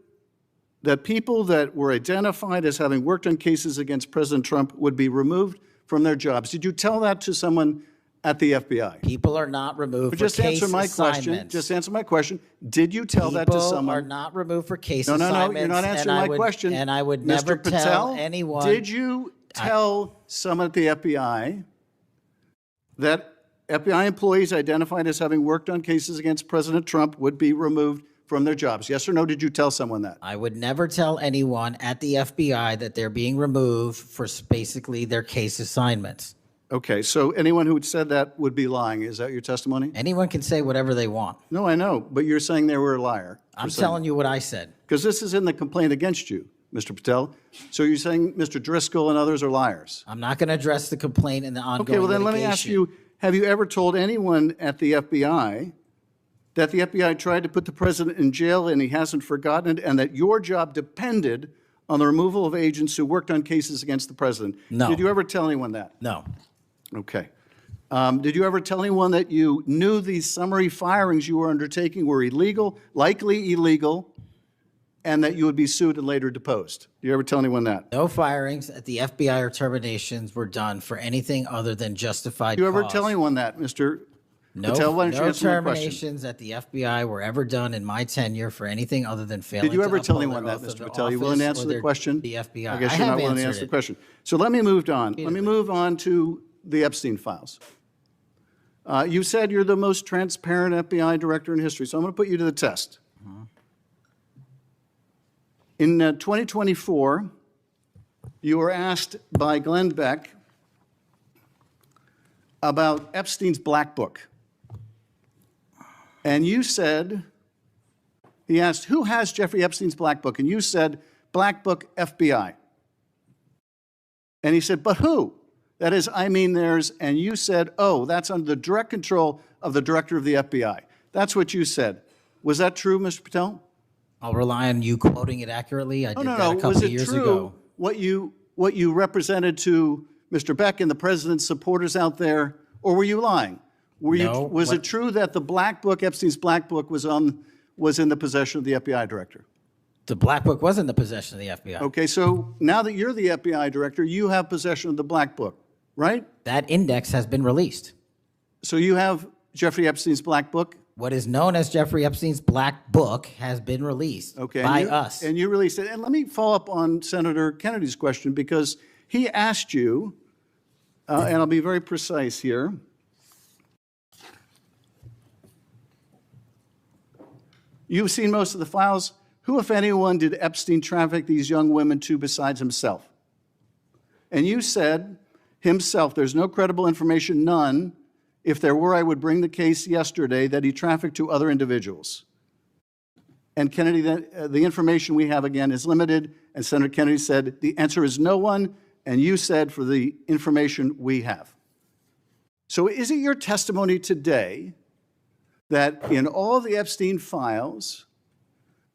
that people that were identified as having worked on cases against President Trump would be removed from their jobs. Did you tell that to someone at the FBI? People are not removed But for just case answer my question. assignments. Just answer my question. Did you tell that to someone? People are not removed for case No, assignments. you're not answering my question. And I would Mr. never Patel, tell anyone. Did you tell someone at the FBI that FBI employees identified as having worked on cases against President Trump would be removed from their jobs? Yes or no? Did you tell someone that? I would never tell anyone at the FBI that they're being removed for basically their case assignments. Okay, so anyone who had said that would be lying. Is that your testimony? Anyone can say whatever they want. No, I know, but you're saying they were a liar. I'm telling you what I said. Because this is in the complaint against you, Mr. Patel. So you're saying Mr. Driscoll and others are liars? I'm not going to address the complaint in the ongoing Okay, well then let me ask litigation. you, have you ever told anyone at the FBI that the FBI tried to put the president in jail and he hasn't forgotten it, and that your job depended on the removal of agents who worked on cases against the president? No. Did you ever tell anyone that? No. Okay. Did you ever tell anyone that you knew these summary firings you were undertaking were illegal, likely illegal, and that you would be sued and later deposed? Did you ever tell anyone that? No firings at the FBI or terminations were done for anything other than justified Did you ever cause. tell anyone that, Mr. No, Patel? Why don't you no answer my question? terminations at the FBI were ever done in my tenure for anything other than failing Did you ever to tell uphold anyone their that, oath of Mr. Patel? You willing to office answer or the their- question? The FBI. I guess I you're have not willing to answered answer the it. question. So let me move on. Let me move on to the Epstein files. You said you're the most transparent FBI director in history, so I'm going to put you to the test. In 2024, you were asked by Glenn Beck about Epstein's black book. And you said, he asked, who has Jeffrey Epstein's black book? And you said, black book FBI. And he said, but who? That is, I mean theirs. And you said, oh, that's under the direct control of the director of the FBI. That's what you said. Was that true, Mr. Patel? I'll rely on you quoting it accurately. I did that a couple Was of it years true ago. what you represented to Mr. Beck and the president's supporters out there, or were you lying? No, Was it true that the black book, Epstein's black book, was in the possession of the FBI director? The black book was in the possession of the FBI. Okay, so now that you're the FBI director, you have possession of the black book, right? That index has been released. So you have Jeffrey Epstein's black book? What is known as Jeffrey Epstein's black book has been released by us. And you released it. And let me follow up on Senator Kennedy's question, because he asked you, and I'll be very precise here. You've seen most of the files. Who, if anyone, did Epstein traffic these young women to besides himself? And you said, himself, there's no credible information, none. If there were, I would bring the case yesterday that he trafficked to other individuals. And Kennedy, the information we have, again, is limited. And Senator Kennedy said, the answer is no one. And you said, for the information we have. So is it your testimony today that in all the Epstein files,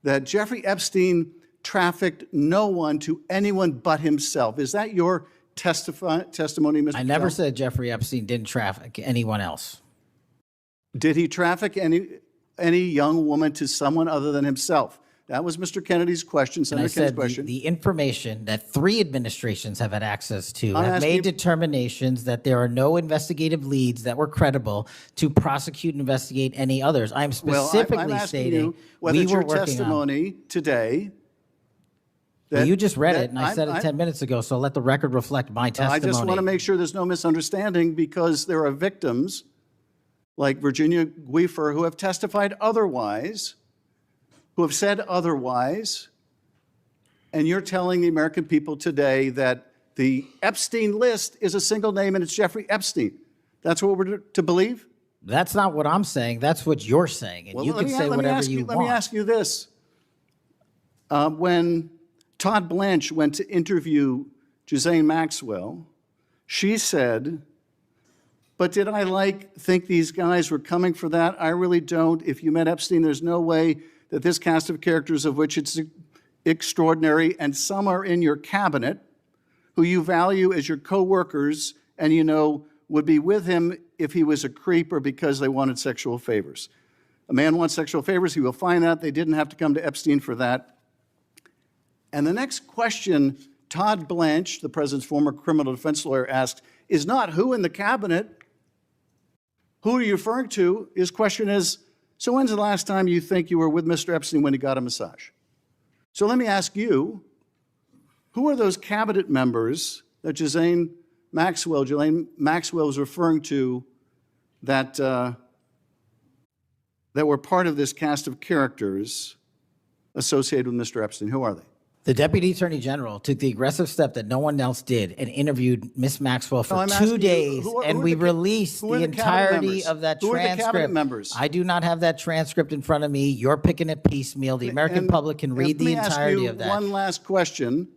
that Jeffrey Epstein trafficked no one to anyone but himself? Is that your testimony, Mr. I never Patel? said Jeffrey Epstein didn't traffic anyone else. Did he traffic any young woman to someone other than himself? That was Mr. Kennedy's question, And Senator I Kennedy's said question. the information that 3 administrations have had access to I'm have asking made you- determinations that there are no investigative leads that were credible to prosecute and investigate any others. I'm specifically I'm asking stating you whether we it's were your working on. testimony today. Well, you just read that it, and I said it I'm- 10 minutes ago, so let the record reflect my testimony. I just want to make sure there's no misunderstanding, because there are victims like Virginia Guifer who have testified otherwise, who have said otherwise, and you're telling the American people today that the Epstein list is a single name and it's Jeffrey Epstein. That's what we're to believe? That's not what I'm saying. That's what you're saying, and Well, you can say whatever you Let me want. ask you this. When Todd Blanche went to interview Ghislaine Maxwell, she said, but did I think these guys were coming for that? I really don't. If you met Epstein, there's no way that this cast of characters, of which it's extraordinary, and some are in your cabinet, who you value as your co-workers, and you know would be with him if he was a creep or because they wanted sexual favors. A man wants sexual favors, he will find out. They didn't have to come to Epstein for that. And the next question Todd Blanche, the president's former criminal defense lawyer, asked is not who in the cabinet, who are you referring to? His question is, so when's the last time you think you were with Mr. Epstein when he got a massage? So let me ask you, who are those cabinet members that Ghislaine Maxwell was referring to that, that were part of this cast of characters associated with Mr. Epstein? Who are they? The Deputy Attorney General took the aggressive step that no one else did and interviewed Ms. Maxwell for I'm 2 asking you, days, who are and the we ca- released who are the the cabinet entirety members? of that Who are the cabinet transcript. members? I do not have that transcript in front of me. You're picking it piecemeal. The American And- public can read and the let me entirety ask of you that. one last question,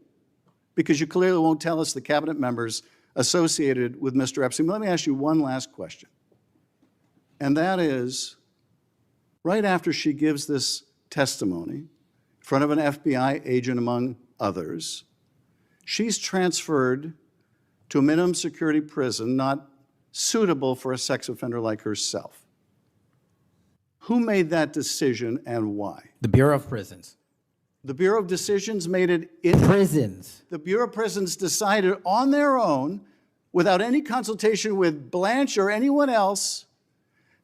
because you clearly won't tell us the cabinet members associated with Mr. Epstein. But let me ask you one last question. And that is, right after she gives this testimony in front of an FBI agent, among others, she's transferred to a minimum security prison not suitable for a sex offender like herself. Who made that decision and why? The Bureau of Prisons. The Bureau of Decisions made it in prisons. The Bureau of Prisons decided on their own, without any consultation with Blanche or anyone else,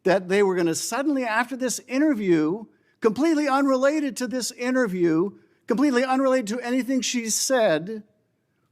that they were going to suddenly, after this interview, completely unrelated to this interview, completely unrelated to anything she said,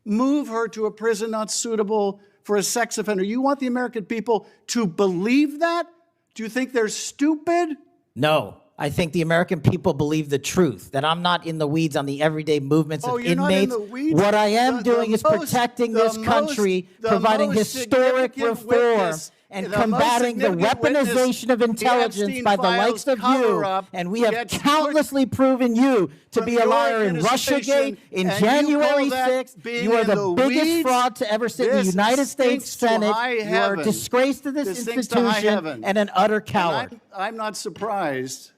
move her to a prison not suitable for a sex offender. You want the American people to believe that? Do you think they're stupid? No. I think the American people believe the truth, that I'm not in the weeds on the everyday movements of you're not in inmates. the weeds? What I am doing is most- protecting the this country, most- the providing most historic significant reform, witness and The most combating the significant witness, weaponization of the intelligence Epstein by the files likes of you, cover-up and we have gets countlessly proven you to from be a your liar in administration, Russiagate, in and you January call that 6th. being You are in the the biggest weeds? fraud to ever sit in the This United States stinks to Senate. high You are a heaven. disgrace to this This stinks to high institution heaven. and an utter coward. And I'm not surprised.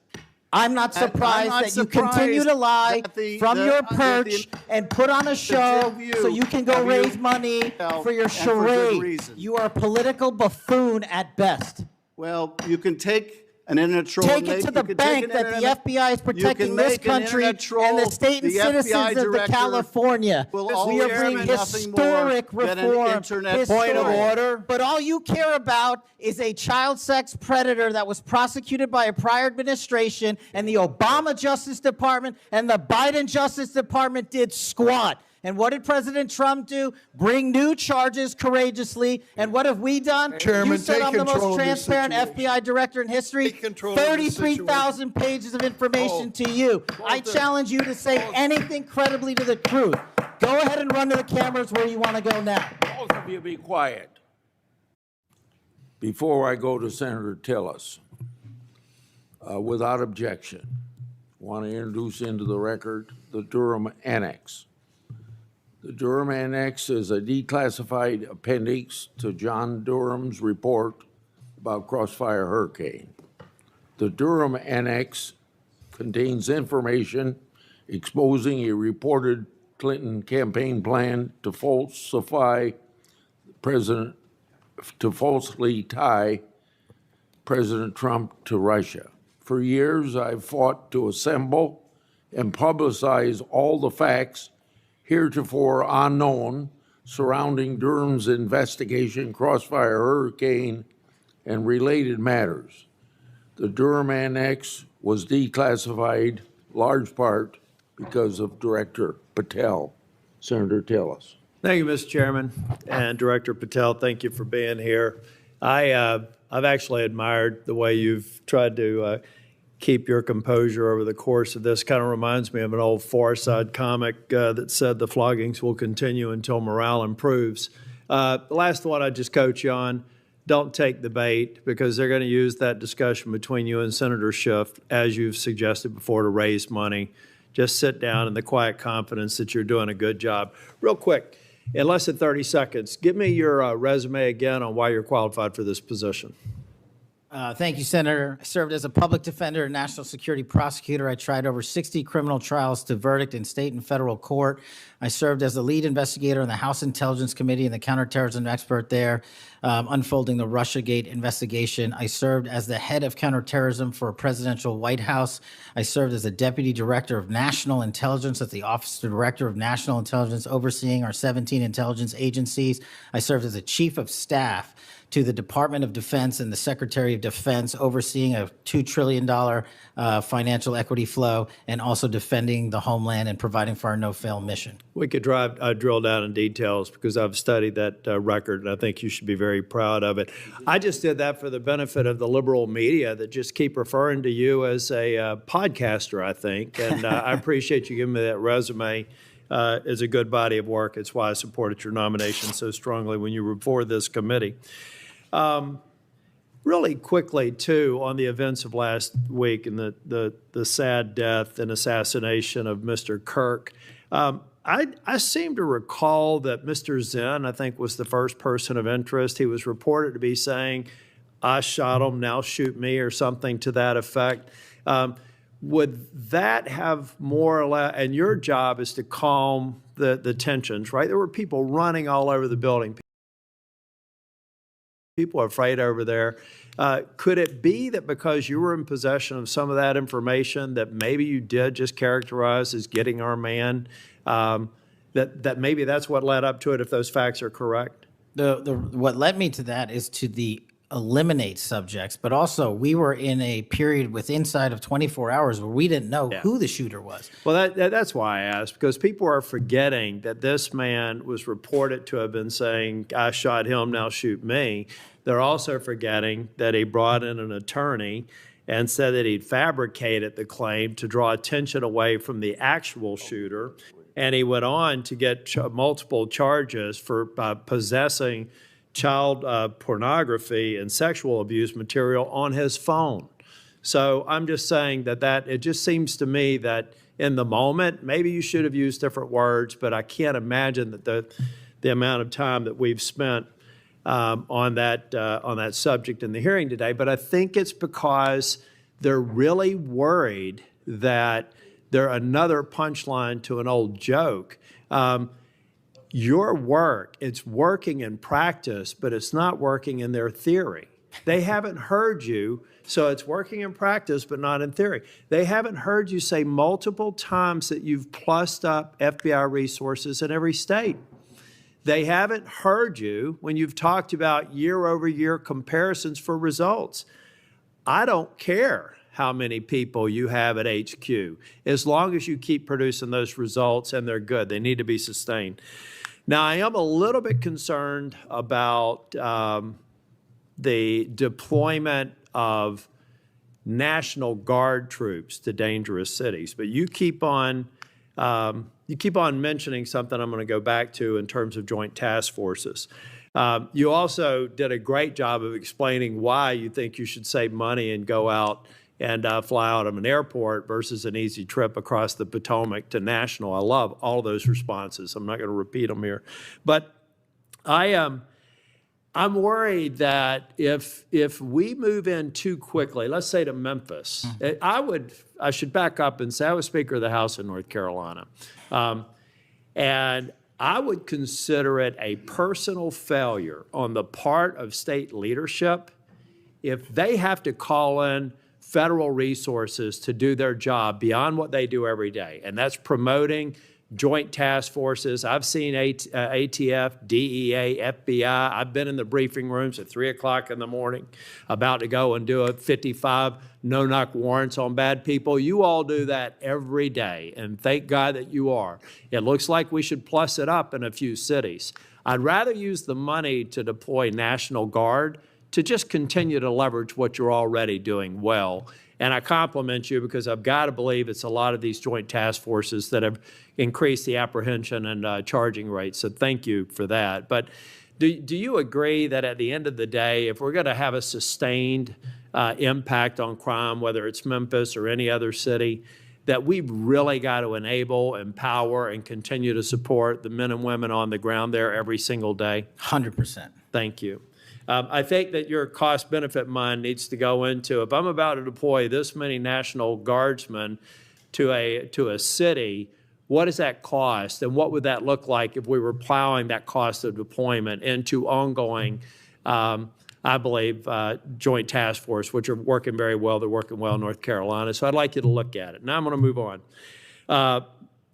I'm not surprised that you continue to lie from your perch and put on a show so you can go raise money for your charade. You are a political buffoon at best. Well, you can take an internet troll. Take it to the bank that the FBI is protecting this country and the state and citizens of the California. We are bringing historic reform. Point of order. But all you care about is a child sex predator that was prosecuted by a prior administration, and the Obama Justice Department and the Biden Justice Department did squat. And what did President Trump do? Bring new charges courageously. And what have we done? Chairman, You said take I'm the control most of this transparent FBI director in history. 33,000 pages of information to you. I challenge you to say anything credibly to the truth. Go ahead and run to the cameras where you want to go now. Both of you be quiet. Before I go to Senator Tillis, without objection, want to introduce into the record the Durham Annex. The Durham Annex is a declassified appendix to John Durham's report about Crossfire Hurricane. The Durham Annex contains information exposing a reported Clinton campaign plan to falsely tie President Trump to Russia. For years, I've fought to assemble and publicize all the facts heretofore unknown surrounding Durham's investigation, Crossfire Hurricane, and related matters. The Durham Annex was declassified large part because of Director Patel. Senator Tillis. Thank you, Mr. Chairman. And Director Patel, thank you for being here. I've actually admired the way you've tried to keep your composure over the course of this. Kind of reminds me of an old Far Side comic that said the floggings will continue until morale improves. The last one I just coach you on, don't take the bait, because they're going to use that discussion between you and Senator Schiff, as you've suggested before, to raise money. Just sit down in the quiet confidence that you're doing a good job. Real quick, in less than 30 seconds, give me your resume again on why you're qualified for this position. Thank you, Senator. I served as a public defender and national security prosecutor. I tried over 60 criminal trials to verdict in state and federal court. I served as the lead investigator in the House Intelligence Committee and the counterterrorism expert there, unfolding the Russiagate investigation. I served as the head of counterterrorism for a presidential White House. I served as a deputy director of national intelligence at the Office of Director of National Intelligence, overseeing our 17 intelligence agencies. I served as a chief of staff to the Department of Defense and the Secretary of Defense, overseeing a $2 trillion financial equity flow, and also defending the homeland and providing for our no-fail mission. We could drill down in details, because I've studied that record, and I think you should be very proud of it. I just did that for the benefit of the liberal media that just keep referring to you as a podcaster, I think, and I appreciate you giving me that resume. It's a good body of work. It's why I supported your nomination so strongly when you were before this committee. Really quickly, too, on the events of last week and the sad death and assassination of Mr. Kirk, I seem to recall that Mr. Zinn, I think, was the first person of interest. He was reported to be saying, "I shot him, now shoot me," or something to that effect. Would that have more or less, and your job is to calm the tensions, right? There were people running all over the building. People are afraid over there. Could it be that because you were in possession of some of that information that maybe you did just characterize as getting our man, that maybe that's what led up to it, if those facts are correct? What led me to that is to the eliminate subjects, but also we were in a period with inside of 24 hours where we didn't know who the shooter was. Well, that's why I asked, because people are forgetting that this man was reported to have been saying, "I shot him, now shoot me." They're also forgetting that he brought in an attorney and said that he'd fabricated the claim to draw attention away from the actual shooter. And he went on to get multiple charges for possessing child pornography and sexual abuse material on his phone. So I'm just saying that it just seems to me that in the moment, maybe you should have used different words, but I can't imagine that the amount of time that we've spent on that subject in the hearing today. But I think it's because they're really worried that they're another punchline to an old joke. Your work, it's working in practice, but it's not working in their theory. They haven't heard you, so it's working in practice, but not in theory. They haven't heard you say multiple times that you've plussed up FBI resources in every state. They haven't heard you when you've talked about year-over-year comparisons for results. I don't care how many people you have at HQ, as long as you keep producing those results and they're good. They need to be sustained. Now, I am a little bit concerned about the deployment of National Guard troops to dangerous cities, but you keep on mentioning something I'm going to go back to in terms of joint task forces. You also did a great job of explaining why you think you should save money and go out and fly out of an airport versus an easy trip across the Potomac to National. I love all of those responses. I'm not going to repeat them here. But I'm worried that if we move in too quickly, let's say to Memphis, I should back up and say I was Speaker of the House in North Carolina. And I would consider it a personal failure on the part of state leadership if they have to call in federal resources to do their job beyond what they do every day. And that's promoting joint task forces. I've seen ATF, DEA, FBI. I've been in the briefing rooms at 3 o'clock in the morning about to go and do a 55 no-knock warrants on bad people. You all do that every day, and thank God that you are. It looks like we should plus it up in a few cities. I'd rather use the money to deploy National Guard to just continue to leverage what you're already doing well. And I compliment you because I've got to believe it's a lot of these joint task forces that have increased the apprehension and charging rates. So thank you for that. But do you agree that at the end of the day, if we're going to have a sustained impact on crime, whether it's Memphis or any other city, that we've really got to enable, empower, and continue to support the men and women on the ground there every single day? 100%. Thank you. I think that your cost-benefit mind needs to go into, if I'm about to deploy this many National Guardsmen to a city, what does that cost? And what would that look like if we were plowing that cost of deployment into ongoing, I believe, joint task force, which are working very well. They're working well in North Carolina. So I'd like you to look at it. Now I'm going to move on.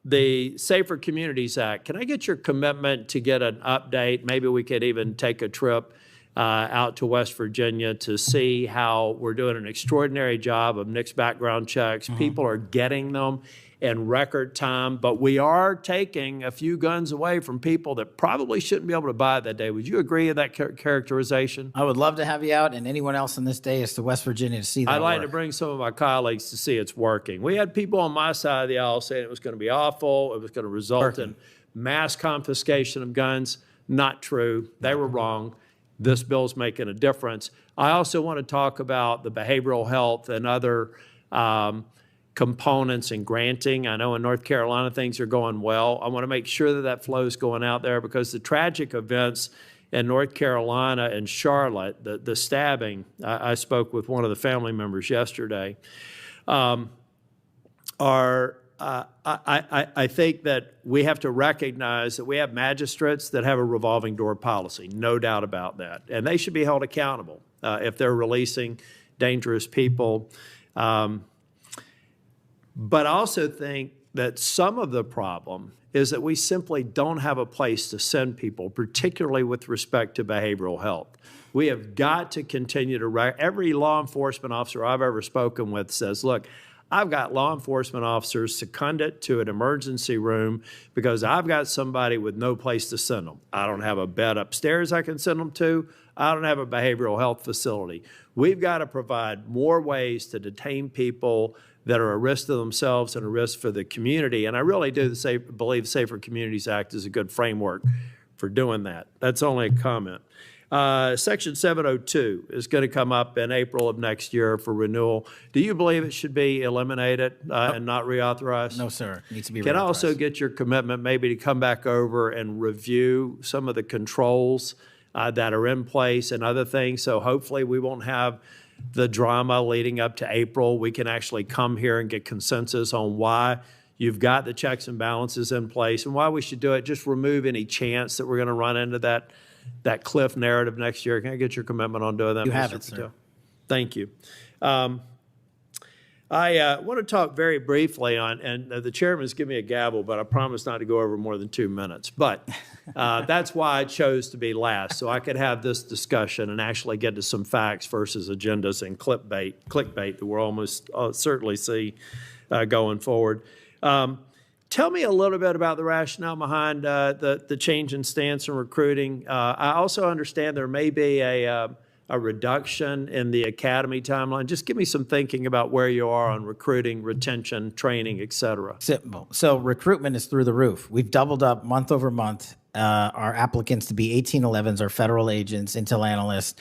The Safer Communities Act, can I get your commitment to get an update? Maybe we could even take a trip out to West Virginia to see how we're doing an extraordinary job of NICS background checks. People are getting them in record time, but we are taking a few guns away from people that probably shouldn't be able to buy it that day. Would you agree with that characterization? I would love to have you out and anyone else on this day is to West Virginia to see that I'd like work. to bring some of my colleagues to see it's working. We had people on my side of the aisle saying it was going to be awful, it was going to result in mass confiscation of guns. Not true. They were wrong. This bill's making a difference. I also want to talk about the behavioral health and other components in granting. I know in North Carolina things are going well. I want to make sure that that flow is going out there because the tragic events in North Carolina and Charlotte, the stabbing, I spoke with one of the family members yesterday, I think that we have to recognize that we have magistrates that have a revolving door policy, no doubt about that. And they should be held accountable if they're releasing dangerous people. But I also think that some of the problem is that we simply don't have a place to send people, particularly with respect to behavioral health. We have got to continue to, every law enforcement officer I've ever spoken with says, look, I've got law enforcement officers seconded to an emergency room because I've got somebody with no place to send them. I don't have a bed upstairs I can send them to. I don't have a behavioral health facility. We've got to provide more ways to detain people that are a risk to themselves and a risk for the community. And I really do believe Safer Communities Act is a good framework for doing that. That's only a comment. Section 702 is going to come up in April of next year for renewal. Do you believe it should be eliminated and not reauthorized? No, sir. It needs to be Can I also reauthorized. get your commitment maybe to come back over and review some of the controls that are in place and other things? So hopefully we won't have the drama leading up to April. We can actually come here and get consensus on why you've got the checks and balances in place and why we should do it. Just remove any chance that we're going to run into that cliff narrative next year. Can I get your commitment on doing that? You have Mr. it, sir. Patel? Thank you. I want to talk very briefly on, and the chairman's given me a gavel, but I promise not to go over more than 2 minutes. But that's why I chose to be last, so I could have this discussion and actually get to some facts versus agendas and clickbait that we'll almost certainly see going forward. Tell me a little bit about the rationale behind the change in stance in recruiting. I also understand there may be a reduction in the academy timeline. Just give me some thinking about where you are on recruiting, retention, training, et cetera. Simple. So recruitment is through the roof. We've doubled up month over month. Our applicants to be 1811s are federal agents, intel analysts.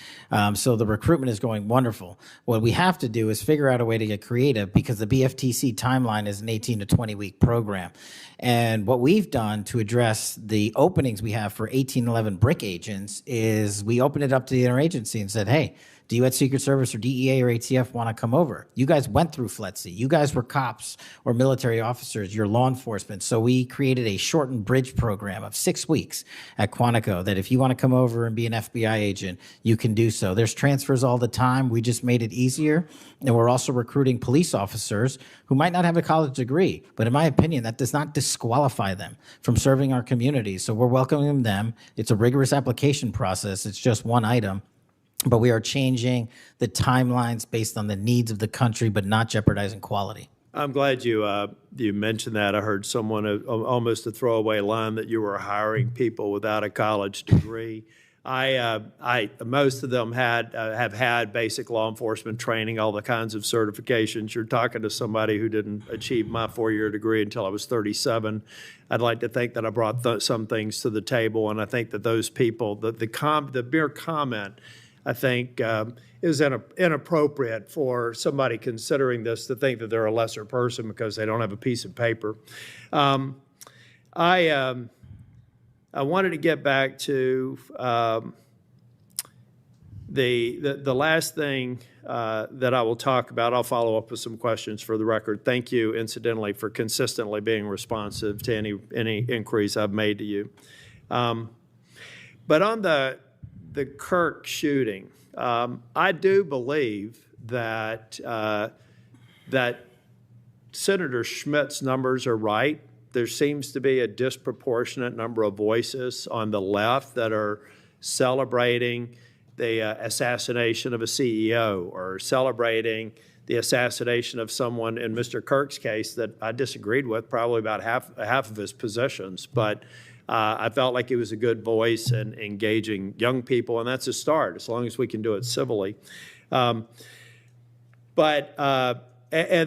So the recruitment is going wonderful. What we have to do is figure out a way to get creative because the BFTC timeline is an 18 to 20 week program. And what we've done to address the openings we have for 1811 BRIC agents is we opened it up to the interagency and said, hey, do you at Secret Service or DEA or ATF want to come over? You guys went through FLETC. You guys were cops or military officers. You're law enforcement. So we created a shortened bridge program of 6 weeks at Quantico that if you want to come over and be an FBI agent, you can do so. There's transfers all the time. We just made it easier. And we're also recruiting police officers who might not have a college degree. But in my opinion, that does not disqualify them from serving our community. So we're welcoming them. It's a rigorous application process. It's just one item. But we are changing the timelines based on the needs of the country, but not jeopardizing quality. I'm glad you mentioned that. I heard someone almost a throwaway line that you were hiring people without a college degree. Most of them have had basic law enforcement training, all the kinds of certifications. You're talking to somebody who didn't achieve my 4-year degree until I was 37. I'd like to think that I brought some things to the table, and I think that those people, the mere comment, I think is inappropriate for somebody considering this to think that they're a lesser person because they don't have a piece of paper. I wanted to get back to the last thing that I will talk about. I'll follow up with some questions for the record. Thank you, incidentally, for consistently being responsive to any inquiries I've made to you. But on the Kirk shooting, I do believe that that Senator Schmitt's numbers are right. There seems to be a disproportionate number of voices on the left that are celebrating the assassination of a CEO or celebrating the assassination of someone in Mr. Kirk's case that I disagreed with probably about half of his positions. But I felt like he was a good voice in engaging young people, and that's a start, as long as we can do it civilly. And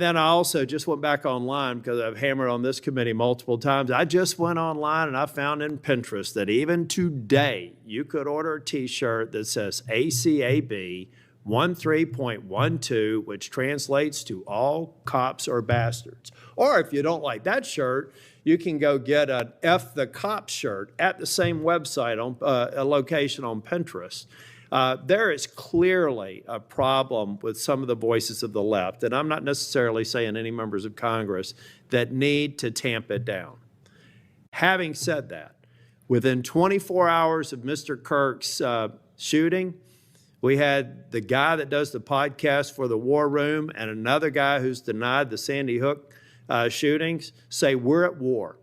then I also just went back online because I've hammered on this committee multiple times. I just went online and I found in Pinterest that even today you could order a T-shirt that says ACAB 13.12, which translates to all cops are bastards. Or if you don't like that shirt, you can go get an F the Cop shirt at the same website, on a location on Pinterest. There is clearly a problem with some of the voices of the left, and I'm not necessarily saying any members of Congress, that need to tamp it down. Having said that, within 24 hours of Mr. Kirk's shooting, we had the guy that does the podcast for the War Room and another guy who's denied the Sandy Hook shootings say we're at war.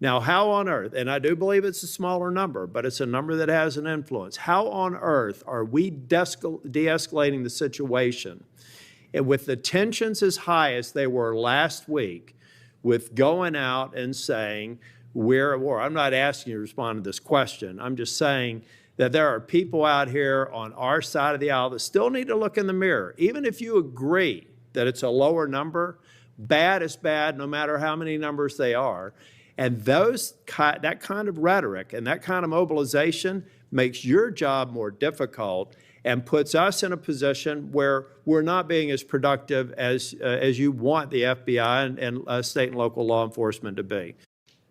Now, how on earth, and I do believe it's a smaller number, but it's a number that has an influence. How on earth are we de-escalating the situation and with the tensions as high as they were last week with going out and saying we're at war? I'm not asking you to respond to this question. I'm just saying that there are people out here on our side of the aisle that still need to look in the mirror. Even if you agree that it's a lower number, bad is bad no matter how many numbers they are. And that kind of rhetoric and that kind of mobilization makes your job more difficult and puts us in a position where we're not being as productive as you want the FBI and state and local law enforcement to be.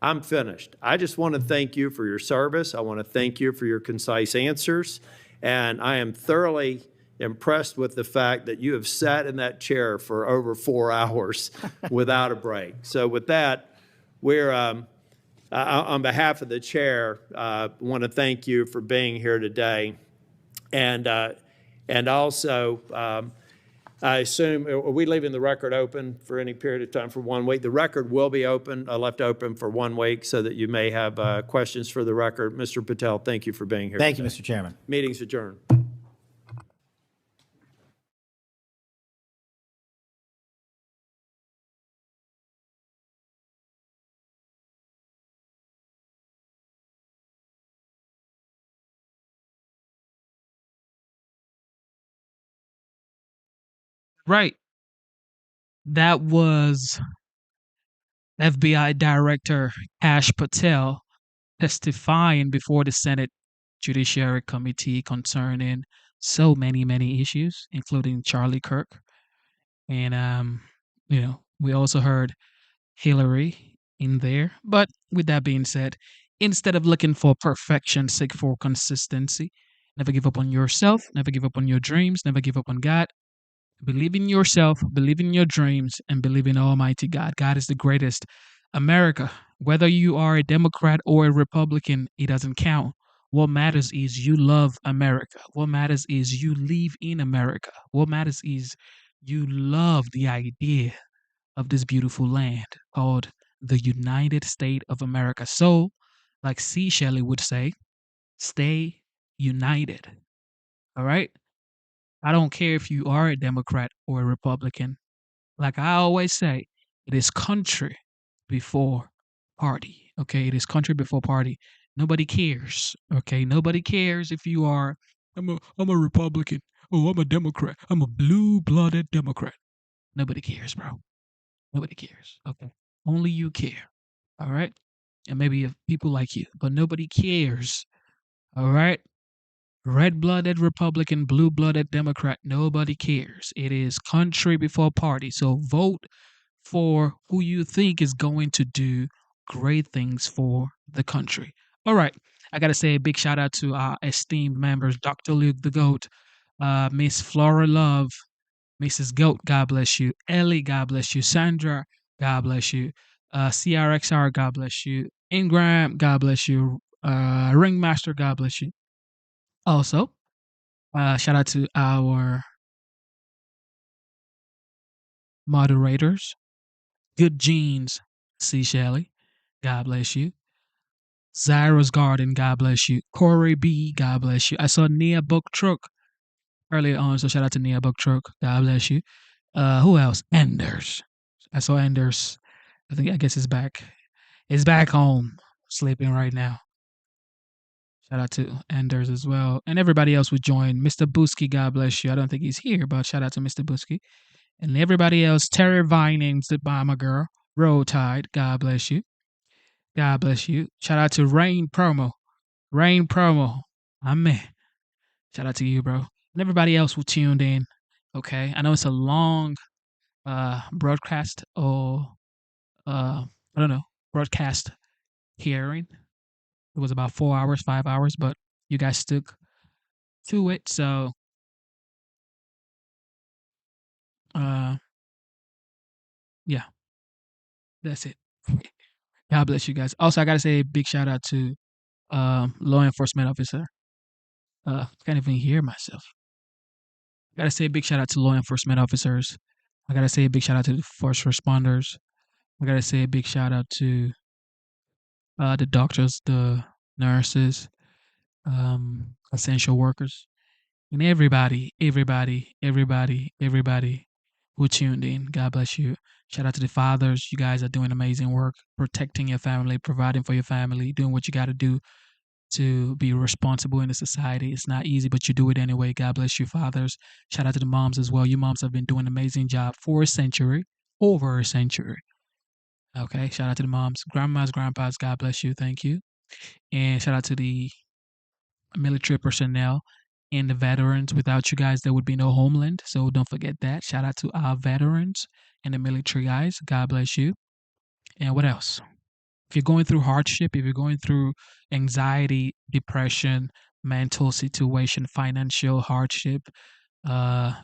I'm finished. I just want to thank you for your service. I want to thank you for your concise answers. And I am thoroughly impressed with the fact that you have sat in that chair for over 4 hours without a break. So with that, we're, on behalf of the chair, want to thank you for being here today. And also, I assume, are we leaving the record open for any period of time for 1 week? The record will be open, left open for 1 week so that you may have questions for the record. Mr. Patel, thank you for being here Thank today. you, Mr. Chairman. Meeting's adjourned. Right. That was FBI Director Kash Patel testifying before the Senate Judiciary Committee concerning so many, many issues, including Charlie Kirk. And, we also heard Hillary in there. But with that being said, instead of looking for perfection, seek for consistency. Never give up on yourself, never give up on your dreams, never give up on God. Believe in yourself, believe in your dreams, and believe in Almighty God. God is the greatest. America, whether you are a Democrat or a Republican, it doesn't count. What matters is you love America. What matters is you live in America. What matters is you love the idea of this beautiful land called the United States of America. So, like C. Shelley would say, stay united. All right? I don't care if you are a Democrat or a Republican. Like I always say, it is country before party. Okay, it is country before party. Nobody cares. Okay, nobody cares if you are. I'm a Republican. Oh, I'm a Democrat. I'm a blue-blooded Democrat. Nobody cares, bro. Nobody cares. Okay, only you care. All right, and maybe if people like you, but nobody cares. All right. Red-blooded Republican, blue-blooded Democrat, nobody cares. It is country before party. So vote for who you think is going to do great things for the country. All right. I got to say a big shout out to our esteemed members, Dr. Luke the Goat, Miss Flora Love, Mrs. Goat, God bless you. Ellie, God bless you. Sandra, God bless you. CRXR, God bless you. Ingram, God bless you. Ringmaster, God bless you. Also, shout out to our moderators. Good Genes, C. Shelley, God bless you. Zyra's Garden, God bless you. Corey B, God bless you. I saw Nia Book Truck earlier on, so shout out to Nia Book Truck, God bless you. Who else? Enders. I saw Enders. I guess it's back. It's back home, sleeping right now. Shout out to Enders as well. And everybody else who joined. Mr. Busky, God bless you. I don't think he's here, but shout out to Mr. Busky. And everybody else, Terry Vinings, the Bomber Girl, Roll Tide, God bless you. God bless you. Shout out to Rain Promo. Rain Promo. Amen. Shout out to you, bro. And everybody else who tuned in. Okay. I know it's a long broadcast or I don't know, broadcast hearing. It was about 4 hours, 5 hours, but you guys stuck to it. So yeah, that's it. God bless you guys. Also, I gotta say a big shout out to law enforcement officer. Can't even hear myself. I gotta say a big shout out to law enforcement officers. I gotta say a big shout out to the first responders. I gotta say a big shout out to the doctors, the nurses, essential workers, and everybody who tuned in. God bless you. Shout out to the fathers. You guys are doing amazing work, protecting your family, providing for your family, doing what you got to do to be responsible in the society. It's not easy, but you do it anyway. God bless you, fathers. Shout out to the moms as well. You moms have been doing an amazing job for a century, over a century. Okay, shout out to the moms, grandmas, grandpas. God bless you. Thank you. And shout out to the military personnel and the veterans. Without you guys, there would be no homeland. So don't forget that. Shout out to our veterans and the military guys. God bless you. And what else? If you're going through hardship, if you're going through anxiety, depression, mental situation, financial hardship,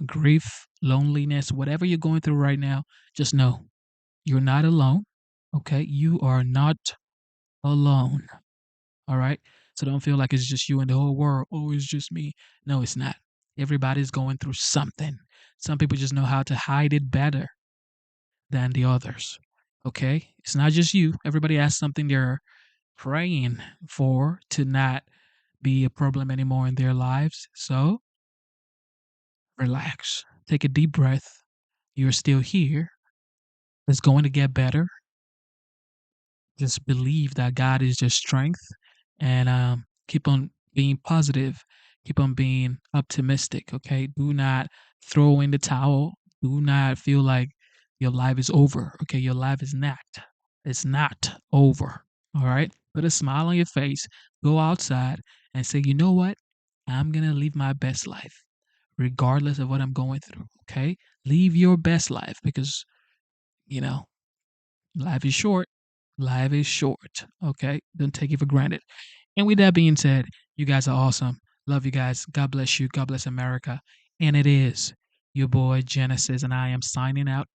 grief, loneliness, whatever you're going through right now, just know you're not alone. Okay. You are not alone. All right. So don't feel like it's just you in the whole world. Oh, it's just me. No, it's not. Everybody's going through something. Some people just know how to hide it better than the others. Okay. It's not just you. Everybody has something they're praying for to not be a problem anymore in their lives. So relax. Take a deep breath. You're still here. It's going to get better. Just believe that God is your strength and keep on being positive. Keep on being optimistic. Okay. Do not throw in the towel. Do not feel like your life is over. Okay. Your life is not. It's not over. All right. Put a smile on your face. Go outside and say, you know what? I'm going to live my best life, regardless of what I'm going through. Okay. Live your best life because, you know, life is short. Life is short. Okay. Don't take it for granted. And with that being said, you guys are awesome. Love you guys. God bless you. God bless America. And it is your boy Genesis, and I am signing out.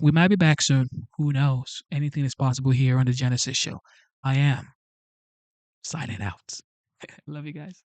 We might be back soon. Who knows? Anything is possible here on the Genesis Show. I am signing out. Love you guys.